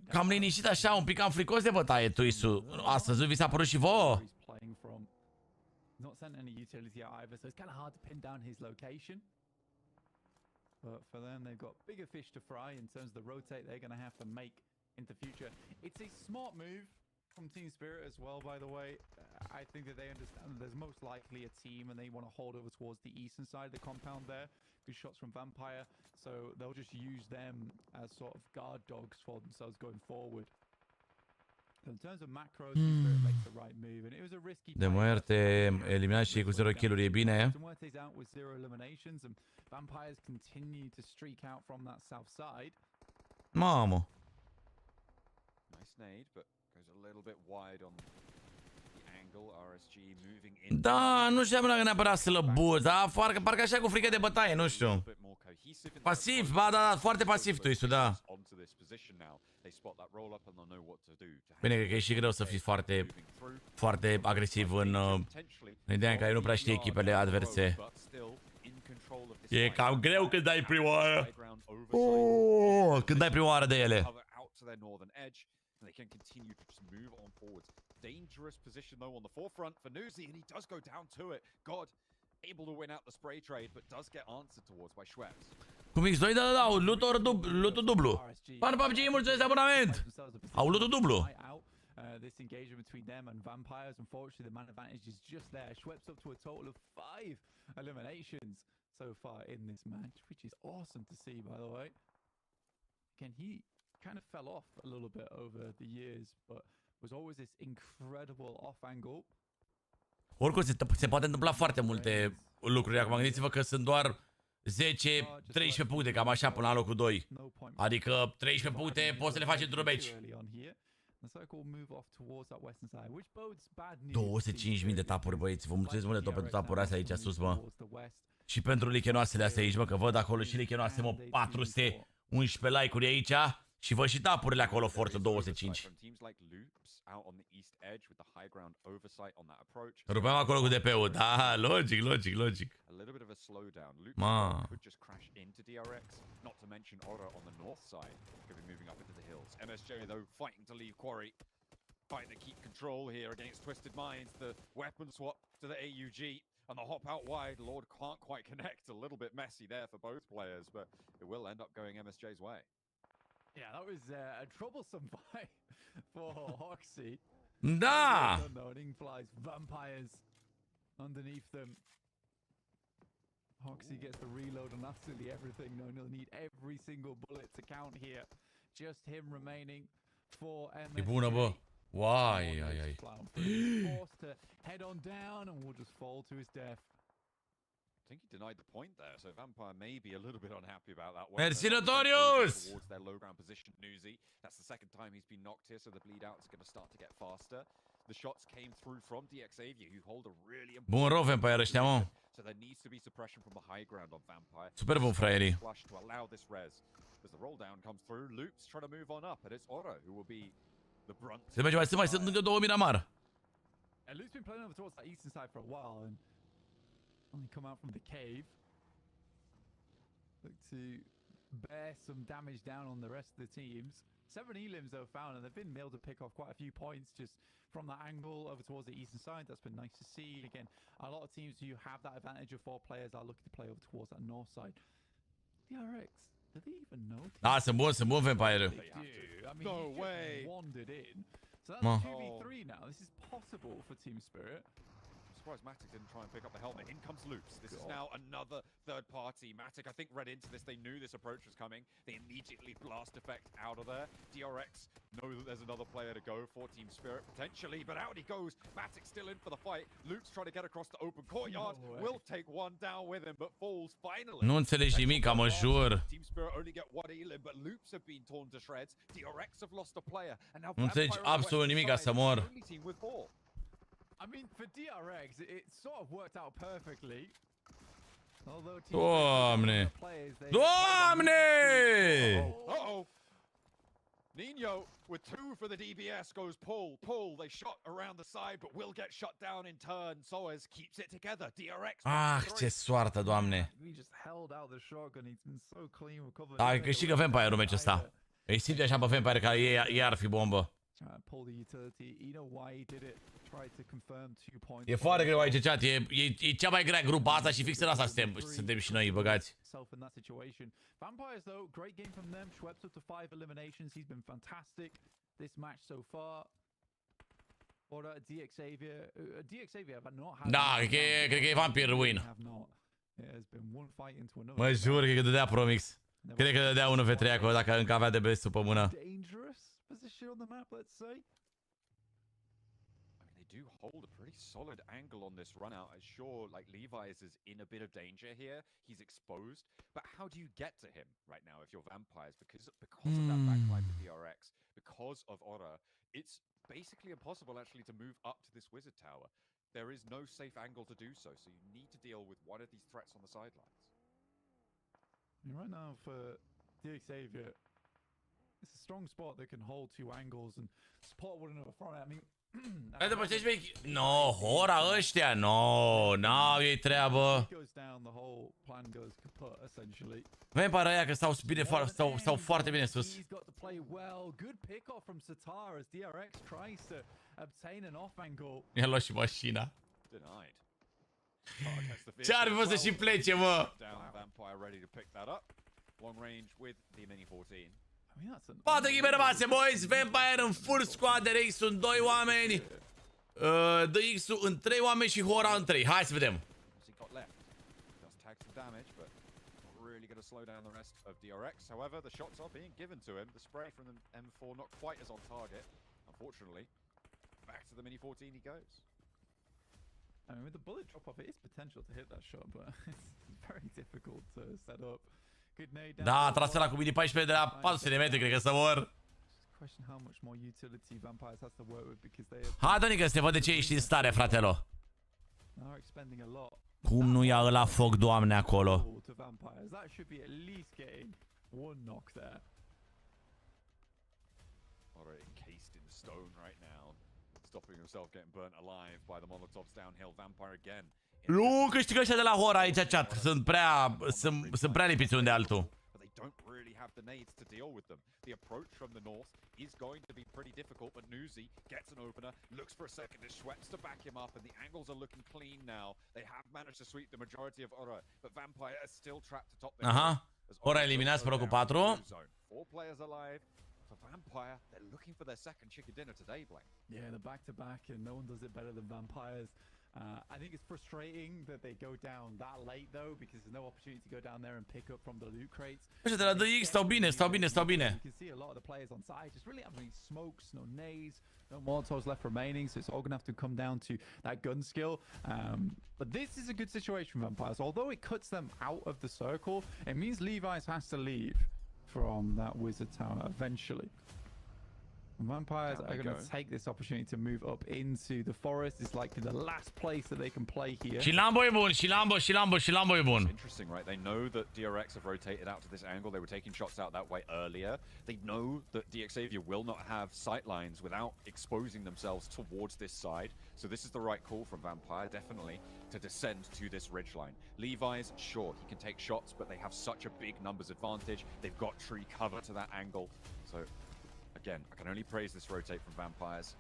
Cam liniștit așa, un pic cam fricos de bătaie twist-ul. Astăzi vi s-a părut și vouă? Not sent any utility out either, so it's kind of hard to pin down his location. But for them, they've got bigger fish to fry in terms of the rotate they're going to have to make into future. It's a smart move from Team Spirit as well, by the way. I think that they understand that there's most likely a team and they want to hold over towards the eastern side of the compound there. Good shots from Vampire, so they'll just use them as sort of guard dogs for themselves going forward. In terms of macros, Team Spirit makes the right move, and it was a risky. De Muerte eliminat și cu 0 kill-uri, e bine. De Muerte's out with 0 eliminations, and Vampires continue to streak out from that south side. Mamă. Nice nade, but goes a little bit wide on the angle. RSG moving in. Da, nu știu dacă neapărat să lăbuți, dar parcă așa cu frică de bătaie, nu știu. Pasiv, ba da, foarte pasiv twist-ul, da. they spot that roll up and they'll know what to do. Bine, cred că e și greu să fii foarte agresiv în ideea în care nu prea știi echipele adverse. E cam greu când dai prima oară. Când dai prima oară de ele. They can continue to just move on forwards. Dangerous position though on the forefront for Nuzi, and he does go down to it. God, able to win out the spray trade, but does get answered towards by Schweppes. Cu Mix 2, da, lutul dublu. Pan PUBG, mulțumesc de abonament. Au lutul dublu. This engagement between them and Vampires, unfortunately, the man advantage is just there. Schweppes up to a total of 5 eliminations so far in this match, which is awesome to see, by the way. Again, he kind of fell off a little bit over the years, but was always this incredible off angle. Oricum se poate întâmpla foarte multe lucruri. Acum gândiți-vă că sunt doar 10-13 puncte, cam așa, până la locul 2. Adică 13 puncte poți să le faci într-un meci. 25.000 de tapuri, băieți. Vă mulțumesc mult de tot pentru tapuri astea aici sus, mă. Și pentru lichenoasele astea aici, mă, că văd acolo și lichenoase, mă, 411 like-uri aici. Și văd și tapurile acolo, forță 25. Rupeam acolo cu DP-ul, da, logic. Ma. Not to mention Ora on the north side, could be moving up into the hills. MSJ though fighting to leave Quarry, fighting to keep control here against Twisted Minds. The weapon swap to the AUG and the hop out wide. Lord can't quite connect. A little bit messy there for both players, but it will end up going MSJ's way. Yeah, that was a troublesome fight for Hoxie. Da! Flies Vampires underneath them. Hoxie gets the reload on absolutely everything. No, he'll need every single bullet to count here. Just him remaining for MSG. E bună, bă. Uai, Forced to head on down and will just fall to his death. I think he denied the point there, so Vampire may be a little bit unhappy about that. Merci, Notorious! Towards their low ground position, Nuzi. That's the second time he's been knocked here, so the bleed out is going to start to get faster. The shots came through from DXavier, who hold a really important... Bun rău, Vampire ăștia, mă. So there needs to be suppression from the high ground on Vampire. Super bun, fraierii. Flush to allow this res. As the roll down comes through, Luke's trying to move on up, and it's Oro who will be the brunt. Se merge mai sunt încă două Miramar. And Luke's been playing over towards that eastern side for a while, and only come out from the cave. Look to bear some damage down on the rest of the teams. 7 elims though found, and they've been able to pick off quite a few points just from that angle over towards the eastern side. That's been nice to see. Again, a lot of teams who have that advantage of 4 players are looking to play over towards that north side. DRX, do they even know? Da, sunt bun, Vampire. They do. I mean, no way. Wandered in. So that's 2v3 now. This is possible for Team Spirit. I'm surprised Matic didn't try and pick up the helmet. In comes Loops. This is now another third party. Matic, I think, read into this. They knew this approach was coming. They immediately blast effect out of there. DRX know that there's another player to go for Team Spirit, potentially, but out he goes. Matic still in for the fight. Luke's trying to get across the open courtyard. Will take one down with him, but falls finally. Nu înțelegi nimic, mă jur. Team Spirit only get one elim, but Loops have been torn to shreds. DRX have lost a player, and now Nu înțelegi absolut nimic, ca să mor. I mean, for DRX, it sort of worked out perfectly. Doamne! Doamne! Uh-oh! Nino with 2 for the DBS goes pull. They shot around the side, but will get shut down in turn. Soaz keeps it together. DRX. Ah, ce soartă, Doamne! We just held out the shotgun. He's been so clean recovered. Da, câștigă Vampire-ul meciul ăsta. Îi simte așa pe Vampire că ei ar fi bombă. E foarte greu aici, chat. E cea mai grea grupa asta și fix în asta suntem și noi băgați. Vampires though, great game from them. Schweppes up to 5 eliminations. He's been fantastic this match so far. Or DXavier have not had. Da, cred că e Vampire win. Mă jur că dădea Promix. Cred că dădea 1v3 acolo dacă încă avea de best pe mână. Position on the map, let's say. I mean, they do hold a pretty solid angle on this run out. Sure, like Levi's is in a bit of danger here. He's exposed, but how do you get to him right now if you're Vampires? Because of that backline to DRX, because of Ora, it's basically impossible actually to move up to this wizard tower. There is no safe angle to do so, so you need to deal with one of these threats on the sidelines. Right now for DXavier, it's a strong spot that can hold two angles and support one another from it. I mean, Hai depășești vechi? No, hora ăștia, no, n-au ei treabă. goes down, the whole plan goes kaput essentially. Vampire ăia că stau bine, stau foarte bine sus. He's got to play well. Good pick off from Satar as DRX tries to obtain an off angle. I-a luat și mașina. Denied. Ce-ar fi fost să și plece, mă? Down Vampire ready to pick that up. Long range with the Mini 14. 4 echipe rămase, boys. Vampire în full squad, DRX sunt 2 oameni. DX-ul în 3 oameni și Hora în 3. Hai să vedem. He got left. Does tag some damage, but not really going to slow down the rest of DRX. However, the shots are being given to him. The spray from the M4 not quite as on target, unfortunately. Back to the Mini 14 he goes. I mean, with the bullet drop off, it is potential to hit that shot, but it's very difficult to set up. Good nade down. Da, trase la cu mini 14 de la 400 de metri, cred că să vor. Question how much more utility Vampires has to work with because they Hai, Donică, să te văd de ce ești în stare, fratelo. are expending a lot. Cum nu ia ăla foc, Doamne, acolo? To Vampires, that should be at least getting one knock there. Already encased in stone right now, stopping himself getting burnt alive by the Molotovs downhill. Vampire again. Nu câștigă ăștia de la Hora aici, chat. Sunt prea lipiți unde altul. But they don't really have the nades to deal with them. The approach from the north is going to be pretty difficult, but Nuzi gets an opener, looks for a second, is Schweppes to back him up, and the angles are looking clean now. They have managed to sweep the majority of Ora, but Vampire is still trapped atop their Aha. Ora eliminați pe locul 4. 4 players alive. For Vampire, they're looking for their second chicken dinner today, Blake. Yeah, the back-to-back, and no one does it better than Vampires. I think it's frustrating that they go down that late, though, because there's no opportunity to go down there and pick up from the loot crates. Ăștia de la DX stau bine. You can see a lot of the players on side just really having smokes, no nades, no Molotovs left remaining, so it's all going to have to come down to that gun skill. But this is a good situation for Vampires. Although it cuts them out of the circle, it means Levi's has to leave from that wizard tower eventually. Vampires are going to take this opportunity to move up into the forest. It's likely the last place that they can play here. Și Lambo e bun, și Lambo e bun. Interesting, right? They know that DRX have rotated out to this angle. They were taking shots out that way earlier. They know that DXavier will not have sight lines without exposing themselves towards this side. So this is the right call from Vampire, definitely, to descend to this ridgeline. Levi's, sure, he can take shots, but they have such a big numbers advantage. They've got tree cover to that angle. So again, I can only praise this rotate from Vampires.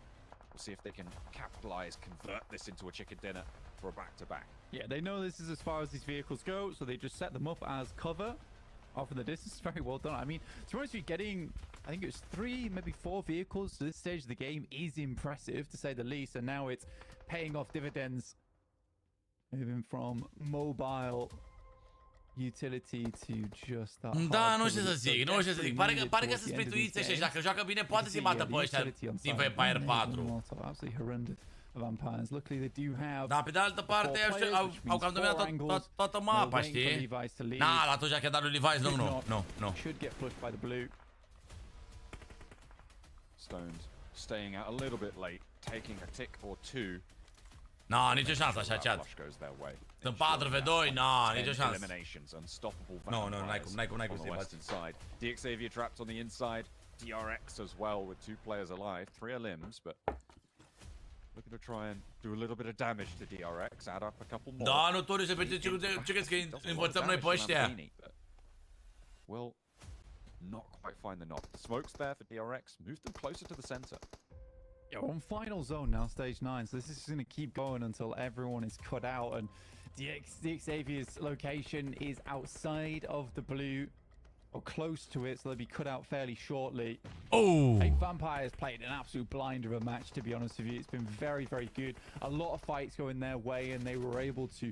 We'll see if they can capitalize, convert this into a chicken dinner for a back-to-back. Yeah, they know this is as far as these vehicles go, so they just set them up as cover off in the distance. Very well done. I mean, to be honest, you're getting, I think it was 3, maybe 4 vehicles to this stage of the game is impressive, to say the least, and now it's paying off dividends, moving from mobile utility to just that. Da, nu știu să zic, Pare că sunt splituiți ăștia și dacă joacă bine poate să-i bată pe ăștia din Vampire 4. Absolutely horrendous Vampires. Luckily they do have. Da, pe de altă parte au cam dominat toată mapa, știi? Na, atunci chiar dat lui Levi's, nu. Should get pushed by the blue. Stones staying out a little bit late, taking a tick or 2. Na, nicio șansă așa, chat. Sunt 4v2, na, nicio șansă. No, n-ai cum să-i bați. DXavier trapped on the inside, DRX as well with 2 players alive, 3 are limbs, but looking to try and do a little bit of damage to DRX, add up a couple more. Da, notoriu se petrece ce crezi că învățăm noi pe ăștia? Will not quite find the knock. The smoke's there for DRX, moves them closer to the center. Yeah, we're on final zone now, stage 9, so this is going to keep going until everyone is cut out, and DXavier's location is outside of the blue, or close to it, so they'll be cut out fairly shortly. Oh! I think Vampires played an absolute blinder of a match, to be honest with you. It's been very, very good. A lot of fights going their way, and they were able to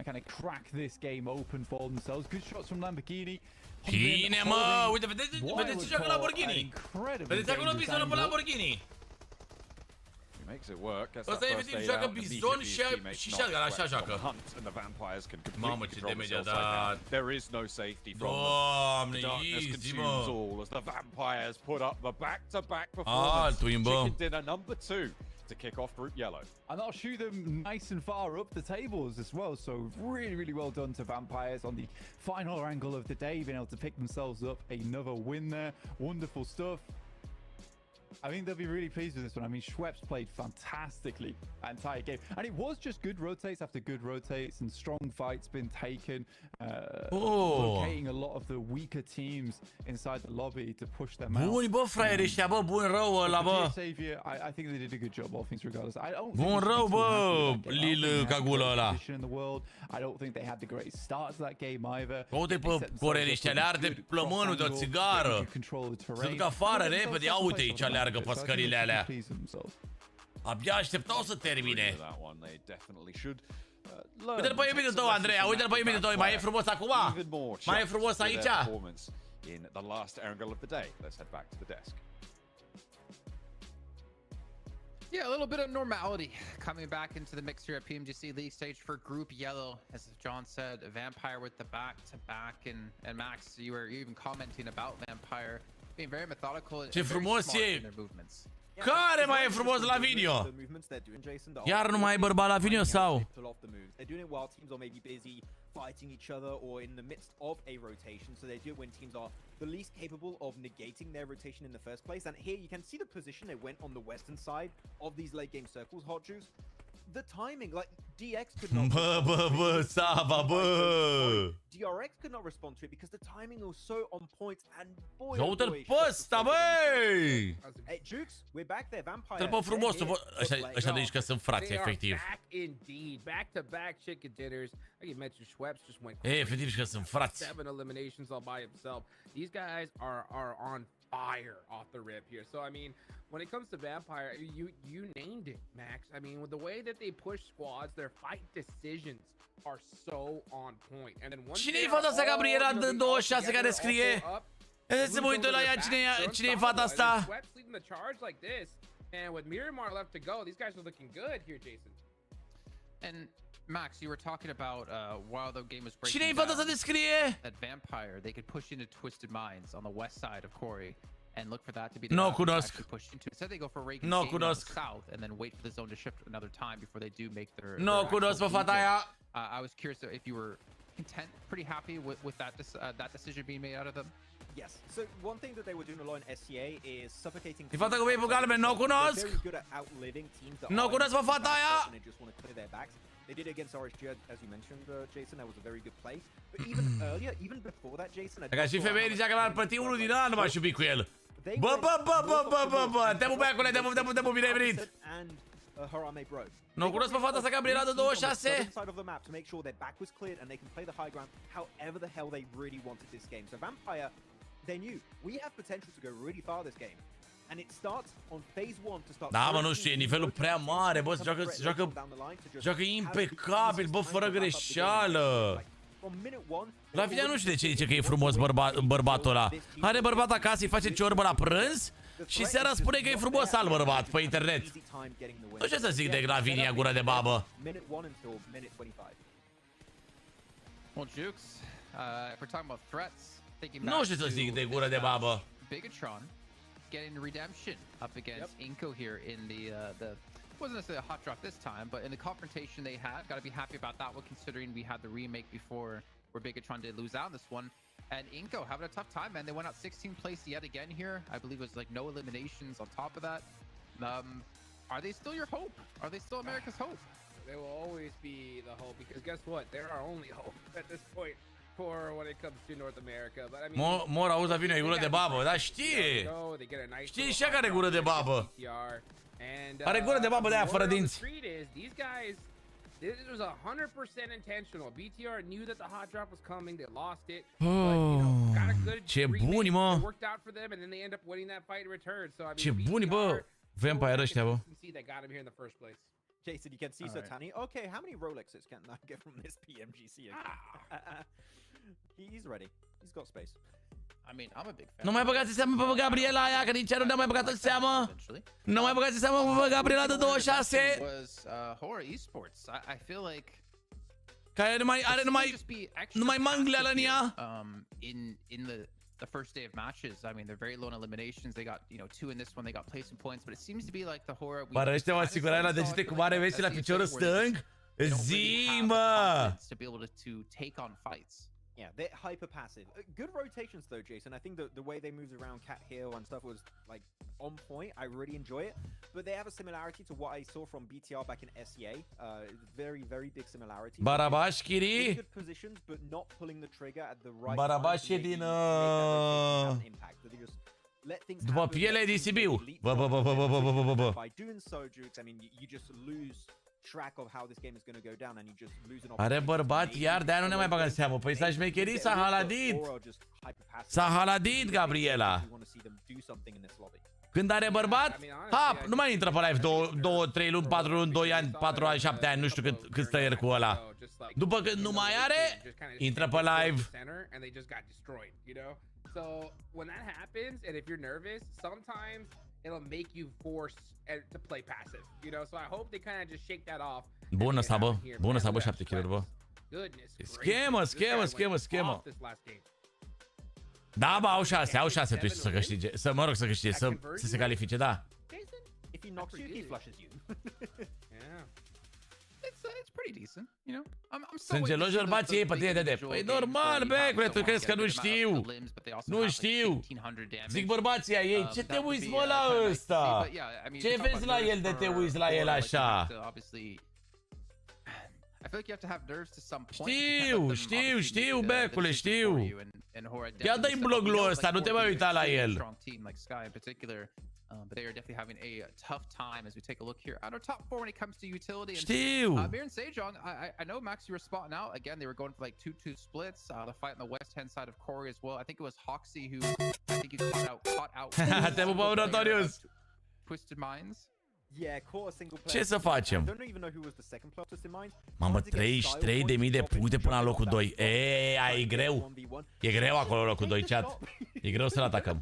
kind of crack this game open for themselves. Good shots from Lamborghini. Bine, mă! Uite, vedeți ce joacă Lamborghini? Vedeți acolo bizonul pe Lamborghini? He makes it work. Ăsta efectiv joacă bizon și shotgun, așa joacă. Mamă, ce damage a dat. There is no safety from Doamne, the darkness easy, consumes mă. all as the Vampires put up the back-to-back performance. Chicken dinner number 2. to kick off Group Yellow. And that'll shoot them nice and far up the tables as well. So really, really well done to Vampires on the final angle of the day, being able to pick themselves up another win there. Wonderful stuff. I think they'll be really pleased with this one. I mean, Schweppes played fantastically that entire game. And it was just good rotates after good rotates and strong fights been taken. Locating a lot of the weaker teams inside the lobby to push them out. Buni, bă, fraieri ăștia, bă, bun rău ăla, bă. Xavier, I think they did a good job, all things regardless. I don't Bun rău, bă, Lil Cagulă ăla. I don't think they had the greatest start to that game either. Uite pe coreliștea, le arde plămânul de o țigară. Se duc afară repede, ia uite aici, aleargă pe scările alea. Abia așteptau să termine. Uite-l pe iubitul tău, Andreea, uite-l pe iubitul tău, mai e frumos acum? Mai e frumos aici? In the last Erangel of the day. Let's head back to the desk. Yeah, a little bit of normality coming back into the mix here at PMGC League stage for Group Yellow. As John said, Vampire with the back-to-back, and Max, you were even commenting about Vampire being very methodical and very smart in their movements. Care mai e frumos la video? Iar nu mai e bărbat la video sau? They're doing it while teams are maybe busy fighting each other or in the midst of a rotation. So they do it when teams are the least capable of negating their rotation in the first place. And here you can see the position they went on the western side of these late game circles, Hot Juice. The timing, like DX could not DRX could not respond to it because the timing was so on point, and boy, oh boy, hey, Jukes, we're back there, Vampire. Ăștia de aici că sunt frați, efectiv. Back indeed, back-to-back chicken dinners. Like you mentioned, Schweppes just went efectiv că sunt frați. 7 eliminations all by himself. These guys are on fire off the rip here. So I mean, when it comes to Vampire, you named it, Max. I mean, with the way that they push squads, their fight decisions are so on point. And then once cine-i fata asta, Gabriela, de 26 care scrie? Să mă uit la ea, cine-i fata asta? Schweppes leading the charge like this, and with Miramar left to go, these guys are looking good here, Jason. And Max, you were talking about while the game was breaking cine-i fata asta de scrie? That Vampire, they could push into Twisted Minds on the west side of Corey and look for that to be the push into. Instead they go for Reagan on the south and then wait for the zone to shift another time before they do make their I was curious if you were content, pretty happy with that decision being made out of them. Yes. So one thing that they were doing a lot in SCA is suffocating. Fata cu pe galben, nu o cunosc. Very good at outliving teams that nu o cunosc pe fata aia. They just want to clear their backs. They did it against RSG, as you mentioned, Jason. That was a very good play. But even earlier, even before that, Jason. Ca și femeia zicea că l-ar plăti unul din ăla, nu m-aș iubi cu el. Bă, te pup pe acolo, te pup, bine ai venit. Nu cunosc pe fata asta, Gabriela, de 26. Side of the map to make sure their back was cleared and they can play the high ground however the hell they really wanted this game. So Vampire, they knew we have potential to go really far this game. And it starts on phase 1 to start. Da, mă, nu știu, e nivelul prea mare, bă, joacă impecabil, bă, fără greșeală. La final nu știu de ce zice că e frumos bărbatul ăla. Are bărbat acasă, îi face ciorbă la prânz și seara spune că e frumos alt bărbat pe internet. Nu știu ce să zic de Gravinia, gură de babă. Well, Jukes, if we're talking about threats, nu știu să zic de gură de babă. Bigatron getting redemption up against Inko here in the wasn't necessarily a hot drop this time, but in the confrontation they had, got to be happy about that one considering we had the remake before where Bigatron did lose out on this one. And Inko having a tough time, man. They went out 16th place yet again here. I believe it was like no eliminations on top of that. Are they still your hope? Are they still America's hope? They will always be the hope because guess what? They're our only hope at this point for when it comes to North America. But I mean, Mor auzi vine gură de babă, dar știe. Știe și care gură de babă. Are gură de babă de aia fără dinți. These guys, this was 100% intentional. BTR knew that the hot drop was coming. They lost it. Got a good ce buni, mă. Worked out for them, and then they end up winning that fight in return. So I mean, ce buni, bă. Vampire ăștia, bă. That got him here in the first place. Jason, you can see Sotani. Okay, how many Rolexes can I get from this PMGC? He's ready. He's got space. I mean, I'm a big fan. Nu mai băgați seama pe Gabriela aia, că nici nu ne-am mai băgat în seamă. Nu mai băgați seama pe Gabriela de 26. Was Horror Esports. I feel like care are numai manglea la ea. In the first day of matches. I mean, they're very low in eliminations. They got, 2 in this one. They got placement points, but it seems to be like the horror. Bă, ăștia o asigurare la degete cu mare veste la piciorul stâng? Zi, mă! To be able to take on fights. Yeah, they're hyper passive. Good rotations though, Jason. I think the way they moved around Cat Hill and stuff was like on point. I really enjoy it. But they have a similarity to what I saw from BTR back in SEA. Very, very big similarity. Barabaș, Chiri. Good positions, but not pulling the trigger at the right Barabaș e din... După piele din Sibiu. Bă. By doing so, Jukes, I mean, you just lose track of how this game is going to go down and you just lose an Are bărbat iar, de-aia nu ne mai bagă în seamă. Păi s-a șmecherit, s-a haladit. S-a haladit, Gabriela. Când are bărbat, hap, nu mai intră pe live 2, 3 luni, 4 luni, 2 ani, 4 ani, 7 ani, nu știu cât stă el cu ăla. După când nu mai are, intră pe live. So when that happens, and if you're nervous, sometimes it'll make you force to play passive, So I hope they kind of just shake that off. Bună sabă 7 kg, bă. Schemă. Da, bă, au șanse tu să câștige, să câștige, să se califice, da. If he knocks you, he flushes you. Yeah. It's pretty decent, Sunt geloși bărbații ei pe tine de. Păi normal, becule, tu crezi că nu știu? Nu știu. Zic bărbații ei, ce te uiți, mă, la ăsta? Ce vezi la el de te uiți la el așa? Știu, becule, știu. Ia dă-i blogul ăsta, nu te mai uita la el. But they are definitely having a tough time as we take a look here at our top 4 when it comes to utility. Știu. Mir and Sejong, I know Max, you were spotting out. Again, they were going for like 2-2 splits. The fight on the west hand side of Corey as well. I think it was Hoxie who caught out. Te pupă, Notorious. Twisted Minds. Yeah, caught a single player. Ce să facem? I don't even know who was the second player Twisted Minds. Mamă, 33.000 de puncte până la locul 2. E greu. E greu acolo locul 2, chat. E greu să-l atacăm.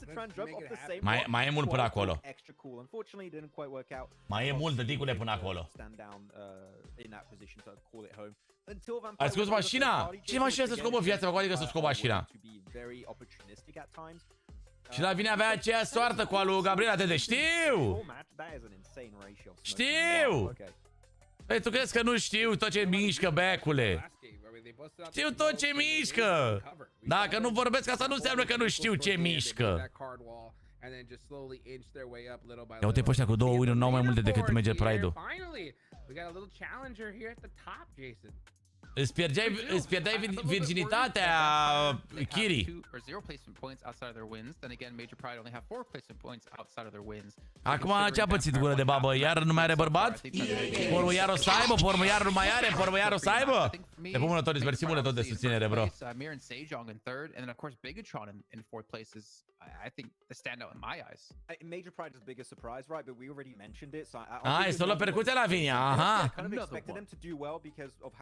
Mai e mult până acolo. Mai e mult, tăticule, până acolo. Ai scos mașina? Ce mașina să scopă viața? Mă adică să scop mașina? Și la vine avea aceea soartă cu alu Gabriela Tede. Știu! Păi tu crezi că nu știu tot ce mișcă, becule? Știu tot ce mișcă! Dacă nu vorbesc, asta nu înseamnă că nu știu ce mișcă. Ia uite pe ăștia cu 2 win-uri, n-au mai multe decât merge Pride-ul. Îți pierdeai virginitatea, Kiri. Acum ce-a pățit gură de babă? Iar nu mai are bărbat? Pormă iar o să aibă? Pormă iar nu mai are? Pormă iar o să aibă? Te pun mână, Toris, mersi mult tot de susținere, bro. Mir and Sejong in third, and then of course Bigatron in fourth place is, I think, the standout in my eyes. Major Pride is the biggest surprise, right? But we already mentioned it, so Ai, solo percuția la Vinia, aha.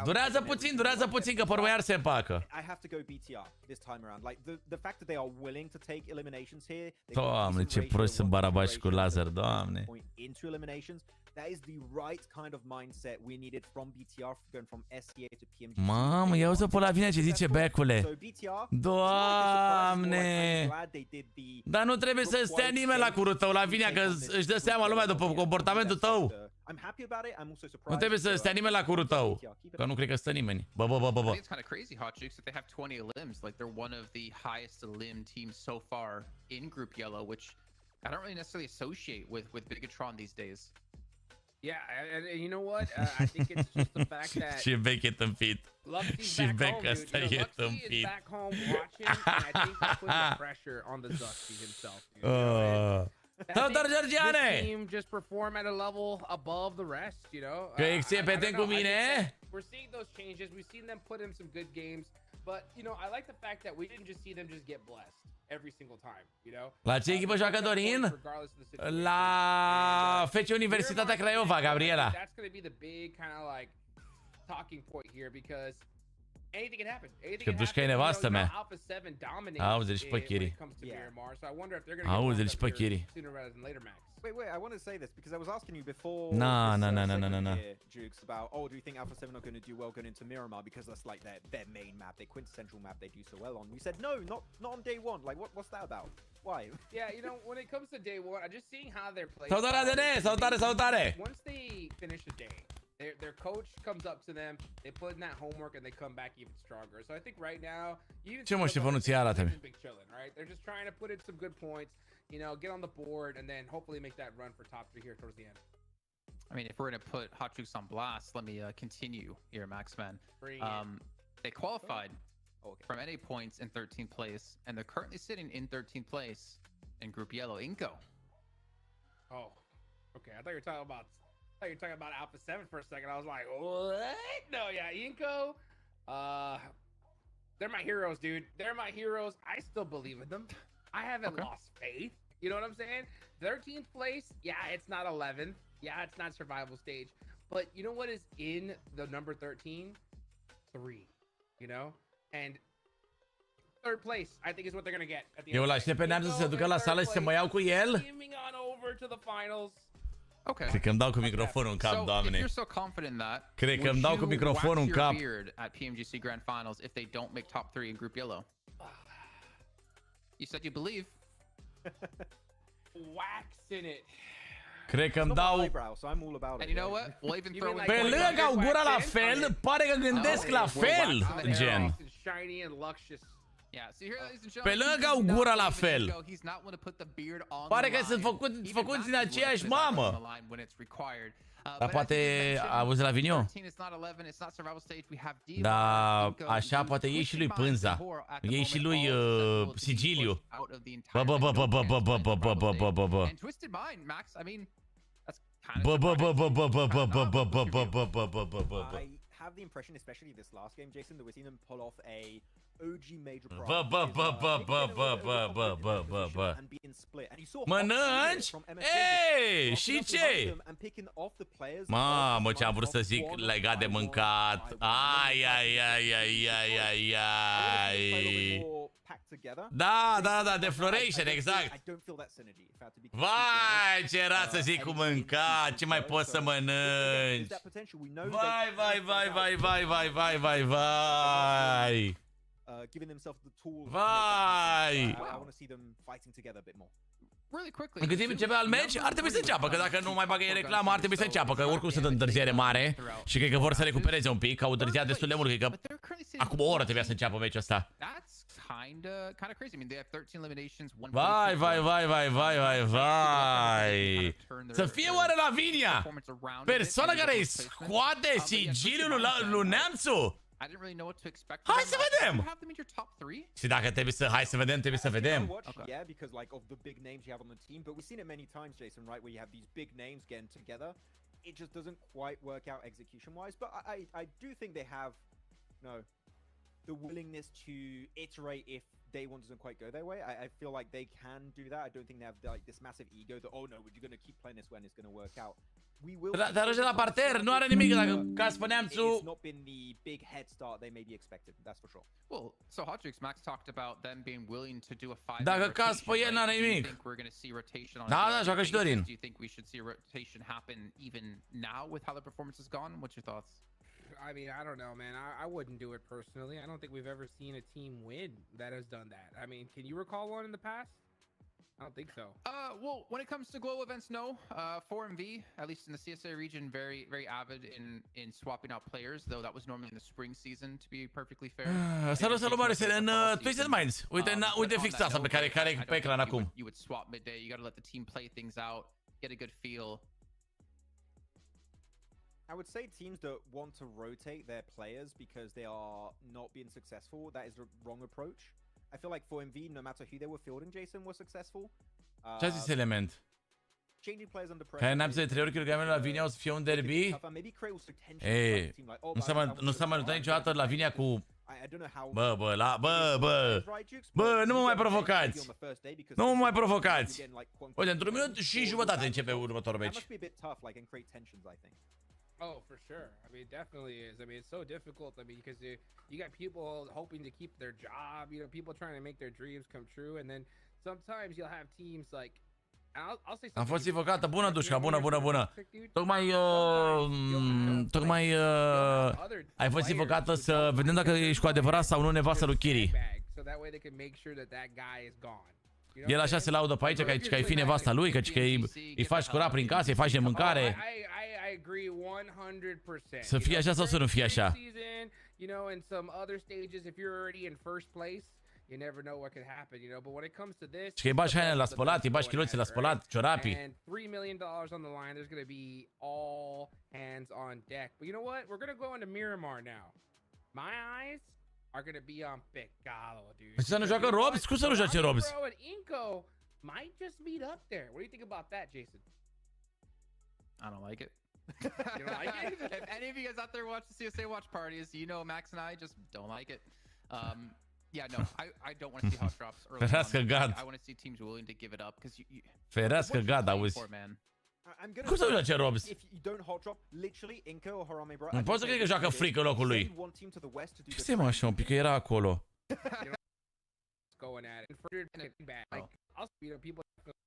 Durează puțin, că pormă iar se împacă. I have to go BTR this time around. Like the fact that they are willing to take eliminations here. Doamne, ce prost sunt barabași cu laser, doamne. Into eliminations. That is the right kind of mindset we needed from BTR, going from SEA to PMGC. Mamă, ia uite pe la vine ce zice becule. Doamne! Dar nu trebuie să stea nimeni la curul tău, la vine, că își dă seama lumea după comportamentul tău. Nu trebuie să stea nimeni la curul tău, că nu cred că stă nimeni. Bă. It's kind of crazy, Hot Chicks, that they have 20 elims. Like they're one of the highest elim teams so far in Group Yellow, which I don't really necessarily associate with Bigatron these days. Yeah, and you know what? I think it's just the fact that Și bec e tâmpit. Și bec ăsta e tâmpit. back home watching, and I think that puts the pressure on the Zuxi himself. Salutare, Georgiane! Team just perform at a level above the rest, Că e prieten cu mine? We're seeing those changes. We've seen them put in some good games, but I like the fact that we didn't just see them just get blessed every single time, La ce echipă joacă Dorin? La FC Universitatea Craiova, Gabriela. That's going to be the big kind of like talking point here, because anything can happen. Anything Că can duci ca e happen. nevastă mea. Alpha 7 dominates Auzi-l și pe when Chiri. it comes to Miramar. So I wonder if they're going to Auzi-l și pe Chiri. sooner rather than later, Max. Wait, I want to say this because I was asking you before. Nah, this, nah, nah, segment nah, nah, nah. here, Jukes, about do you think Alpha 7 are going to do well going into Miramar because that's like their main map, their quintessential map they do so well on? You said no, not on day one. Like what's that about? Why? Yeah, you know, when it comes to day one, I'm just seeing how they're playing. Salutare, ADN! Salutare! Once they finish a day, their coach comes up to them, they put in that homework, and they come back even stronger. So I think right now, Ce mă știfonul ți arată-mi? big chillin', right? They're just trying to put in some good points, you know, get on the board, and then hopefully make that run for top 3 here towards the end. I mean, if we're going to put Hot Jukes on blast, let me continue here, Maxman. They qualified from NA points in 13th place, and they're currently sitting in 13th place in Group Yellow. Inco. Oh, okay. I thought you were talking about Alpha 7 for a second. I was like, what? No, yeah, Inco. They're my heroes, dude. They're my heroes. I still believe in them. I haven't lost faith. You know what I'm saying? 13th place. Yeah, it's not 11th. Yeah, it's not survival stage. But you know what is in the number 13? 3. You know? And third place, I think, is what they're going to get at the end. Eu l-aștept pe Neam să se ducă la sală și să mă iau cu el. Steaming on over to the finals. Okay. Cred că îmi dau cu microfonul în cap, So, doamne. if you're so confident in that, Cred că îmi would dau cu you microfonul în wax your cap. beard at PMGC Grand Finals if they don't make top 3 in Group Yellow? You said you believe. Waxing it. Cred că îmi dau... And you know what? We'll even throw in Pe lângă au gura la fel, pare că gândesc la fel, gen. Shiny and luscious. Yeah, so here, ladies and Pe gentlemen, lângă au gura la fel. he's not going to put the beard on Pare the că sunt line. făcuți din Even aceeași Max is on mamă. the line when it's required. Dar poate auzi la Vinio. Da, așa poate iei și lui pânza. Iei și lui sigiliu. Bă, bă, bă, bă, bă, bă, bă, bă, bă, bă, bă, bă, bă. Bă, bă, bă, bă, bă, bă, bă, bă, bă, bă, bă, bă, bă, bă, bă, bă, bă. I have the impression, especially this last game, Jason, that we're seeing them pull off a OG major prize. Bă, bă, bă, bă, bă, bă, bă, bă, bă, bă, bă. Mănânci? Ei, și ce? Mamă, ce am vrut să zic legat de mâncat. Ai, ai, ai, ai, ai, ai, ai. Da, da, da, defloration, exact. Vai, ce era să zic cu mâncat, ce mai poți să mănânci? Vai, vai, vai, vai, vai, vai, vai, vai, vai. Vai! În cât timp începe al meci, ar trebui să înceapă, că dacă nu mai bagă ei reclamă, ar trebui să înceapă, că oricum sunt în întârziere mare și cred că vor să recupereze un pic, că au întârziat destul de mult, cred că acum o oră trebuia să înceapă meciul ăsta. Vai, vai, vai, vai, vai, vai, vai. Să fie oare Lavinia persoana care îi scoate sigiliul lui Neamțu? Hai să vedem! Și dacă trebuie să... Hai să vedem, trebuie să vedem. Yeah, because like of the big names you have on the team, but we've seen it many times, Jason, right, where you have these big names getting together. It just doesn't quite work out execution-wise, but I do think they have, you know, the willingness to iterate if day one doesn't quite go their way. I feel like they can do that. I don't think they have like this massive ego that, oh no, we're going to keep playing this when it's going to work out. Dar ajunge la parter, nu are nimic dacă ca spuneamțu. It's not been the big head start they maybe expected, that's for sure. Well, so Hotjix Max talked about them being willing to do a 5-man Dacă caz pe el n-are nimic. Da, da, joacă și Dorin. Do you think we should see a rotation happen even now with how the performance has gone? What's your thoughts? I mean, I don't know, man. I wouldn't do it personally. I don't think we've ever seen a team win that has done that. I mean, can you recall one in the past? I don't think so. Well, when it comes to global events, no. 4MV, at least in the CSA region, very avid in swapping out players, though that was normally in the spring season, to be perfectly fair. Salut, Marius, în Twisted Minds. Uite fix asta pe care e pe ecran acum. You would swap midday. You got to let the team play things out, get a good feel. I would say teams that want to rotate their players because they are not being successful, that is the wrong approach. I feel like 4MV, no matter who they were fielding, Jason, was successful. Ce-a zis Element? Changing players under pressure. Care n-am zis de 3 ori kilogramele la Lavinia o să fie un derby? Ei, nu s-a mai luptat niciodată Lavinia cu... Bă, nu mă mai provocați! Nu mă mai provocați! Uite, într-un minut și jumătate începe următorul meci. Oh, for sure. I mean, it definitely is. I mean, it's so difficult. I mean, because you got people hoping to keep their job, you know, people trying to make their dreams come true, and then sometimes you'll have teams like. I'll say Am fost invocată, bună dușca, bună. Tocmai ai fost invocată să vedem dacă ești cu adevărat sau nu nevastă lui Kiri. El așa se laudă pe aici, că ai fi nevasta lui, că îi faci curat prin casă, îi faci de mâncare. Să fie așa sau să nu fie așa? You never know what could happen, you know, but when it comes to this, și că îi bagi hainele la spălat, îi bagi chiloțe la spălat, ciorapii. And $3 million on the line, there's going to be all hands on deck. But you know what? We're going to go into Miramar now. My eyes are going to be on Picado, dude. Să nu joacă Robs? Cum să nu joace Robs? Bro and Inco might just meet up there. What do you think about that, Jason? I don't like it. You don't like it? If any of you guys out there watch the CSA watch parties, you know Max and I just don't like it. Yeah, no, I don't want to see hot drops early on. I want to see teams willing to give it up because you Ferească gad, auzi. Cum să nu joace Robs? If you don't hot drop, literally Inco or Harame, bro. Nu pot să cred că joacă frică locul lui. Ce se mă așa un pic, că era acolo. Going at it. Like, also, you know, people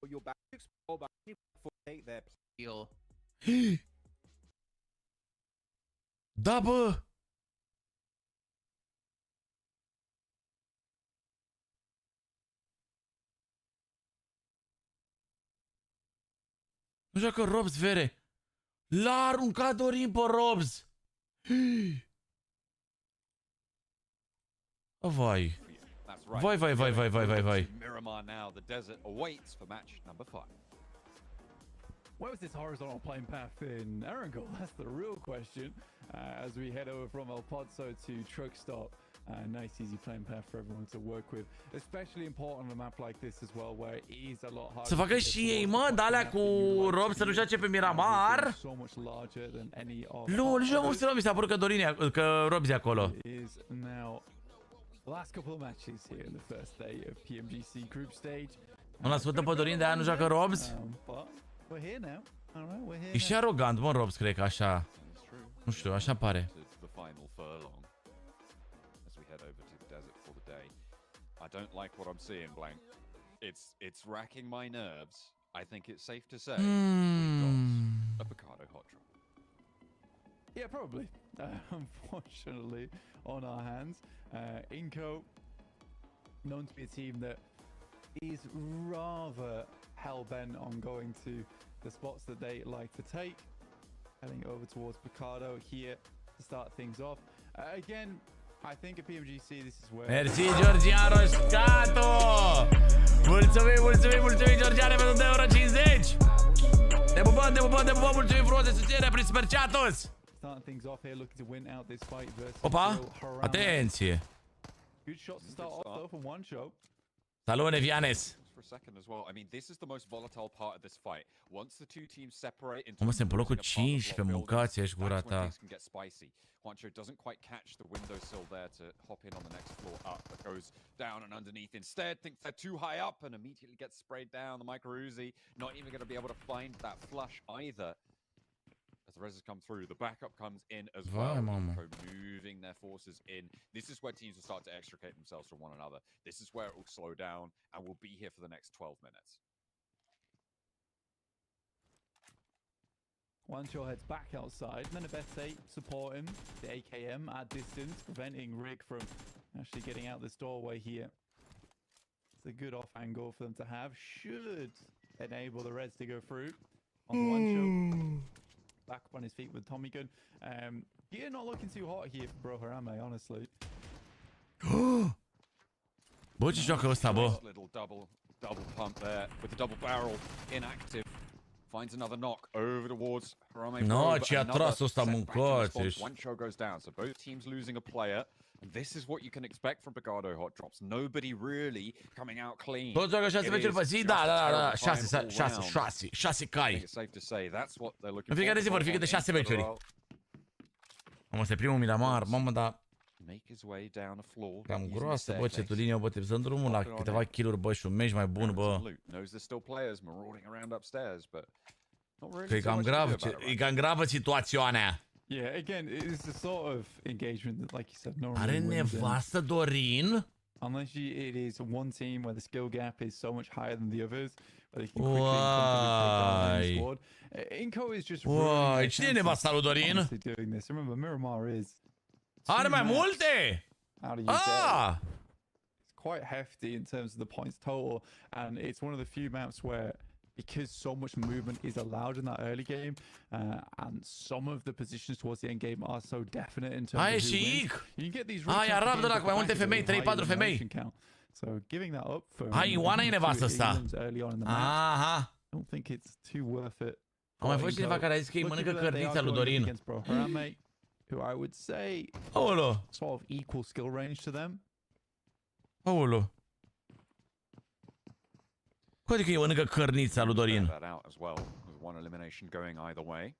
your back explore back take their deal. Da, bă. Nu joacă Robs, vere. L-a aruncat Dorin pe Robs. Vai. Vai. Miramar now, the desert awaits for match number 5. Where was this horizontal plane path in Erangel? That's the real question. As we head over from El Pozzo to Truck Stop. Nice easy plane path for everyone to work with. Especially important on a map like this as well, where it is a lot harder. Să facă și ei, mă, de-alea cu Rob să nu joace pe Miramar. Nu mă mi s-a părut că Dorin, că Robs e acolo. Last couple of matches here in the first day of PMGC group stage. Nu l-ascultăm pe Dorin, de-aia nu joacă Robs. E și arogant, mă, Robs, cred că așa. Nu știu, așa pare. I don't like what I'm seeing, Blank. It's racking my nerves. I think it's safe to say a Picado hot drop. Yeah, probably. Unfortunately, on our hands, Inco, known to be a team that is rather hell-bent on going to the spots that they like to take. Heading over towards Picado here to start things off. Again, I think at PMGC this is where... Mersi, Georgian Roșcato! Mulțumim, Georgiane, pentru €150! Te pupăm, mulțumim frumos de susținere prin Super Chat-us! Opa, atenție! Salut, Nevianes! Mă, suntem pe locul 15, mâncați, ești gura ta. Juancho doesn't quite catch the windowsill there to hop in on the next floor up, but goes down and underneath instead. Thinks they're too high up and immediately gets sprayed down. The micro Uzi not even going to be able to find that flush either. As the reses come through, the backup comes in as well. Moving their forces in. This is where teams will start to extricate themselves from one another. This is where it will slow down and we'll be here for the next 12 minutes. Juancho heads back outside, and then a best 8 supporting the AKM at distance, preventing Rick from actually getting out this doorway here. It's a good off angle for them to have. Should enable the Reds to go through. On Juancho, back up on his feet with Tommy Gun. Yeah, not looking too hot here for Bro Harame, honestly. Bă, ce joacă ăsta, bă? Little double pump there with the double barrel inactive. Finds another knock over towards Harame. No, ce a tras ăsta, mâncați. One show goes down, so both teams losing a player. And this is what you can expect from Picado hot drops. Nobody really coming out clean. Toți joacă 6 meciuri pe zi? Da, 6 cai. It's safe to say that's what they're looking for. În fiecare zi vor fi câte 6 meciuri. Mamă, este primul Miramar, mamă, da. Cam groasă, bă, Cetulinio, bă, te să-mi drumul la câteva kill-uri, bă, și un meci mai bun, bă. Că e cam grav, e cam gravă situația. Yeah, again, it's the sort of engagement that, like you said, no one Are really wins in. nevastă Dorin? Unless it is one team where the skill gap is so much higher than the others, where they can quickly take down any squad. Inco is just cine e nevasta lui Dorin? doing this. Remember, Miramar is are mai multe? How do you say? It's quite hefty in terms of the points total, and it's one of the few maps where, because so much movement is allowed in that early game, and some of the positions towards the end game are so definite in terms of who wins, you can get these mai multe femei, 3-4 femei. So giving that up for Ioana e nevastă asta. early on in the match, I don't think it's too worth it. Am mai fost cineva care a zis că îi mănâncă cărnița lui Dorin. Who I would say sort of equal skill range to them. Aolo. Cum adică îi mănâncă cărnița lui Dorin? One elimination going either way.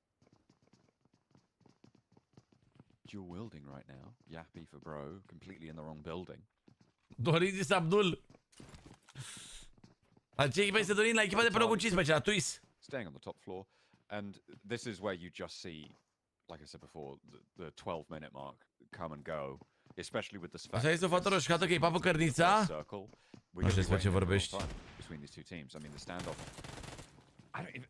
Dual wielding right now. Yappy for bro, completely in the wrong building. Dorin zis Abdul. La ce echipa este Dorin? La echipa de pe locul 15, la Twis. Staying on the top floor, and this is where you just see, like I said before, the 12-minute mark come and go, especially with the. Asta este o fată roșcată că îi papă cărnița? Nu știu despre ce vorbești. Between these two teams, I mean the standoff. I don't even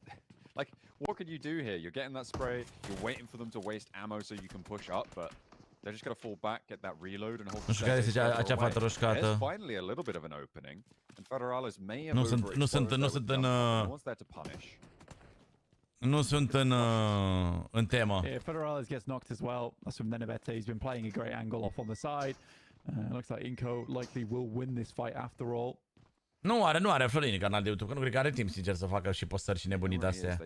like. What could you do here? You're getting that spray. You're waiting for them to waste ammo so you can push up, but they're just gonna fall back, get that reload, and hold. Nu știu care este acea fată roșcată. There's finally a little bit of an opening, and Federales may have nu sunt Nu sunt în temă. Yeah, Federales gets knocked as well. That's from Nenevete. He's been playing a great angle off on the side. Looks like Inco likely will win this fight after all. Nu are Florin canal de YouTube, că nu cred că are timp, sincer, să facă și postări și nebunii de-astea.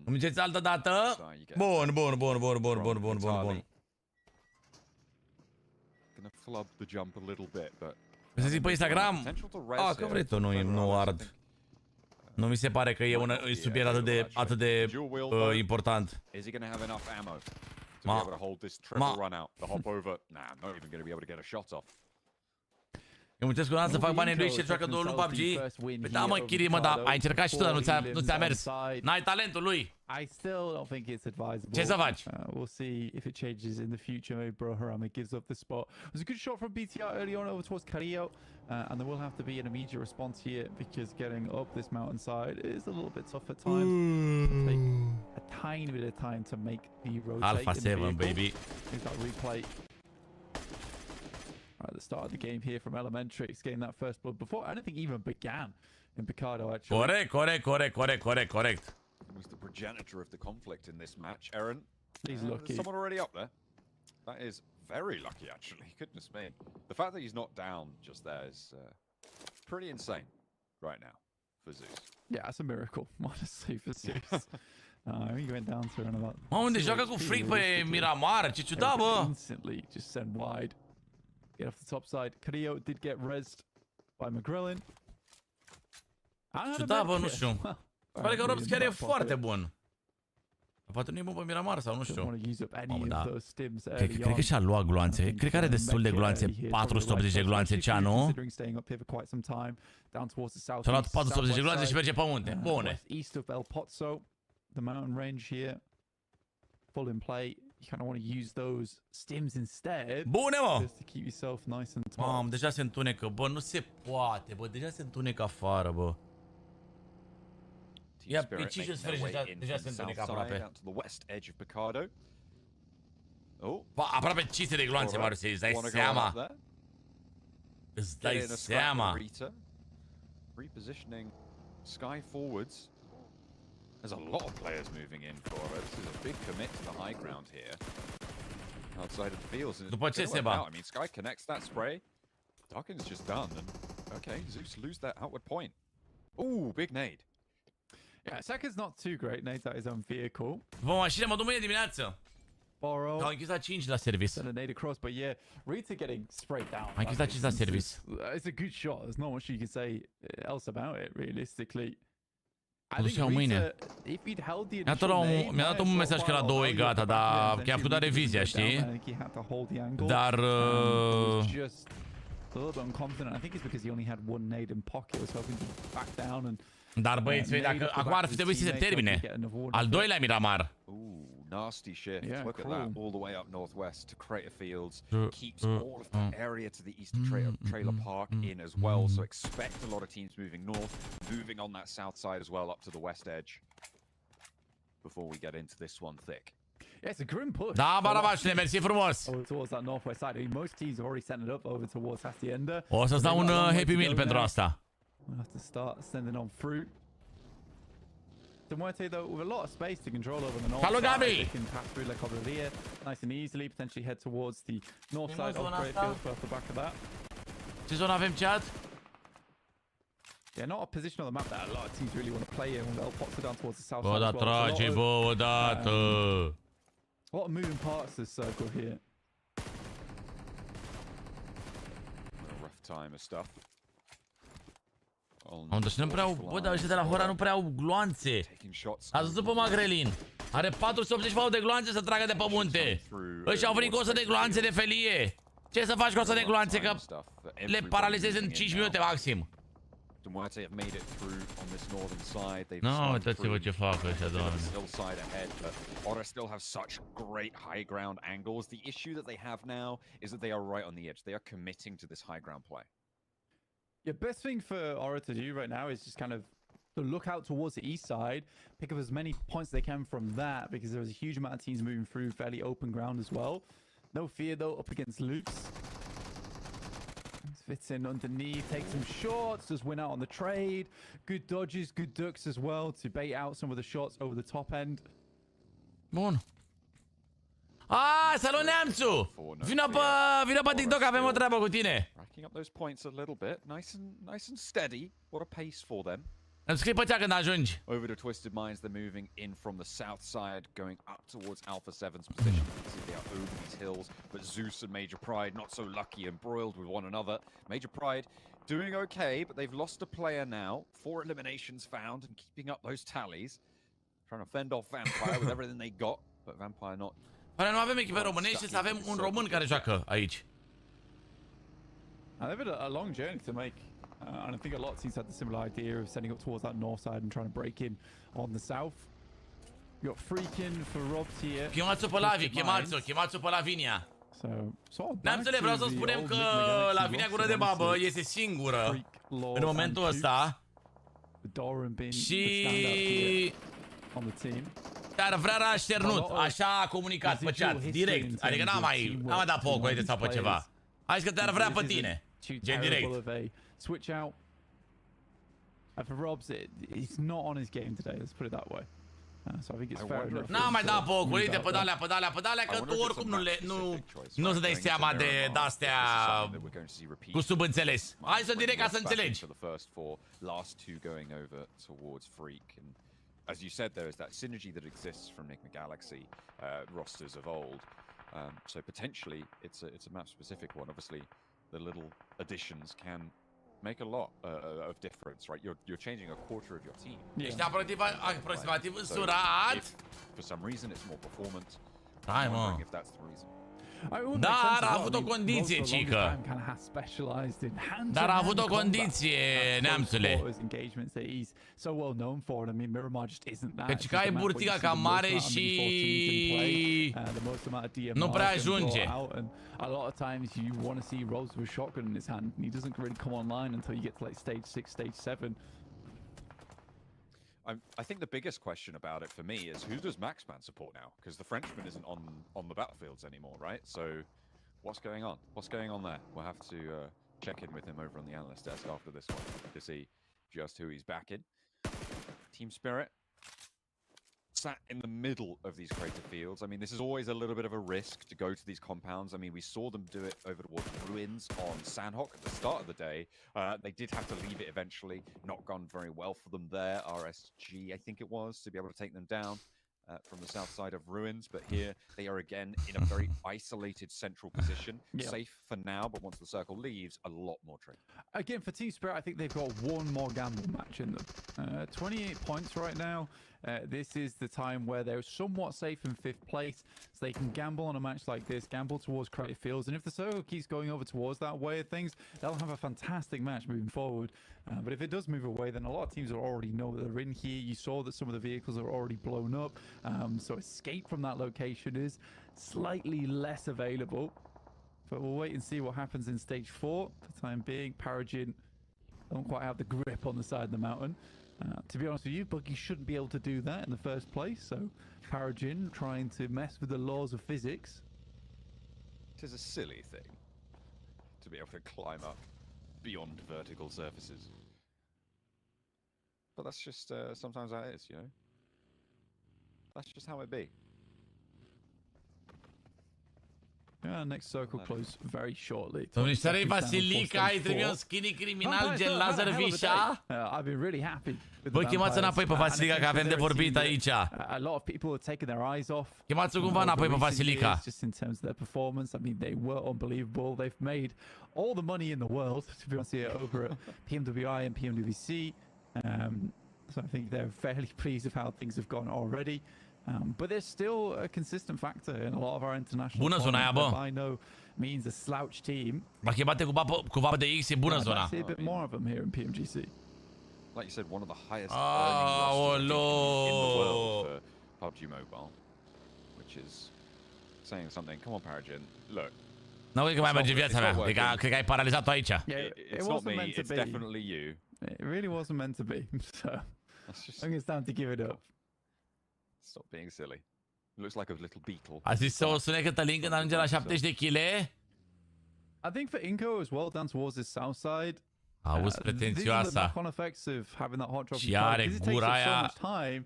Îmi ziceți altă dată? Bun. Să zic pe Instagram? Că vrei tu, nu ard. Nu mi se pare că e un subiect atât de important. Eu muncesc cu să fac bani în lui și joacă 2 luni PUBG. Păi da, mă, Chiri, mă, dar ai încercat și tu, dar nu ți-a mers. N-ai talentul lui. I still don't think it's advisable. Ce să faci? We'll see if it changes in the future. Maybe Bro Harame gives up the spot. It was a good shot from BTR early on over towards Carrillo. And there will have to be an immediate response here because getting up this mountainside is a little bit tough at times. It'll take a tiny bit of time to make the rotate. Alpha 7, baby. Here's that replay. At the start of the game here from Elementary, it's getting that first blood before anything even began in Picardo, actually. Correct. He was the progenitor of the conflict in this match, Aaron. He's lucky. Someone already up there. That is very lucky, actually. Goodness me. The fact that he's not down just there is pretty insane right now for Zeus. Yeah, it's a miracle, honestly, for Zeus. He went down to around about... Unde joacă cu freak pe Miramar? Ce ciudat, bă! Instantly just send wide. Get off the top side. Carrillo did get rezzed by McGrillen. Ciudat, bă, nu știu. Pare că Robs chiar e foarte bun. Poate nu e bun pe Miramar sau nu știu. Mamă, da. Cred că și-a luat gloanțe. Cred că are destul de gloanțe. 480 de gloanțe cea, nu? S-a luat 480 de gloanțe și merge pe munte. Bune. East of El Pozzo, the mountain range here. Full in play. You kind of want to use those stims instead. Bune, mă! Just to keep yourself nice and top. Mamă, deja se întunecă. Bă, nu se poate, bă. Deja se întunecă afară, bă. Ia, pe 5 deja se întunecă aproape. Aproape 500 de gloanțe, Marius, îți dai seama. Îți dai seama. Repositioning Sky forwards. There's a lot of players moving in for it. This is a big commit to the high ground here. Outside of the fields. După ce se ba? I mean, Sky connects that spray. Darkin's just done. And okay, Zeus lose that outward point. Ooh, big nade. Yeah, Saka's not too great. Nades out his own vehicle. Vă mașină, mă duc mâine dimineață. Borrow. Au închis la 5 la service. Send a nade across, but yeah, Rita getting sprayed down. Ai închis la 5 la service. It's a good shot. There's not much you can say else about it, realistically. Nu știu mâine. Mi-a dat un mesaj că la 2 e gata, dar că a făcut revizia, știi? Dar... a little bit unconfident. I think it's because he only had one nade in pocket. Was hoping to back down and Dar băieți, dacă acum ar fi trebuit să se termine. Al doilea Miramar. Nasty shift. Look at that, all the way up northwest to Crater Fields. Keeps all of that area to the eastern trailer park in as well. So expect a lot of teams moving north, moving on that south side as well up to the west edge. Before we get into this one thick. Yeah, it's a grim push. Da, barabașule, mersi frumos. Over towards that northwest side. I mean, most teams have already sent it up over towards Hacienda. O să-ți dau un Happy Meal pentru asta. We'll have to start sending on fruit. Demuerte, though, with a lot of space to control over the north side, they can pass through La Cobreria nice and easily, potentially head towards the north side of Great Fields off the back of that. Ce zonă avem, chat? Yeah, not a position on the map that a lot of teams really want to play in. They'll pop it down towards the south side Bă, as well. trage, bă, odată. A lot of moving parts this circle here. A rough time of stuff. Deci nu prea au... Bă, dar ăștia de la Hora nu prea au gloanțe. Ați văzut pe Magrelin. Are 484 de gloanțe să tragă de pe munte. Ăștia au venit cu 100 de gloanțe de felie. Ce să faci cu 100 de gloanțe? Că le paralizezi în 5 minute maxim. Nu, uitați-vă ce fac ăștia, doamne. Otter still have such great high ground angles. The issue that they have now is that they are right on the edge. They are committing to this high ground play. Yeah, best thing for Aura to do right now is just kind of to look out towards the east side, pick up as many points they can from that, because there's a huge amount of teams moving through fairly open ground as well. No fear though, up against Luke's. Fits in underneath, takes some shots, does win out on the trade. Good dodges, good ducks as well to bait out some of the shots over the top end. Bun. Ah, salut Neamțu! Vină pe TikTok, avem o treabă cu tine. Racking up those points a little bit, nice and steady. What a pace for them. Îmi scrii pe cea când ajungi. Over to Twisted Minds, they're moving in from the south side, going up towards Alpha 7's position. You can see they are over these hills, but Zeus and Major Pride not so lucky, embroiled with one another. Major Pride doing okay, but they've lost a player now. 4 eliminations found and keeping up those tallies. Trying to fend off Vampire with everything they got, but Vampire not... Pare nu avem echipe românești și să avem un român care joacă aici. They've had a long journey to make. And I think a lot of teams had the similar idea of setting up towards that north side and trying to break in on the south. You got Freakin for Robs here. Chemați-o pe Lavi, chemați-o pe Lavinia. Neamțule, vreau să spunem că Lavinia Gură de Babă este singură în momentul ăsta. Și... Dar vrea așternut, așa a comunicat pe chat, direct. Adică n-am mai dat pe ocoide sau pe ceva. A zis că te-ar vrea pe tine. Gen direct. Switch out. For Robs, he's not on his game today. Let's put it that way. So I think it's fair enough. N-am mai dat pe ocolite, pe dalea, că tu oricum nu îți dai seama de astea cu subînțeles. Hai să direct ca să înțelegi. As you said, there is that synergy that exists from Enigma Galaxy rosters of old. So potentially, it's a map-specific one. Obviously, the little additions can make a lot of difference, right? You're changing a quarter of your team. Ești aproximativ însurat. For some reason, it's more performant. Hai, mă. If that's the reason. Dar a avut o condiție, Cica. Dar a avut o condiție, Neamțule. Că Cica e burtiga cam mare și nu prea ajunge. A lot of times you want to see Rose with a shotgun in his hand, and he doesn't really come online until you get to like stage 6, stage 7. I think the biggest question about it for me is who does Maxman support now? Because the Frenchman isn't on the battlefields anymore, right? So what's going on? What's going on there? We'll have to check in with him over on the analyst desk after this one to see just who he's backing. Team Spirit sat in the middle of these crater fields. I mean, this is always a little bit of a risk to go to these compounds. I mean, we saw them do it over towards Ruins on Sanhok at the start of the day. They did have to leave it eventually. Not gone very well for them there. RSG, I think it was, to be able to take them down from the south side of Ruins. But here they are again in a very isolated central position. Yep. Safe for now, but once the circle leaves, a lot more trade. Again, for Team Spirit, I think they've got one more gamble match in them. 28 points right now. this is the time where they're somewhat safe in 5th place, so they can gamble on a match like this, gamble towards creative fields, and if the circle keeps going over towards that way of things, they'll have a fantastic match moving forward. But if it does move away, then a lot of teams will already know that they're in here. You saw that some of the vehicles are already blown up, so escape from that location is slightly less available. But we'll wait and see what happens in stage 4. For the time being, Paragin don't quite have the grip on the side of the mountain. To be honest with you, Buggy shouldn't be able to do that in the first place, so Paragin trying to mess with the laws of physics. It is a silly thing to be able to climb up beyond vertical surfaces. But that's just sometimes how it is, you know? That's just how it be. Yeah, next circle close very shortly. Domnișoarei Vasilica, ai trimis un skinny criminal gen laser Visha? I've been really happy. Bă, chemați înapoi pe Vasilica, că avem de vorbit aici. A lot of people are taking their eyes off. Chemați-o cumva înapoi pe Vasilica. Just in terms of their performance, I mean, they were unbelievable. They've made all the money in the world, to be honest here, over at PMWI and PMWC. So I think they're fairly pleased with how things have gone already. But there's still a consistent factor in a lot of our international. Bună zona aia, bă. I know means a slouch team. M-a chemat cu vapă de X, e bună zona. I see a bit more of them here in PMGC. Like you said, one of the highest earning rosters in the world for PUBG Mobile, which is saying something. Come on, Paragin, look. Nu cred că mai merge viața mea. Cred că ai paralizat-o aici. It's not me, it's definitely you. It really wasn't meant to be. So I think it's time to give it up. Stop being silly. It looks like a little beetle. A zis să o sune Cătălin când ajunge la 70 de kg? I think for Inco as well, down towards the south side. Auzi pretențioasa. The knock-on effects of having that hot drop. Și are gura aia. Ai,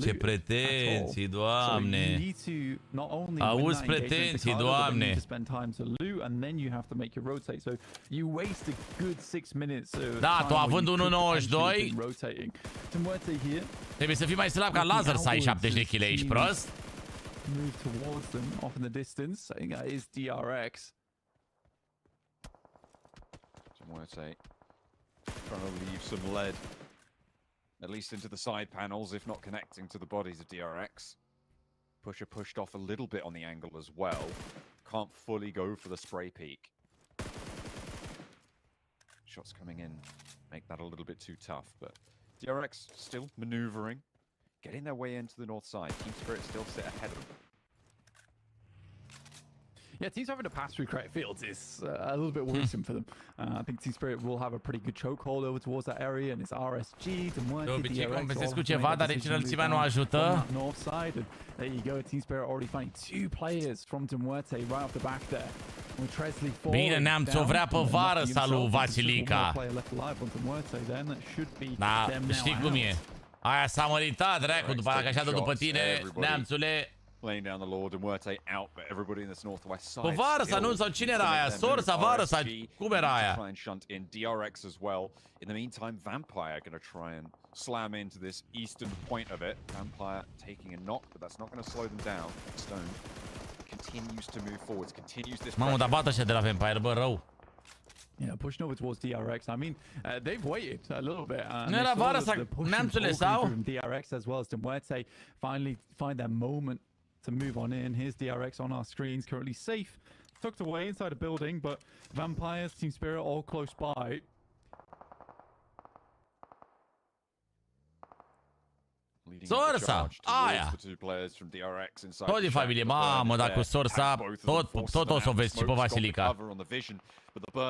ce pretenții, Doamne. Auzi pretenții, Doamne. Da, tu având 1.92, trebuie să fii mai slab ca laser să ai 70 de kg, ești prost? Move towards them off in the distance. I think that is DRX. Trying to leave some lead, at least into the side panels, if not connecting to the bodies of DRX. Pusher pushed off a little bit on the angle as well. Can't fully go for the spray peek. Shots coming in make that a little bit too tough, but DRX still maneuvering, getting their way into the north side. Team Spirit still sit ahead of them. Yeah, teams having to pass through creative fields is a little bit worrisome for them. I think Team Spirit will have a pretty good chokehold over towards that area, and it's RSG, de obicei compensezi cu ceva, dar nici înălțimea nu ajută. North side, and there you go. Team Spirit already finding 2 players from Demuerte right off the back there. Bine, Neamț o vrea pe vară, salut Vasilica. Da, știi cum e. Aia s-a măritat, dracu, după aia că așa dă după tine, Neamțule. Laying down the Lord and Muerte out, but everybody in this northwest side. Pe vară sau nu, sau cine era aia? Sor sau vară sau cum era aia? Try and shunt in DRX as well. In the meantime, Vampire going to try and slam into this eastern point of it. Vampire taking a knock, but that's not going to slow them down. Stone continues to move forwards, continues this. Mamă, dar bată așa de la Vampire, bă, rău. Yeah, pushing over towards DRX. I mean, they've waited a little bit. Nu era vară sau Neamțule sau? DRX as well as Demuerte finally find their moment to move on in. Here's DRX on our screens, currently safe, tucked away inside a building, but Vampires, Team Spirit all close by. Sorsa, aia. Tot din familie, mamă, dacă Sorsa, tot o să o vezi și pe Vasilica.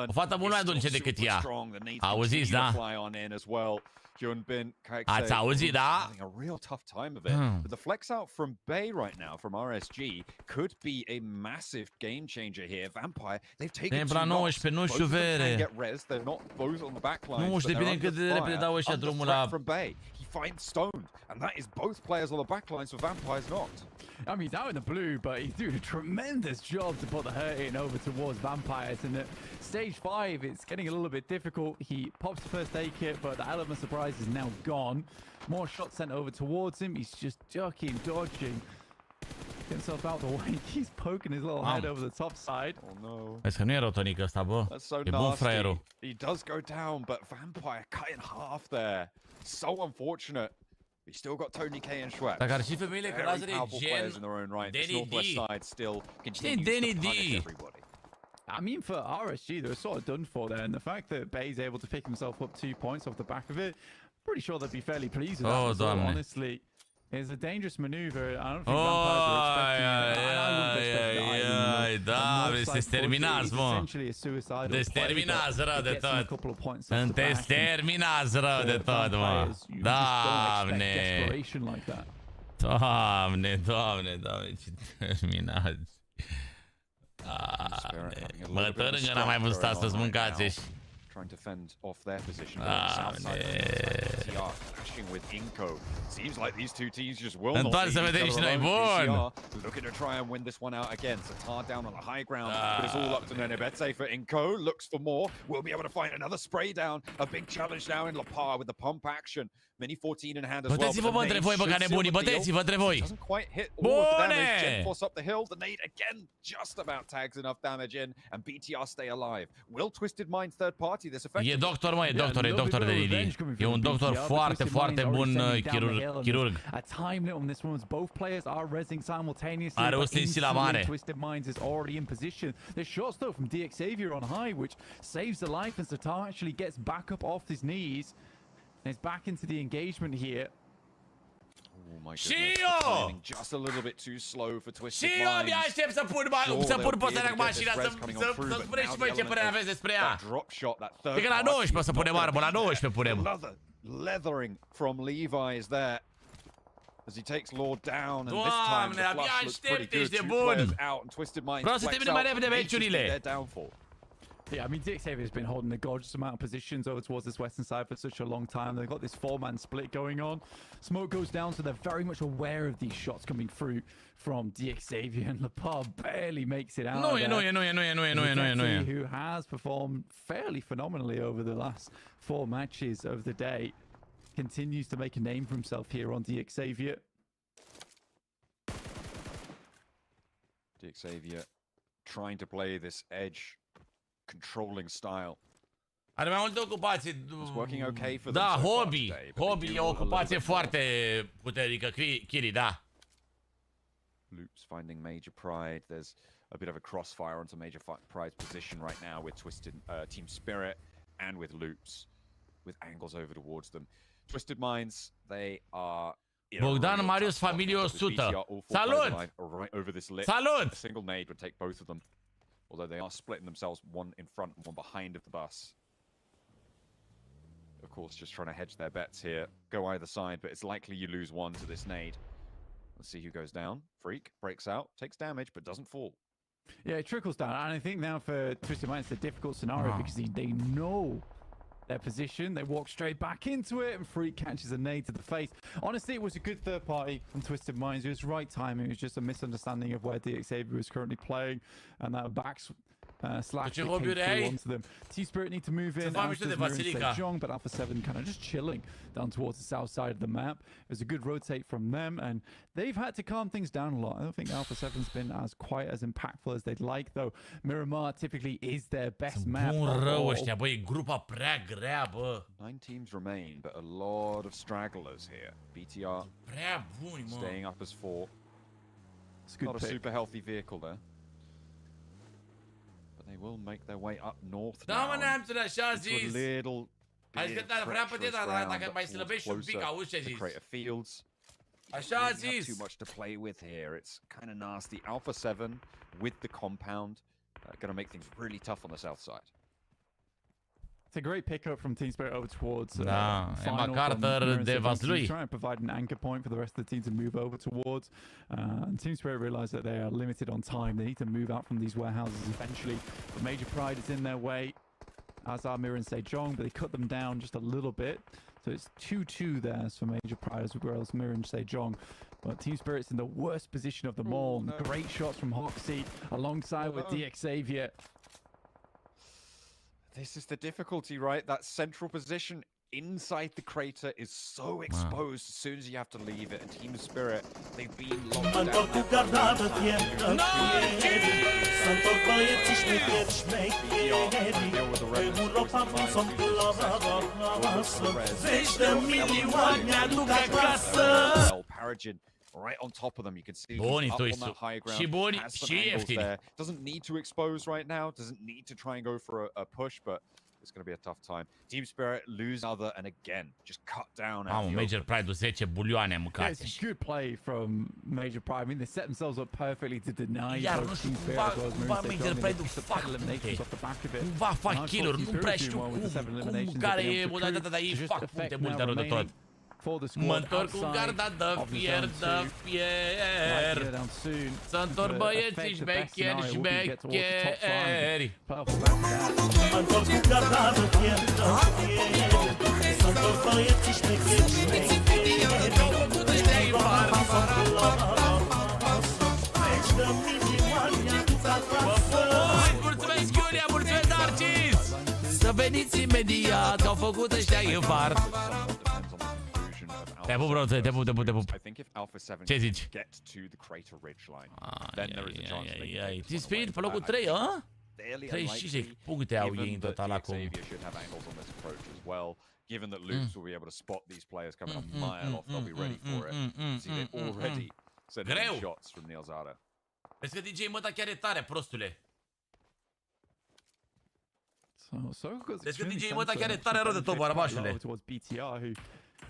O fată mult mai dulce decât ea. Auziți, da? Ați auzit, da? A real tough time of it. But the flex out from Bay right now from RSG could be a massive game changer here. Vampire, they've taken 2 knocks. Nu știu vere. Get res. They're not both on the back line. Nu știu bine cât de repede dau ăștia drumul la from Bay. He finds Stone, and that is both players on the back line, so Vampire's knocked. I mean, he's out in the blue, but he's doing a tremendous job to put the hurt in over towards Vampires. And at stage 5, it's getting a little bit difficult. He pops the first aid kit, but the element of surprise is now gone. More shots sent over towards him. He's just ducking, dodging. himself out the way. He's poking his little head over the top side. Oh no. Vezi că nu e rotonic ăsta, bă. That's so E bun fraierul. nasty. He does go down, but Vampire cut in half there. So unfortunate. We still got Tony K and Schweppes. Dacă ar fi femeile cu lazere gen Danny D. Știi Danny D? I mean, for RSG, they're sort of done for there, and the fact that Bay's able to pick himself up 2 points off the back of it, pretty sure they'd be fairly pleased with that as well, honestly. It's a dangerous maneuver. I don't think Vampires were expecting it. Da, se terminați, mă. Te terminați rău de tot. Te terminați rău de tot, mă. Doamne. Doamne, doamne, doamne, ce terminați. Mă, tărângă n-am mai văzut astăzi, mâncați-și. Trying to fend off their position. BTR clashing with Inco. Seems like these two teams just will not leave each other alone. BTR looking to try and win this one out again. Satar down on the high ground, but it's all up to Nenebete for Inco. Looks for more. We'll be able to find another spray down. A big challenge now in La Par with the pump action. Mini 14 in hand as well. Băteți-vă între voi, bă, ca nebunii, băteți-vă între voi. Doesn't quite hit all of the damage. Gen force up the hill. The nade again just about tags enough damage in, and BTR stay alive. Will Twisted Mind's third party this effective? E doctor, mă, e doctor de Lili. E un doctor foarte, foarte bun chirurg. A time limit on this one. Both players are rezzing simultaneously. Are o stânsilă mare. Twisted Minds is already in position. There's shots though from DXavier on high, which saves the life, and Satar actually gets back up off his knees. And it's back into the engagement here. Oh my goodness. Just a little bit too slow for Twisted Minds. Și eu abia aștept să pun posteră cu mașina, să spuneți și voi ce părere aveți despre ea. Cred că la 19 o să punem arbă, la 19 punem. Leathering from Levi is there. As he takes Lord down, and this time the flush looks pretty good. Two players out, and Twisted Minds vreau să termine mai repede meciurile. Yeah, I mean, DXavier has been holding a gorgeous amount of positions over towards this western side for such a long time. They've got this 4-man split going on. Smoke goes down, so they're very much aware of these shots coming through from DXavier, and Lepar barely makes it out. No, who has performed fairly phenomenally over the last 4 matches of the day, continues to make a name for himself here on DXavier. DXavier trying to play this edge controlling style. Are mai multe ocupații. Working okay for da, hobby. Hobby e o ocupație foarte puternică, Kiri, da. Loops finding Major Pride. There's a bit of a crossfire onto Major Pride's position right now with Twisted Team Spirit and with Loops, with angles over towards them. Twisted Minds, they are Bogdan Marius Familie 100. Salut! Right over this lip. Salut! A single nade would take both of them. Although they are splitting themselves, one in front and one behind of the bus. Of course, just trying to hedge their bets here. Go either side, but it's likely you lose one to this nade. Let's see who goes down. Freak breaks out, takes damage, but doesn't fall. Yeah, it trickles down. And I think now for Twisted Minds, it's a difficult scenario because they know their position. They walk straight back into it, and Freak catches a nade to the face. Honestly, it was a good third party from Twisted Minds. It was right timing. It was just a misunderstanding of where DXavier was currently playing, and that backs slash came through onto them. T-Spirit need to move in. But Alpha 7 kind of just chilling down towards the south side of the map. It was a good rotate from them, and they've had to calm things down a lot. I don't think Alpha 7's been as quite as impactful as they'd like, though. Miramar typically is their best map. Grupa prea grea, bă. 9 teams remain, but a lot of stragglers here. BTR prea buni, mă. Staying up as 4. Not a super healthy vehicle there. They will make their way up north now. Da, mă, neamțule, așa zis. Hai că vrea pe tine, dacă mai slăbești un pic, auzi ce zici. Așa zis. Too much to play with here. It's kind of nasty. Alpha 7 with the compound going to make things really tough on the south side. It's a great pickup from Team Spirit over towards Carter de Vaslui. Trying to provide an anchor point for the rest of the team to move over towards. And Team Spirit realize that they are limited on time. They need to move out from these warehouses eventually. But Major Pride is in their way, as are Mir and Sejong, but they cut them down just a little bit. So it's 2-2 there for Major Pride as well as Mir and Sejong. But Team Spirit's in the worst position of them all. No. Great shots from Hoxie alongside with DXavier. This is the difficulty, right? That central position inside the crater is so exposed as soon as you have to leave it. And Team Spirit, they've been locked down. Paragin right on top of them. You can see up on that high ground. Has some angles there. Doesn't need to expose right now. Doesn't need to try and go for a push, but it's going to be a tough time. Team Spirit lose other and again just cut down. Major Pride 10 bulioane mâncate. It's a good play from Major Pride. I mean, they set themselves up perfectly to deny both Team Spirit as well as Moonstone. Major Pride fac eliminations off the back of it. Nu va fac kill-uri, nu prea știu cum care e modalitatea, dar ei fac puncte multe rău de tot. Mă întorc cu garda de fier, de fier. Să întorc băieții șmecheri, șmecheri. Mă întorc cu garda de fier, de fier. Să întorc băieții șmecheri, șmecheri. Mulțumesc, Iulia, mulțumesc, Narcis! Să veniți imediat, că au făcut ăștia infart. Te pup, bro, te pup. Ce zici? Team Spirit pe locul 3, a? 36 puncte au ei în total acum. Given that Loops will be able to spot these players coming a mile off, they'll be ready for it. See, they're already sending shots from Neilzada. Vezi că DJ Măta chiar e tare, prostule. Vezi că DJ Măta chiar e tare rău de tot, bărbașule.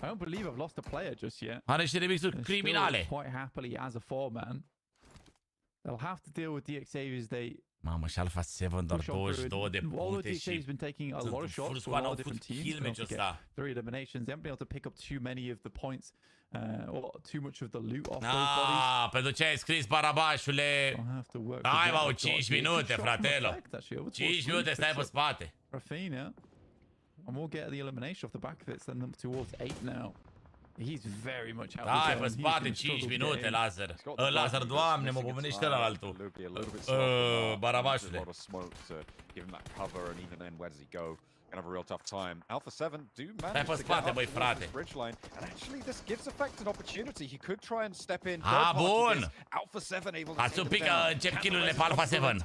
I don't believe I've lost a player just yet. Are niște remixuri criminale. Quite happily as a 4-man. They'll have to deal with DXaviers. They Mamă, și Alpha 7 doar 22 de puncte și been taking a lot of shots from all different teams. 3 eliminations. They haven't been able to pick up too many of the points or too much of the loot off those bodies. Pentru ce ai scris, barabașule? Hai, mă, 5 minute, fratelo. 5 minute, stai pe spate. Rafinha. And we'll get the elimination off the back of it, send them towards 8 now. He's very much out. Hai pe spate 5 minute, Laser. Laser, doamne, mă pomenește la altul. Barabașule. Give him that cover and even then where does he go? Gonna have a real tough time. Alpha 7 do manage Stai pe to spate, get băi, up frate. the bridge line, and actually this gives Effect an opportunity. He could try and step in. Bun. Alpha 7 able to Ați un pic că încep kill-urile pe Alpha 7.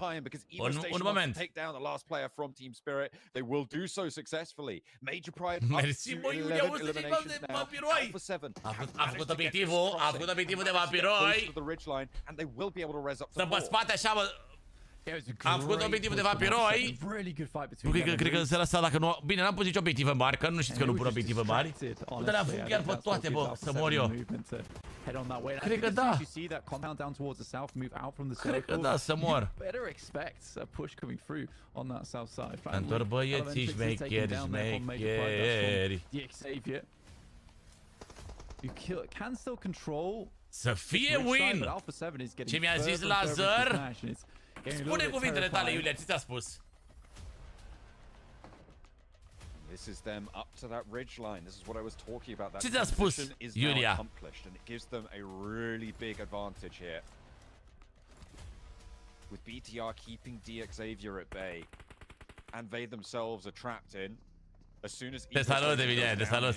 Un moment. Take down the last player from Team Spirit. They will do so successfully. Major Pride. Mersi, băi, Iulia, 11 de vampiroi. Alpha 7. Am făcut obiectivul de vampiroi. And they will be able to res up. Să pe spate așa, bă. Am făcut obiectivul de vampiroi. Cred că se lăsa dacă nu... Bine, n-am pus nici obiective mari, că nu știți că nu pun obiective mari. Dar le-am făcut chiar pe toate, bă, să mor eu. Cred că da. Cred că da, să mor. Întorc băieții șmecheri, șmecheri. Să fie win! Ce mi-a zis Laser? Spune cuvintele tale, Iulia, ce ți-a spus? This is them up to that ridge line. This is what I was talking about. Ce ți-a spus, Iulia? And it gives them a really big advantage here. With BTR keeping DXavier at bay, and they themselves are trapped in. As soon as te salut, evident, te salut.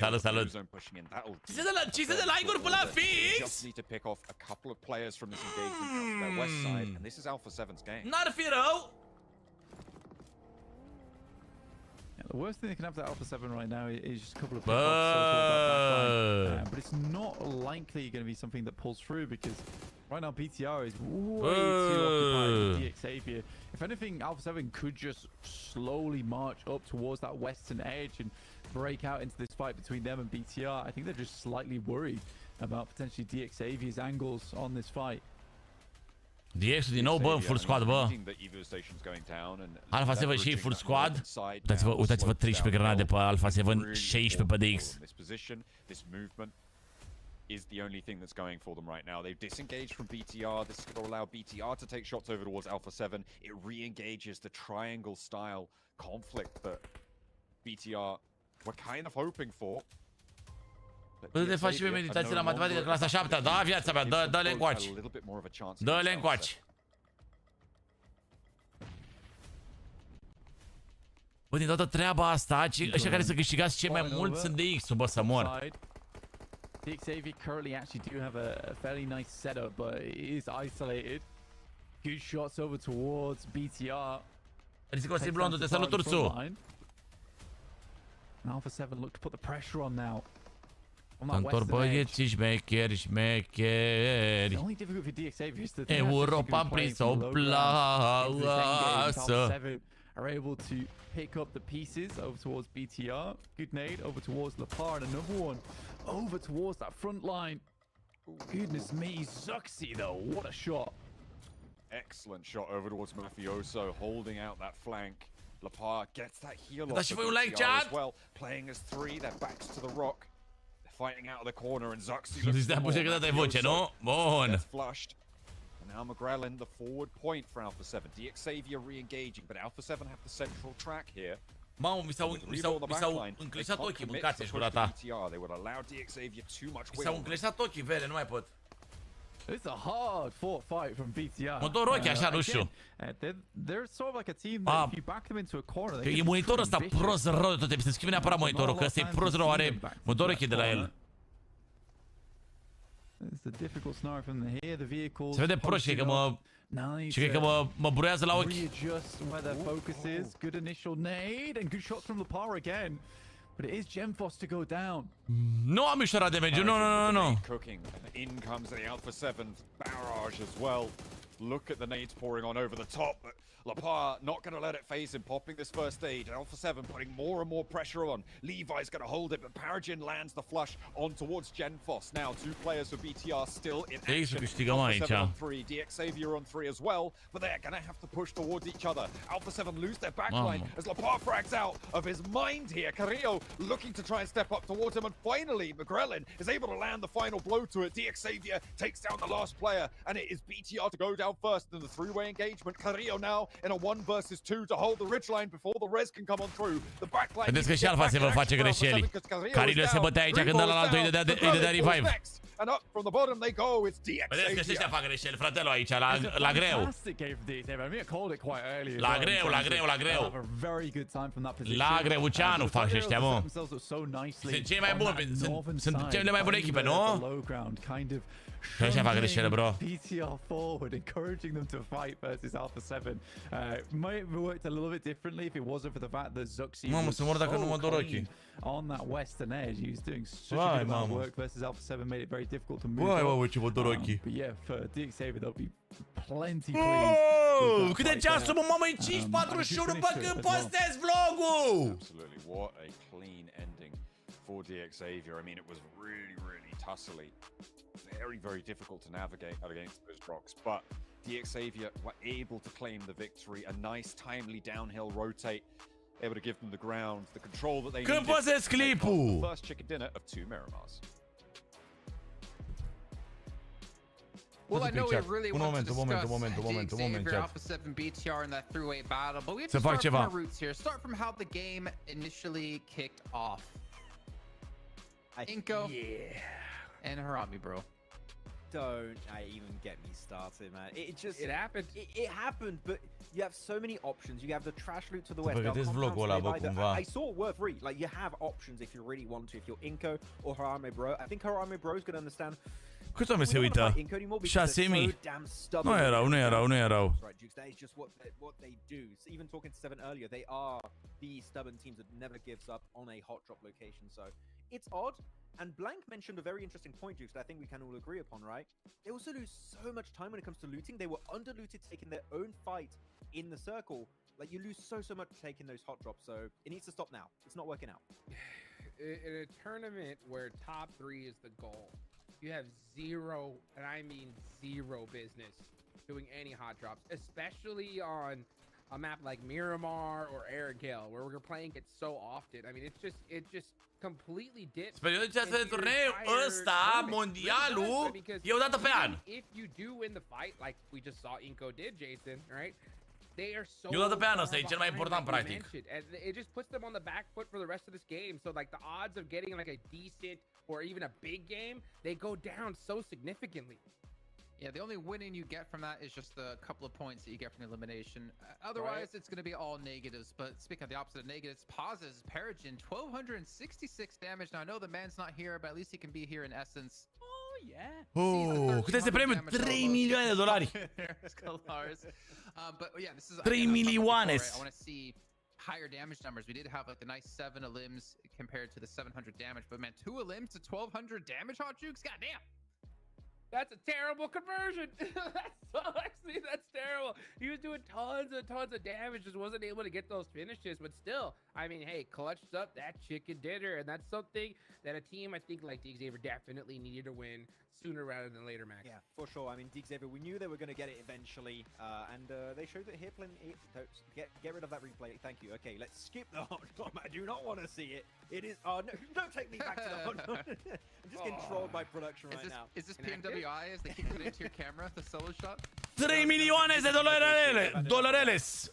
Ce se de like-uri până la fix? Just need to pick off a couple of players from this engagement from their west side, and this is Alpha 7's game. N-ar fi rău. The worst thing that can happen to Alpha 7 right now is just a couple of pickups, but it's not likely going to be something that pulls through because right now BTR is way too occupied with DXavier. If anything, Alpha 7 could just slowly march up towards that western edge and break out into this fight between them and BTR. I think they're just slightly worried about potentially DXavier's angles on this fight. DX din nou, bă, în full squad, bă. Alpha 7 și full squad. Uitați-vă 13 granade pe Alpha 7, 16 pe DX. This movement is the only thing that's going for them right now. They've disengaged from BTR. This is going to allow BTR to take shots over towards Alpha 7. It re-engages the triangle style conflict that BTR were kind of hoping for. Uite, faci și pe meditație la matematică clasa 7, da, viața mea, dă-le încoace. Dă-le încoace. Bă, din toată treaba asta, ăștia care să câștigați cei mai mulți sunt de X-ul, bă, să mor. DXAV currently actually do have a fairly nice setup, but it is isolated. Good shots over towards BTR. Risicos blondul, te salut, Ursu. Alpha 7 look to put the pressure on now. Întor băieții șmecheri. The only difficult for DXAV is that Europa în prin o plasă. Are able to pick up the pieces over towards BTR. Good nade over towards Lepar, and another one over towards that front line. Goodness me, Zuxi though, what a shot. Excellent shot over towards Mafioso, holding out that flank. Lepar gets that heal off Dați și voi un like, as chat! well, playing as three, their backs to the rock. They're fighting out of the corner, and Zuxi Nu zici de-a că dai voce, nu? Bun. gets flushed. Now McGrellin, the forward point for Alpha 7. DXavier re-engaging, but Alpha 7 have the central track here. Mamă, mi s-au încleșat ochii, mâncați-și gura ta. Mi s-au încleșat ochii, vere, nu mai pot. It's a hard fought fight from BTR. Mă dor ochii așa, nu știu. They're sort of like a team that if you back them into a corner, E monitorul ăsta prost rău de tot timpul. Să schimbi neapărat monitorul, că ăsta e prost rău, are... Mă dor ochii de la el. It's a difficult scenario from here. The vehicles. Se vede prost și că mă bruiază la ochi. Readjust where their focus is. Good initial nade and good shots from Lepar again. But it is Gemfos to go down. Nu am ușorat de meciul, nu. Cooking. In comes the Alpha 7 barrage as well. Look at the nades pouring on over the top, but Lepar not going to let it phase him, popping this first aid. Alpha 7 putting more and more pressure on. Levi's going to hold it, but Paragin lands the flush on towards Genfos. Now, two players for BTR still in action. Alpha 7 on 3, DXavier on 3 as well, but they're going to have to push towards each other. Alpha 7 lose their backline as Lepar frags out of his mind here. Carrillo looking to try and step up towards him, and finally, McGrellin is able to land the final blow to it. DXavier takes down the last player, and it is BTR to go down first in the three-way engagement. Carrillo now in a 1 versus 2 to hold the ridge line before the res can come on through. The backline. Vedeți că și Alpha se vă face greșeli. Carrillo se bătea aici când ăla altul îi dădea revive. And up from the bottom they go. It's DXavier. Vedeți că ăștia fac greșeli, fratele, aici, la greu. La greu. La greuceanu fac și ăștia, mă. Sunt cei mai buni, sunt cele mai bune echipe, nu? Și ăștia fac greșeli, bro. BTR forward, encouraging them to fight versus Alpha 7. Might have worked a little bit differently if it wasn't for the fact that Zuxi was so clean on that western edge. He was doing such a good amount of work versus Alpha 7, made it very difficult to move up. But yeah, for DXavier, they'll be plenty pleased. Cât de ceasul, mă, mamă, e 5:41, bă, când postez vlogul! Absolutely, what a clean ending for DXavier. I mean, it was really tussly. Very difficult to navigate against those rocks, but DXavier were able to claim the victory. A nice, timely downhill rotate, able to give them the ground, the control that they needed. The first chicken dinner of 2 Miramars. Well, I know we really want to discuss DXavier, Alpha 7, BTR in that three-way battle, but we have to start from our roots here. Start from how the game initially kicked off. Inko. And Harami, bro. Don't even get me started, man. It happened. It happened, but you have so many options. You have the trash loot to the west. I saw it were free. Like, you have options if you really want to. If you're Inko or Harame, bro. I think Harame, bro, is going to understand. Cât oameni se uită? 6.000. Nu erau. Right, Jukes, that is just what they do. So even talking to Seven earlier, they are the stubborn teams that never gives up on a hot drop location. So it's odd. And Blank mentioned a very interesting point, Jukes, that I think we can all agree upon, right? They also lose so much time when it comes to looting. They were under-looted, taking their own fight in the circle. Like, you lose so much taking those hot drops, so it needs to stop now. It's not working out. In a tournament where top 3 is the goal, you have zero, and I mean zero business doing any hot drops, especially on a map like Miramar or Erangel, where we're playing it so often. I mean, it just completely dips. Perioada de turneu ăsta, mondialul, e o dată pe an. If you do win the fight, like we just saw Inko did, Jason, right? They are so e o dată pe an, ăsta e cel mai important, practic. And it just puts them on the back foot for the rest of this game. So like the odds of getting like a decent or even a big game, they go down so significantly. Yeah, the only winning you get from that is just the couple of points that you get from elimination. Otherwise, it's going to be all negatives. But speaking of the opposite of negatives, pauses, Peregrine, 1,266 damage. Now, I know the man's not here, but at least he can be here in essence. Oh, yeah. Cât este premiul? 3 milioane de dolari. But yeah, this is 3 milioane. I want to see higher damage numbers. We did have like the nice 7 elims compared to the 700 damage. But man, 2 elims to 1,200 damage, Hot Jukes? Goddamn. That's a terrible conversion. That's terrible. He was doing tons of damage, just wasn't able to get those finishes. But still, I mean, hey, clutched up that chicken dinner, and that's something that a team I think like DXavier definitely needed to win sooner rather than later, Max. Yeah, for sure. I mean, DXavier, we knew they were going to get it eventually, and they showed it here. Get rid of that replay. Thank you. Okay, let's skip the hot dog. I do not want to see it. It is. Oh no! Don't take me back to the hot dog. I'm just getting trolled by production right now. Is this PMWI as they keep putting into your camera the solo shot? 3 milioane de dolareles.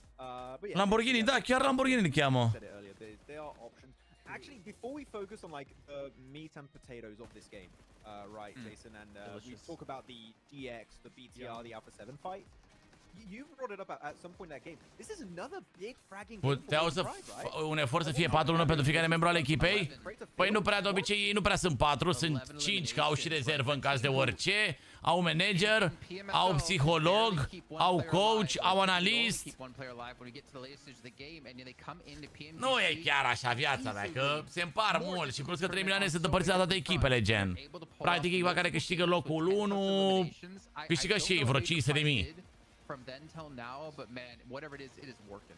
Lamborghini, da, chiar Lamborghini îl cheamă. There are options. Actually, before we focus on like the meat and potatoes of this game, right, Jason, and we talk about the DX, the BTR, the Alpha 7 fight. You brought it up at some point in that game. This is another big fragging game. Puteau să un efort să fie 4-1 pentru fiecare membru al echipei? Păi nu prea, de obicei nu prea sunt 4, sunt 5, că au și rezervă în caz de orice. Au manager, au psiholog, au coach, au analist. Nu e chiar așa viața mea, că se împar mult și plus că 3 milioane sunt împărțite la toate echipele, gen. Practic echipa care câștigă locul 1 câștigă și ei vreo 500.000. From then till now, but man, whatever it is working.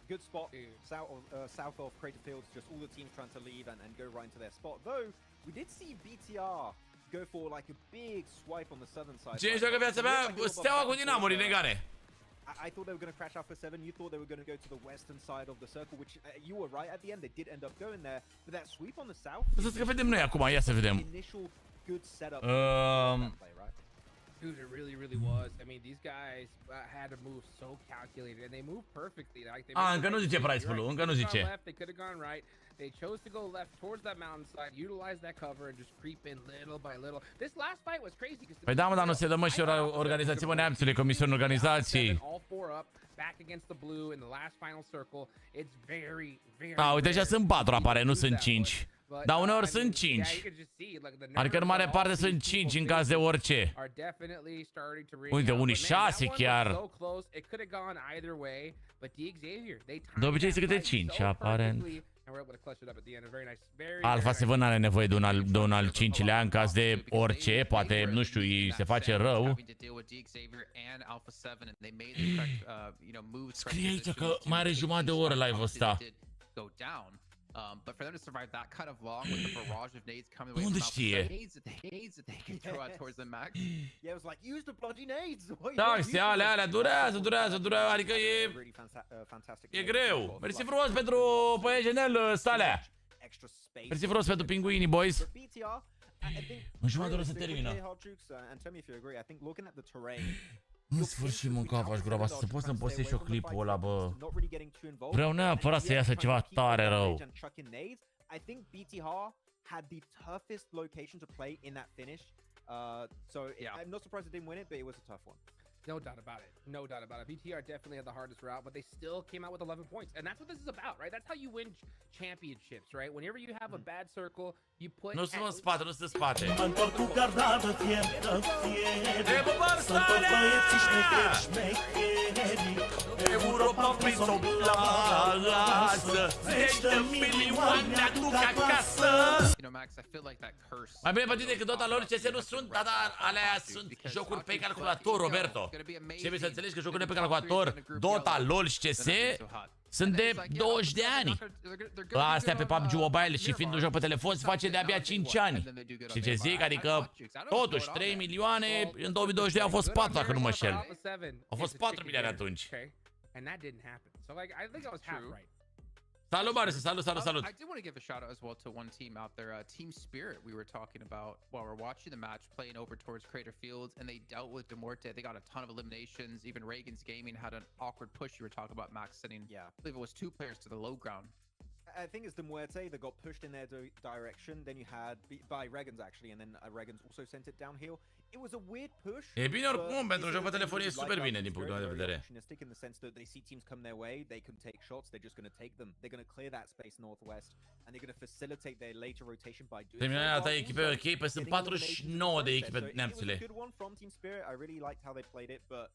Good spot south of Crater Fields, just all the teams trying to leave and go right into their spot. Though, we did see BTR go for like a big swipe on the southern side. Cine joacă viața mea? Steaua cu Dinamo din negare. I thought they were going to crash Alpha 7. You thought they were going to go to the western side of the circle, which you were right at the end. They did end up going there. But that sweep on the south. Să vedem noi acum, ia să vedem. Initial good setup. Dude, it really was. I mean, these guys had to move so calculated, and they moved perfectly. Like they încă nu zice price-ul, încă nu zice. They could have gone right. They chose to go left towards that mountainside, utilize that cover, and just creep in little by little. This last fight was crazy. Păi da, mă, dar nu se dă mă și organizație, mă, neamțule, comisiuni organizații. All 4 up, back against the blue in the last final circle. It's very. Uite, așa sunt 4 apare, nu sunt 5. Dar uneori sunt 5. Adică în mare parte sunt 5 în caz de orice. Uite, unii 6 chiar. De obicei sunt câte 5, aparent. Alpha 7 n-are nevoie de un al 5-lea în caz de orice, poate, nu știu, îi se face rău. Scrie aici că mai are jumătate de oră live-ul ăsta. But for them to survive that kind of long with the barrage of nades coming away Unde from știe? nades that they can throw out towards the max. Yeah, it was like use the bloody nades. Da, astea alea durează, adică e greu. Mersi frumos pentru PMGC stalea. Mersi frumos pentru pinguinii, boys. În jumătate de oră se termină. În sfârșit mâncava aș gura să pot să-mi postez și eu clipul ăla, bă. Vreau neapărat să iasă ceva tare rău. I think BTR had the toughest location to play in that finish. So I'm not surprised they didn't win it, but it was a tough one. No doubt about it. No doubt about it. BTR definitely had the hardest route, but they still came out with 11 points. And that's what this is about, right? That's how you win championships, right? Whenever you have a bad circle, you put... Nu sunt în spate, nu sunt în spate. Mă-ntorc cu gardadă fier-că fieri. Sunt tot băieții șmecheri. Europa prins-o plasă. 10 de milioane aduc acasă. Mai bine pentru tine că Dota LoL CS nu sunt, dar alea sunt jocuri pe calculator, Roberto. Trebuie să înțelegi că jocurile pe calculator, Dota, LoL și CS sunt de 20 de ani. Astea pe PUBG Mobile și fiind un joc pe telefon se face de abia 5 ani. Și ce zic? Adică, totuși, 3 milioane, în 2022 au fost 4, dacă nu mă șel. Au fost 4 milioane atunci. Salut, Marius, salut. I did want to give a shout out as well to one team out there, Team Spirit. We were talking about while we're watching the match, playing over towards Crater Fields, and they dealt with Demorte. They got a ton of eliminations. Even Reagan's Gaming had an awkward push. You were talking about Max sending, I believe it was 2 players to the low ground. I think it's the Muerte that got pushed in their direction. Then you had by Regans actually, and then Regans also sent it downhill. It was a weird push. E bine oricum, pentru joc pe telefon e super bine din punctul meu de vedere. In the sense that they see teams come their way, they can take shots, they're just going to take them. They're going to clear that space northwest, and they're going to facilitate their later rotation by doing. Terminarea ta echipe ok, păi sunt 49 de echipe neamțule. It was a good one from Team Spirit. I really liked how they played it, but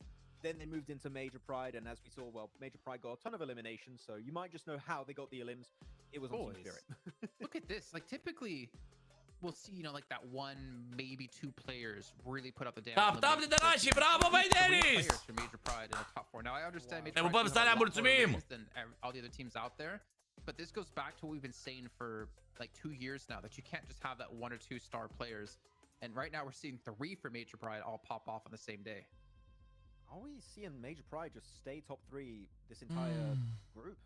then they moved into Major Pride, and as we saw, well, Major Pride got a ton of eliminations, so you might just know how they got the elims. It was on Team Spirit. Look at this. Like, typically, we'll see, you know, like that one, maybe two players really put up the damage. Tap de delași, bravo, băi, Denis! For Major Pride in the top 4. Now, I understand Major Ne Pride pupăm, Stalea, mulțumim! than all the other teams out there, but this goes back to what we've been saying for like 2 years now, that you can't just have that 1 or 2 star players. And right now, we're seeing 3 for Major Pride all pop off on the same day. Are we seeing Major Pride just stay top 3 this entire group?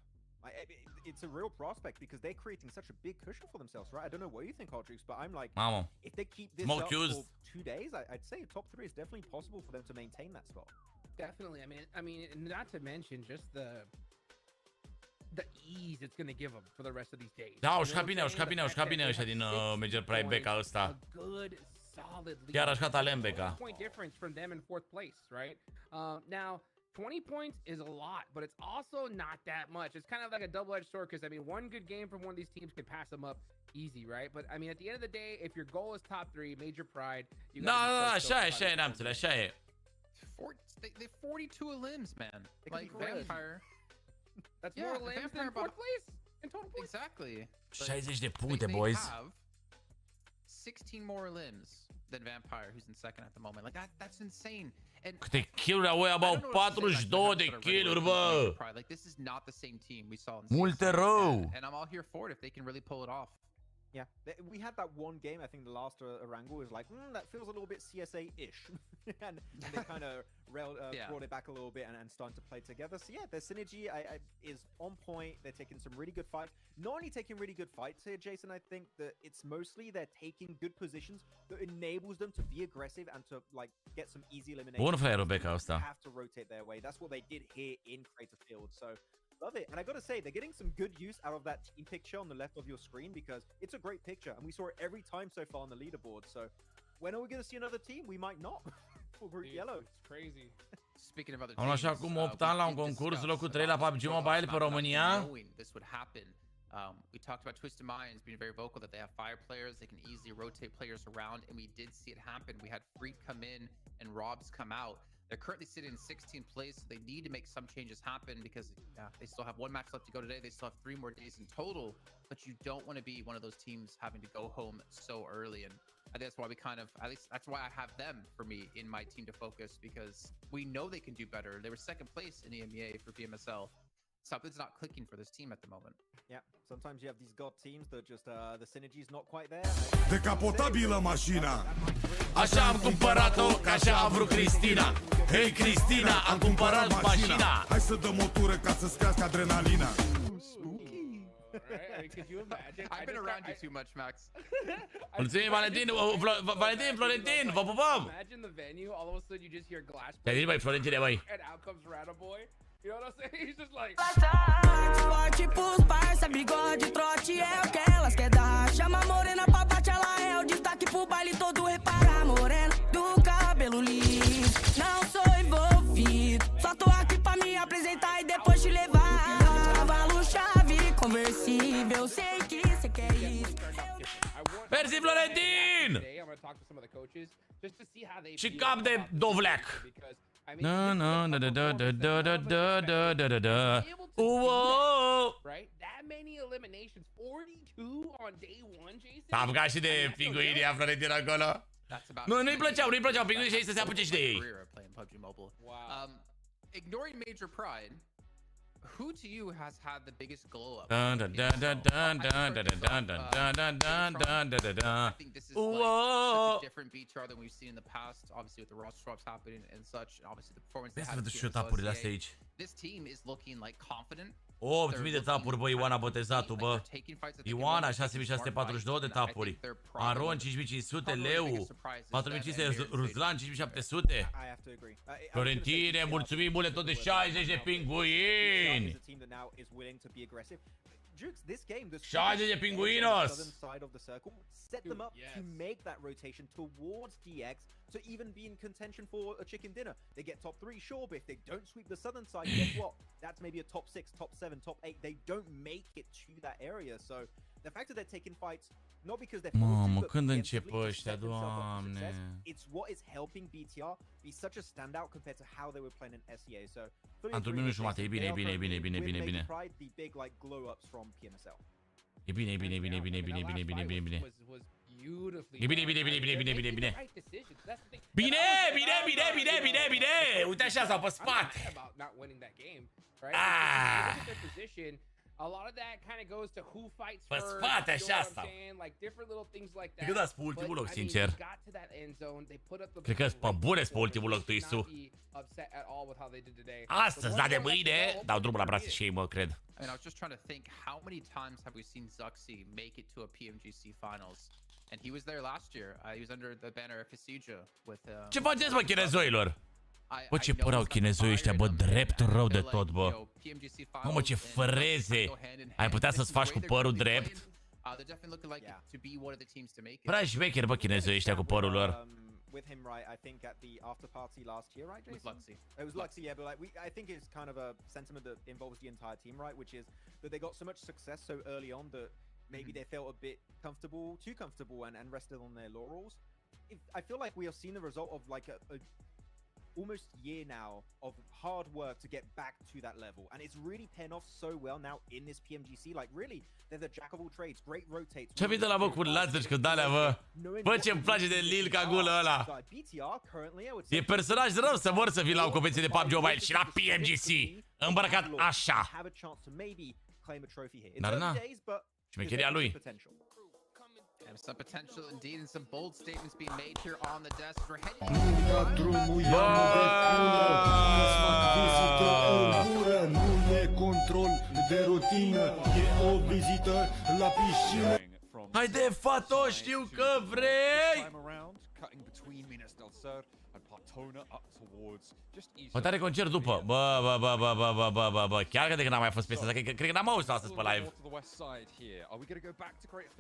It's a real prospect because they're creating such a big cushion for themselves, right? I don't know what you think, Hardrix, but I'm like, if they keep this up for 2 days, I'd say top 3 is definitely possible for them to maintain that spot. Definitely. I mean, not to mention just the ease it's going to give them for the rest of these days. Da, au jucat bine ăștia din Major Pride Beca ăsta. Chiar a jucat talent Beca. Point difference from them in 4th place, right? Now 20 points is a lot, but it's also not that much. It's kind of like a double-edged sword because, I mean, one good game from one of these teams could pass them up easy, right? But, I mean, at the end of the day, if your goal is top 3, Major Pride, you got așa e, neamțule, așa e. They 42 limbs, man. Like Vampire. That's more limbs than 4th place in total points. Exactly. 60 de puncte, boys. They have 16 more limbs than Vampire, who's in 2nd at the moment. Like, that's insane. Câte kill-uri au ăia, bă, au 42 de kill-uri, bă! Like, this is not the same team we saw in multe rău! And I'm all here for it if they can really pull it off. Yeah, we had that one game, I think the last Erangel was like, that feels a little bit CSA-ish. and they kind of brought it back a little bit and starting to play together. So yeah, their synergy is on point. They're taking some really good fights. Not only taking really good fights here, Jason, I think that it's mostly they're taking good positions that enables them to be aggressive and to like get some easy eliminations. Bun flare-ul Beca ăsta. Have to rotate their way. That's what they did here in Crater Field. So love it. And I gotta say, they're getting some good use out of that team picture on the left of your screen because it's a great picture. And we saw it every time so far on the leaderboard. So when are we gonna see another team? We might not. For Group Yellow. It's crazy. Speaking of other teams, am luat și acum 8 ani la un concurs, locul 3 la PUBG Mobile pe România. This would happen. We talked about Twisted Minds being very vocal that they have fire players, they can easily rotate players around, and we did see it happen. We had Freak come in and Robs come out. They're currently sitting in 16th place, so they need to make some changes happen because they still have 1 match left to go today. They still have 3 more days in total, but you don't want to be one of those teams having to go home so early. And I think that's why we kind of, at least that's why I have them for me in my team to focus because we know they can do better. They were 2nd place in EMEA for BMSL. Something's not clicking for this team at the moment. Yeah, sometimes you have these god teams that just the synergy's not quite there. Decapotabilă mașina! Așa am cumpărat-o, că așa a vrut Cristina. Hei Cristina, am cumpărat mașina. Hai să dăm o tură ca să-ți crească adrenalina. Right? I mean, could you imagine? I've been around you too much, Max. Mulțumim, Valentin, Florentin, vă pupăm! Imagine the venue, all of a sudden you just hear glass. Te-ai zis, băi, Florentine, băi. And out comes Radaboy. You know what I'm saying? He's just like... Forte pros parça, bigode, trote é o que elas quer dar. Chama a morena pra bate, ela é o destaque pro baile todo. Repara a morena do cabelo liso. Não sou envolvido, só tô aqui pra me apresentar e depois te levar. Cavalo chave, conversível, sei que cê quer isso. Mersi, Florentin! I'm gonna talk to some of the coaches just to see how they Și cap de dovleac. Right? That many eliminations, 42 on day 1, Jason. Am apucat și de pinguinii a Florentin acolo. Nu-i plăceau pinguinii și ei să se apuce și de ei. Ignoring Major Pride, who to you has had the biggest glow up? I think this is like such a different BTR than we've seen in the past, obviously with the roster swaps happening and such, and obviously the performance they had. This team is looking like confident. 8.000 de tapuri, bă, Ioana Botezatul, bă. Ioana, 6.642 de tapuri. Aron, 5.500, Leu. 4.500, Ruslan, 5.700. Florentine, mulțumim mult tot de 60 de pinguini. Jukes, this game, the Charge de pinguinos. southern side of the circle set them up to make that rotation towards DX to even be in contention for a chicken dinner. They get top 3, sure, but if they don't sweep the southern side, guess what? That's maybe a top 6, top 7, top 8. They don't make it to that area. So the fact that they're taking fights, not because they're Mamă, când încep ăștia, Doamne? it's what is helping BTR be such a standout compared to how they were playing in SEA. So Într-un minut jumate, e bine, e bine, e bine, e bine, e bine, e bine. The big like glow ups from PMSL. E bine, e bine, e bine, e bine, e bine, e bine, e bine, e bine, e bine. E bine, bine, bine, bine, bine, bine, bine. Bine, bine, bine, bine, bine, bine. Uite așa, sau pe spate. A lot of that kind of goes to who fights Pe first. spate, așa asta. Like different little things like that. Cred că dați pe ultimul loc, sincer. Got to that end zone. They put up the Cred că pe bune pe ultimul loc, tu Isu. Astăzi, da, de mâine, dau drumul la brațe și ei, mă, cred. I mean, I was just trying to think, how many times have we seen Zuxi make it to a PMGC finals? And he was there last year. He was under the banner of Hisuja with. Ce faceți, mă, chinezoilor? Bă, ce părau chinezoii ăștia, bă, drept rău de tot, bă. Mamă, ce freze. Ai putea să-ți faci cu părul drept? Prea șmecher, bă, chinezoii ăștia cu părul lor. With him, right? I think at the after party last year, right, Jason? With Luxy. It was Luxy, yeah, but like I think it's kind of a sentiment that involves the entire team, right? Which is that they got so much success so early on that maybe they felt a bit comfortable, too comfortable, and rested on their laurels. I feel like we have seen the result of like a almost year now of hard work to get back to that level, and it's really paying off so well now in this PMGC. Like really, they're the jack of all trades, great rotates. Ce vine la bă cu laser cu de-alea, bă? Bă, ce-mi place de Lil ca gulă ăla. E personaj rău să mor să vii la o competiție de PUBG Mobile și la PMGC îmbrăcat așa. Dar na, șmecheria lui. And some potential indeed, and some bold statements being made here on the desk for heading. Haide, fato, știu că vrei! Bă, tare concert după. Bă, chiar că de când n-am mai fost piesa asta, cred că n-am auzit astăzi pe live.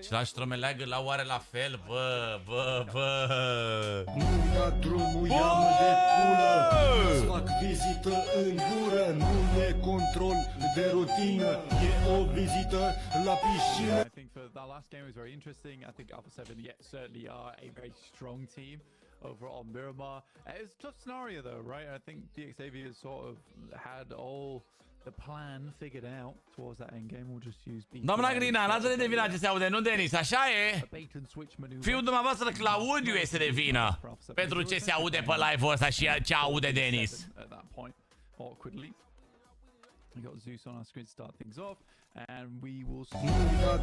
Și la ștromeleagă la oare la fel, bă. Drumul ia-mă de pulă, îți fac vizită în gură, nu e control de rutină, e o vizită la piscină. I think for that last game was very interesting. I think Alpha 7 certainly are a very strong team over on Miramar. It was a tough scenario though, right? I think DXAV has sort of had all the plan figured out towards that end game. We'll just use B. Doamna Grina, lasă-ne de vină ce se aude, nu Denis, așa e? Fiul dumneavoastră Claudiu este de vină pentru ce se aude pe live-ul ăsta și ce aude Denis. At that point, awkwardly. We got Zeus on our screen to start things off, and we will see.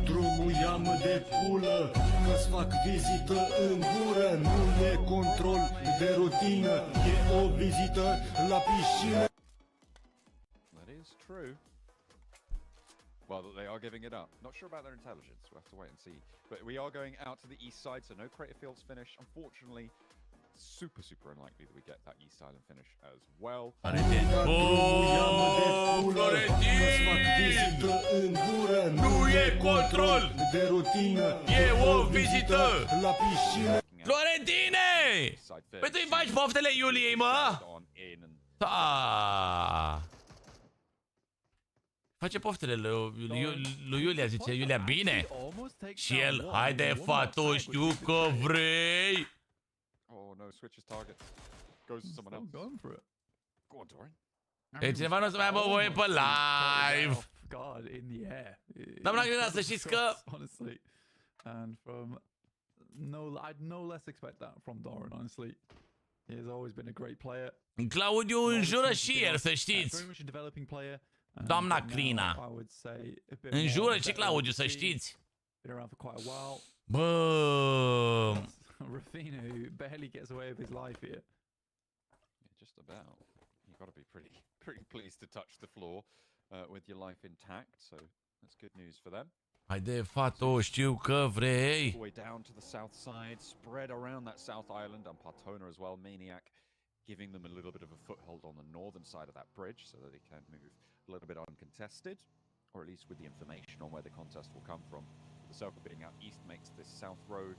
Drumul ia-mă de pulă, că-ți fac vizită în gură, nu e control de rutină, e o vizită la piscină. That is true. Well, they are giving it up. Not sure about their intelligence. We'll have to wait and see. But we are going out to the east side, so no Crater Fields finish. Unfortunately, super unlikely that we get that east island finish as well. Nu e control de rutină, e o vizită la piscină. Florentine! Păi tu-i faci poftele Iuliei, mă? Da. Face poftele lui Iulia, zice Iulia, bine? Și el, haide, fato, știu că vrei. Oh no, switches target. Goes to someone else. Going for it. Go on, Dorin. E cineva nu o să mai aibă voie pe live. God, in the air. Doamna Grina, să știți că... Honestly. And from... No, I'd no less expect that from Dorin, honestly. He has always been a great player. Claudiu înjură și el, să știți. Very much a developing player. Doamna Grina. Înjură și Claudiu, să știți. Been around for quite a while. Bă... Rafina, who barely gets away with his life here. Yeah, just about. You've got to be pretty pleased to touch the floor with your life intact, so that's good news for them. Haide, fato, știu că vrei. All the way down to the south side, spread around that south island, and Partona as well, Maniac, giving them a little bit of a foothold on the northern side of that bridge so that they can move a little bit uncontested. or at least with the information on where the contest will come from. The circle being out east makes this south road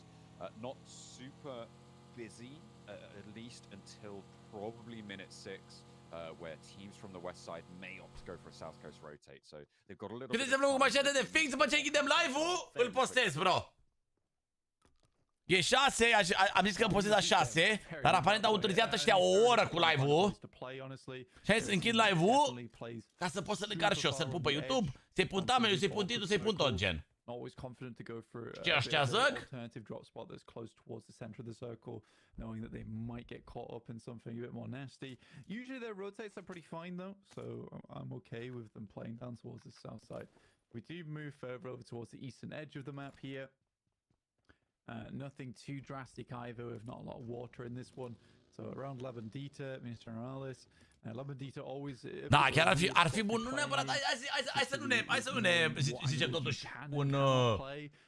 not super busy, at least until probably minute 6, where teams from the west side may opt to go for a south coast rotate. So they've got a little Câte bit se of vlogul time mașină de fix după ce închidem live-ul, îl postez, bro. E 6, am zis că îl postez la 6, dar aparent au întârziat ăștia o oră cu live-ul. Și hai să închid live-ul ca să pot să-l încarc și eu, să-l pun pe YouTube, să-i pun thumbnail, să-i pun titlu, să-i pun tot gen. Always confident to go for Ce ăștia zic? alternative drop spot that's close towards the center of the circle, knowing that they might get caught up in something a bit more nasty. Usually their rotates are pretty fine though, so I'm okay with them playing down towards the south side. We do move further over towards the eastern edge of the map here. Nothing too drastic either, with not a lot of water in this one. So around Labandita, Mr. Morales. Labandita always... Da, chiar ar fi bun, nu neapărat, hai să nu ne zicem totuși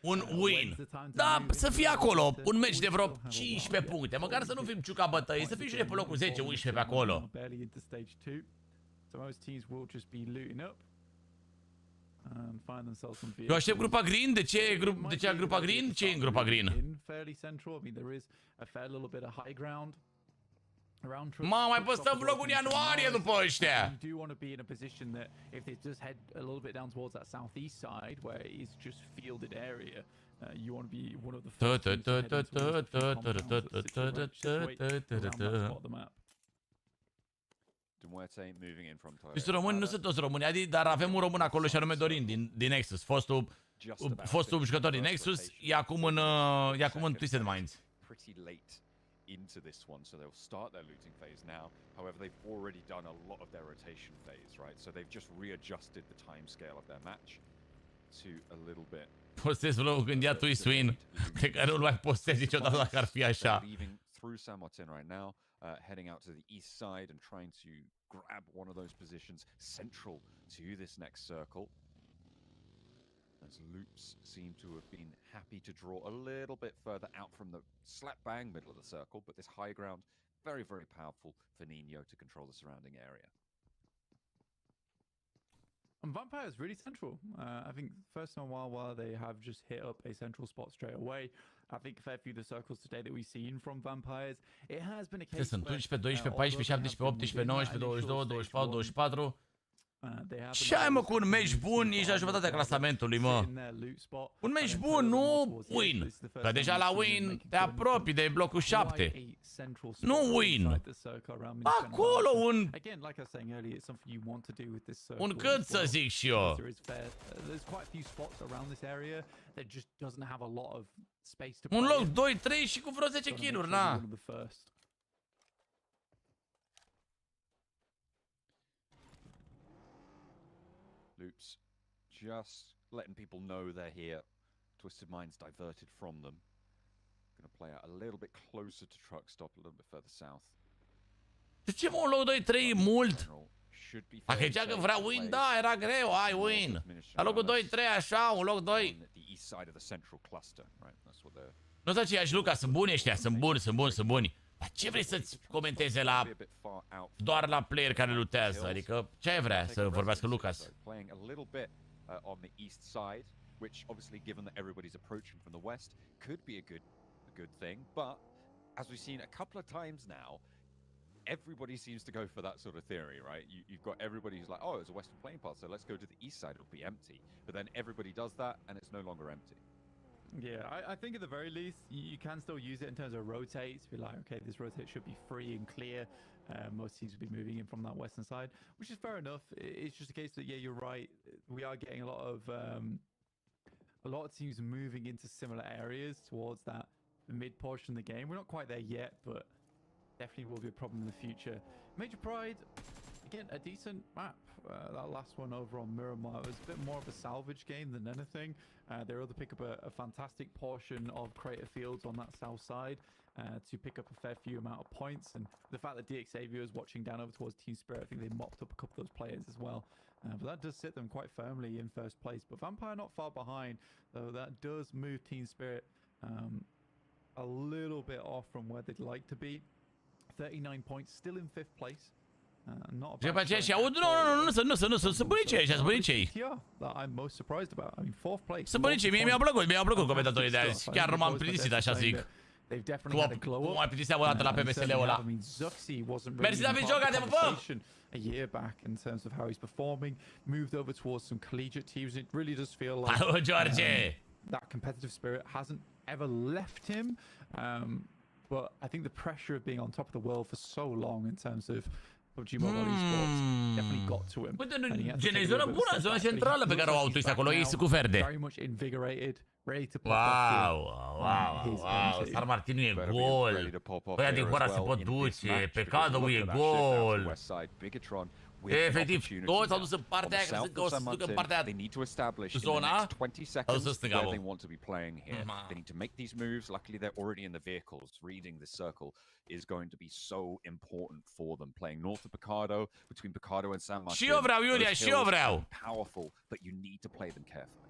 un win. Da, să fie acolo, un meci de vreo 15 puncte, măcar să nu fim ciuca bătăii, să fim și de pe locul 10-11 pe acolo. So most teams will just be looting up and find themselves some vehicles. Eu aștept grupa green. De ce e grupa green? Ce e în grupa green? Fairly central. I mean, there is a fair little bit of high ground. Mai păstăm vlogul în ianuarie după ăștia. You do want to be in a position that if they just head a little bit down towards that southeast side where it's just fielded area, you want to be one of the first teams to head towards the map. Sunt români, nu sunt toți români, dar avem un român acolo și anume Dorin din Nexus, fostul jucător din Nexus, e acum în Twisted Minds. Into this one, so they'll start their looting phase now. However, they've already done a lot of their rotation phase, right? So they've just readjusted the time scale of their match to a little bit. Postez vlogul când ia twist win. Cred că nu-l mai postez niciodată dacă ar fi așa. Leaving through San Martin right now, heading out to the east side and trying to grab one of those positions central to this next circle. As Loops seem to have been happy to draw a little bit further out from the slap bang middle of the circle, but this high ground, very, very powerful for Nino to control the surrounding area. And Vampire is really central. I think first in a while they have just hit up a central spot straight away. I think a fair few of the circles today that we've seen from Vampires, it has been a case. Sunt 11, 12, 14, 17, 18, 19, 22, 24, 24. Ce ai mă cu un meci bun, ești la jumătatea clasamentului, mă. Un meci bun, nu win. Că deja la win te apropii de blocul 7. Nu win. Acolo un cât să zic și eu. Un loc 2, 3 și cu vreo 10 kill-uri, na. Loops just letting people know they're here. Twisted Minds diverted from them. Gonna play out a little bit closer to truck stop, a little bit further south. De ce mă, un loc 2-3 e mult? Dacă zicea că vrea win, da, era greu, ai win. La locul 2-3 așa, un loc 2. Nu știu ce Luca, sunt buni ăștia, sunt buni. Dar ce vrei să-ți comenteze doar la player care lutează? Adică ce vrea să vorbească Lucas? On the east side, which obviously given that everybody's approaching from the west could be a good thing, but as we've seen a couple of times now, everybody seems to go for that sort of theory, right? You've got everybody who's like, oh, it's a western playing path, so let's go to the east side, it'll be empty. But then everybody does that and it's no longer empty. Yeah, I think at the very least, you can still use it in terms of rotates. Be like, okay, this rotate should be free and clear. Most teams will be moving in from that western side, which is fair enough. It's just a case that, yeah, you're right. We are getting a lot of teams moving into similar areas towards that mid portion of the game. We're not quite there yet, but definitely will be a problem in the future. Major Pride, again, a decent map. That last one over on Miramar was a bit more of a salvage game than anything. They were able to pick up a fantastic portion of crater fields on that south side to pick up a fair few amount of points. And the fact that DX Xavier was watching down over towards Team Spirit, I think they mopped up a couple of those players as well. But that does sit them quite firmly in first place. But Vampire not far behind, though that does move Team Spirit a little bit off from where they'd like to be. 39 points, still in 5th place. Ce face și aud? Nu, sunt bunicii ăștia, sunt bunicii. I'm most surprised about. I mean, fourth place. Sunt bunicii, mie mi-au plăcut comentatorii de azi. Chiar nu m-am plictisit, așa zic. Cum ai plictisit odată la PPSL-ul ăla. Mersi, David Joga, te pupăm! A year back in terms of how he's performing, moved over towards some collegiate teams. It really does feel like Hello, George. That competitive spirit hasn't ever left him. But I think the pressure of being on top of the world for so long in terms of PUBG Mobile Esports definitely got to him. Gen, e zona bună, zona centrală pe care o au tu acolo, ei cu verde. Very much invigorated, ready to pop Wow, Star Martinu e gol. Băia din Hora se pot duce, pe cadou e gol. Efectiv, toți s-au dus în partea aia, cred că o să se ducă în partea aia zona, au să stânga, bă. They need to make these moves. Luckily, they're already in the vehicles. Reading this circle is going to be so important for them. Playing north of Picardo, between Picardo and San Martin. Și eu vreau, Iulia, și eu vreau. Powerful, but you need to play them carefully.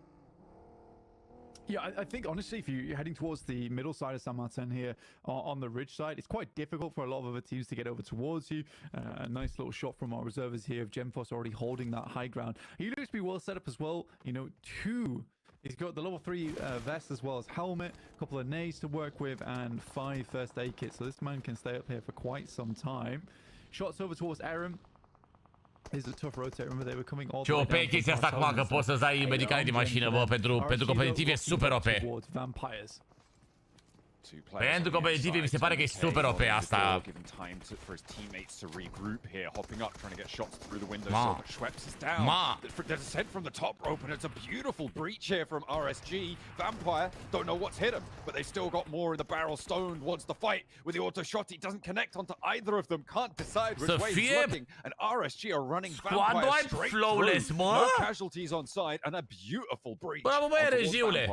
Yeah, I think honestly, if you're heading towards the middle side of San Martin here on the ridge side, it's quite difficult for a lot of other teams to get over towards you. A nice little shot from our reservists here of Gemfos already holding that high ground. He looks to be well set up as well. You know, he's got the level 3 vest as well as helmet, a couple of nades to work with, and 5 first aid kits. So this man can stay up here for quite some time. Shots over towards Aaron. Is a tough rotate. Remember they were coming all the way down. Ce OP chestia asta acum, că poți să-ți dai medicale din mașină, bă, pentru competitiv e super OP. Pentru competitiv mi se pare că e super OP asta. Ma. Descent from the top rope, and it's a beautiful breach here from RSG. Vampire don't know what's hit him, but they've still got more in the barrel. Stoned wants the fight with the auto shot. He doesn't connect onto either of them. Can't decide which way he's looking. And RSG are running Vampire straight through. No casualties on side, and a beautiful breach. Bravo, băie, regiule.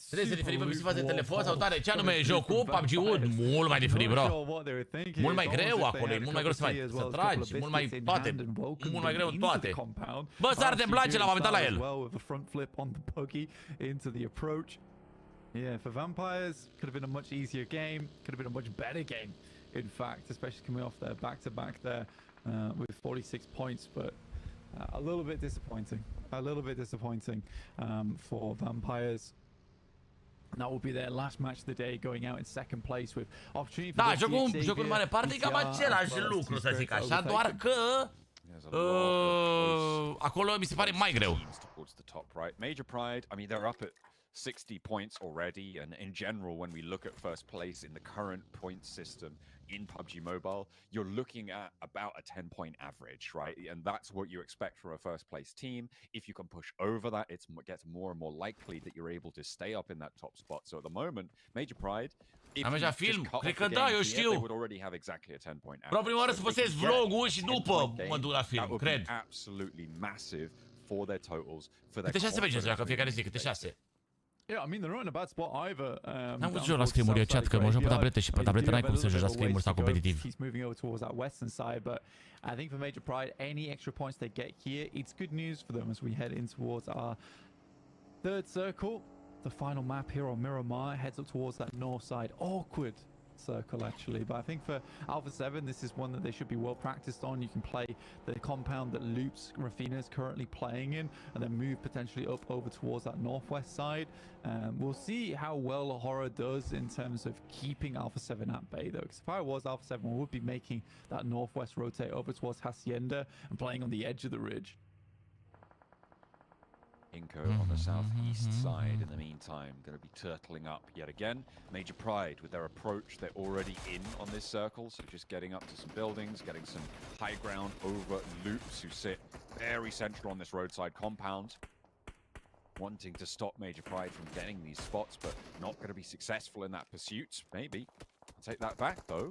Trebuie să diferim pe față de telefon sau tare. Ce anume e jocul? PUBG-ul mult mai diferit, bro. Mult mai greu acolo, e mult mai greu să tragi, mult mai toate, mult mai greu în toate. Bă, s-ar de blanche la momentan la el. Yeah, for Vampires, could have been a much easier game, could have been a much better game, in fact, especially coming off their back-to-back there with 46 points, but a little bit disappointing for Vampires. That will be their last match of the day, going out in second place with opportunity for jocul în mare parte e cam același lucru, să zic așa, doar că acolo mi se pare mai greu. Major Pride, I mean, they're up at 60 points already, and in general, when we look at first place in the current point system in PUBG Mobile, you're looking at about a 10-point average, right? And that's what you expect from a first place team. If you can push over that, it gets more and more likely that you're able to stay up in that top spot. So at the moment, Major Pride, if you just cut off the game here, they would already have exactly a 10-point average. Prima oară să postez vlogul și după mă duc la film, cred. Absolutely massive for their totals, for their Câte 6 meciuri se joacă fiecare zi, câte 6? Yeah, I mean they're not in a bad spot either. N-am văzut joc la scrimuri, eu chat, că mă joc pe tabletă și pe tabletă n-ai cum să joci la scrimuri sau competitiv. He's moving over towards that western side, but I think for Major Pride, any extra points they get here, it's good news for them as we head in towards our third circle. The final map here on Miramar heads up towards that north side. Awkward circle actually, but I think for Alpha 7 this is one that they should be well practiced on. You can play the compound that Loops Rafina is currently playing in and then move potentially up over towards that northwest side. We'll see how well Horror does in terms of keeping Alpha 7 at bay though, because if I was Alpha 7 we would be making that northwest rotate over towards Hacienda and playing on the edge of the ridge. Inco on the southeast side in the meantime, going to be turtling up yet again. Major Pride with their approach, they're already in on this circle, so just getting up to some buildings, getting some high ground over Loops who sit very central on this roadside compound. Wanting to stop Major Pride from getting these spots, but not going to be successful in that pursuit. Maybe. I'll take that back though.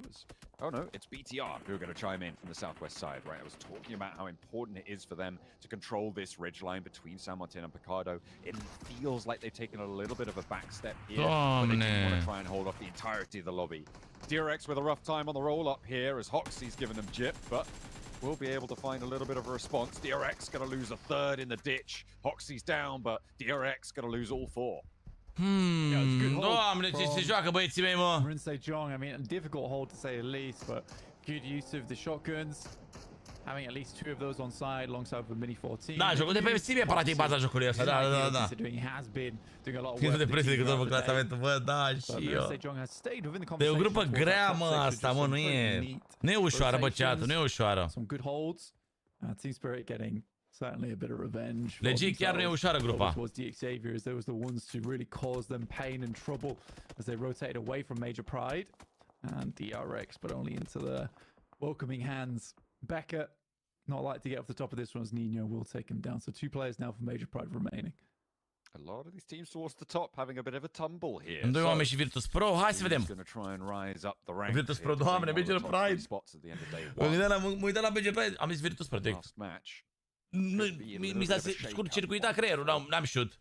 Oh no, it's BTR who are going to chime in from the southwest side, right? I was talking about how important it is for them to control this ridgeline between San Martin and Picardo. It feels like they've taken a little bit of a back step here, but they do want to try and hold off the entirety of the lobby. DRX with a rough time on the roll up here as Hoxie's given them jip, but will be able to find a little bit of a response. DRX going to lose a third in the ditch. Hoxie's down, but DRX going to lose all 4. Doamne, ce se joacă băieții mei, mă! Jong, I mean, a difficult hold to say the least, but good use of the shotguns. having at least 2 of those on side alongside with mini 14. Da, jocul de pe Steam e practic baza jocului ăsta. Da. Considering he has been doing a lot of Schimb work. de preț decât pe clasamentul, bă, da, și eu. E o grupă grea, mă, asta, mă, nu e. Nu e ușoară, bă, chat, nu e ușoară. Some good holds. Team Spirit getting certainly a bit of revenge. Legit, chiar nu e ușoară grupa. Towards the Xaviers, they was the ones to really cause them pain and trouble as they rotated away from Major Pride and DRX, but only into the welcoming hands. Becca, not like to get off the top of this one as Nino will take him down. So 2 players now for Major Pride remaining. A lot of these teams towards the top having a bit of a tumble here. În 2 oameni și Virtus Pro, hai să vedem. Virtus Pro, doamne, Major Pride. Mă uitam la Major Pride, am zis Virtus Pro direct. Mi s-a scurt-circuitat creierul, n-am știut.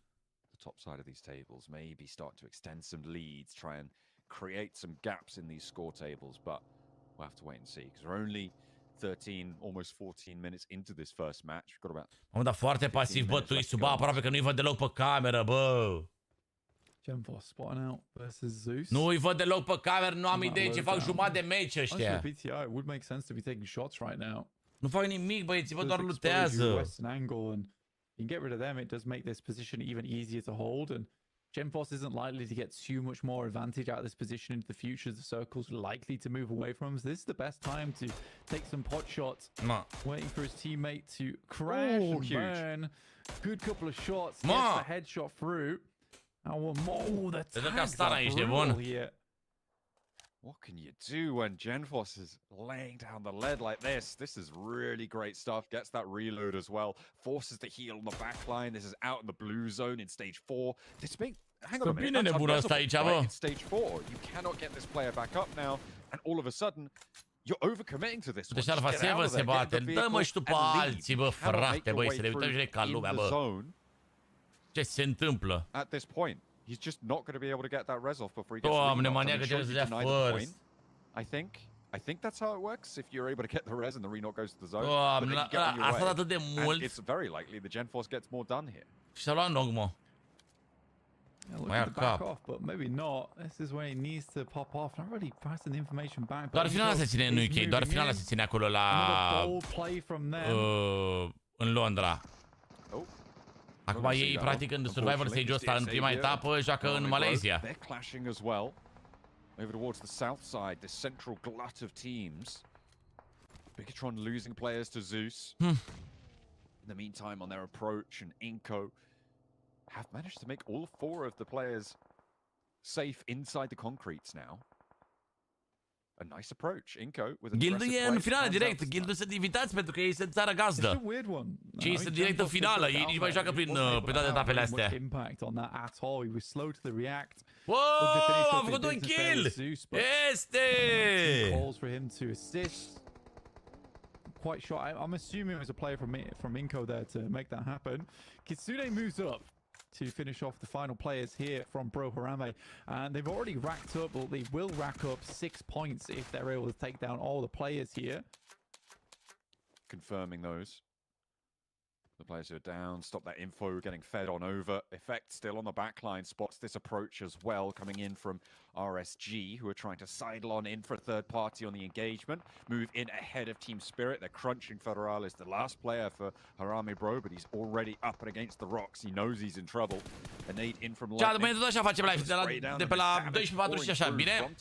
The top side of these tables, maybe start to extend some leads, try and create some gaps in these score tables, but we'll have to wait and see because we're only 13, almost 14 minutes into this first match. We've got about. Am dat foarte pasiv, bă, Twistu, bă, aproape că nu-i văd deloc pe cameră, bă. Gemforce spotting out versus Zeus. Nu-i văd deloc pe cameră, nu am idee ce fac jumătate de meci ăștia. PTI, it would make sense to be taking shots right now. Nu fac nimic, băieții, bă, doar lutează. Western angle and you can get rid of them. It does make this position even easier to hold and Gemforce isn't likely to get too much more advantage out of this position into the future. The circle's likely to move away from him. So this is the best time to take some pot shots. Waiting for his teammate to crash and burn. Good couple of shots. Gets the headshot through. Now one more. The tags are brutal here. What can you do when Genforce is laying down the lead like this? This is really great stuff. Gets that reload as well. Forces the heal on the back line. This is out in the blue zone in stage 4. This being, hang on a minute, that's right in stage 4. You cannot get this player back up now. And all of a sudden, you're overcommitting to this one. Deci Alfa Seven se bate. Dă-mă și tu pe alții, bă, frate, băi, să ne uităm și ca lumea, bă. Ce se întâmplă? At this point. He's just not going to be able to get that res off before he gets Doamne, maniacă trebuie să dea first. I think that's how it works. If you're able to get the res and the re-knock goes to the zone. Doamne, asta atât de mult. It's very likely the Genforce gets more done here. Și s-a luat knock, mă. Mai ia cap. But maybe not. This is where he needs to pop off. Not really passing the information back. Doar finala se ține în UK, doar finala se ține acolo la în Londra. Acum ei, practic, în survival stage-ul ăsta, în prima etapă, joacă în Malaysia. They're clashing as well. Over towards the south side, this central glut of teams. Bigatron losing players to Zeus. In the meantime, on their approach, and Inco have managed to make all 4 of the players safe inside the concretes now. A nice approach, Inco with a Guildul e în finală direct. Guildul sunt invitați pentru că ei sunt țara gazdă. Și ei sunt direct în finală. Ei nici mai joacă prin toate etapele astea. Wow, a făcut un kill! Este! Quite short. I'm assuming it was a player from Inco there to make that happen. Kitsune moves up to finish off the final players here from Pro Harame, and they've already racked up, or they will rack up 6 points if they're able to take down all the players here. Confirming those. The players who are down, stop that info getting fed on over. Effect still on the backline, spots this approach as well, coming in from RSG, who are trying to sidle on in for a third party on the engagement. Move in ahead of Team Spirit. They're crunching Federal as the last player for Harame Bro, but he's already up and against the rocks. He knows he's in trouble. A nade in from Lightning. Tot așa facem live, de pe la 12:40 și așa, bine?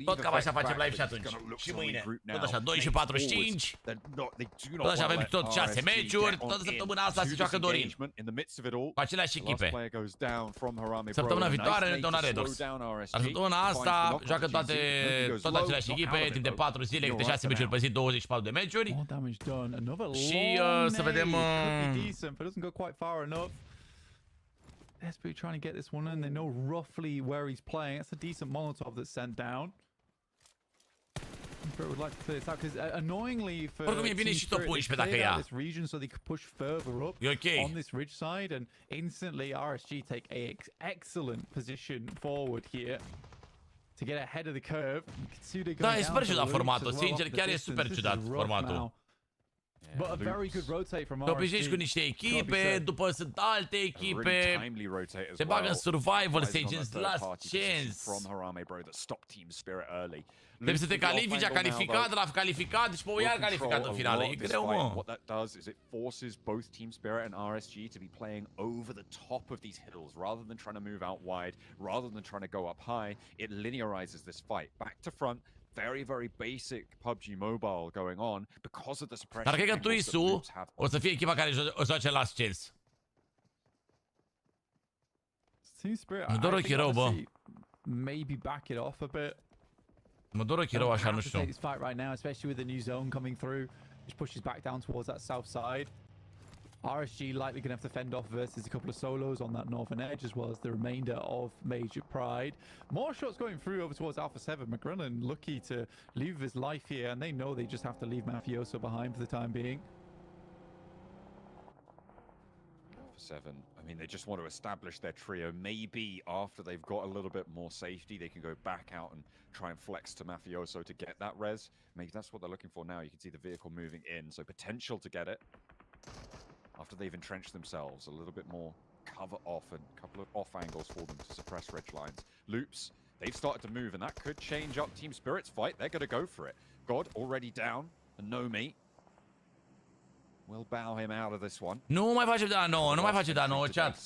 Tot cam așa facem live și atunci. Și mâine. Tot așa, 12:45. Tot așa avem tot 6 meciuri. Toată săptămâna asta se joacă Dorin. Cu aceleași echipe. Săptămâna viitoare ne dă una Redox. Dar săptămâna asta joacă toate aceleași echipe, timp de 4 zile, câte 6 meciuri pe zi, 24 de meciuri. Și să vedem... DESPRE trying to get this one in. They know roughly where he's playing. That's a decent Molotov that's sent down. Would like to clear this out because annoyingly for Team Spirit, they cleared out this region so they could push further up on this ridge side, and instantly RSG take a excellent position forward here to get ahead of the curve. Da, e super ciudat formatul, sincer, chiar e super ciudat formatul. But a very good rotate from Te obișnuiești cu niște echipe, după sunt alte echipe. Se bagă în survival stages, last chance. Trebuie să te califici, a calificat, l-a calificat și pe iar calificat în finală. E greu, mă. What that does is it forces both Team Spirit and RSG to be playing over the top of these hills rather than trying to move out wide, rather than trying to go up high. It linearizes this fight back to front. Very, very basic PUBG Mobile going on because of the suppression. Dar cred că Twisu o să fie echipa care o joace last chance. Team Spirit, Mă dor ochii rău, bă. Maybe back it off a bit. Mă dor ochii rău așa, nu știu. This fight right now, especially with the new zone coming through, which pushes back down towards that south side. RSG likely going to have to fend off versus a couple of solos on that northern edge, as well as the remainder of Major Pride. More shots going through over towards Alpha 7. McGrennan lucky to leave his life here, and they know they just have to leave Mafioso behind for the time being. Alpha 7, I mean, they just want to establish their trio. Maybe after they've got a little bit more safety, they can go back out and try and flex to Mafioso to get that res. Maybe that's what they're looking for now. You can see the vehicle moving in, so potential to get it. After they've entrenched themselves, a little bit more cover off and a couple of off angles for them to suppress ridge lines. Loops, they've started to move, and that could change up Team Spirit's fight. They're going to go for it. God already down, and Nomi will bow him out of this one. Nu mai face da nouă, nu mai face da nouă, chat.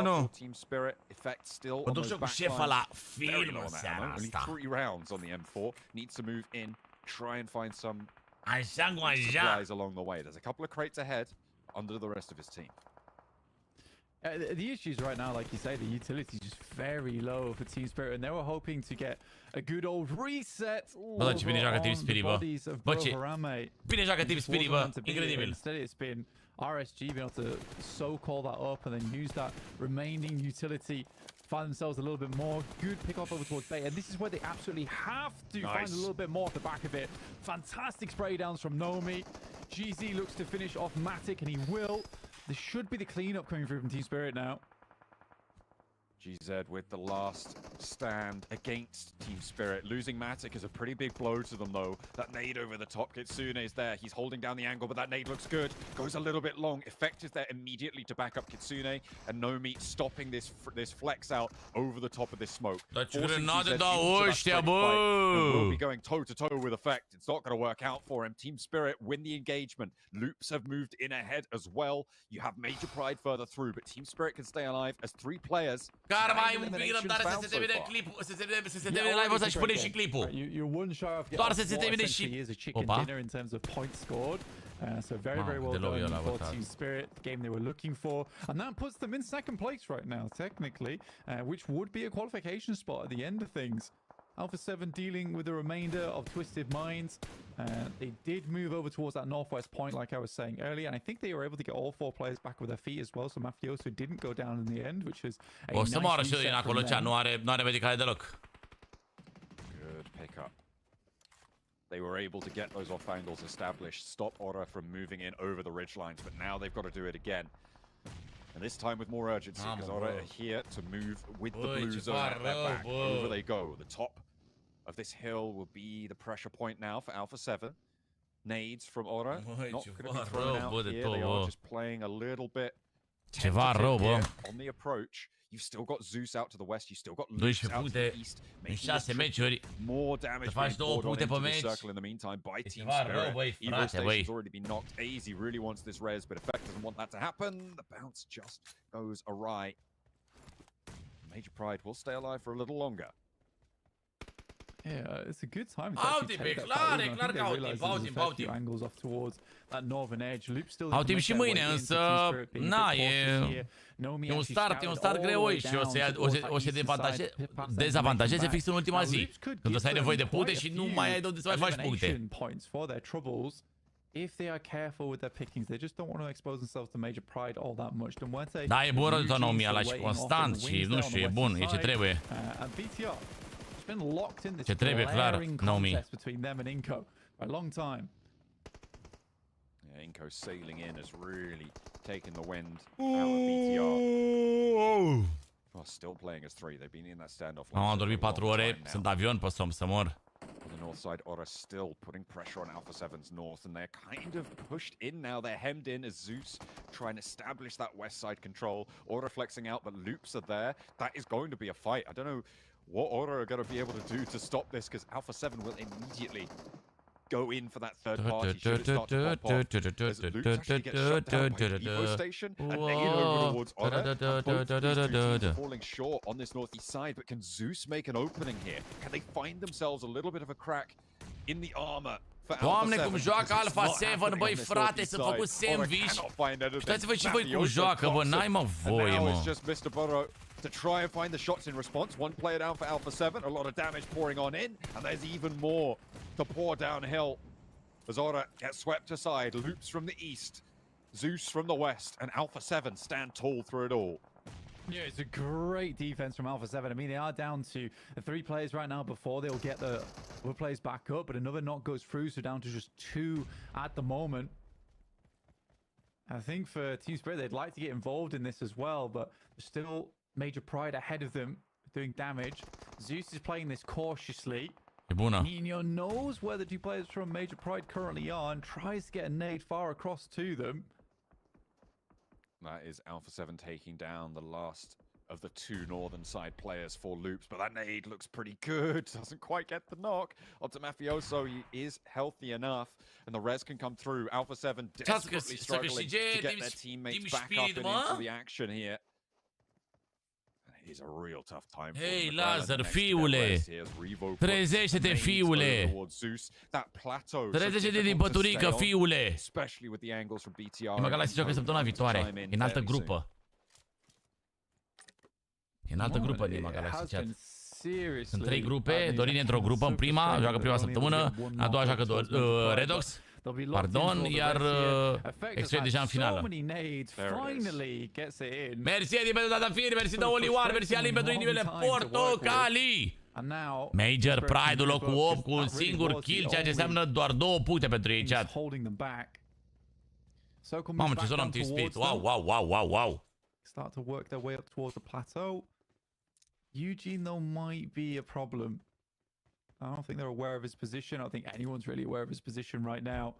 Nu. Team Spirit effect still Mă duc și cu șefa la film în seara Only asta. 3 rounds on the M4. Needs to move in, try and find some Așa cu așa. supplies along the way. There's a couple of crates ahead under the rest of his team. The issues right now, like you say, the utility is just very low for Team Spirit, and they were hoping to get a good old reset. Bă, da, ce bine joacă Team Spirit, bă. Bă, ce bine joacă Team Spirit, bă. Incredibil. Instead it's been RSG being able to so-call that up and then use that remaining utility, find themselves a little bit more. Good pick off over towards Bay, and this is where they absolutely have to find a little bit more off the back of it. Fantastic spray downs from Nomi. GZ looks to finish off Matic, and he will. There should be the cleanup coming through from Team Spirit now. GZ with the last stand against Team Spirit. Losing Matic is a pretty big blow to them, though. That nade over the top. Kitsune is there. He's holding down the angle, but that nade looks good. Goes a little bit long. Effect is there immediately to back up Kitsune. And Nomi stopping this flex out over the top of this smoke. We'll be going toe-to-toe with Effect. It's not going to work out for him. Team Spirit win the engagement. Loops have moved in ahead as well. You have Major Pride further through, but Team Spirit can stay alive as 3 players. Care mai un pic răbdare să se termine clipul, să se termine live-ul ăsta și pune și clipul. Doar să se termine și... Opa. In terms of points scored. So very well done for Team Spirit, the game they were looking for, and that puts them in second place right now, technically, which would be a qualification spot at the end of things. Alpha 7 dealing with the remainder of Twisted Minds. They did move over towards that northwest point, like I was saying earlier, and I think they were able to get all 4 players back with their feet as well, so Mafioso didn't go down in the end, which is a O să moară și din acolo, cea nu are medicale deloc. Good pickup. They were able to get those off angles established, stop Ora from moving in over the ridge lines, but now they've got to do it again. And this time with more urgency, because Ora are here to move with the blue zone at their back. Over they go. The top of this hill will be the pressure point now for Alpha 7. Nades from Ora. Not going to be thrown out here. They are just playing a little bit tentative here on the approach. You've still got Zeus out to the west. You've still got Loops out to the east. More damage being poured on into the circle in the meantime by Team Spirit. Evo Station's already been knocked. AZ really wants this res, but Effect doesn't want that to happen. The bounce just goes awry. Major Pride will stay alive for a little longer. Yeah, it's a good time to actually take that fight. I think they realize there's a few angles off towards that northern edge. Loop still au timp și mâine, însă na, e un start greu aici și o să dezavantajeze fix în ultima zi. Când o să ai nevoie de puncte și nu mai ai de unde să mai faci puncte. If they are careful with their pickings, they just don't want to expose themselves to Major Pride all that much. Da, e bun autonomia la și constant și nu știu, e bun, e ce trebuie. Been locked in this ce trebuie, clar, contest between them and Inco for a long time. Yeah, Inco sailing in has really taken the wind out of BTR. Oh, still playing as 3. They've been in that standoff. Am dormit 4 ore, sunt avion pe somn să mor. On the north side, Aura still putting pressure on Alpha 7's north, and they're kind of pushed in now. They're hemmed in as Zeus try and establish that west side control. Aura flexing out, but loops are there. That is going to be a fight. I don't know what Aura are going to be able to do to stop this, because Alpha 7 will immediately go in for that third party. Should it start to pop off, as Luke actually gets shut down by the Evo station and made over towards Aura. And both these two teams are falling short on this northeast side, but can Zeus make an opening here? Can they find themselves a little bit of a crack in the armor? Doamne, cum joacă Alpha 7, băi frate, sunt făcut sandwich. Uitați-vă și voi cum joacă, bă, n-ai mă voie, mă. To try and find the shots in response. One player down for Alpha 7, a lot of damage pouring on in, and there's even more to pour downhill. As Aura gets swept aside, loops from the east, Zeus from the west, and Alpha 7 stand tall through it all. Yeah, it's a great defense from Alpha 7. I mean, they are down to 3 players right now before they'll get the other players back up, but another knock goes through, so down to just 2 at the moment. I think for Team Spirit, they'd like to get involved in this as well, but still Major Pride ahead of them, doing damage. Zeus is playing this cautiously. Nino knows where the 2 players from Major Pride currently are and tries to get a nade far across to them. That is Alpha 7 taking down the last of the 2 northern side players for loops, but that nade looks pretty good. Doesn't quite get the knock. Onto Mafioso, he is healthy enough, and the res can come through. Alpha 7 desperately struggling to get their teammates back up and into the action here. Is a real tough time. Hei, Lazar, fiule! Trezește-te, fiule! Trezește-te din păturică, fiule! Prima Galaxy joacă săptămâna viitoare. E în altă grupă. E în altă grupă, Prima Galaxy, chat. Sunt 3 grupe. Dorin e într-o grupă în prima, joacă prima săptămână. A doua joacă Redox. Pardon, iar Extra deja în finală. Mersi Edi pentru Datafiri, mersi de Olivar, mersi Alin pentru inimile portocalii. Major Pride-ul locul 8 cu un singur kill, ceea ce înseamnă doar 2 puncte pentru ei, chat. Mamă, ce zonă am Team Spirit. Wow. Start to work their way up towards the plateau. Eugene, though, might be a problem. I don't think they're aware of his position. I don't think anyone's really aware of his position right now.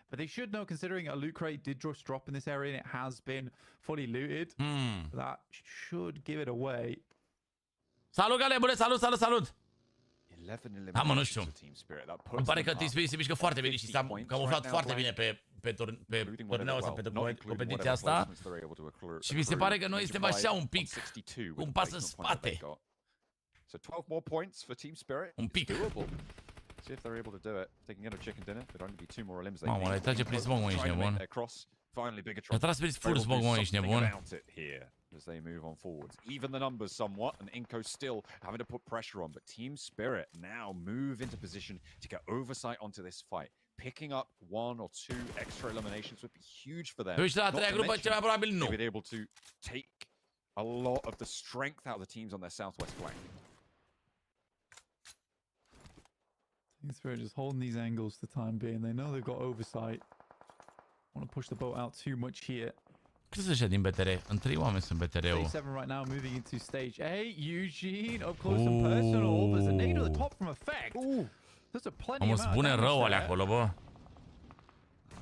But they should know, considering a loot crate did just drop in this area and it has been fully looted. That should give it away. Salut, galebule! Salut! Da, mă, nu știu. Îmi pare că Team Spirit se mișcă foarte bine și s-a camuflat foarte bine pe turneul ăsta, pe competiția asta. Și mi se pare că noi suntem așa un pic cu un pas în spate. So 12 more points for Team Spirit. It's doable. See if they're able to do it. They can get a chicken dinner. There'd only be 2 more elims. Mamă, le trage prin smoke, mă, ești nebun. Le tras prin full smoke, mă, ești nebun. As they move on forwards, even the numbers somewhat, and Inco still having to put pressure on. But Team Spirit now move into position to get oversight onto this fight. Picking up 1 or 2 extra eliminations would be huge for them. Not to mention, they'd be able to take a lot of the strength out of the teams on their southwest flank. Team Spirit just holding these angles for the time being. They know they've got oversight. Want to push the boat out too much here. Cât sunt ăștia din BTR? În 3 oameni sunt BTR-ul. Stage 7 right now, moving into stage 8. Eugene, up close and personal. There's a nade at the top from Effect. There's a plenty amount of damage rău alea acolo, bă.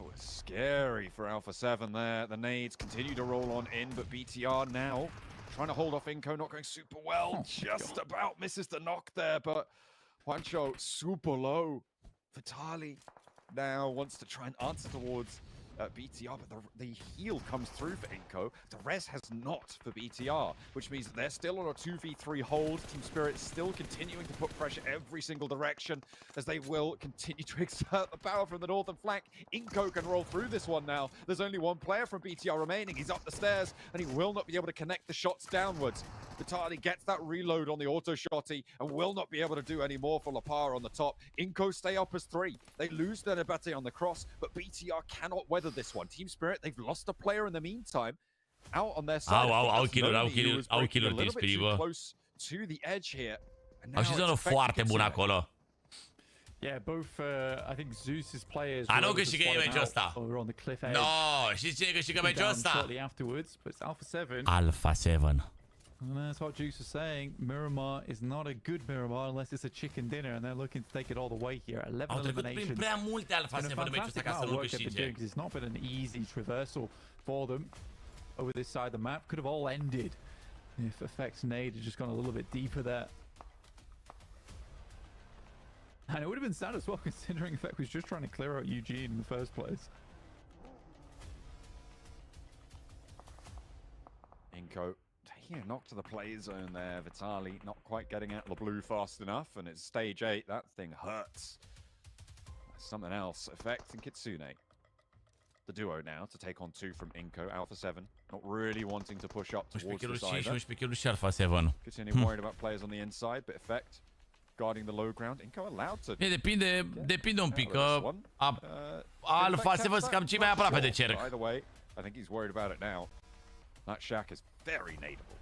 Oh, it's scary for Alpha 7 there. The nades continue to roll on in, but BTR now trying to hold off Inco, not going super well. Just about misses the knock there, but Juancho super low. Vitali now wants to try and answer towards BTR, but the heal comes through for Inco. The res has not for BTR, which means that they're still on a 2v3 hold. Team Spirit still continuing to put pressure every single direction as they will continue to exert the power from the northern flank. Inco can roll through this one now. There's only 1 player from BTR remaining. He's up the stairs and he will not be able to connect the shots downwards. Vitali gets that reload on the auto shotty and will not be able to do any more for Lapar on the top. Inco stay up as 3. They lose their debate on the cross, but BTR cannot weather this one. Team Spirit, they've lost a player in the meantime. Out on their side. Au killer Team Spirit, bă. Close to the edge here. Au și zonă foarte bună acolo. Yeah, both I think Zeus's players. I know câștigă ei meciul ăsta. No, știți cine câștigă meciul ăsta? Afterwards, but it's Alpha 7. Alpha 7. And that's what Juice was saying. Miramar is not a good Miramar unless it's a chicken dinner, and they're looking to take it all the way here. 11 Au trecut prin eliminations. prea multe Alpha 7 în meciul ăsta ca să nu câștige. It's not been an easy traversal for them over this side of the map. Could have all ended if Effect's nade had just gone a little bit deeper there. And it would have been sad as well, considering Effect was just trying to clear out Eugene in the first place. Inko taking a knock to the play zone there. Vitali not quite getting out of the blue fast enough, and it's stage 8. That thing hurts. Something else. Effect and Kitsune. The duo now to take on 2 from Inko. Alpha 7 not really wanting to push up towards the side. 11 kiluri și Alpha 7. Kitsune worried about players on the inside, but Effect guarding the low ground. Inko allowed to. Depinde un pic că Alpha 7 sunt cam cei mai aproape de cerc. Either way, I think he's worried about it now. That shack is very nadeable.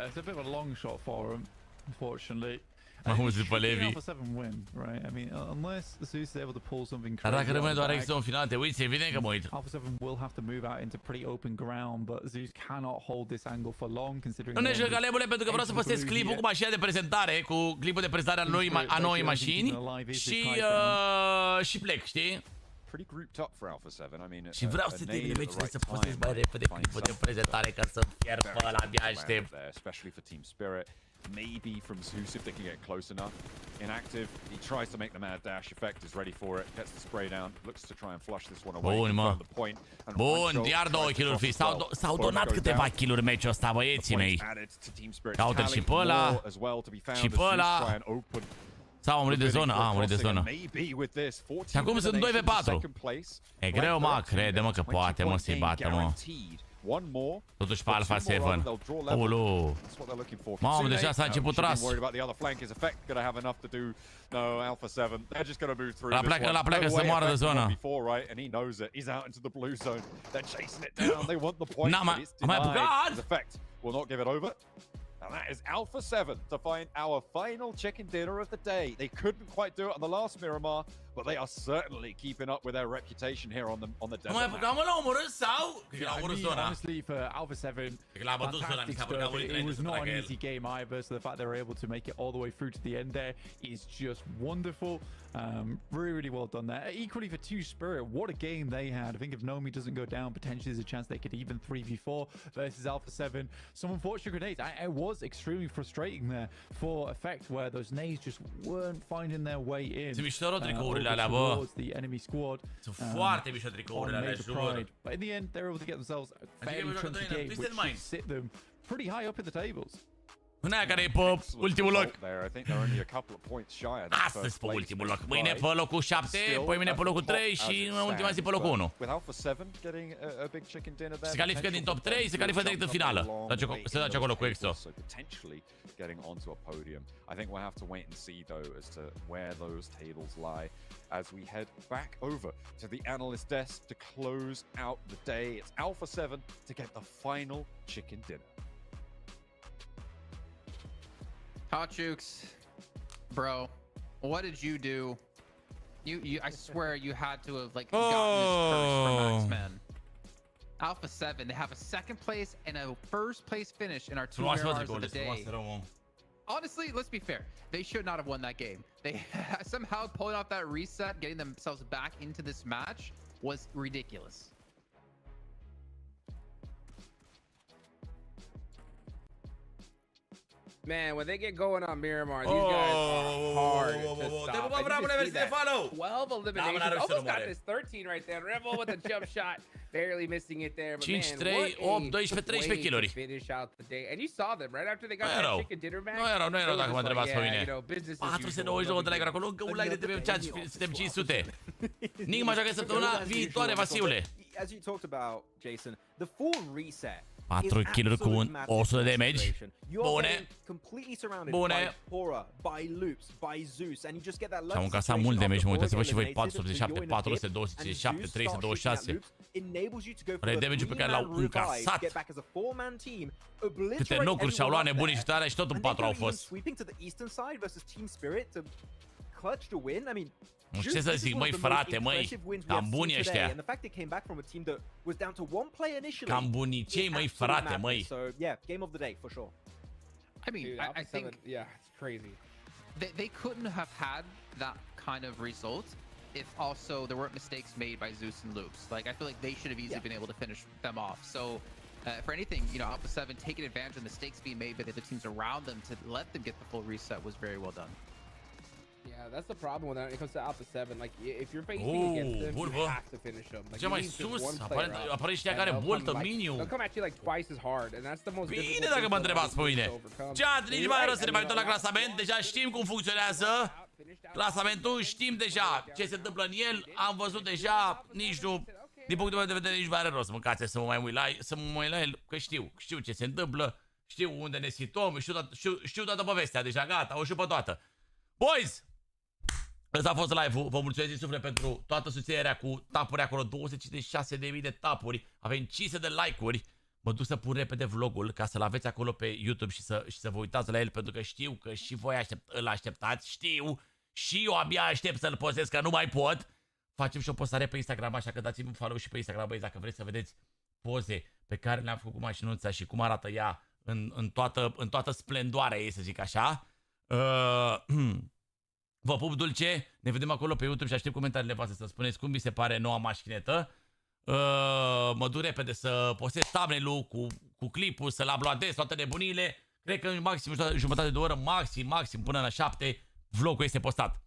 It's a bit of a long shot for him, unfortunately. Auzi pe Levi. Alpha 7 win, right? I mean, unless Zeus is able to pull something Dar crazy. dacă rămâne doar extra în final, te uiți, evident că mă uit. Alpha 7 will have to move out into pretty open ground, but Zeus cannot hold this angle for long, considering. Nu ne joc Galebule pentru că vreau să păstrez clipul cu mașina de prezentare, cu clipul de prezentare a noi mașini și plec, știi? Pretty grouped up for Alpha 7. I mean, și vreau să termine meciul să postez mai repede clipul de prezentare ca să fier pe ăla, abia aștept. Especially for Team Spirit. Maybe from Zeus if they can get close enough. Inactive, he tries to make the mad dash. Effect is ready for it. Gets the spray down. Looks to try and flush this one away. Bun, mă. Bun, iar 2 kill-uri fi. S-au donat câteva kill-uri meciul ăsta, băieții mei. Caută-l și pe ăla. Și pe ăla. Sau a murit de zonă? A murit de zonă. Și acum sunt 2v4. E greu, mă, crede-mă că poate, mă, să-i bată, mă. Totuși pe Alpha 7. Ulu. Mamă, deja s-a început tras. La pleacă să moară de zonă. N-a mai apucat! And that is Alpha 7 to find our final chicken dinner of the day. They couldn't quite do it on the last Miramar, but they are certainly keeping up with their reputation here on the desert. Mai apucam la omorât sau? L-a omorât zona. Honestly, for Alpha 7, fantastic stuff. It was not an easy game either, so the fact they were able to make it all the way through to the end there is just wonderful. Really, really well done there. Equally for 2 Spirit, what a game they had. I think if Nomi doesn't go down, potentially there's a chance they could even 3v4 versus Alpha 7. Some unfortunate grenades. It was extremely frustrating there for Effect, where those nades just weren't finding their way in. Towards the enemy squad. Sunt foarte mișto tricourile alea, jur. But in the end, they were able to get themselves a fairly chunky game, which should sit them pretty high up in the tables. Până care e pe ultimul loc. Astăzi pe ultimul loc. Mâine pe locul 7, poi mâine pe locul 3 și în ultima zi pe locul 1. Se califică din top 3, se califică direct în finală. Se dace acolo cu EXO. Getting onto a podium. I think we'll have to wait and see though as to where those tables lie as we head back over to the analyst desk to close out the day. It's Alpha 7 to get the final chicken dinner. Hotchukes, bro, what did you do? I swear you had to have like gotten this curse from X-Men. Alpha 7, they have a 2nd place and a 1st place finish in our 2 Miramars of the day. Honestly, let's be fair. They should not have won that game. They somehow pulling off that reset, getting themselves back into this match was ridiculous. Man, when they get going on Miramar, these guys are hard to stop. 12 eliminations. Almost got this 13 right there. Rebel with a jump shot. Barely missing it there. But 5, 3, 8, 12, 13 kilori. Finish out the day. And you saw them right after they got that chicken dinner match. Nu erau dacă mă întrebați pe mine. 492 de like acolo, încă un like de pe chat și suntem 500. Nigma joacă săptămâna viitoare, Vasiule. As you talked about, Jason, the full reset 4 kill-uri cu un 100 de damage. Bune. Bune. Și am încasat mult damage, mă uitați-vă și voi, 487, 400, 257, 326. Re damage-ul pe care l-au încasat. Câte knock-uri și-au luat nebunii și tare și tot în 4 au fost. clutch to win. I mean, Nu știu ce să zic, măi, frate, măi, cam buni ăștia. And the fact it came back from a team that was down to one player initially. Cam bunicei, măi, frate, măi. So, yeah, game of the day for sure. I mean, Dude, I think yeah, it's crazy. They couldn't have had that kind of result if also there weren't mistakes made by Zeus and Loops. Like, I feel like they should have easily been able to finish them off. So, for anything, you know, Alpha 7 taking advantage of mistakes being made by the other teams around them to let them get the full reset was very well done. Yeah, that's the problem when it comes to Alpha 7. Like, if you're facing against them, you have to finish them. Like, Ce mai sus, apare ăștia care boltă miniu. They'll come at you like twice as hard, and that's the most difficult. Bine, dacă mă întrebați pe mine. Chat, nici mai rău să ne mai uităm la clasament. Deja știm cum funcționează clasamentul, știm deja ce se întâmplă în el. Am văzut deja, nici nu, din punctul meu de vedere, nici mai are rost să mâncați să mă mai uit la el, că știu ce se întâmplă, știu unde ne situăm, știu toată povestea, deja gata, o știu pe toată. Boys! Ăsta a fost live-ul, vă mulțumesc din suflet pentru toată susținerea cu tapuri acolo, 256.000 de tapuri, avem 500 de like-uri. Mă duc să pun repede vlogul ca să-l aveți acolo pe YouTube și să vă uitați la el, pentru că știu că și voi îl așteptați, știu, și eu abia aștept să-l postez, că nu mai pot. Facem și o postare pe Instagram, așa că dați-mi un follow și pe Instagram, băieți, dacă vreți să vedeți poze pe care le-am făcut cu mașinuța și cum arată ea în toată splendoarea ei, să zic așa. Vă pup dulce, ne vedem acolo pe YouTube și aștept comentariile voastre să spuneți cum vi se pare noua mașinetă. Mă duc repede să postez thumbnail-ul cu clipul, să-l uploadez, toate nebunile. Cred că în maxim jumătate de oră, maxim până la 7, vlogul este postat.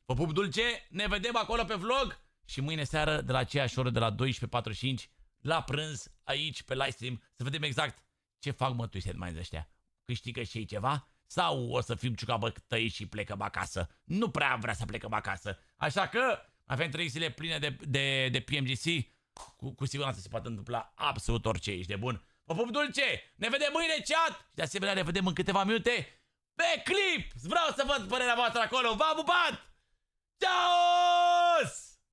Vă pup dulce, ne vedem acolo pe vlog și mâine seară de la aceeași oră, de la 12:45 la prânz, aici pe livestream, să vedem exact ce fac mătui setmines ăștia. Câștigă și ei ceva? Sau o să fim ciucabătăi și plecăm acasă? Nu prea vrea să plecăm acasă. Așa că avem 3 zile pline de PMGC. Cu siguranță se poate întâmpla absolut orice aici de bun. Vă pup dulce! Ne vedem mâine, chat! Și de asemenea ne vedem în câteva minute pe clip! Vreau să văd părerea voastră acolo. V-am pupat! Ciao!